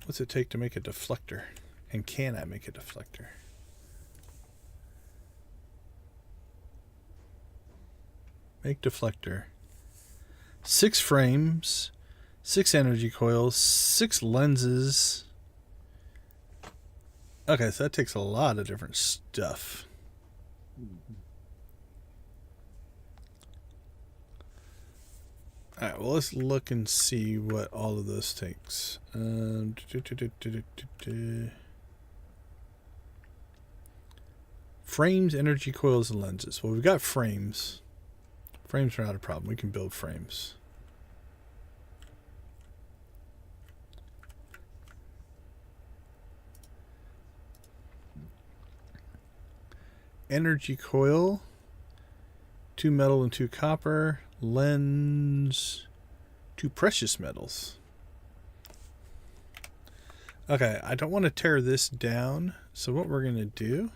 What's it take to make a deflector? And can I make a deflector? Make deflector. 6 frames, 6 energy coils, 6 lenses. Okay, so that takes a lot of different stuff. Alright, well, let's look and see what all of this takes. Frames, energy coils, and lenses. Well, we've got frames. Frames are not a problem. We can build frames. Energy coil. 2 metal and 2 copper. Lens. 2 precious metals. Okay, I don't want to tear this down. So what we're going to do...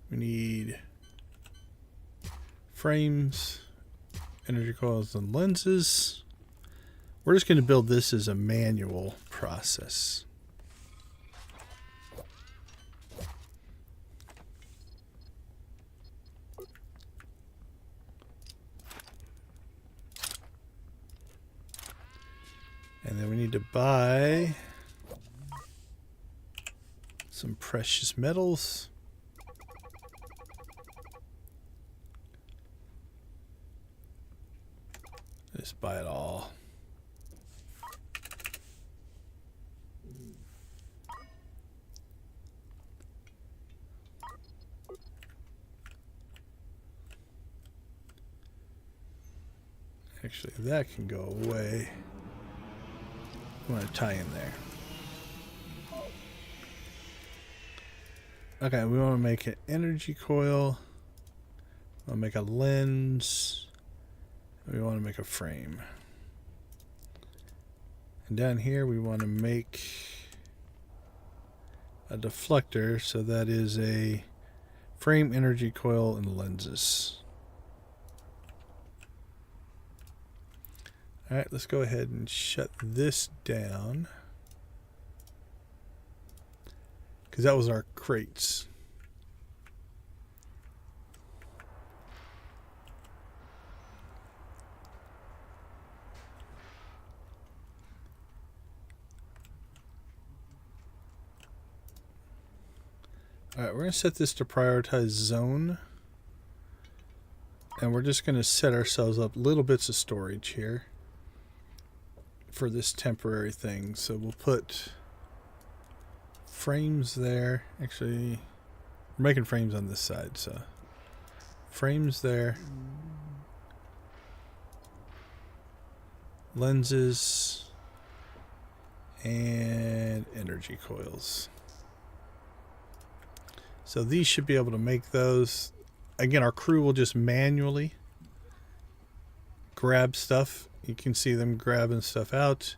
we need frames, energy coils, and lenses. We're just going to build this as a manual process. And then we need to buy some precious metals. Just buy it all. Actually, that can go away. I want to tie in there. Okay, we want to make an energy coil. We want to make a lens. We want to make a frame. And down here we want to make a deflector, so that is a frame, energy coil, and lenses. Alright, let's go ahead and shut this down, because that was our crates. Alright, we're going to set this to prioritize zone. And we're just going to set ourselves up little bits of storage here for this temporary thing. So we'll put frames there. Actually, we're making frames on this side, so frames there. Lenses and energy coils. So these should be able to make those. Again, our crew will just manually grab stuff. You can see them grabbing stuff out.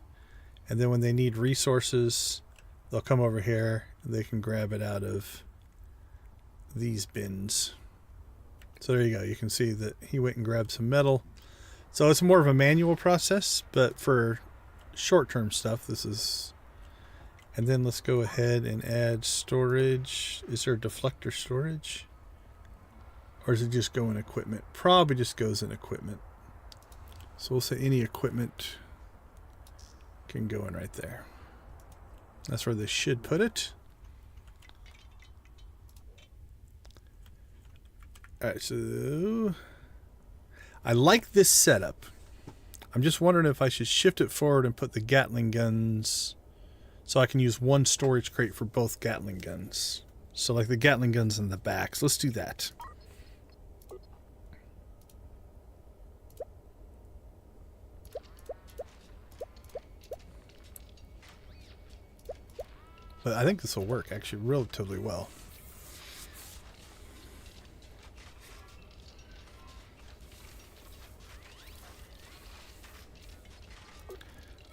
And then when they need resources, they'll come over here and they can grab it out of these bins. So there you go. You can see that he went and grabbed some metal. So it's more of a manual process, but for short-term stuff, this is... And then let's go ahead and add storage. Is there deflector storage? Or does it just go in equipment? Probably just goes in equipment. So we'll say any equipment can go in right there. That's where they should put it. Alright, so I like this setup. I'm just wondering if I should shift it forward and put the Gatling guns so I can use one storage crate for both Gatling guns. So like the Gatling guns in the back. So let's do that. But I think this will work actually relatively well.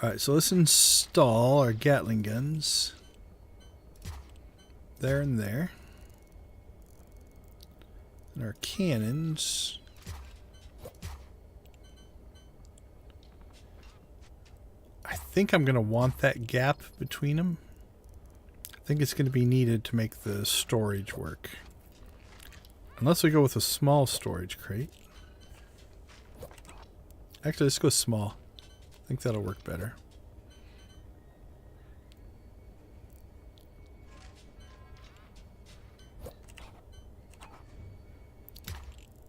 Alright, so let's install our Gatling guns. There and there. And our cannons. I think I'm going to want that gap between them. I think it's going to be needed to make the storage work. Unless we go with a small storage crate. Actually, let's go small. I think that'll work better.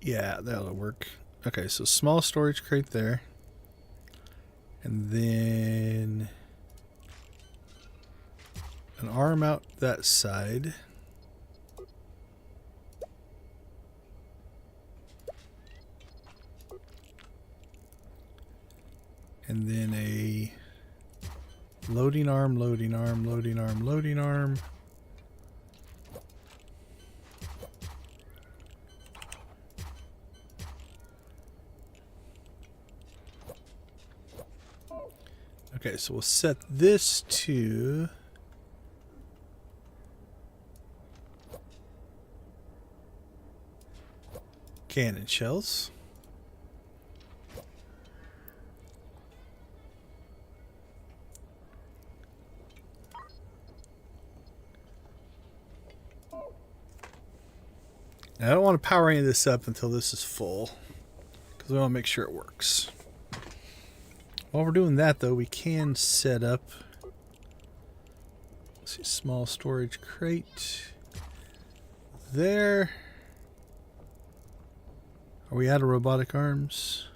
Yeah, that'll work. Okay, so small storage crate there. And then an arm out that side. And then a loading arm, loading arm, loading arm, loading arm. Okay, so we'll set this to cannon shells. Now, I don't want to power any of this up until this is full, because we want to make sure it works. While we're doing that, though, we can set up, let's see, small storage crate there. Are we out of robotic arms?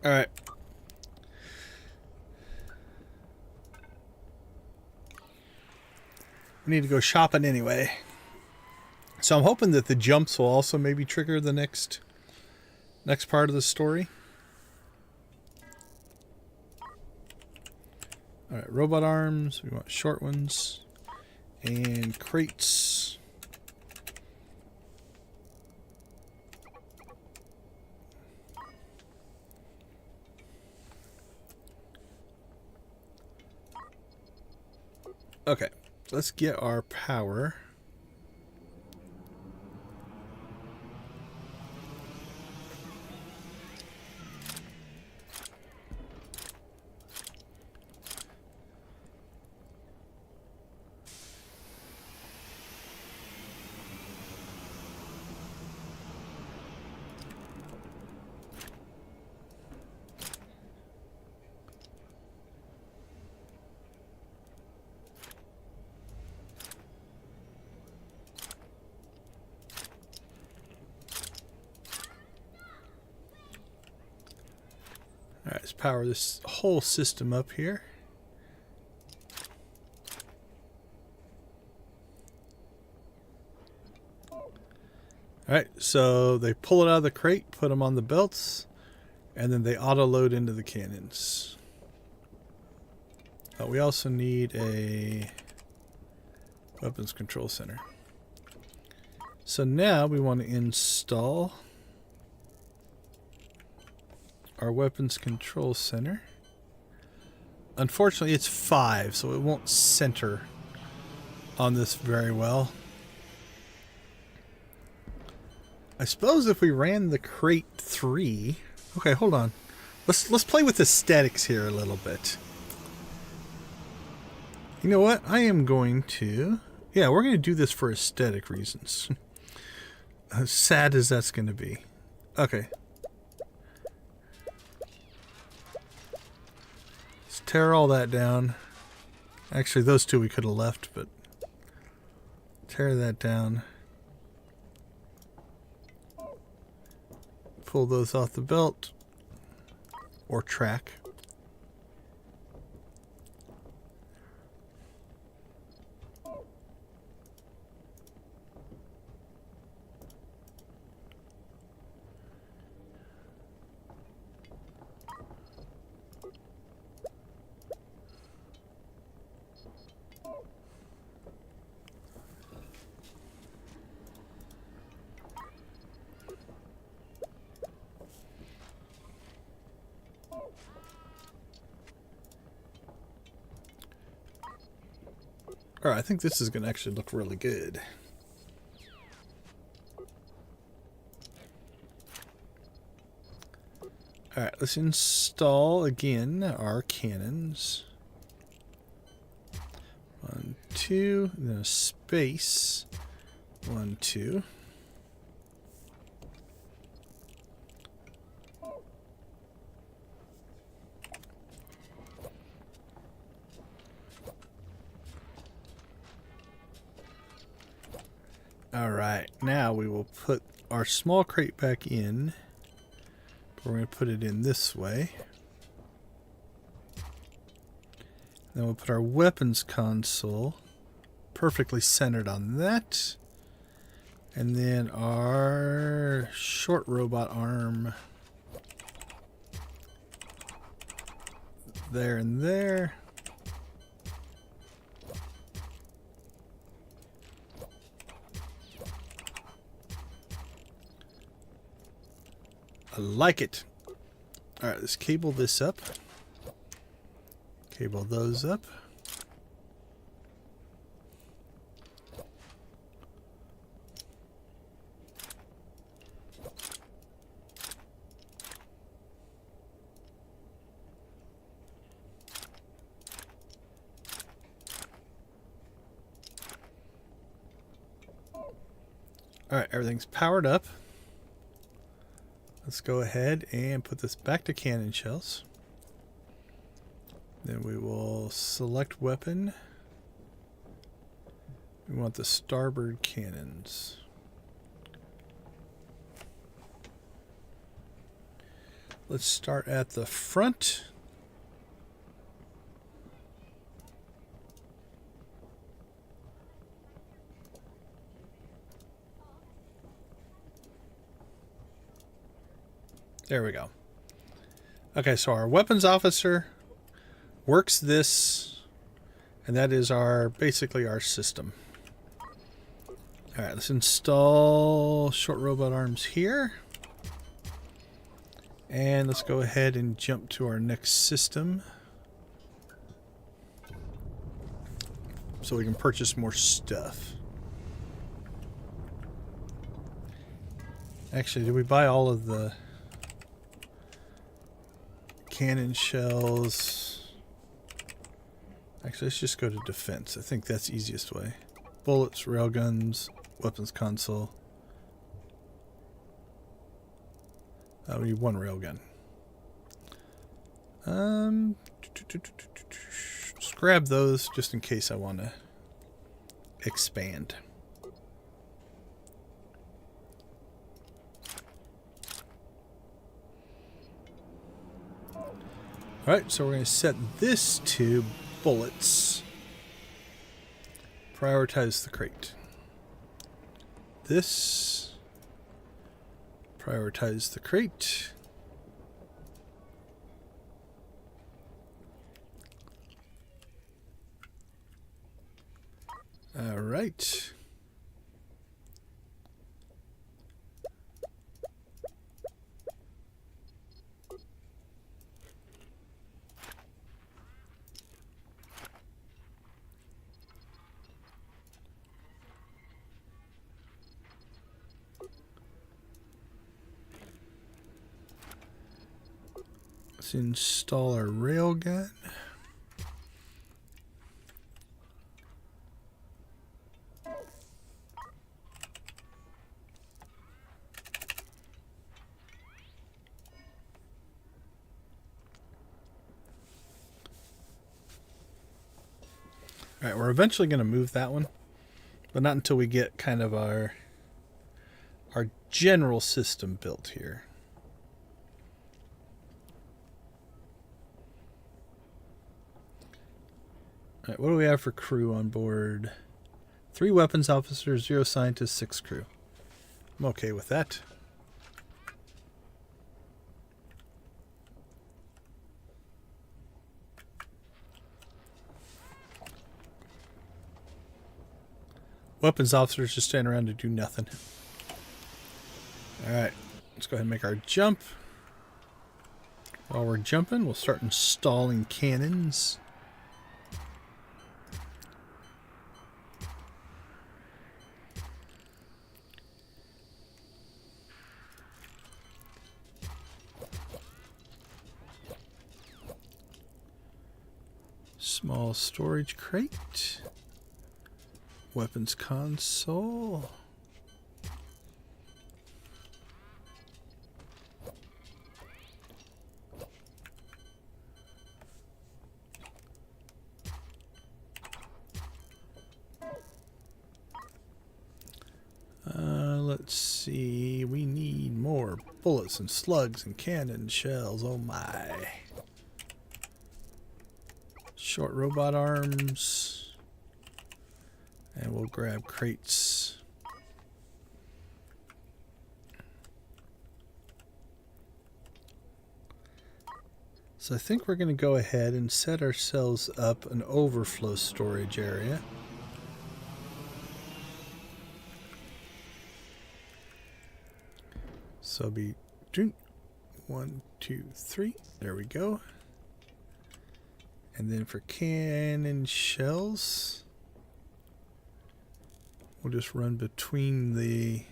All right. We need to go shopping anyway. So I'm hoping that the jumps will also maybe trigger the next part of the story. All right, robot arms. We want short ones. And crates. Okay, let's get our power. power this whole system up here. Alright, so they pull it out of the crate, put them on the belts, and then they auto-load into the cannons. We also need a weapons control center. So now we want to install our weapons control center. Unfortunately, it's 5, so it won't center on this very well. I suppose if we ran the crate 3... Okay, hold on. Let's play with aesthetics here a little bit. You know what? I am going to... Yeah, we're going to do this for aesthetic reasons. As sad as that's going to be. Okay. Let's tear all that down. Actually, those two we could have left, but... Tear that down. Pull those off the belt or track. Alright, I think this is going to actually look really good. Alright, let's install again our cannons. 1, 2, and then a space. 1, 2. Alright, now we will put our small crate back in. We're going to put it in this way. Then we'll put our weapons console perfectly centered on that. And then our short robot arm there and there. I like it. Alright, let's cable this up. Cable those up. Alright, everything's powered up. Let's go ahead and put this back to cannon shells. Then we will select weapon. We want the starboard cannons. Let's start at the front. There we go. Okay, so our weapons officer works this, and that is our basically our system. Alright, let's install short robot arms here. And let's go ahead and jump to our next system, so we can purchase more stuff. Actually, did we buy all of the cannon shells? Actually, let's just go to defense. I think that's the easiest way. Bullets, railguns, weapons console. We need one railgun. Just grab those just in case I want to expand. Alright, so we're going to set this to bullets. Prioritize the crate. This. Prioritize the crate. Alright. Let's install our railgun. Alright, we're eventually going to move that one, but not until we get kind of our general system built here. Alright, what do we have for crew on board? 3 weapons officers, 0 scientists, 6 crew. I'm okay with that. Weapons officers just stand around to do nothing. Alright, let's go ahead and make our jump. While we're jumping, we'll start installing cannons. Small storage crate. Weapons console. Let's see. We need more bullets and slugs and cannon shells. Oh my. Short robot arms. And we'll grab crates. So I think we're going to go ahead and set ourselves up an overflow storage area. So be 1, 2, 3. There we go. And then for cannon shells, we'll just run between there.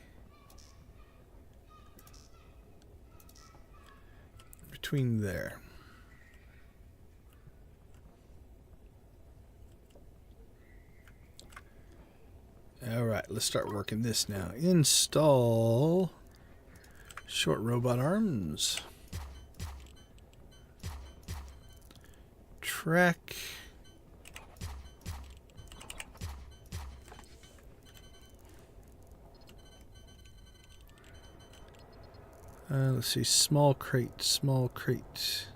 All right, let's start working this now. Install short robot arms. Track. Let's see, small crate, small crate.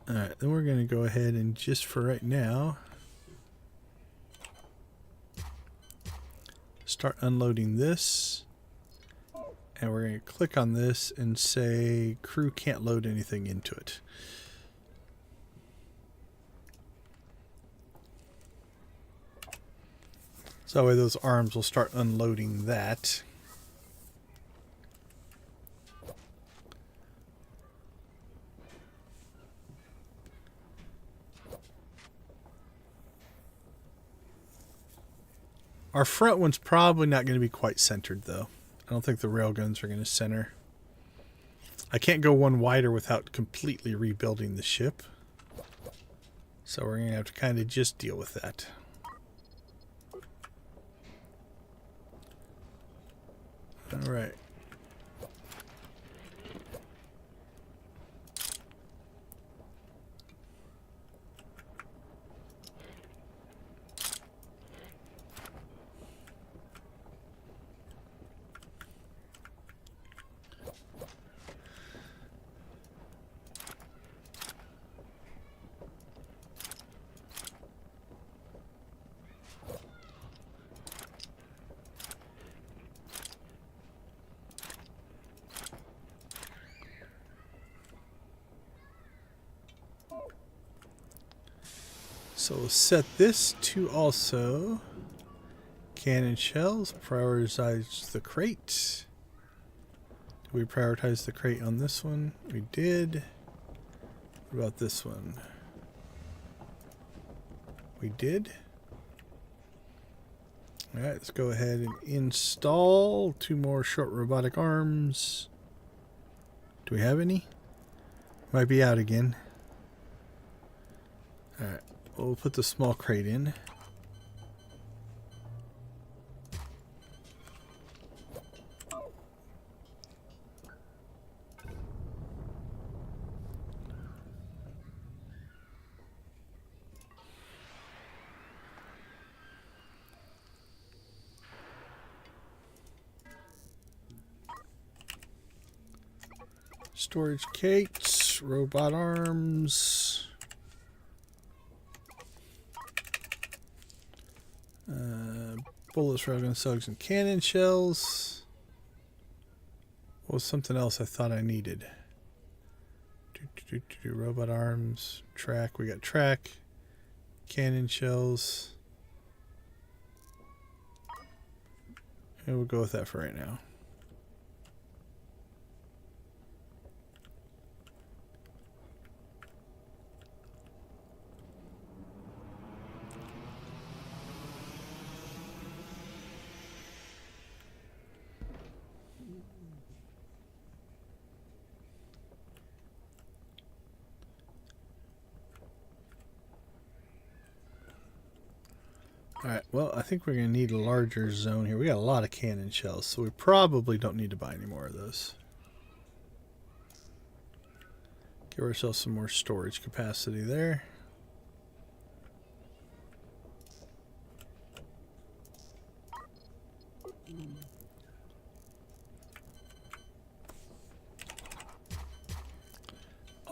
Alright, then we're going to go ahead and just for right now start unloading this. And we're going to click on this and say crew can't load anything into it. So that way those arms will start unloading that. Our front one's probably not going to be quite centered, though. I don't think the railguns are going to center. I can't go one wider without completely rebuilding the ship. So we're going to have to kind of just deal with that. All right. So we'll set this to also cannon shells. Prioritize the crate. We prioritize the crate on this one. We did. What about this one? We did. Alright, let's go ahead and install 2 more short robotic arms. Do we have any? Might be out again. Alright, we'll put the small crate in. Storage crates, robot arms, bullets, railgun slugs, and cannon shells. What was something else I thought I needed? Robot arms, track. We got track, cannon shells. And we'll go with that for right now. Alright, well, I think we're going to need a larger zone here. We got a lot of cannon shells, so we probably don't need to buy any more of those. Give ourselves some more storage capacity there.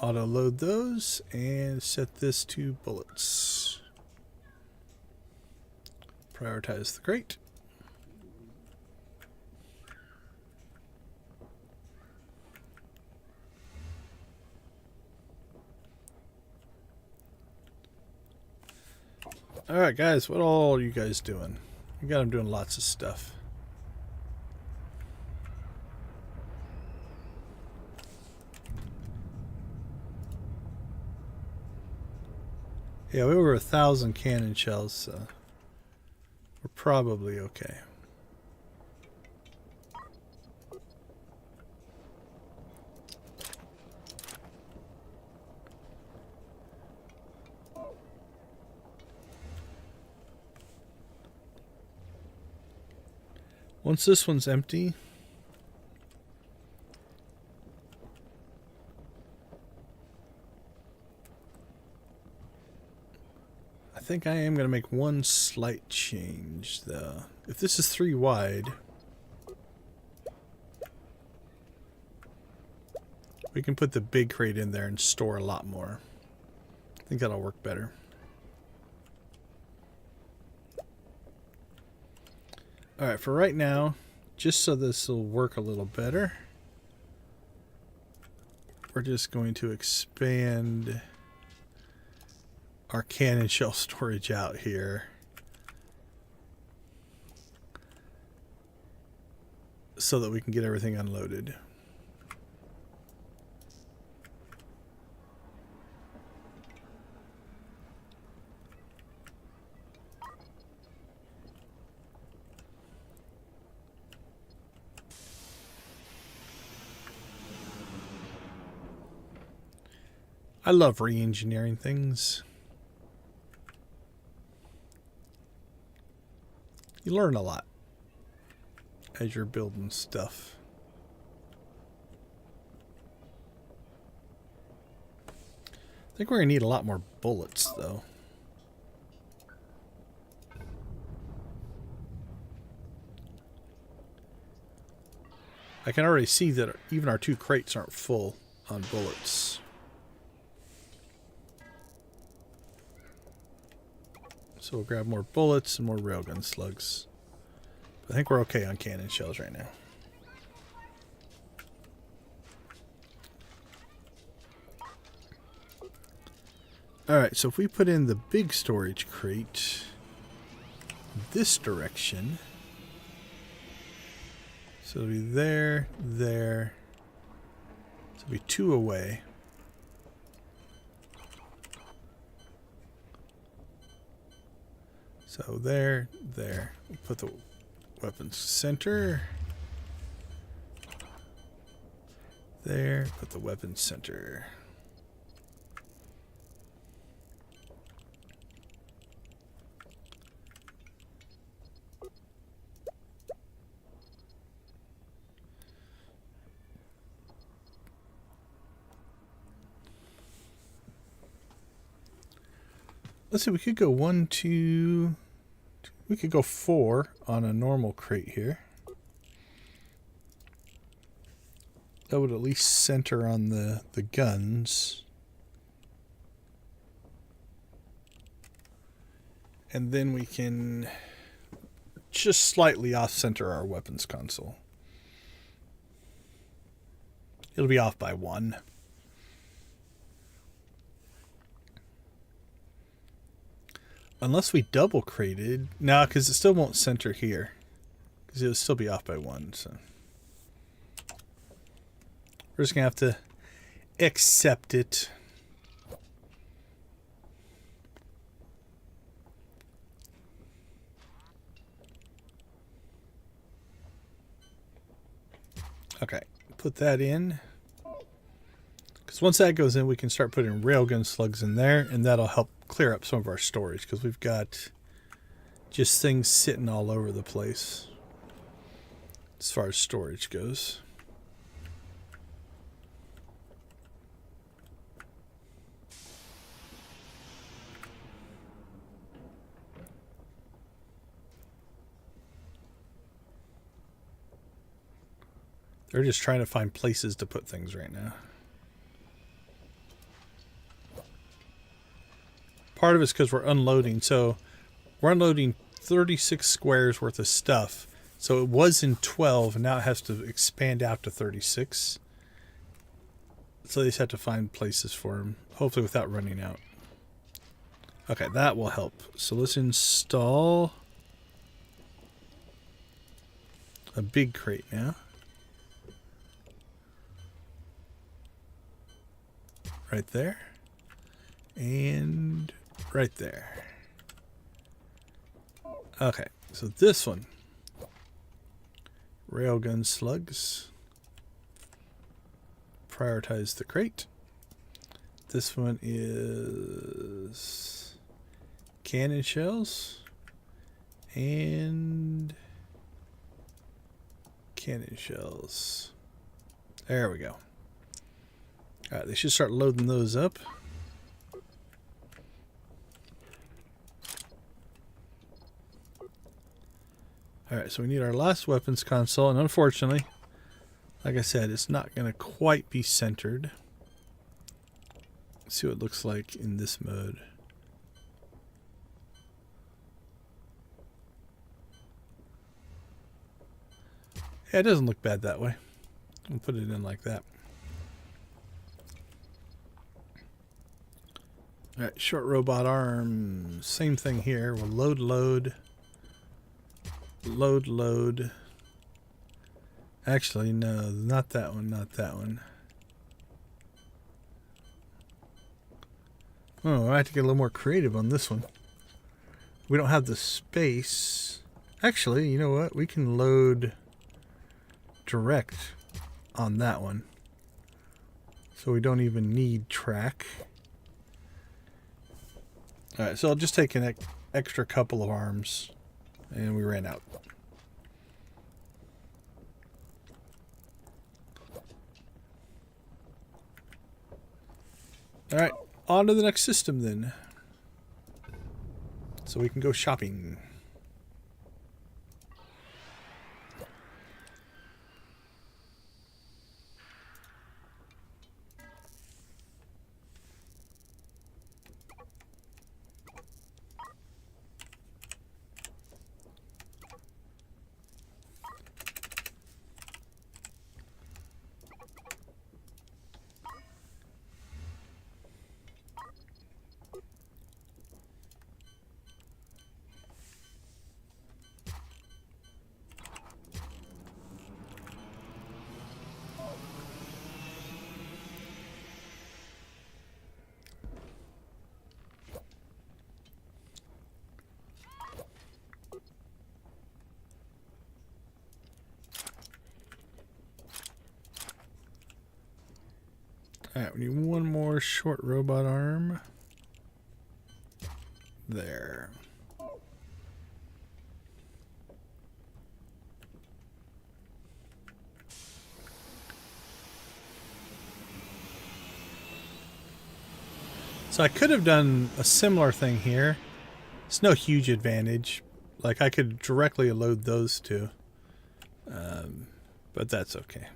Auto load those and set this to bullets. Prioritize the crate. Alright guys, what all are you guys doing? You got them doing lots of stuff. Yeah, we have over 1,000 cannon shells, so we're probably okay. Once this one's empty, I think I am going to make one slight change, though. If this is 3 wide, we can put the big crate in there and store a lot more. I think that'll work better. Alright, for right now, just so this will work a little better, we're just going to expand our cannon shell storage out here so that we can get everything unloaded. I love re-engineering things. You learn a lot. as you're building stuff. I think we're going to need a lot more bullets, though. I can already see that even our 2 crates aren't full on bullets. So we'll grab more bullets and more railgun slugs. I think we're okay on cannon shells right now. Alright, so if we put in the big storage crate this direction, so it'll be there, there, so it'll be 2 away. So there, there. We'll put the weapons center. There, put the weapons center. Let's see, we could go 1, 2... We could go 4 on a normal crate here. That would at least center on the guns. And then we can just slightly off-center our weapons console. It'll be off by 1. Unless we double crated. No, because it still won't center here. Because it'll still be off by 1. So we're just going to have to accept it. Okay, put that in. Because once that goes in, we can start putting railgun slugs in there, and that'll help clear up some of our storage, because we've got just things sitting all over the place as far as storage goes. They're just trying to find places to put things right now. Part of it's because we're unloading. So we're unloading 36 squares worth of stuff. So it was in 12, and now it has to expand out to 36. So they just have to find places for them, hopefully without running out. Okay, that will help. So let's install a big crate now. Right there. And right there. Okay, so this one. Railgun slugs. Prioritize the crate. This one is cannon shells. And cannon shells. There we go. Alright, they should start loading those up. Alright, so we need our last weapons console, and unfortunately, like I said, it's not going to quite be centered. Let's see what it looks like in this mode. Yeah, it doesn't look bad that way. We'll put it in like that. Alright, short robot arm. Same thing here. We'll load. Load. Actually, no, not that one, not that one. Oh, I have to get a little more creative on this one. We don't have the space. Actually, you know what? We can load direct on that one. So we don't even need track. Alright, so I'll just take an extra couple of arms. And we ran out. Alright, on to the next system then. So we can go shopping. Alright, we need one more short robot arm. There. So I could have done a similar thing here. It's no huge advantage. Like I could directly load those two. But that's okay.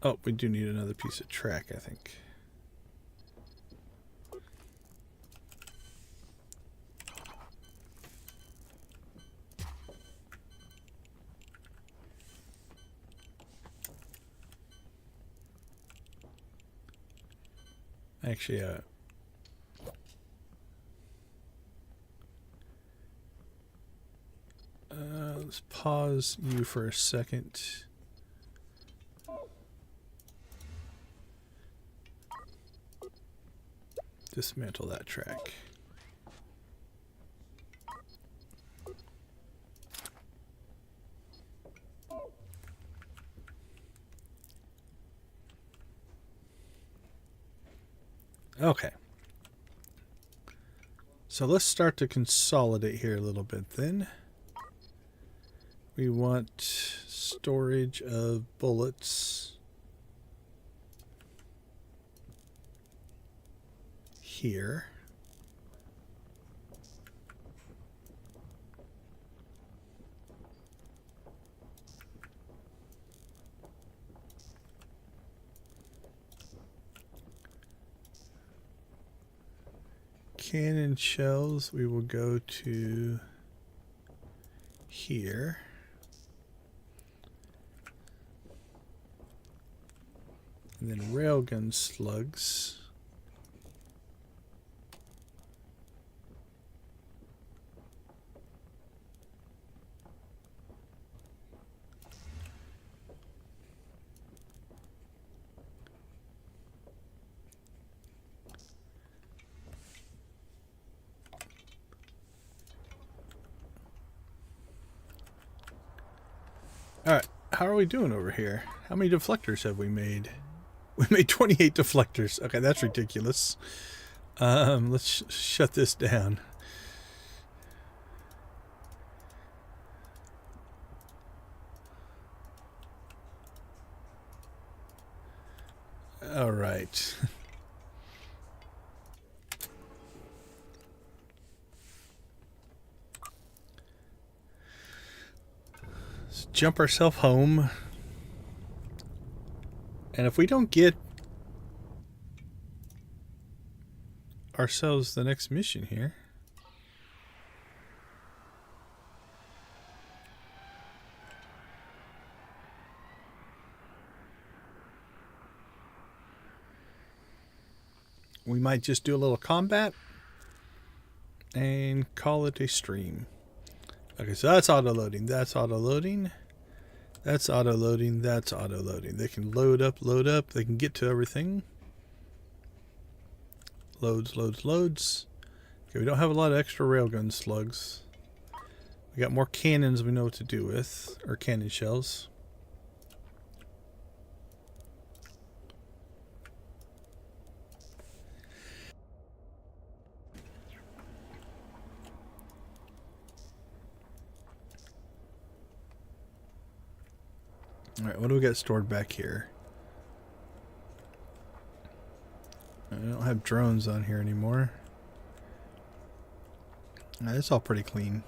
Oh, we do need another piece of track, I think. Actually, let's pause you for a second. Dismantle that track. Okay. So let's start to consolidate here a little bit then. We want storage of bullets here. Cannon shells, we will go to here. And then railgun slugs. Alright, how are we doing over here? How many deflectors have we made? We made 28 deflectors. Okay, that's ridiculous. Let's shut this down. Alright. Let's jump ourselves home. And if we don't get ourselves the next mission here, we might just do a little combat and call it a stream. Okay, so that's auto-loading, that's auto-loading, that's auto-loading, that's auto-loading. They can load up, they can get to everything. Loads, loads, loads. Okay, we don't have a lot of extra railgun slugs. We got more cannons we know what to do with, or cannon shells. Alright, what do we got stored back here? I don't have drones on here anymore. It's all pretty clean.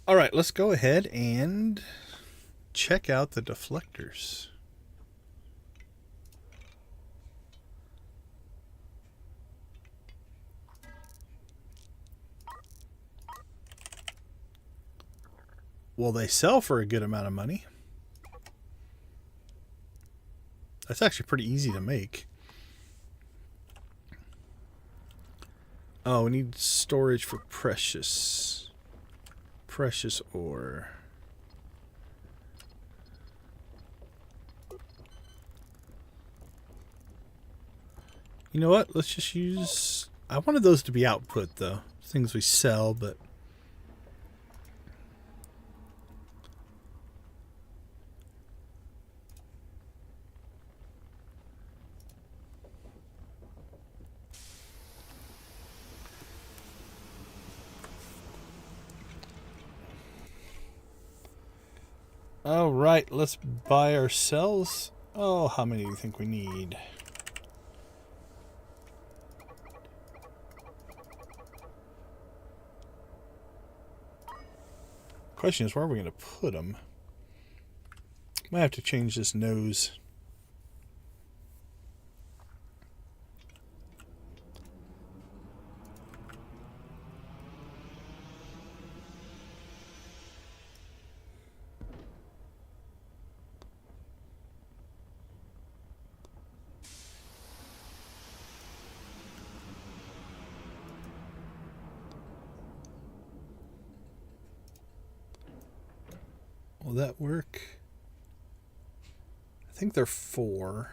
Alright, let's go ahead and check out the deflectors. Well, they sell for a good amount of money. That's actually pretty easy to make. Oh, we need storage for precious ore. You know what? Let's just use... I wanted those to be output, though. Things we sell, but... Alright, let's buy ourselves... Oh, how many do you think we need? Question is, where are we going to put them? Might have to change this nose. Will that work? I think they're 4.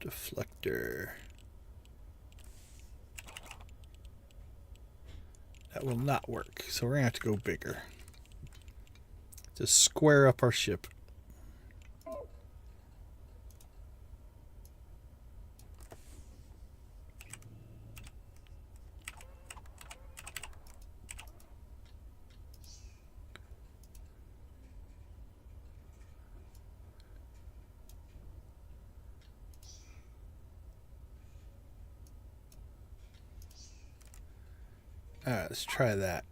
Deflector. That will not work, so we're going to have to go bigger. To square up our ship. Alright, let's try that.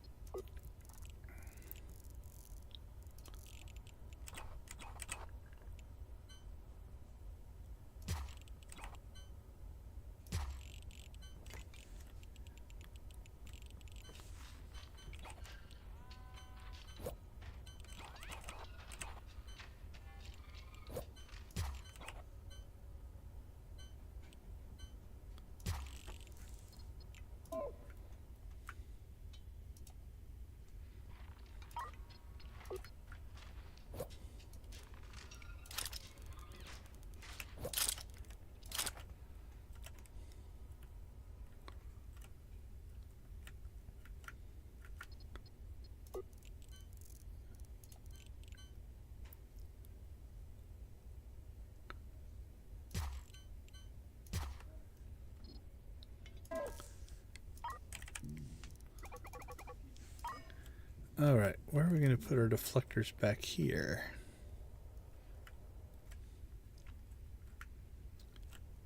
Alright, where are we going to put our deflectors back here?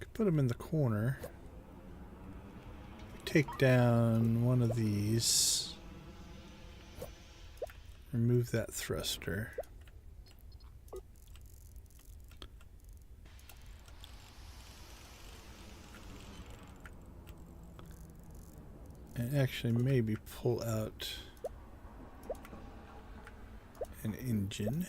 Could put them in the corner. Take down one of these. Remove that thruster. And actually maybe pull out an engine.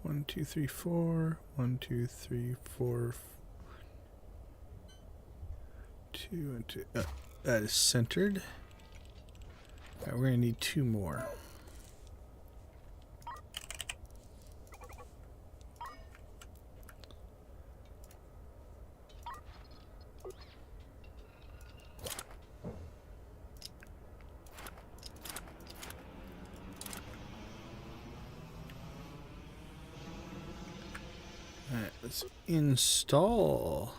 1, 2, 3, 4. 1, 2, 3, 4. 2 and 2. That is centered. All right, we're going to need 2 more. All right, let's install.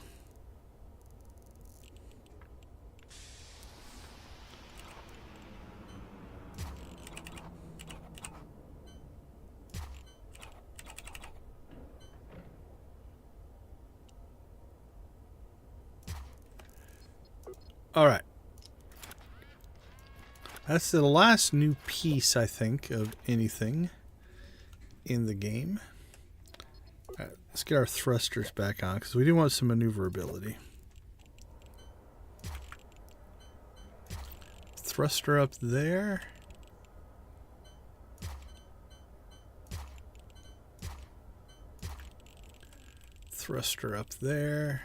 All right. That's the last new piece, I think, of anything in the game. All right, let's get our thrusters back on because we do want some maneuverability. Thruster up there. Thruster up there.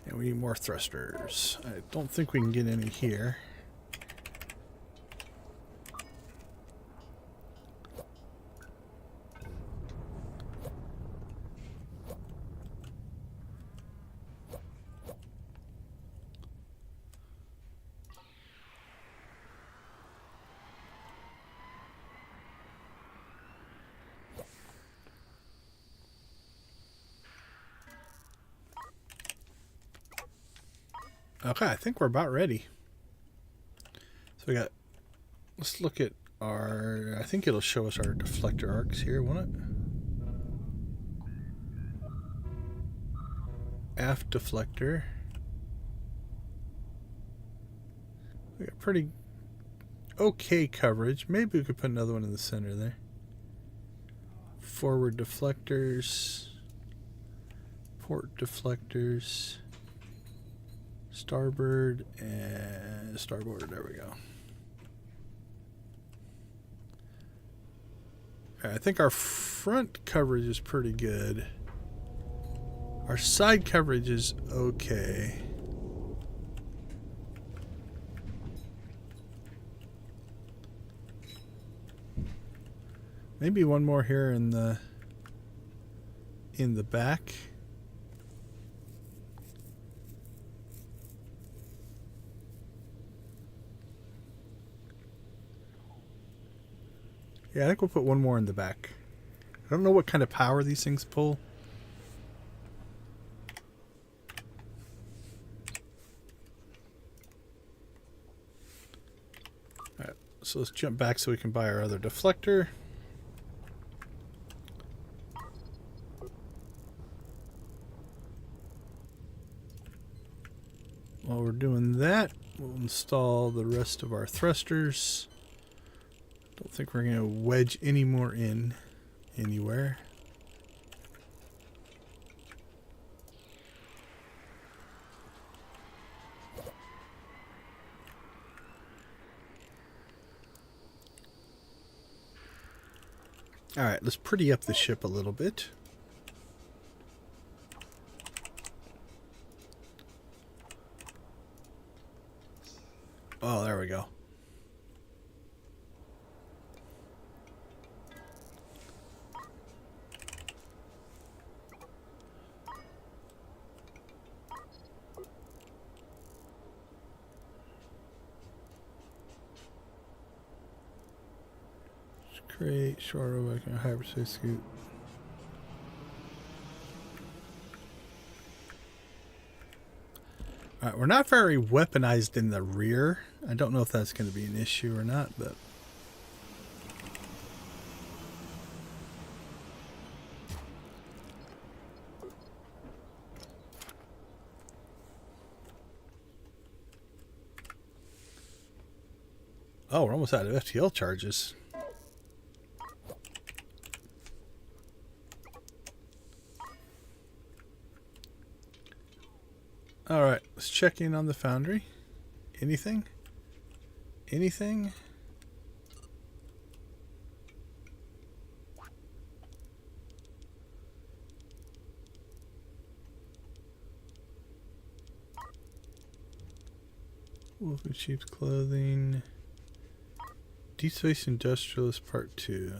And we need more thrusters. I don't think we can get any here. Okay, I think we're about ready. So we got, let's look at our, I think it'll show us our deflector arcs here, won't it? Aft deflector. We got pretty okay coverage. Maybe we could put another one in the center there. Forward deflectors. Port deflectors. Starboard and starboard. There we go. I think our front coverage is pretty good. Our side coverage is okay. Maybe one more here in the back. Yeah, I think we'll put one more in the back. I don't know what kind of power these things pull. Alright, so let's jump back so we can buy our other deflector. While we're doing that, we'll install the rest of our thrusters. Don't think we're going to wedge any more in anywhere. All right, let's pretty up the ship a little bit. Oh, there we go. Create short overback and hyperspace scoot. Alright, we're not very weaponized in the rear. I don't know if that's going to be an issue or not, but... Oh, we're almost out of FTL charges. Alright, let's check in on the foundry. Anything? Anything? Wolf in sheep's clothing. Deep Space Industrialist Part 2.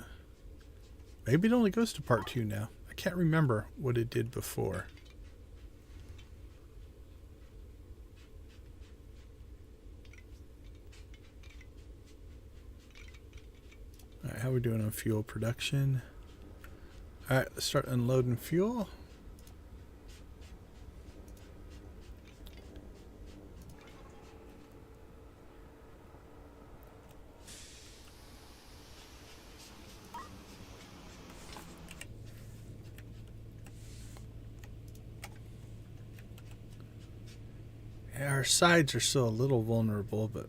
Maybe it only goes to Part 2 now. I can't remember what it did before. Alright, how are we doing on fuel production? Alright, let's start unloading fuel. Yeah, our sides are still a little vulnerable, but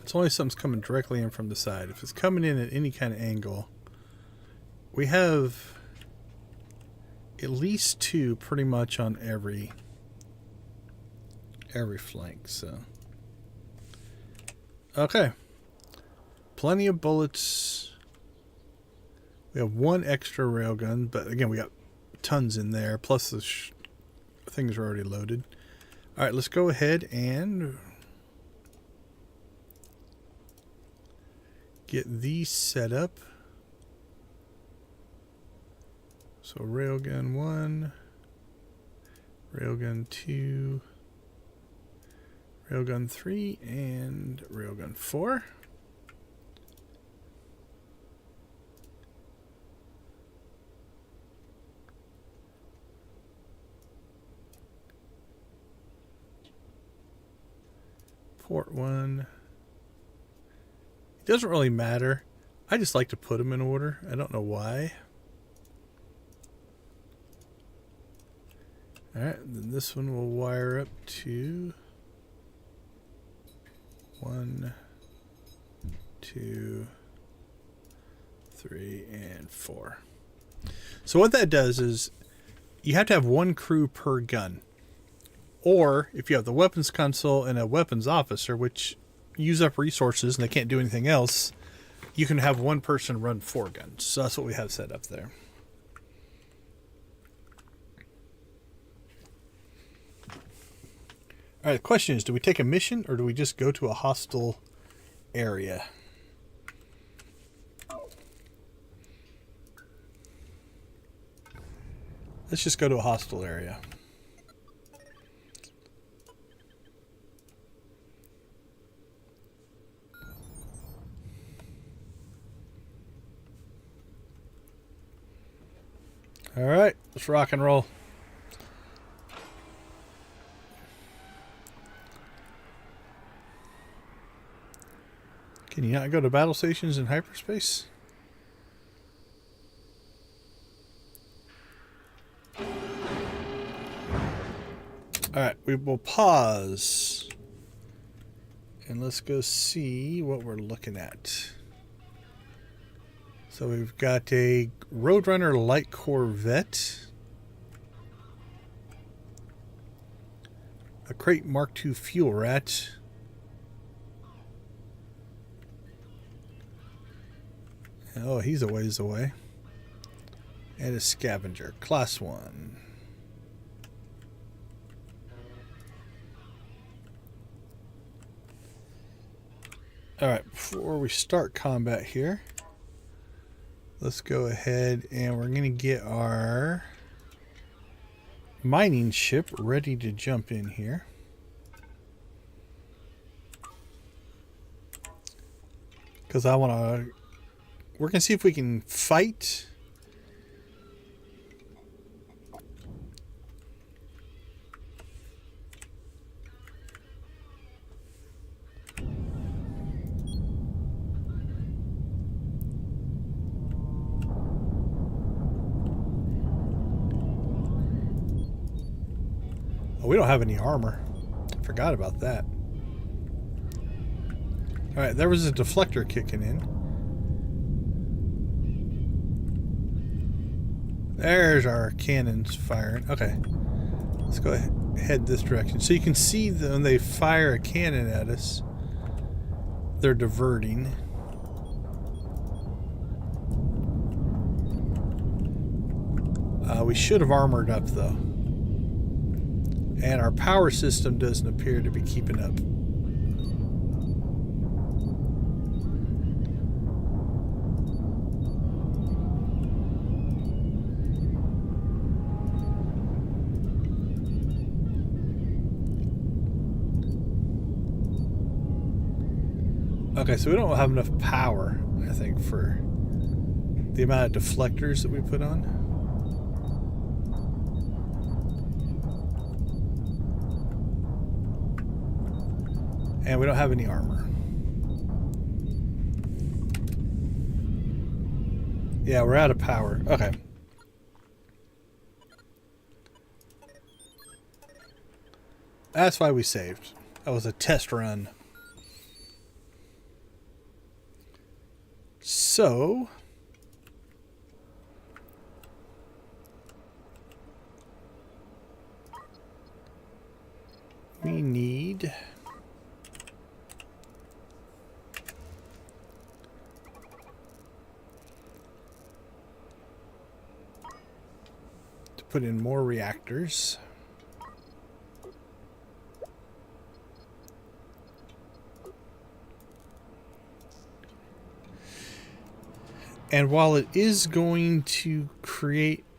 it's only something's coming directly in from the side. If it's coming in at any kind of angle, we have at least two pretty much on every flank. So okay, plenty of bullets. We have one extra railgun, but again we got tons in there, plus the things are already loaded. All right, let's go ahead and get these set up. So railgun 1, railgun 2, railgun 3, and railgun 4. Port 1. It doesn't really matter. I just like to put them in order. I don't know why. Alright, then this one will wire up to 1, 2, 3, and 4. So what that does is you have to have one crew per gun. Or if you have the weapons console and a weapons officer, which use up resources and they can't do anything else, you can have one person run 4 guns. So that's what we have set up there. All right, the question is, do we take a mission or do we just go to a hostile area? Let's just go to a hostile area. All right, let's rock and roll. Can you not go to battle stations in hyperspace? All right, we will pause. And let's go see what we're looking at. So we've got a Roadrunner light corvette, a Crate Mark II fuel rat, oh, he's a ways away, and a scavenger, class 1. All right, before we start combat here, let's go ahead and we're going to get our mining ship ready to jump in here. Because I want to... We're going to see if we can fight. We don't have any armor. I forgot about that. Alright, there was a deflector kicking in. There's our cannons firing. Okay. Let's go ahead, head this direction. So you can see that when they fire a cannon at us, they're diverting. We should have armored up though. And our power system doesn't appear to be keeping up. Okay, so we don't have enough power, I think, for the amount of deflectors that we put on. And we don't have any armor. Yeah, we're out of power. Okay. That's why we saved. That was a test run. So we need to put in more reactors. And while it is going to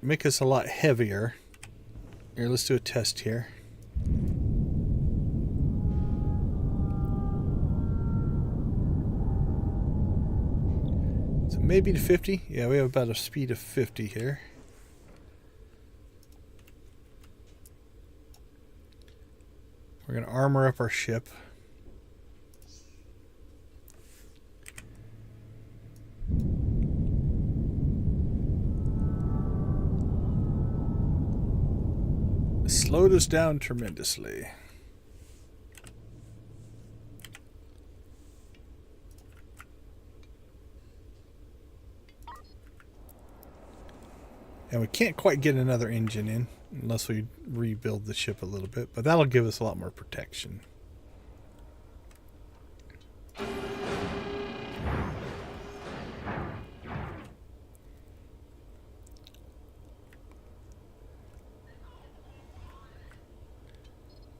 make us a lot heavier, here, let's do a test here. So maybe to 50. Yeah, we have about a speed of 50 here. We're going to armor up our ship. Slowed us down tremendously. And we can't quite get another engine in unless we rebuild the ship a little bit, but that'll give us a lot more protection.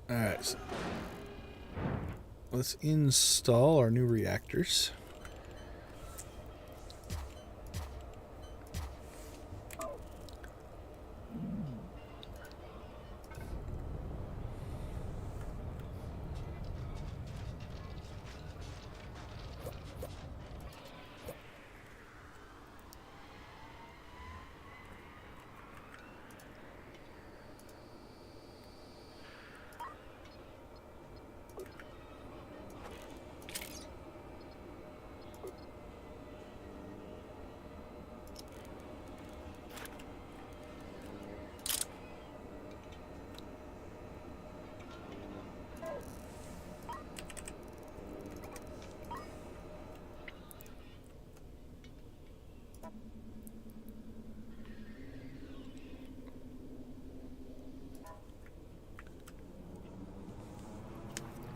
Alright, so let's install our new reactors.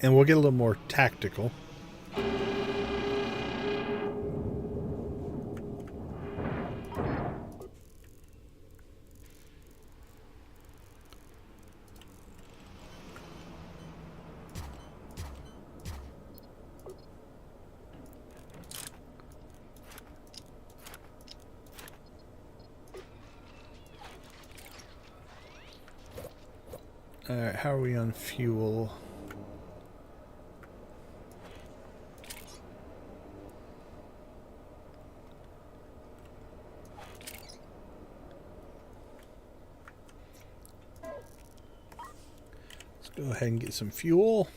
And we'll get a little more tactical. Alright, how are we on fuel? Let's go ahead and get some fuel.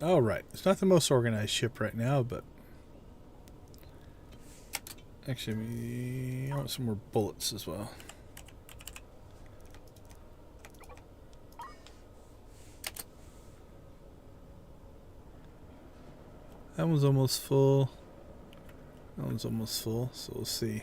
All right, it's not the most organized ship right now, but actually, I want some more bullets as well. That one's almost full. That one's almost full, so we'll see.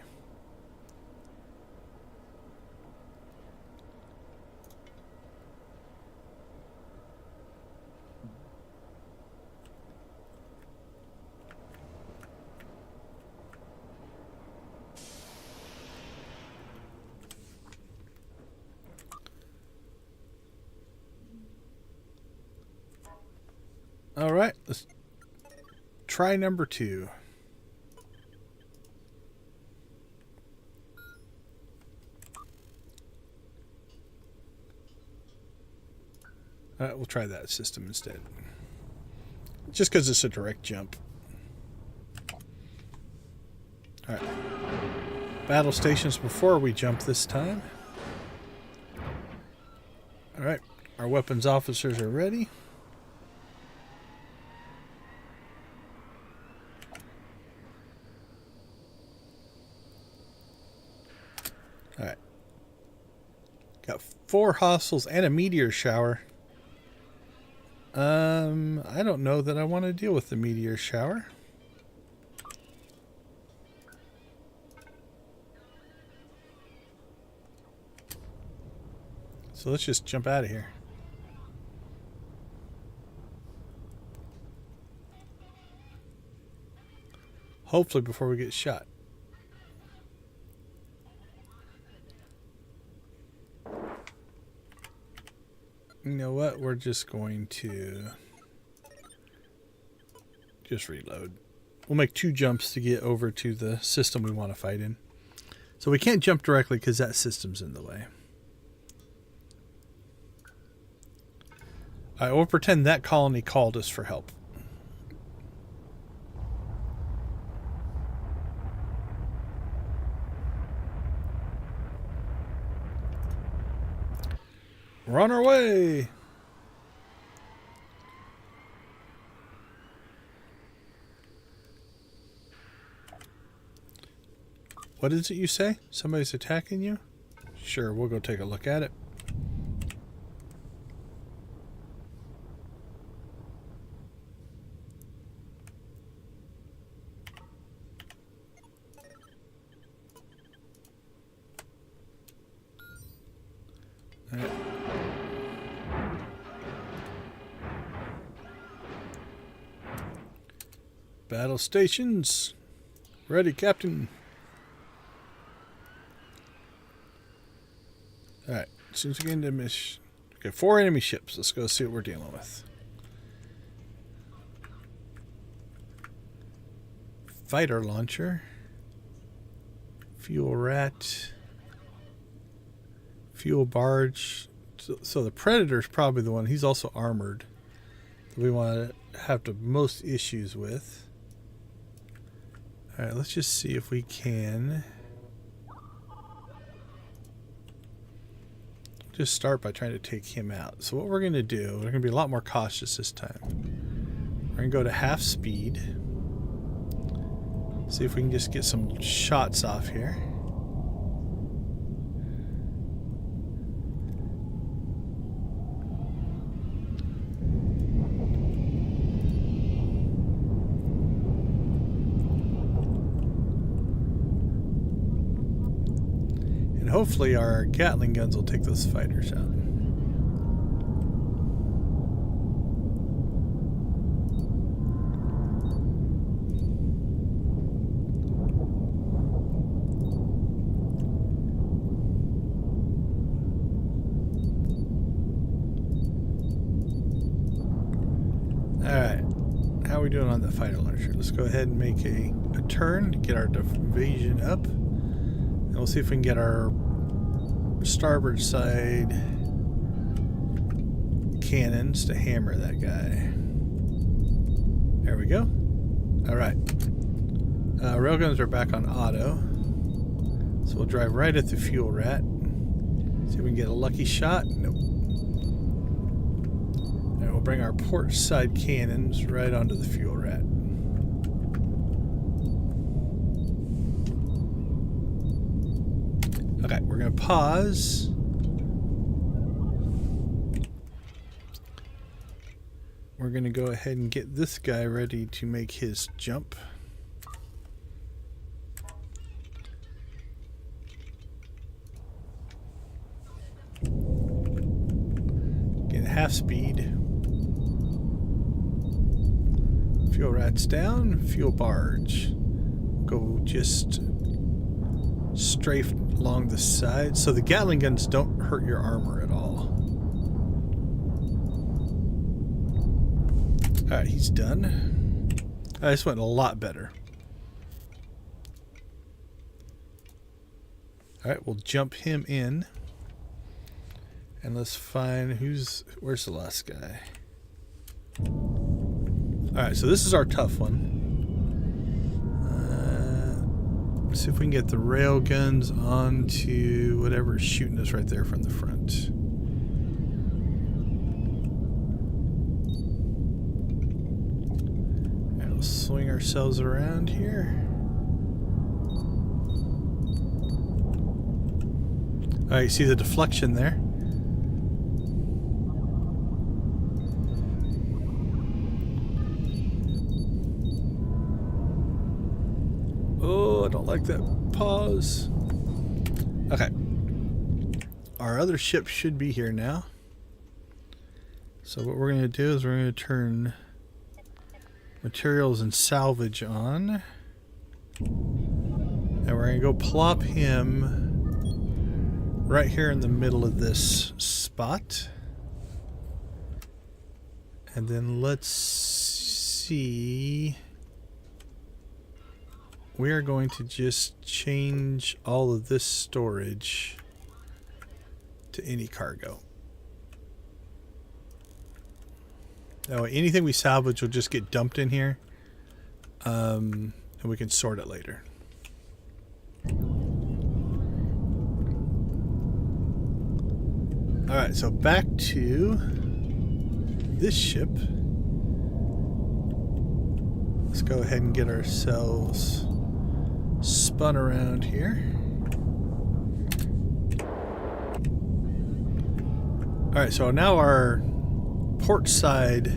All right, let's try number 2. All right, we'll try that system instead. Just because it's a direct jump. All right. Battle stations before we jump this time. All right, our weapons officers are ready. All right. Got 4 hostiles and a meteor shower. I don't know that I want to deal with the meteor shower. So let's just jump out of here. Hopefully before we get shot. You know what? We're just going to just reload. We'll make 2 jumps to get over to the system we want to fight in. So we can't jump directly because that system's in the way. Alright, we'll pretend that colony called us for help. We're on our way. What is it you say? Somebody's attacking you? Sure, we'll go take a look at it. All right. Battle stations. Ready, Captain. Alright, as soon as we get into mission. Okay, 4 enemy ships. Let's go see what we're dealing with. Fighter launcher. Fuel rat. Fuel barge. So the Predator's probably the one. He's also armored. That we want to have the most issues with. Alright, let's just see if we can just start by trying to take him out. So what we're going to do, we're going to be a lot more cautious this time. We're going to go to half speed. See if we can just get some shots off here. And hopefully our Gatling guns will take those fighters out. Alright, how are we doing on the fighter launcher? Let's go ahead and make a turn to get our evasion up. And we'll see if we can get our starboard side cannons to hammer that guy. There we go. Alright. Railguns are back on auto. So we'll drive right at the fuel rat. See if we can get a lucky shot. Nope. And we'll bring our port side cannons right onto the fuel rat. Okay, we're going to pause. we're going to go ahead and get this guy ready to make his jump. Get half speed. Fuel rats down, fuel barge. Go just strafe along the side, so the Gatling guns don't hurt your armor at all. Alright, he's done. This went a lot better. Alright, we'll jump him in. And let's find where's the last guy? Alright, so this is our tough one. Let's see if we can get the rail guns onto whatever's shooting us right there from the front. And we'll swing ourselves around here. Alright, you see the deflection there? Oh, I don't like that pause. Okay. Our other ship should be here now. So what we're going to do is we're going to turn materials and salvage on. And we're going to go plop him right here in the middle of this spot. And then let's see. We are going to just change all of this storage to any cargo. That way, anything we salvage will just get dumped in here, and we can sort it later. Alright, so back to this ship. Let's go ahead and get ourselves spun around here. Alright, so now our port side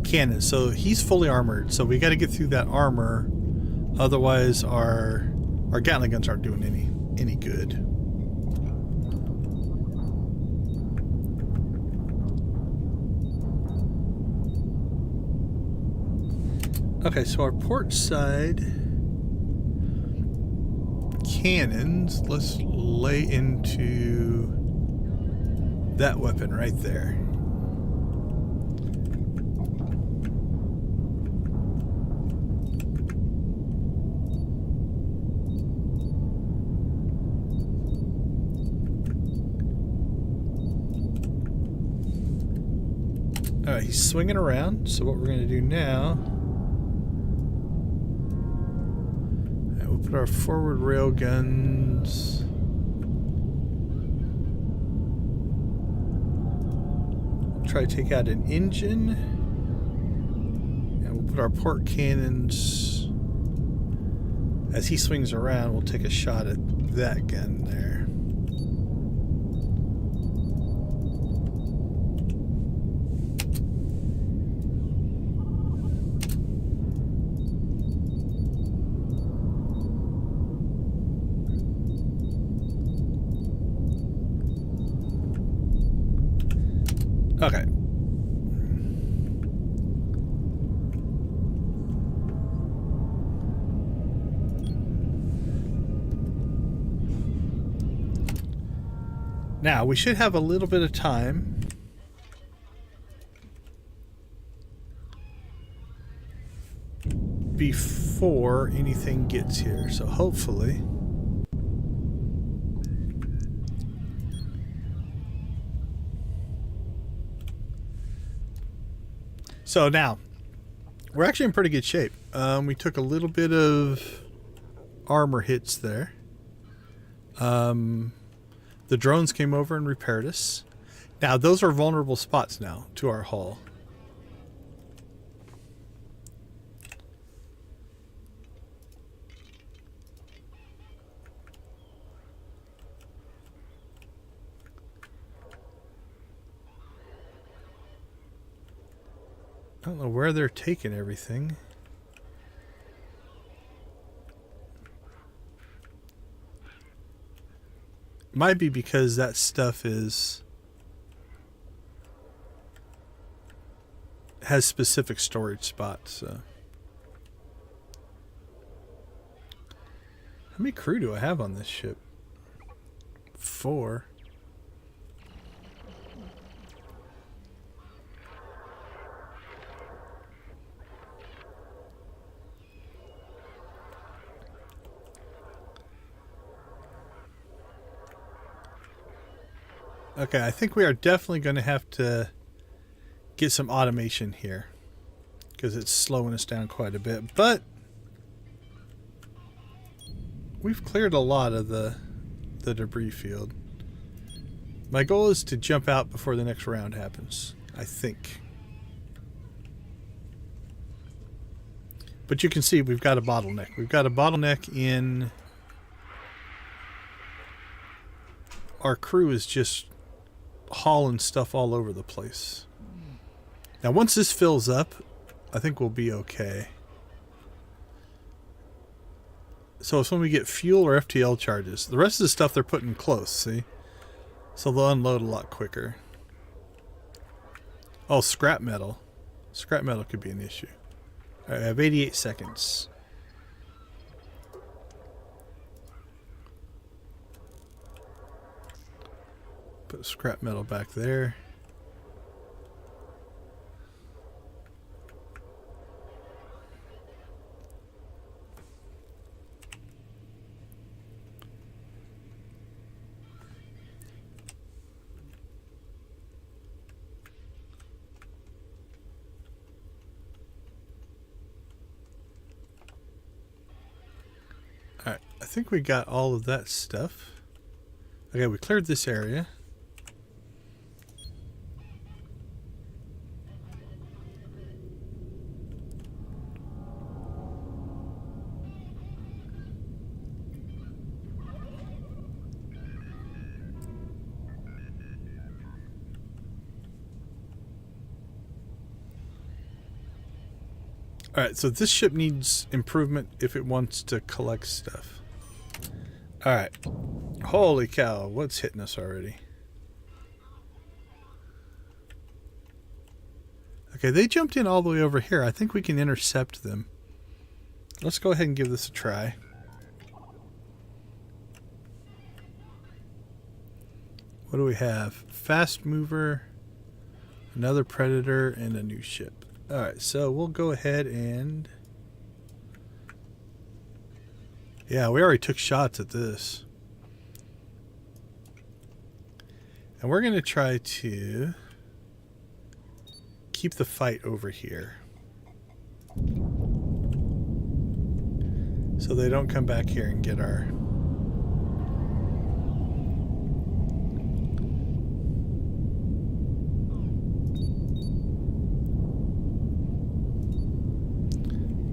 cannon. So he's fully armored, so we got to get through that armor. Otherwise our Gatling guns aren't doing any good. Okay, so our port side cannons, let's lay into that weapon right there. Alright, he's swinging around, so what we're going to do now, we'll put our forward rail guns. We'll try to take out an engine. And we'll put our port cannons. As he swings around, we'll take a shot at that gun there. Okay. Now, we should have a little bit of time before anything gets here, so hopefully. So now, we're actually in pretty good shape. We took a little bit of armor hits there. The drones came over and repaired us. Now, those are vulnerable spots now to our hull. I don't know where they're taking everything. Might be because that stuff has specific storage spots. So. How many crew do I have on this ship? 4. Okay, I think we are definitely going to have to get some automation here because it's slowing us down quite a bit. But we've cleared a lot of the debris field. My goal is to jump out before the next round happens, I think. But you can see we've got a bottleneck. We've got a bottleneck in... Our crew is just hauling stuff all over the place. Now once this fills up, I think we'll be okay. So it's when we get fuel or FTL charges. The rest of the stuff they're putting close, see? So they'll unload a lot quicker. Oh, scrap metal. Scrap metal could be an issue. Alright, I have 88 seconds. Put scrap metal back there. Alright, I think we got all of that stuff. Okay, we cleared this area. Alright, so this ship needs improvement if it wants to collect stuff. Alright. Holy cow, what's hitting us already? Okay, they jumped in all the way over here. I think we can intercept them. Let's go ahead and give this a try. What do we have? Fast mover, another predator, and a new ship. Alright, so we'll go ahead and... Yeah, we already took shots at this. And we're going to try to keep the fight over here. So they don't come back here and get our...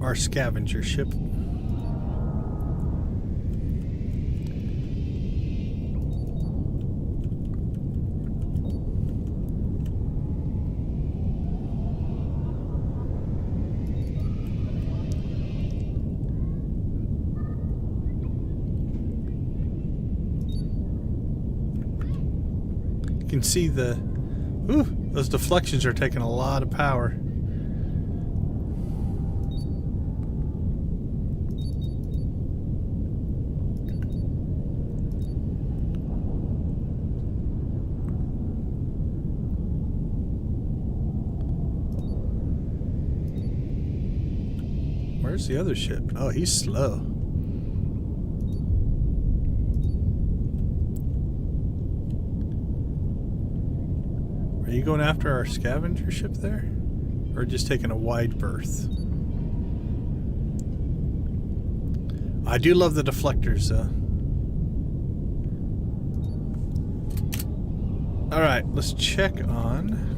our scavenger ship. You can see the... Ooh, those deflections are taking a lot of power. Where's the other ship? Oh, he's slow. Are you going after our scavenger ship there? Or just taking a wide berth? I do love the deflectors, though. Alright, let's check on...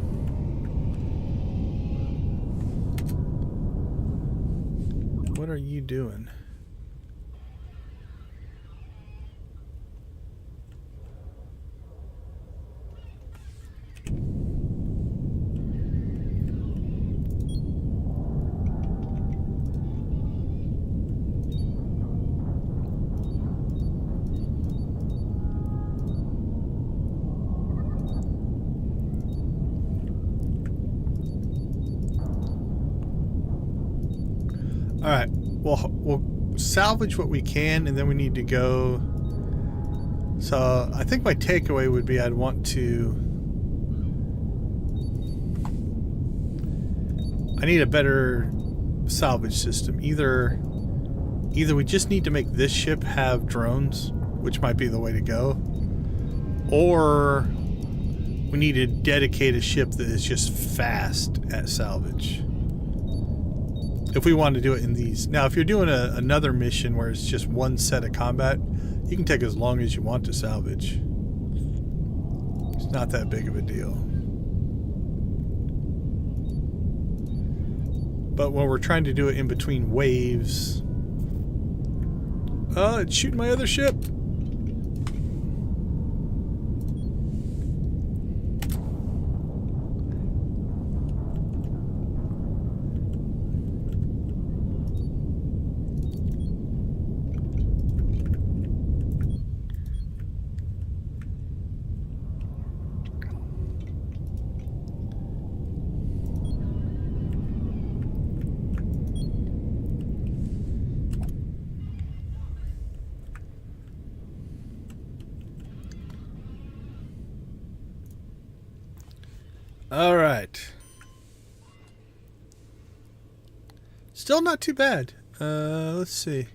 What are you doing? Alright, we'll salvage what we can, and then we need to go. So I think my takeaway would be I'd want to. I need a better salvage system. Either we just need to make this ship have drones, which might be the way to go, or we need to dedicate a ship that is just fast at salvage. If we want to do it in these. Now, if you're doing another mission where it's just one set of combat, you can take as long as you want to salvage. It's not that big of a deal. But when we're trying to do it in between waves... it's shooting my other ship! All right. Still not too bad. Let's see.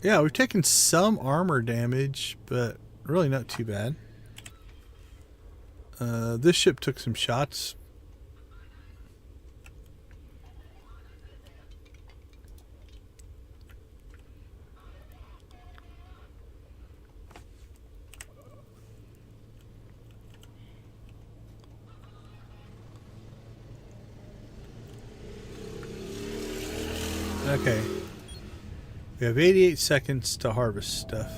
Yeah, we've taken some armor damage, but really not too bad. This ship took some shots. Okay. We have 88 seconds to harvest stuff.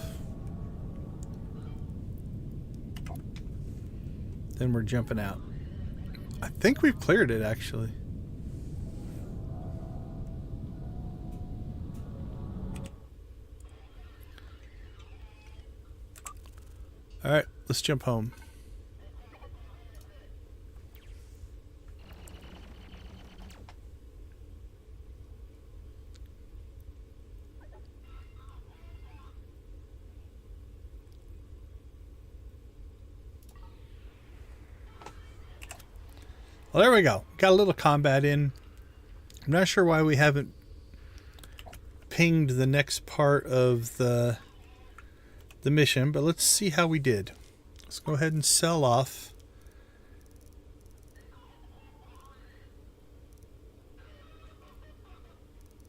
Then we're jumping out. I think we've cleared it, actually. Alright, let's jump home. Well, there we go. Got a little combat in. I'm not sure why we haven't pinged the next part of the mission, but let's see how we did. Let's go ahead and sell off.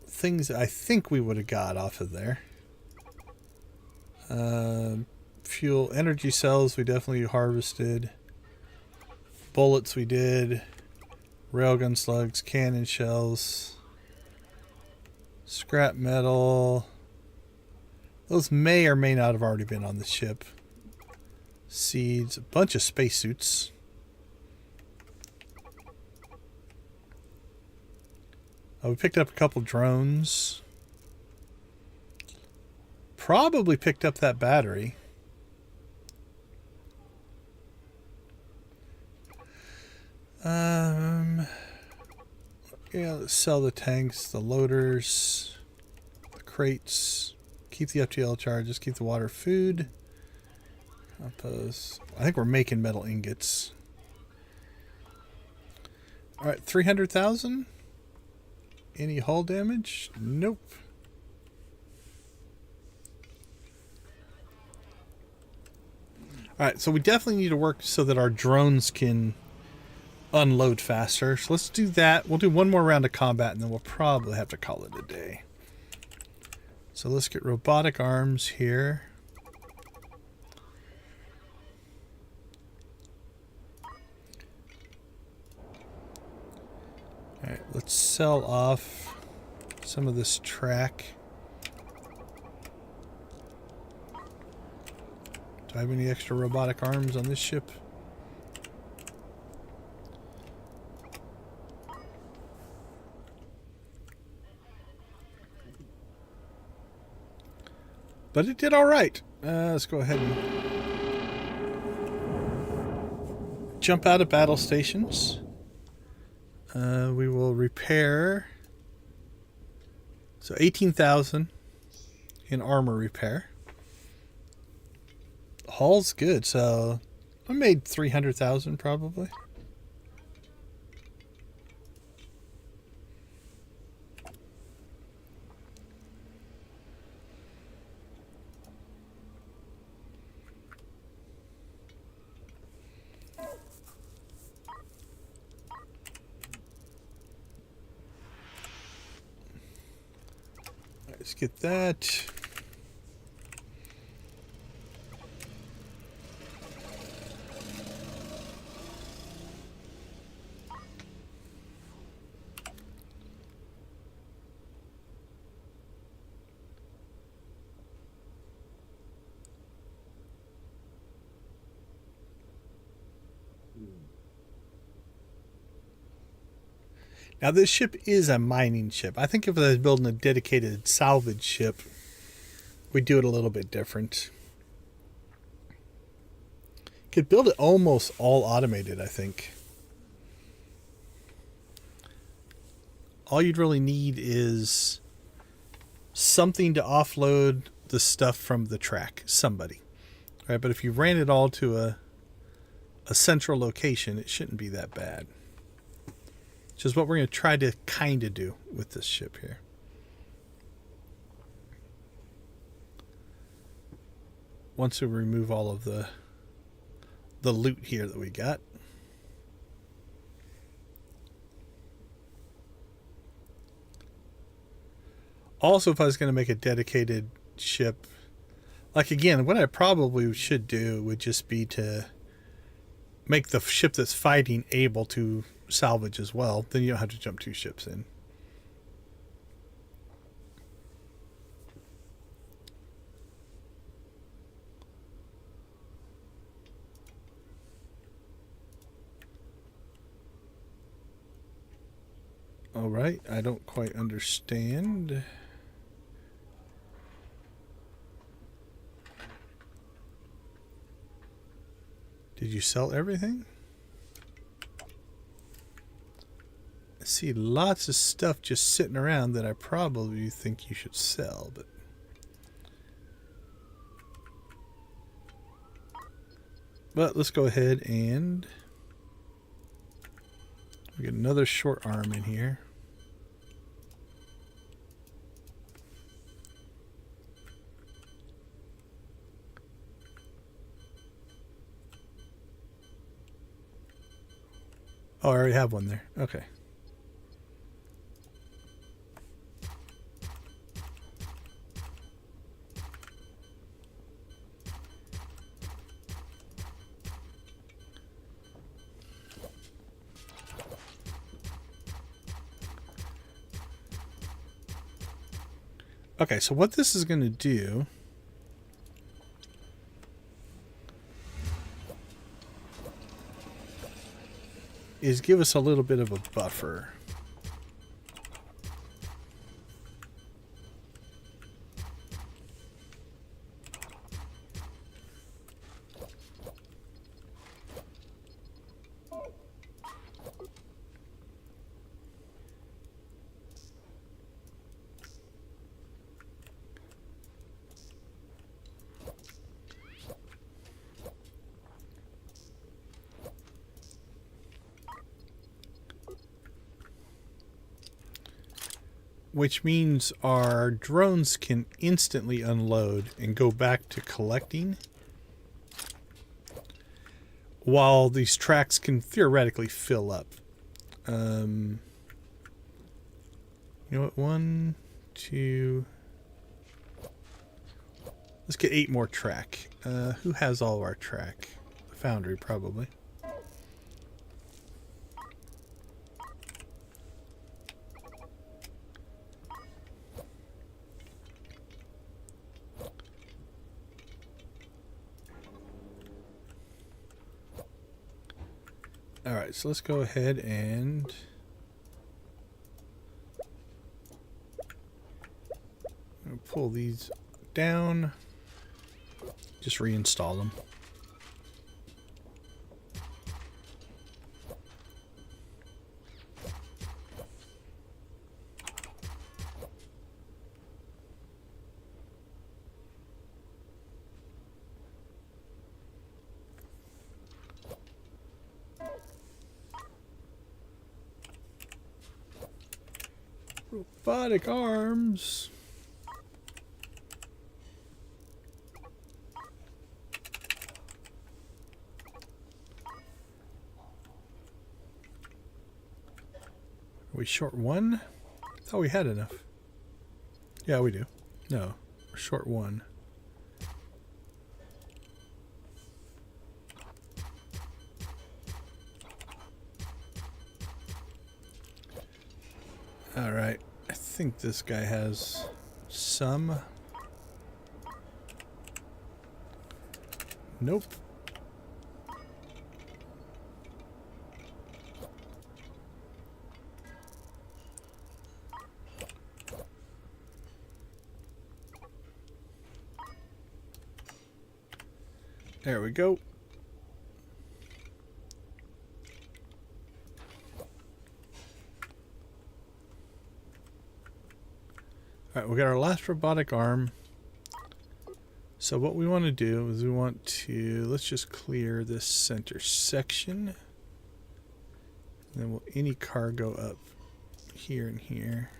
Things I think we would have got off of there. Fuel, energy cells we definitely harvested. Bullets we did. Railgun slugs, cannon shells, scrap metal. Those may or may not have already been on the ship. Seeds, a bunch of spacesuits. Oh, we picked up a couple drones. Probably picked up that battery. Yeah, let's sell the tanks, the loaders, the crates, keep the FTL charges, keep the water, food, compost. I think we're making metal ingots. Alright, 300,000? Any hull damage? Nope. Alright, so we definitely need to work so that our drones can unload faster. So let's do that. We'll do one more round of combat and then we'll probably have to call it a day. So let's get robotic arms here. Alright, let's sell off some of this track. Do I have any extra robotic arms on this ship? But it did all right. Let's go ahead and jump out of battle stations. We will repair. So 18,000 in armor repair. Hull's good, so I made 300,000 probably. Let's get that. Now this ship is a mining ship. I think if I was building a dedicated salvage ship, we'd do it a little bit different. Could build it almost all automated, I think. All you'd really need is something to offload the stuff from the track. Somebody. Right? But if you ran it all to a central location, it shouldn't be that bad. Which is what we're going to try to kind of do with this ship here. Once we remove all of the loot here that we got. Also, if I was going to make a dedicated ship, like again, what I probably should do would just be to make the ship that's fighting able to salvage as well. Then you don't have to jump 2 ships in. All right, I don't quite understand. Did you sell everything? I see lots of stuff just sitting around that I probably think you should sell, but let's go ahead and we get another short arm in here. Oh, I already have one there. Okay. Okay, so what this is going to do is give us a little bit of a buffer. Which means our drones can instantly unload and go back to collecting, while these tracks can theoretically fill up. You know what? 1, 2. Let's get 8 more track. Who has all of our track? The Foundry, probably. Alright, so let's go ahead and pull these down. Just reinstall them. Robotic arms. Are we short one? I thought we had enough. Yeah, we do. No, we're short one. All right. I think this guy has some. Nope. There we go. All right, we got our last robotic arm. So what we want to do is we want to, let's just clear this center section. And then we'll any cargo up here and here.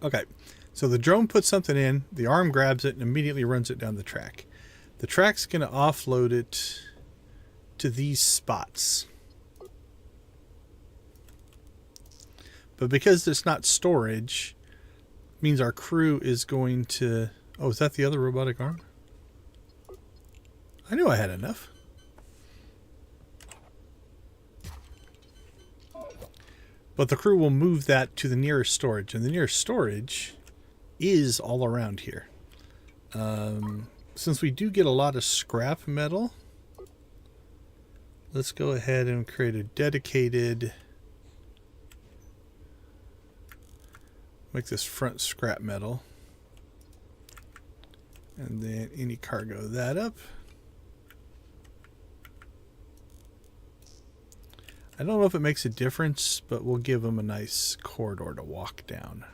Okay, so the drone puts something in, the arm grabs it and immediately runs it down the track. The track's going to offload it to these spots. But because it's not storage, means our crew is going to... Oh, is that the other robotic arm? I knew I had enough. But the crew will move that to the nearest storage. And the nearest storage is all around here. Since we do get a lot of scrap metal, let's go ahead and create a dedicated... Make this front scrap metal. And then any cargo that up. I don't know if it makes a difference, but we'll give them a nice corridor to walk down.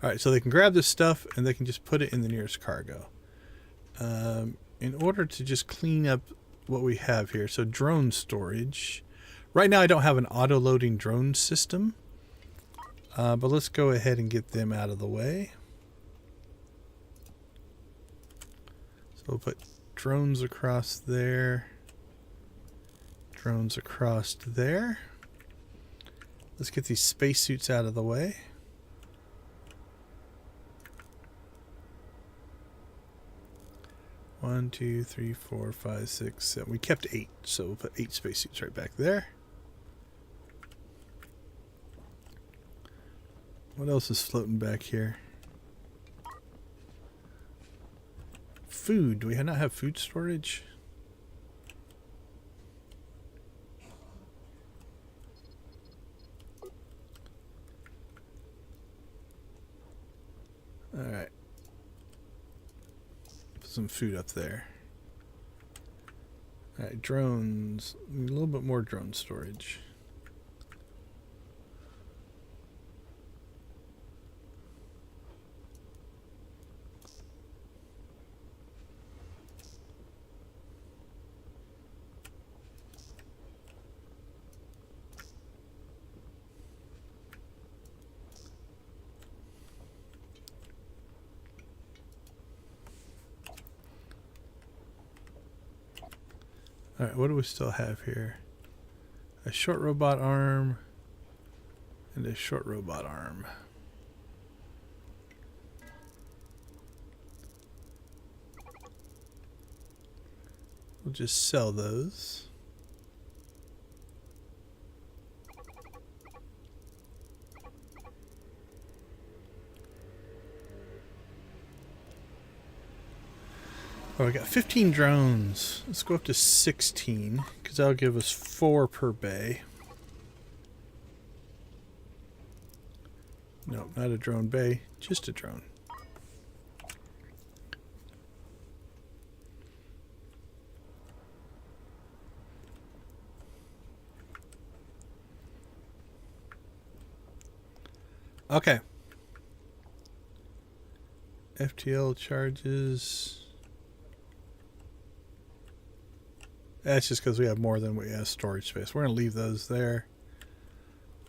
Alright, so they can grab this stuff and they can just put it in the nearest cargo. In order to just clean up what we have here, so drone storage. Right now I don't have an auto-loading drone system, but let's go ahead and get them out of the way. So we'll put drones across there. Drones across there. Let's get these spacesuits out of the way. One, two, three, four, five, six, seven. We kept 8, so we'll put 8 spacesuits right back there. What else is floating back here? Food. Do we not have food storage? Alright. Put some food up there. Alright, drones. A little bit more drone storage. Alright, what do we still have here? A short robot arm and a short robot arm. We'll just sell those. Oh, we got 15 drones. Let's go up to 16, because that'll give us 4 per bay. No, not a drone bay, just a drone. Okay. FTL charges. That's just because we have more than we have storage space. We're going to leave those there.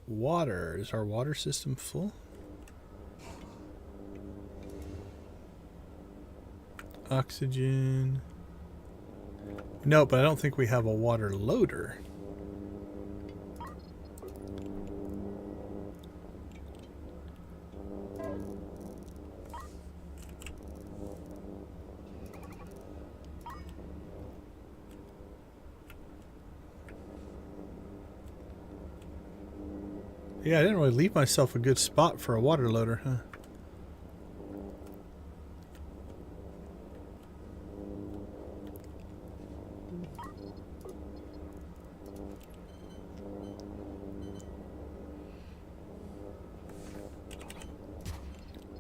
Water. Is our water system full? Oxygen. No, but I don't think we have a water loader. Yeah, I didn't really leave myself a good spot for a water loader, huh?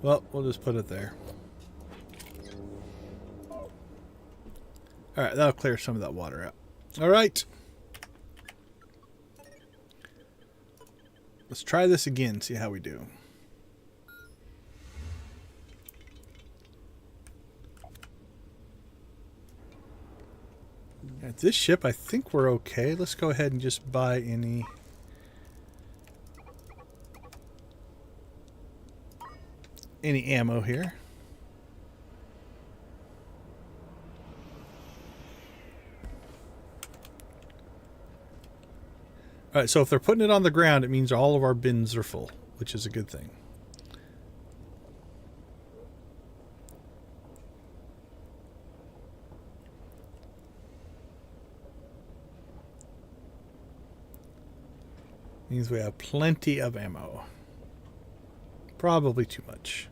Well, we'll just put it there. Alright, that'll clear some of that water out. Alright. Let's try this again, see how we do. At this ship, I think we're okay. Let's go ahead and just buy any ammo here. Alright, so if they're putting it on the ground, it means all of our bins are full, which is a good thing. Means we have plenty of ammo. Probably too much.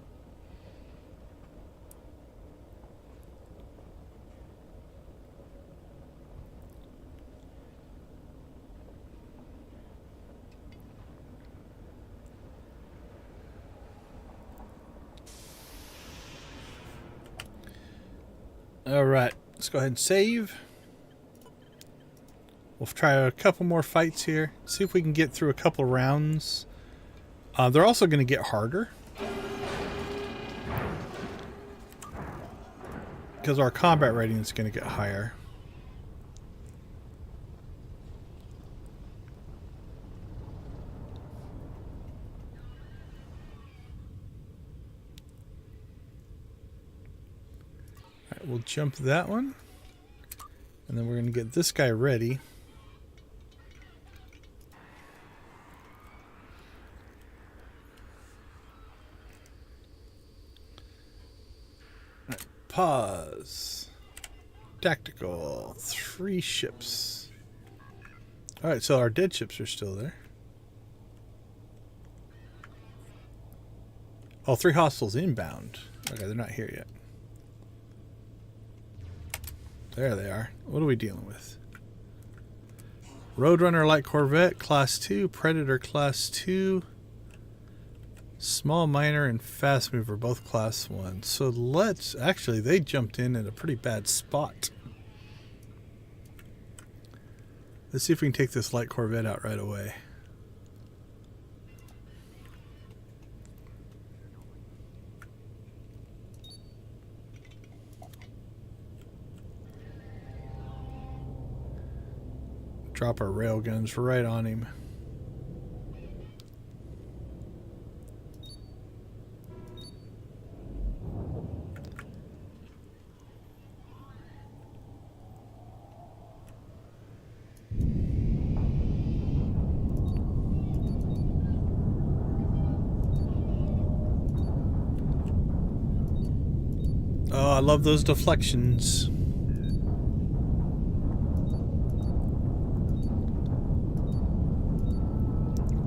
Alright, let's go ahead and save. We'll try a couple more fights here. See if we can get through a couple rounds. They're also going to get harder. Because our combat rating is going to get higher. Alright, we'll jump that one. And then we're going to get this guy ready. Pause. Tactical. 3 ships. Alright, so our dead ships are still there. Oh, 3 hostiles inbound. Okay, they're not here yet. There they are. What are we dealing with? Roadrunner light corvette, class 2. Predator, class 2. Small miner and fast mover, both class 1. So let's... Actually, they jumped in at a pretty bad spot. Let's see if we can take this light corvette out right away. Drop our railguns right on him. Oh, I love those deflections.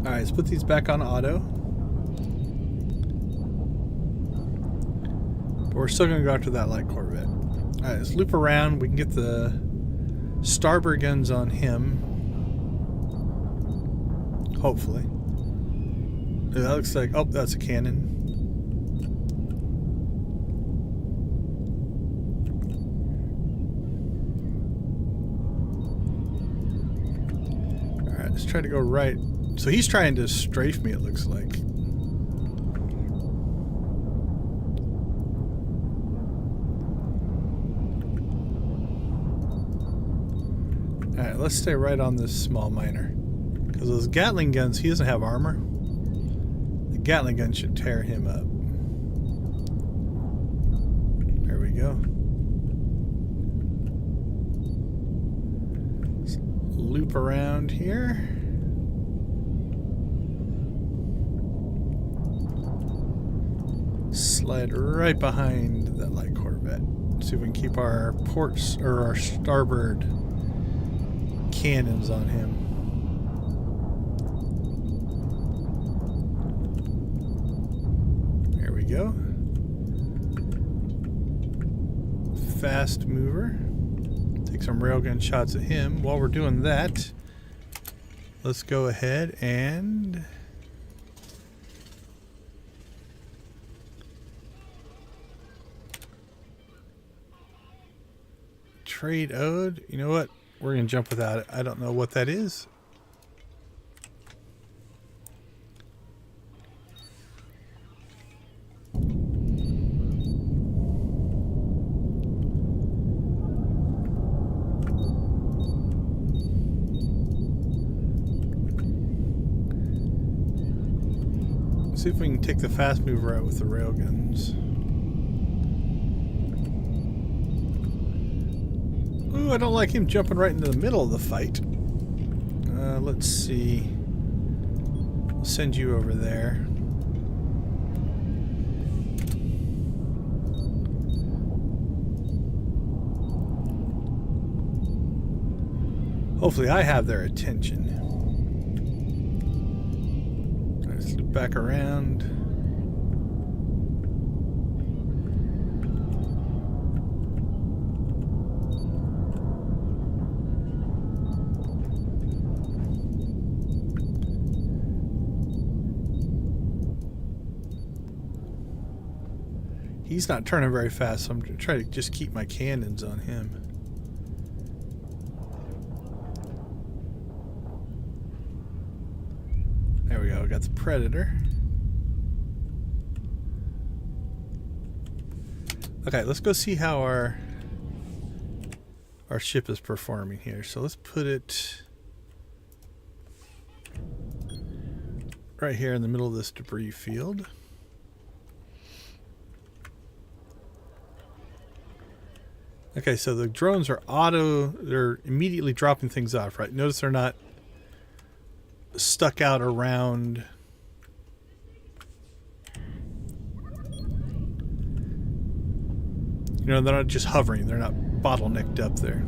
Alright, let's put these back on auto. But we're still going to go after that light corvette. Alright, let's loop around. We can get the starboard guns on him. Hopefully. That looks like... Oh, that's a cannon. Let's try to go right. So he's trying to strafe me, it looks like. Alright, let's stay right on this small miner. Because those Gatling guns, he doesn't have armor. The Gatling gun should tear him up. There we go. Let's loop around here. Slide right behind that light Corvette. See if we can keep our ports or our starboard cannons on him. There we go. Fast mover. Take some railgun shots at him. While we're doing that, let's go ahead and trade ode. You know what? We're going to jump without it. I don't know what that is. See if we can take the fast mover out with the railguns. Ooh, I don't like him jumping right into the middle of the fight. Let's see. We'll send you over there. Hopefully I have their attention. Let's loop back around. He's not turning very fast, so I'm going to try to just keep my cannons on him. There we go, got the Predator. Okay, let's go see how our ship is performing here. So let's put it right here in the middle of this debris field. Okay, so the drones are they're immediately dropping things off, right? Notice they're not stuck out around. You know, they're not just hovering. They're not bottlenecked up there.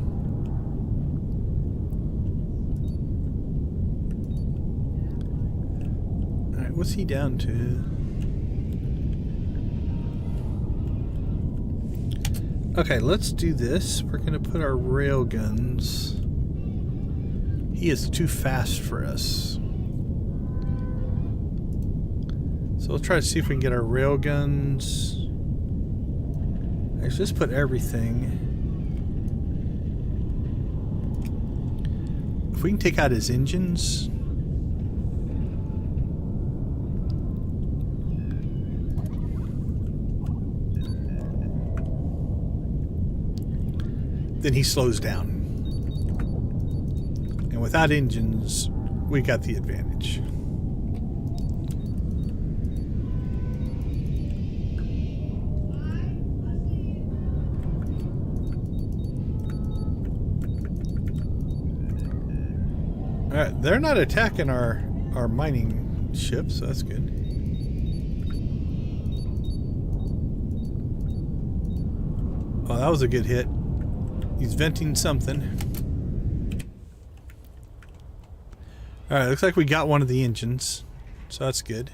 All right, what's he down to? Okay, let's do this. We're going to put our rail guns. He is too fast for us. So we'll try to see if we can get our rail guns. Let's just put everything. If we can take out his engines. Then he slows down. And without engines, we got the advantage. Alright, they're not attacking our mining ships, so that's good. Oh, that was a good hit. He's venting something. Alright, looks like we got one of the engines. So that's good.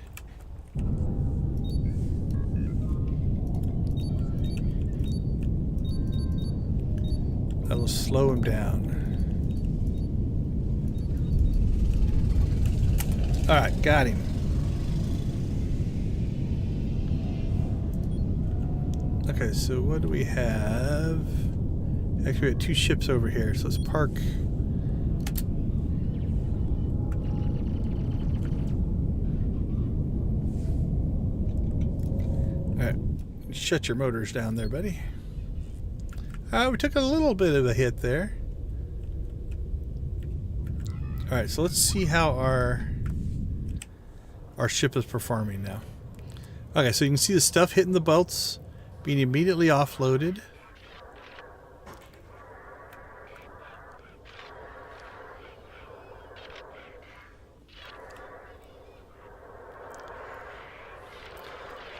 That'll slow him down. Alright, got him. Okay, so what do we have? Actually, we had two ships over here, so let's park. Alright, shut your motors down there, buddy. We took a little bit of a hit there. Alright, so let's see how our ship is performing now. Okay, so you can see the stuff hitting the boats, being immediately offloaded.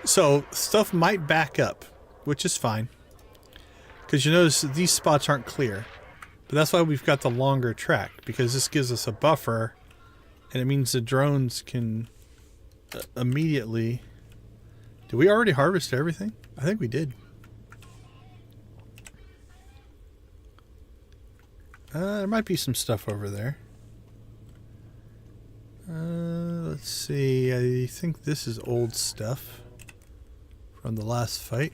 So stuff might back up, which is fine. Because you notice that these spots aren't clear. But that's why we've got the longer track, because this gives us a buffer, and it means the drones can immediately... Did we already harvest everything? I think we did. There might be some stuff over there. Let's see. I think this is old stuff from the last fight.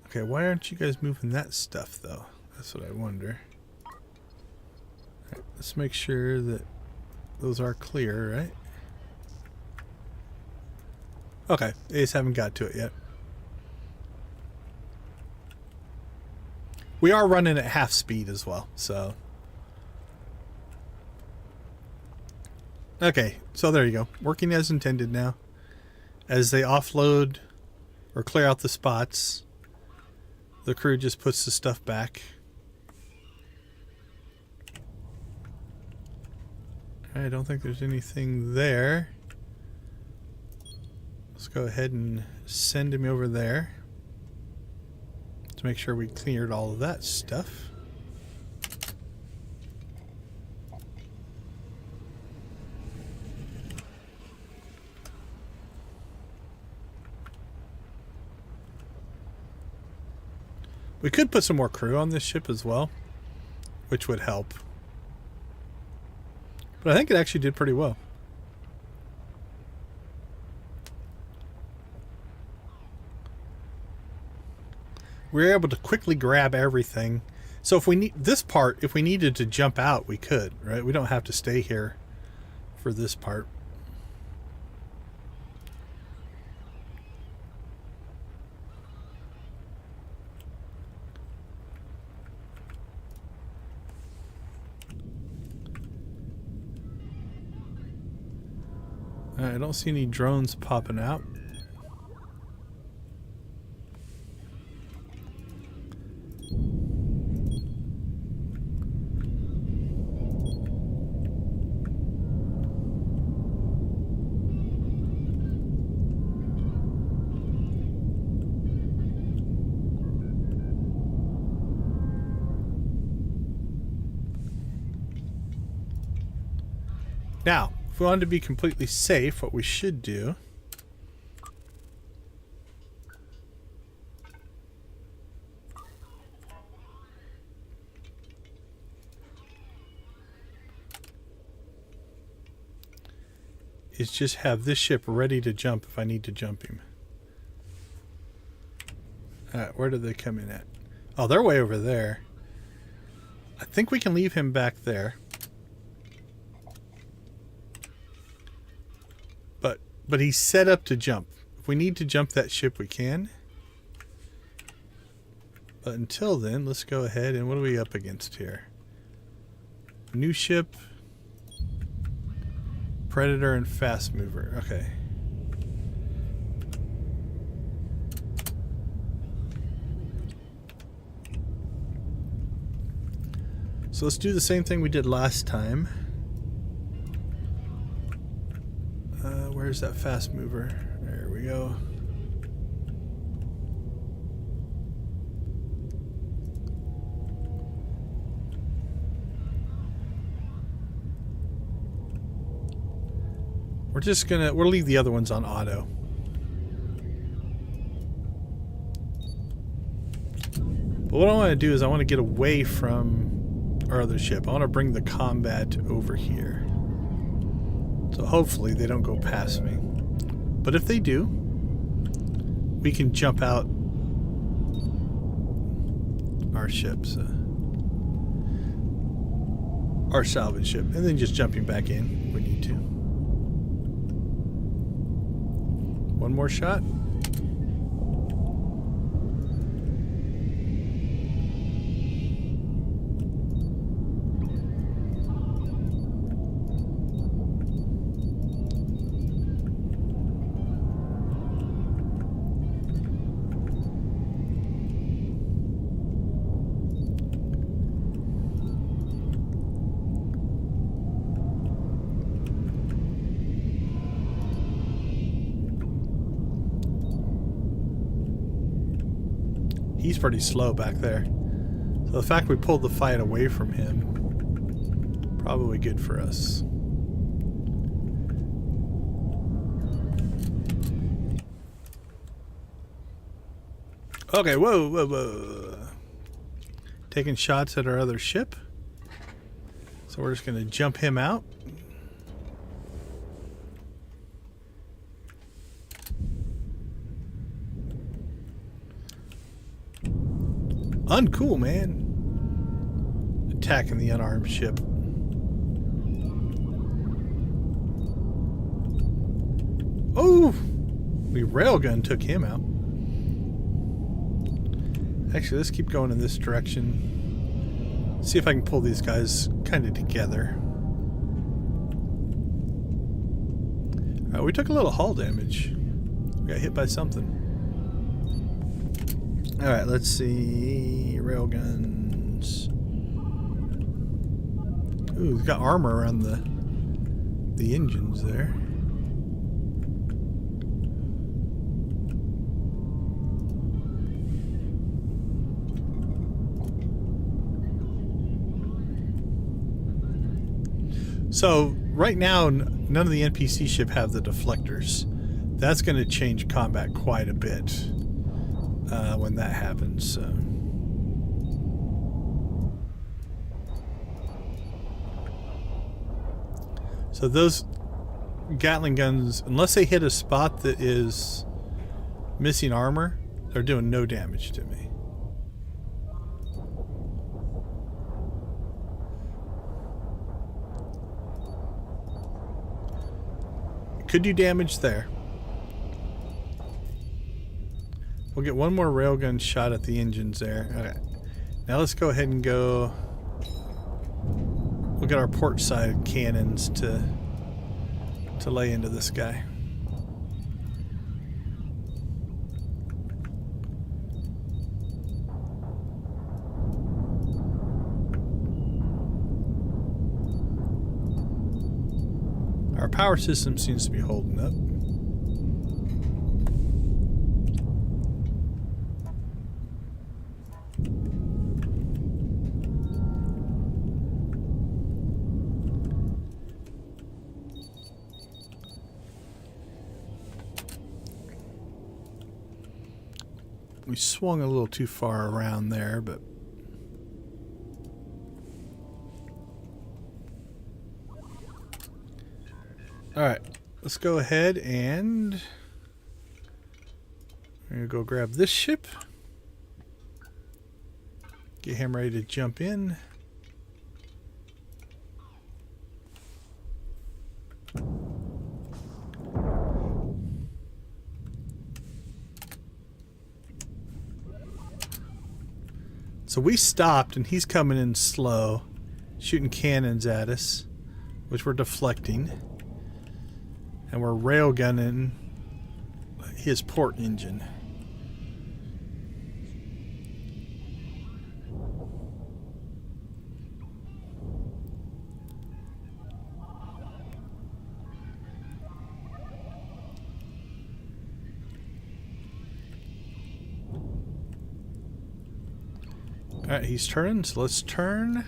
Okay, why aren't you guys moving that stuff, though? That's what I wonder. Alright, let's make sure that those are clear, right? Okay, they just haven't got to it yet. We are running at half speed as well, so... Okay, so there you go. Working as intended now. As they offload or clear out the spots... The crew just puts the stuff back. I don't think there's anything there. Let's go ahead and send him over there to make sure we cleared all of that stuff. We could put some more crew on this ship as well, which would help. But I think it actually did pretty well. We were able to quickly grab everything. So if we need this part, if we needed to jump out, we could, right? We don't have to stay here for this part. I don't see any drones popping out. Now, if we wanted to be completely safe, what we should do is just have this ship ready to jump if I need to jump him. Alright, where did they come in at? Oh, they're way over there. I think we can leave him back there. But he's set up to jump. If we need to jump that ship, we can. But until then, let's go ahead and what are we up against here? New ship, Predator, and Fast Mover. Okay. So let's do the same thing we did last time. Where's that Fast Mover? There we go. We'll leave the other ones on auto. But what I want to do is I want to get away from our other ship. I want to bring the combat over here. So hopefully they don't go past me. But if they do, we can jump out our ships, our salvage ship, and then just jumping back in if we need to. One more shot. He's pretty slow back there. So the fact we pulled the fight away from him, probably good for us. Okay, whoa, whoa, whoa. Taking shots at our other ship. So we're just going to jump him out. Uncool, man. Attacking the unarmed ship. Oh! We railgun took him out. Actually, let's keep going in this direction. See if I can pull these guys kind of together. Alright, we took a little hull damage. We got hit by something. Alright, let's see. Railguns. Ooh, we've got armor around the engines there. So, right now, none of the NPC ship have the deflectors. That's going to change combat quite a bit. When that happens. So those Gatling guns, unless they hit a spot that is missing armor, they're doing no damage to me. Could do damage there. We'll get one more railgun shot at the engines there. Okay. Now let's go ahead and go. We'll get our port side cannons to lay into this guy. Our power system seems to be holding up. We swung a little too far around there, but alright, let's go ahead and we're going to go grab this ship. Get him ready to jump in. So we stopped and he's coming in slow, shooting cannons at us, which we're deflecting. And we're railgunning his port engine. Alright, he's turning, so let's turn.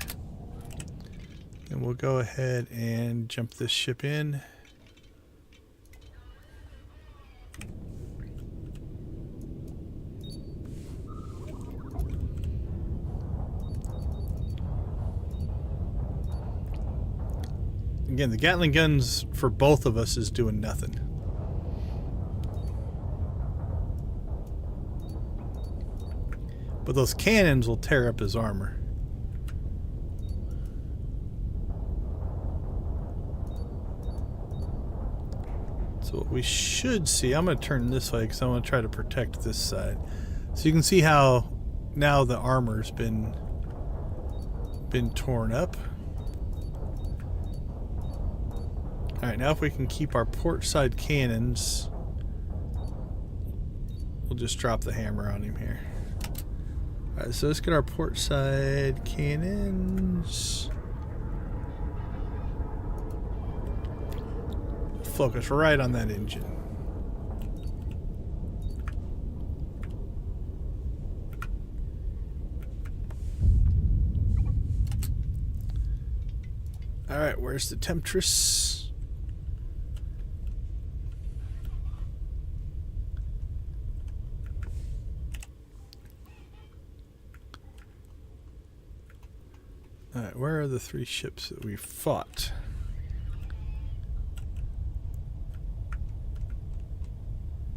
And we'll go ahead and jump this ship in. Again, the Gatling guns for both of us is doing nothing. But those cannons will tear up his armor. So what we should see, I'm going to turn this way because I want to try to protect this side. So you can see how now the armor's been torn up. Alright, now if we can keep our port side cannons, we'll just drop the hammer on him here. Alright, so let's get our port side cannons. Focus right on that engine. Alright, where's the Temptress? Alright, where are the 3 ships that we fought?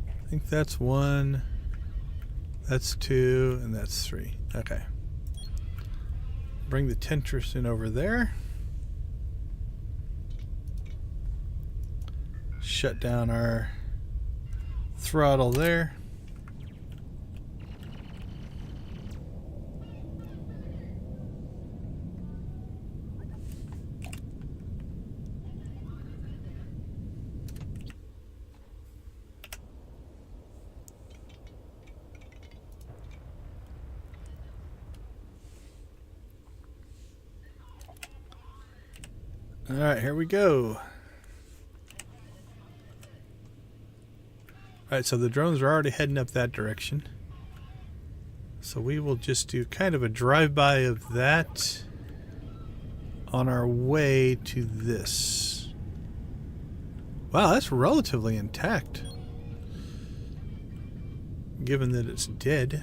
I think that's 1, that's 2, and that's 3. Okay. Bring the Temptress in over there. Shut down our throttle there. All right, here we go. Alright, so the drones are already heading up that direction. So we will just do kind of a drive-by of that on our way to this. Wow, that's relatively intact, given that it's dead.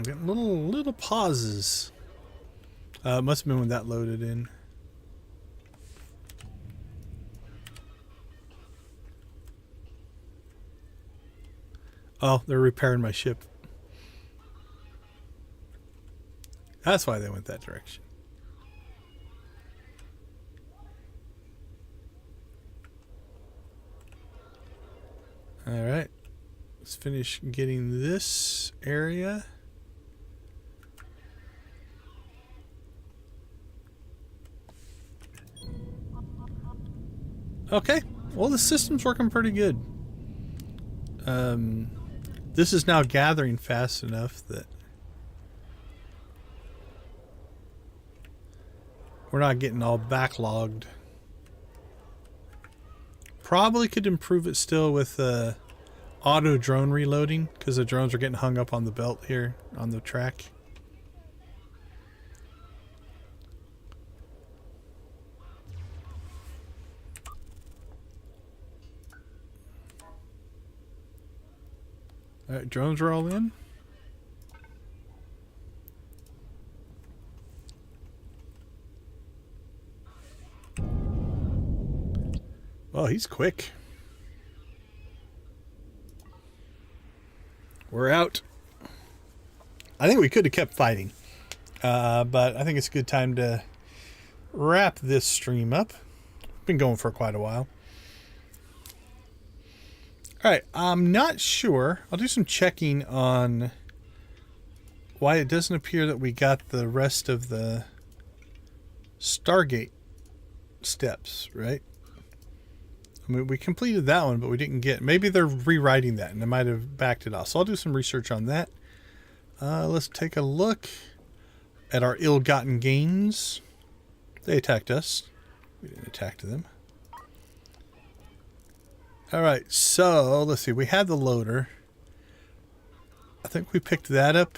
Getting little pauses. Must have been when that loaded in. Oh, they're repairing my ship. That's why they went that direction. All right, let's finish getting this area. Okay, well, the system's working pretty good. This is now gathering fast enough that we're not getting all backlogged. Probably could improve it still with auto drone reloading, because the drones are getting hung up on the belt here on the track. Alright, drones are all in. Oh, he's quick. We're out. I think we could have kept fighting. But I think it's a good time to wrap this stream up. Been going for quite a while. Alright, I'm not sure. I'll do some checking on why it doesn't appear that we got the rest of the Stargate steps, right? I mean, we completed that one, but we didn't get... Maybe they're rewriting that, and they might have backed it off. So I'll do some research on that. Let's take a look at our ill-gotten gains. They attacked us. We didn't attack them. Alright, so let's see. We had the loader. I think we picked that up,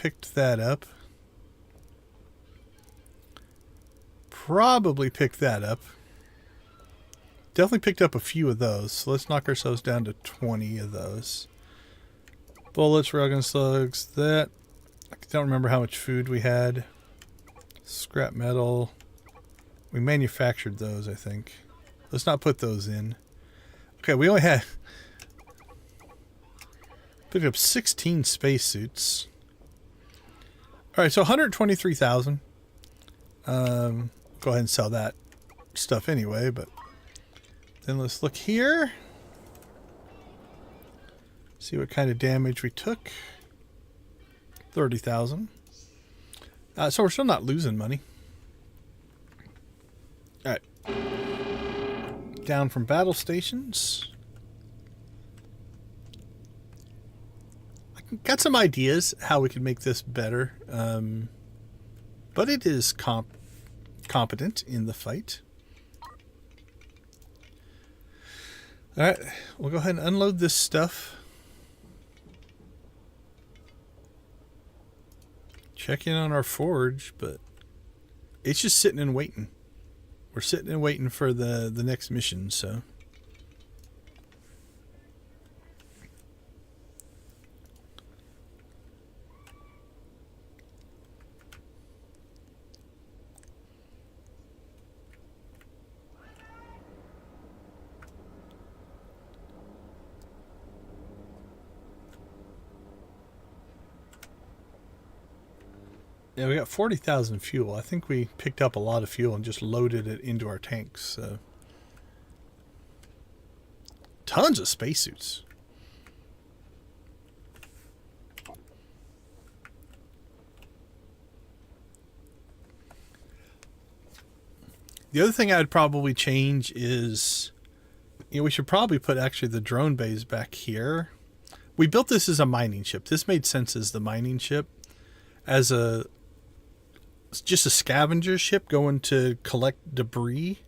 Probably picked that up. Definitely picked up a few of those. So let's knock ourselves down to 20 of those. Bullets, railgun slugs, that. I don't remember how much food we had. Scrap metal. We manufactured those, I think. Let's not put those in. Okay, we only had... Picked up 16 spacesuits. Alright, so 123,000. Go ahead and sell that stuff anyway, but... Then let's look here. See what kind of damage we took. 30,000. So we're still not losing money. Alright. Down from battle stations. I got some ideas how we could make this better. But it is competent in the fight. Alright. We'll go ahead and unload this stuff. Check in on our forge, but it's just sitting and waiting. We're sitting and waiting for the next mission, so. Yeah, we got 40,000 fuel. I think we picked up a lot of fuel and just loaded it into our tanks. So. Tons of spacesuits. The other thing I'd probably change is, we should probably put actually the drone bays back here. We built this as a mining ship. This made sense as the mining ship. As just a scavenger ship going to collect debris.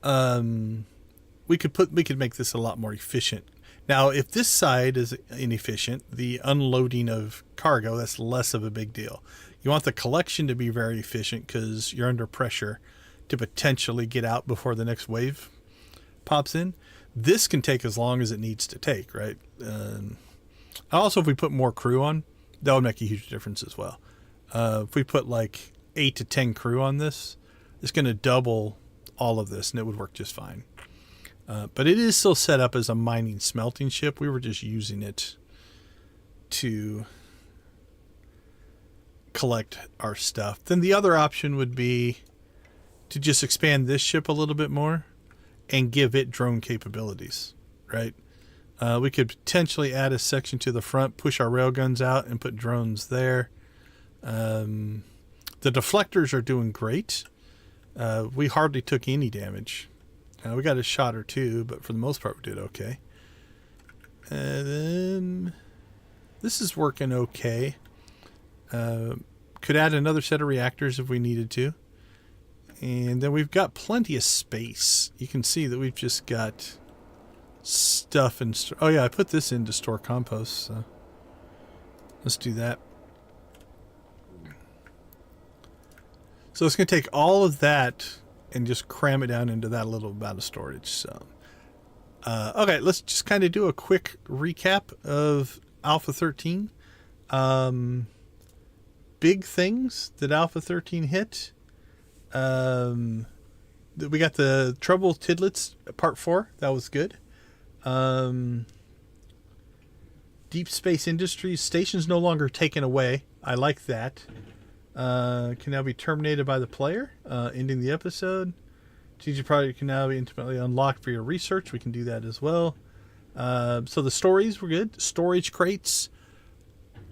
We could make this a lot more efficient. Now, if this side is inefficient, the unloading of cargo, that's less of a big deal. You want the collection to be very efficient because you're under pressure to potentially get out before the next wave pops in. This can take as long as it needs to take, right? Also, if we put more crew on, that would make a huge difference as well. If we put like 8 to 10 crew on this, it's going to double all of this and it would work just fine. But it is still set up as a mining smelting ship. We were just using it to collect our stuff. Then the other option would be to just expand this ship a little bit more and give it drone capabilities, right? We could potentially add a section to the front, push our railguns out and put drones there. The deflectors are doing great. We hardly took any damage. We got a shot or two, but for the most part we did okay. And then this is working okay. Could add another set of reactors if we needed to. And then we've got plenty of space. You can see that we've just got stuff in store. Oh yeah, I put this in to store compost, so let's do that. So it's going to take all of that and just cram it down into that little amount of storage. So, okay, let's just kind of do a quick recap of Alpha 13. Big things that Alpha 13 hit. We got the Trouble Tidlets Part 4. That was good. Deep Space Industries station's no longer taken away. I like that. Can now be terminated by the player, ending the episode. TG Project can now be intimately unlocked for your research. We can do that as well. So the stories were good. Storage crates.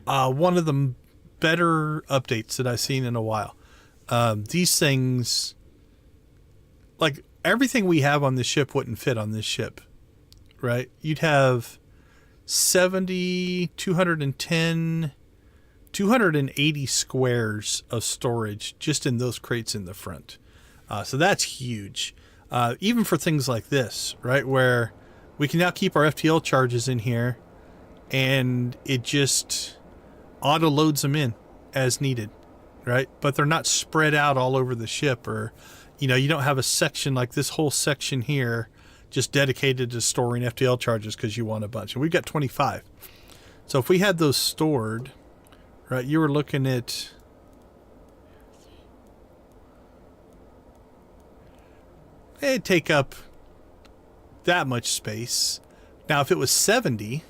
One of the better updates that I've seen in a while. These things, like everything we have on this ship wouldn't fit on this ship, right? You'd have 70, 210, 280 squares of storage just in those crates in the front. So that's huge. Even for things like this, right? Where we can now keep our FTL charges in here and it just auto loads them in as needed, right? But they're not spread out all over the ship, or, you don't have a section like this whole section here just dedicated to storing FTL charges because you want a bunch. And we've got 25. So if we had those stored right? You were looking at... It'd take up that much space. Now, if it was 70...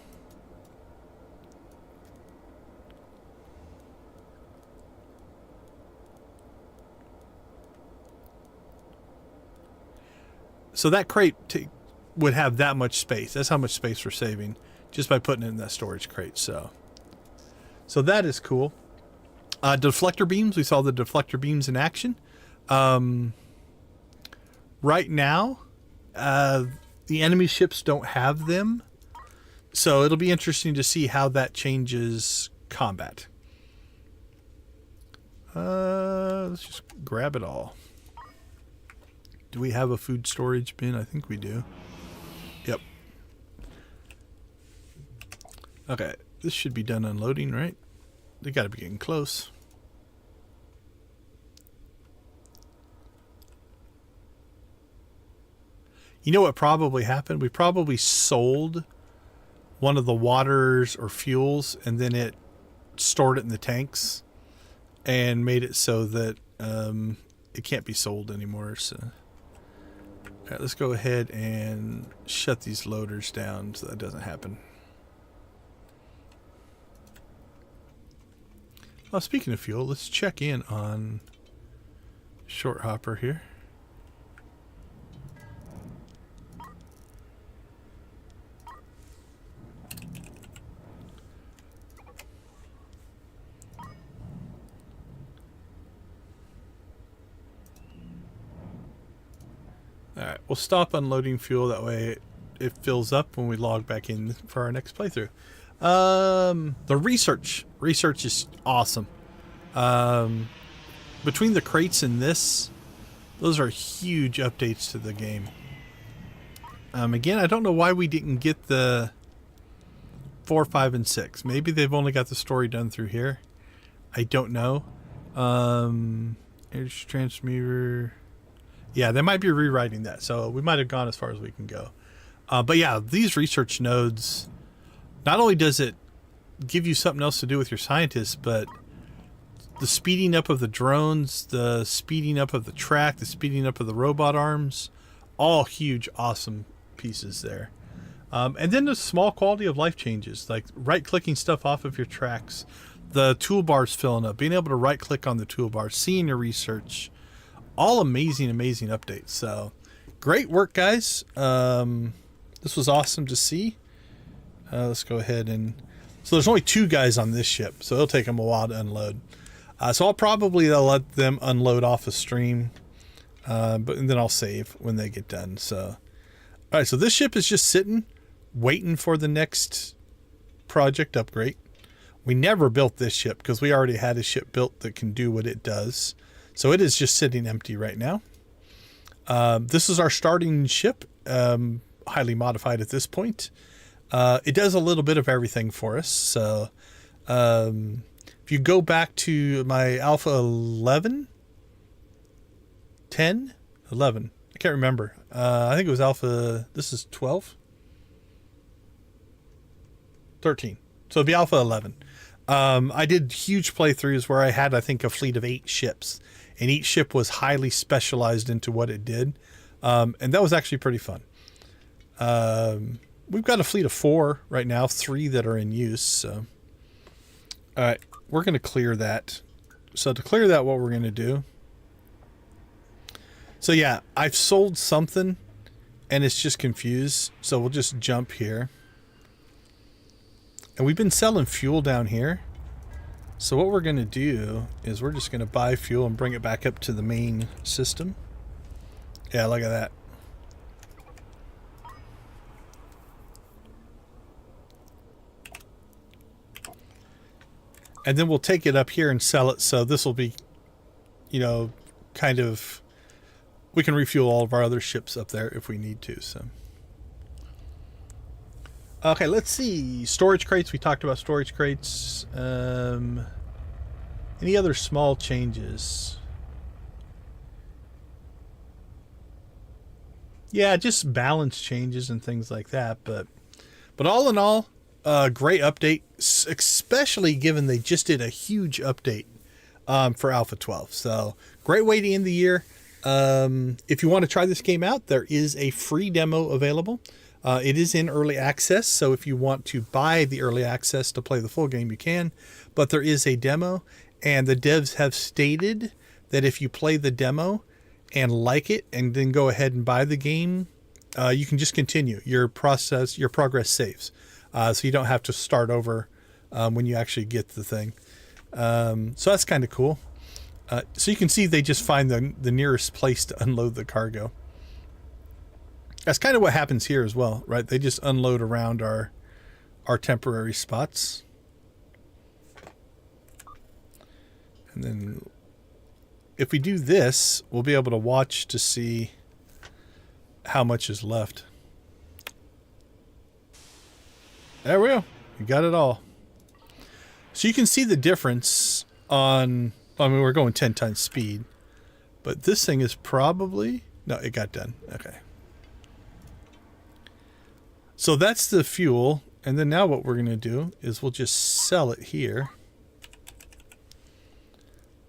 So that crate would have that much space. That's how much space we're saving just by putting it in that storage crate. So that is cool. Deflector beams. We saw the deflector beams in action. Right now, the enemy ships don't have them. So it'll be interesting to see how that changes combat. Let's just grab it all. Do we have a food storage bin? I think we do. Yep. Okay, this should be done unloading, right? They got to be getting close. You know what probably happened? We probably sold one of the waters or fuels, and then it stored it in the tanks and made it so that it can't be sold anymore. So, all right, let's go ahead and shut these loaders down so that doesn't happen. Well, speaking of fuel, let's check in on Short Hopper here. Alright, we'll stop unloading fuel, that way it fills up when we log back in for our next playthrough. The research is awesome. Between the crates and this, those are huge updates to the game. Again, I don't know why we didn't get the 4, 5, and 6. Maybe they've only got the story done through here. I don't know. Edge transmitter. Yeah, they might be rewriting that, so we might have gone as far as we can go. But yeah, these research nodes, not only does it give you something else to do with your scientists, but the speeding up of the drones, the speeding up of the track, the speeding up of the robot arms, all huge, awesome pieces there. And then the small quality of life changes, like right-clicking stuff off of your tracks, the toolbars filling up, being able to right-click on the toolbar, seeing your research. All amazing updates. So great work, guys. This was awesome to see. Let's go ahead and... So there's only 2 guys on this ship, so it'll take them a while to unload. So I'll probably let them unload off a stream, and then I'll save when they get done. So, all right, so this ship is just sitting, waiting for the next project upgrade. We never built this ship because we already had a ship built that can do what it does. So it is just sitting empty right now. This is our starting ship, highly modified at this point. It does a little bit of everything for us. So if you go back to my Alpha 11, 10, 11, I can't remember. I think it was Alpha, this is 12, 13. So it'd be Alpha 11. I did huge playthroughs where I had, I think, a fleet of 8 ships. And each ship was highly specialized into what it did. And that was actually pretty fun. We've got a fleet of 4 right now, 3 that are in use. So. All right, we're going to clear that. So to clear that, what we're going to do. So yeah, I've sold something and it's just confused. So we'll just jump here. And we've been selling fuel down here. So what we're going to do is we're just going to buy fuel and bring it back up to the main system. Yeah, look at that. And then we'll take it up here and sell it. So this will be, you know, kind of, we can refuel all of our other ships up there if we need to. So. Okay, let's see. Storage crates. We talked about storage crates. Any other small changes? Yeah, just balance changes and things like that. But all in all, Great update, especially given they just did a huge update for Alpha 12. So great way to end the year. If you want to try this game out, there is a free demo available. It is in early access, so if you want to buy the early access to play the full game, you can. But there is a demo, and the devs have stated that if you play the demo and like it and then go ahead and buy the game, you can just continue. Your progress saves. So you don't have to start over when you actually get the thing. So that's kind of cool. So you can see they just find the nearest place to unload the cargo. That's kind of what happens here as well, right? They just unload around our temporary spots. And then if we do this, we'll be able to watch to see how much is left. There we go. We got it all. So you can see the difference on, I mean, we're going 10 times speed, but this thing is probably, no, it got done. Okay. So that's the fuel. And then now what we're going to do is we'll just sell it here.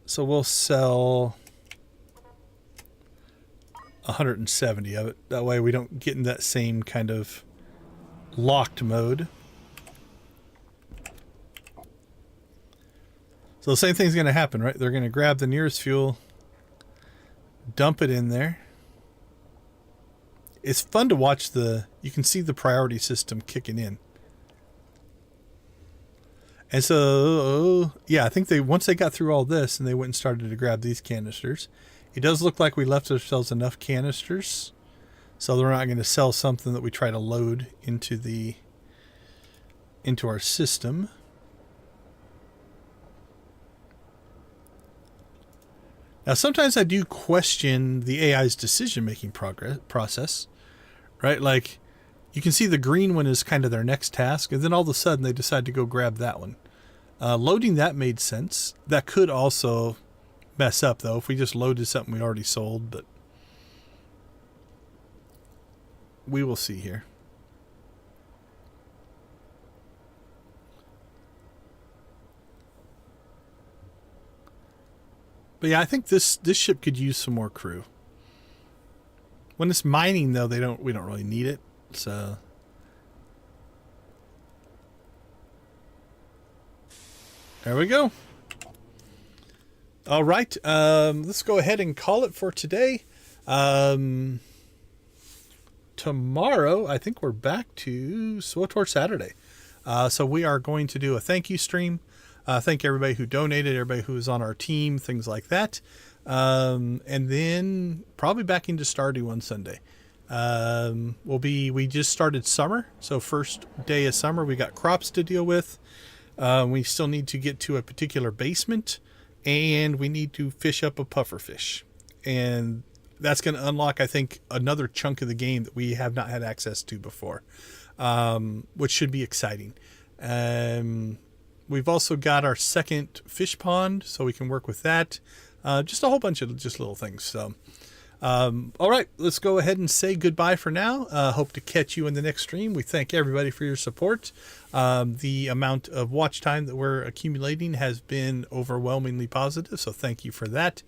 So we'll sell 170 of it. That way we don't get in that same kind of locked mode. So the same thing's going to happen, right? They're going to grab the nearest fuel, dump it in there. It's fun to watch you can see the priority system kicking in. And so, yeah, I think once they got through all this and they went and started to grab these canisters, it does look like we left ourselves enough canisters. So they're not going to sell something that we try to load into our system. Now, sometimes I do question the AI's decision-making process, right? Like, you can see the green one is kind of their next task, and then all of a sudden they decide to go grab that one. Loading that made sense. That could also mess up, though, if we just loaded something we already sold, but we will see here. But yeah, I think this ship could use some more crew. When it's mining, though, we don't really need it. So there we go. All right, let's go ahead and call it for today. Tomorrow, I think we're back to SWTOR Saturday. So we are going to do a thank you stream. Thank everybody who donated, everybody who was on our team, things like that. And then probably back into Stardew on Sunday. We just started summer. So first day of summer, we got crops to deal with. We still need to get to a particular basement, and we need to fish up a puffer fish. And that's going to unlock, I think, another chunk of the game that we have not had access to before, which should be exciting. We've also got our second fish pond, so we can work with that. Just a whole bunch of just little things. So, all right, let's go ahead and say goodbye for now. Hope to catch you in the next stream. We thank everybody for your support. The amount of watch time that we're accumulating has been overwhelmingly positive, so thank you for that.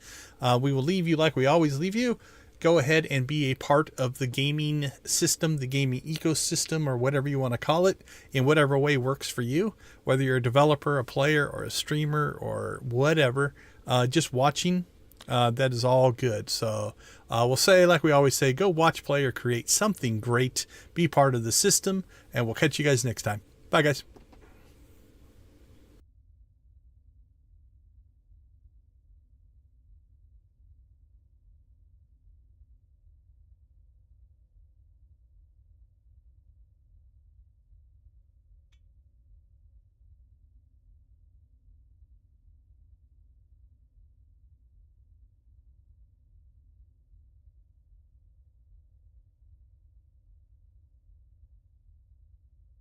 We will leave you like we always leave you. Go ahead and be a part of the gaming system, the gaming ecosystem, or whatever you want to call it, in whatever way works for you. Whether you're a developer, a player, or a streamer, or whatever, just watching, that is all good. So we'll say, like we always say, go watch, play, or create something great. Be part of the system, and we'll catch you guys next time. Bye, guys.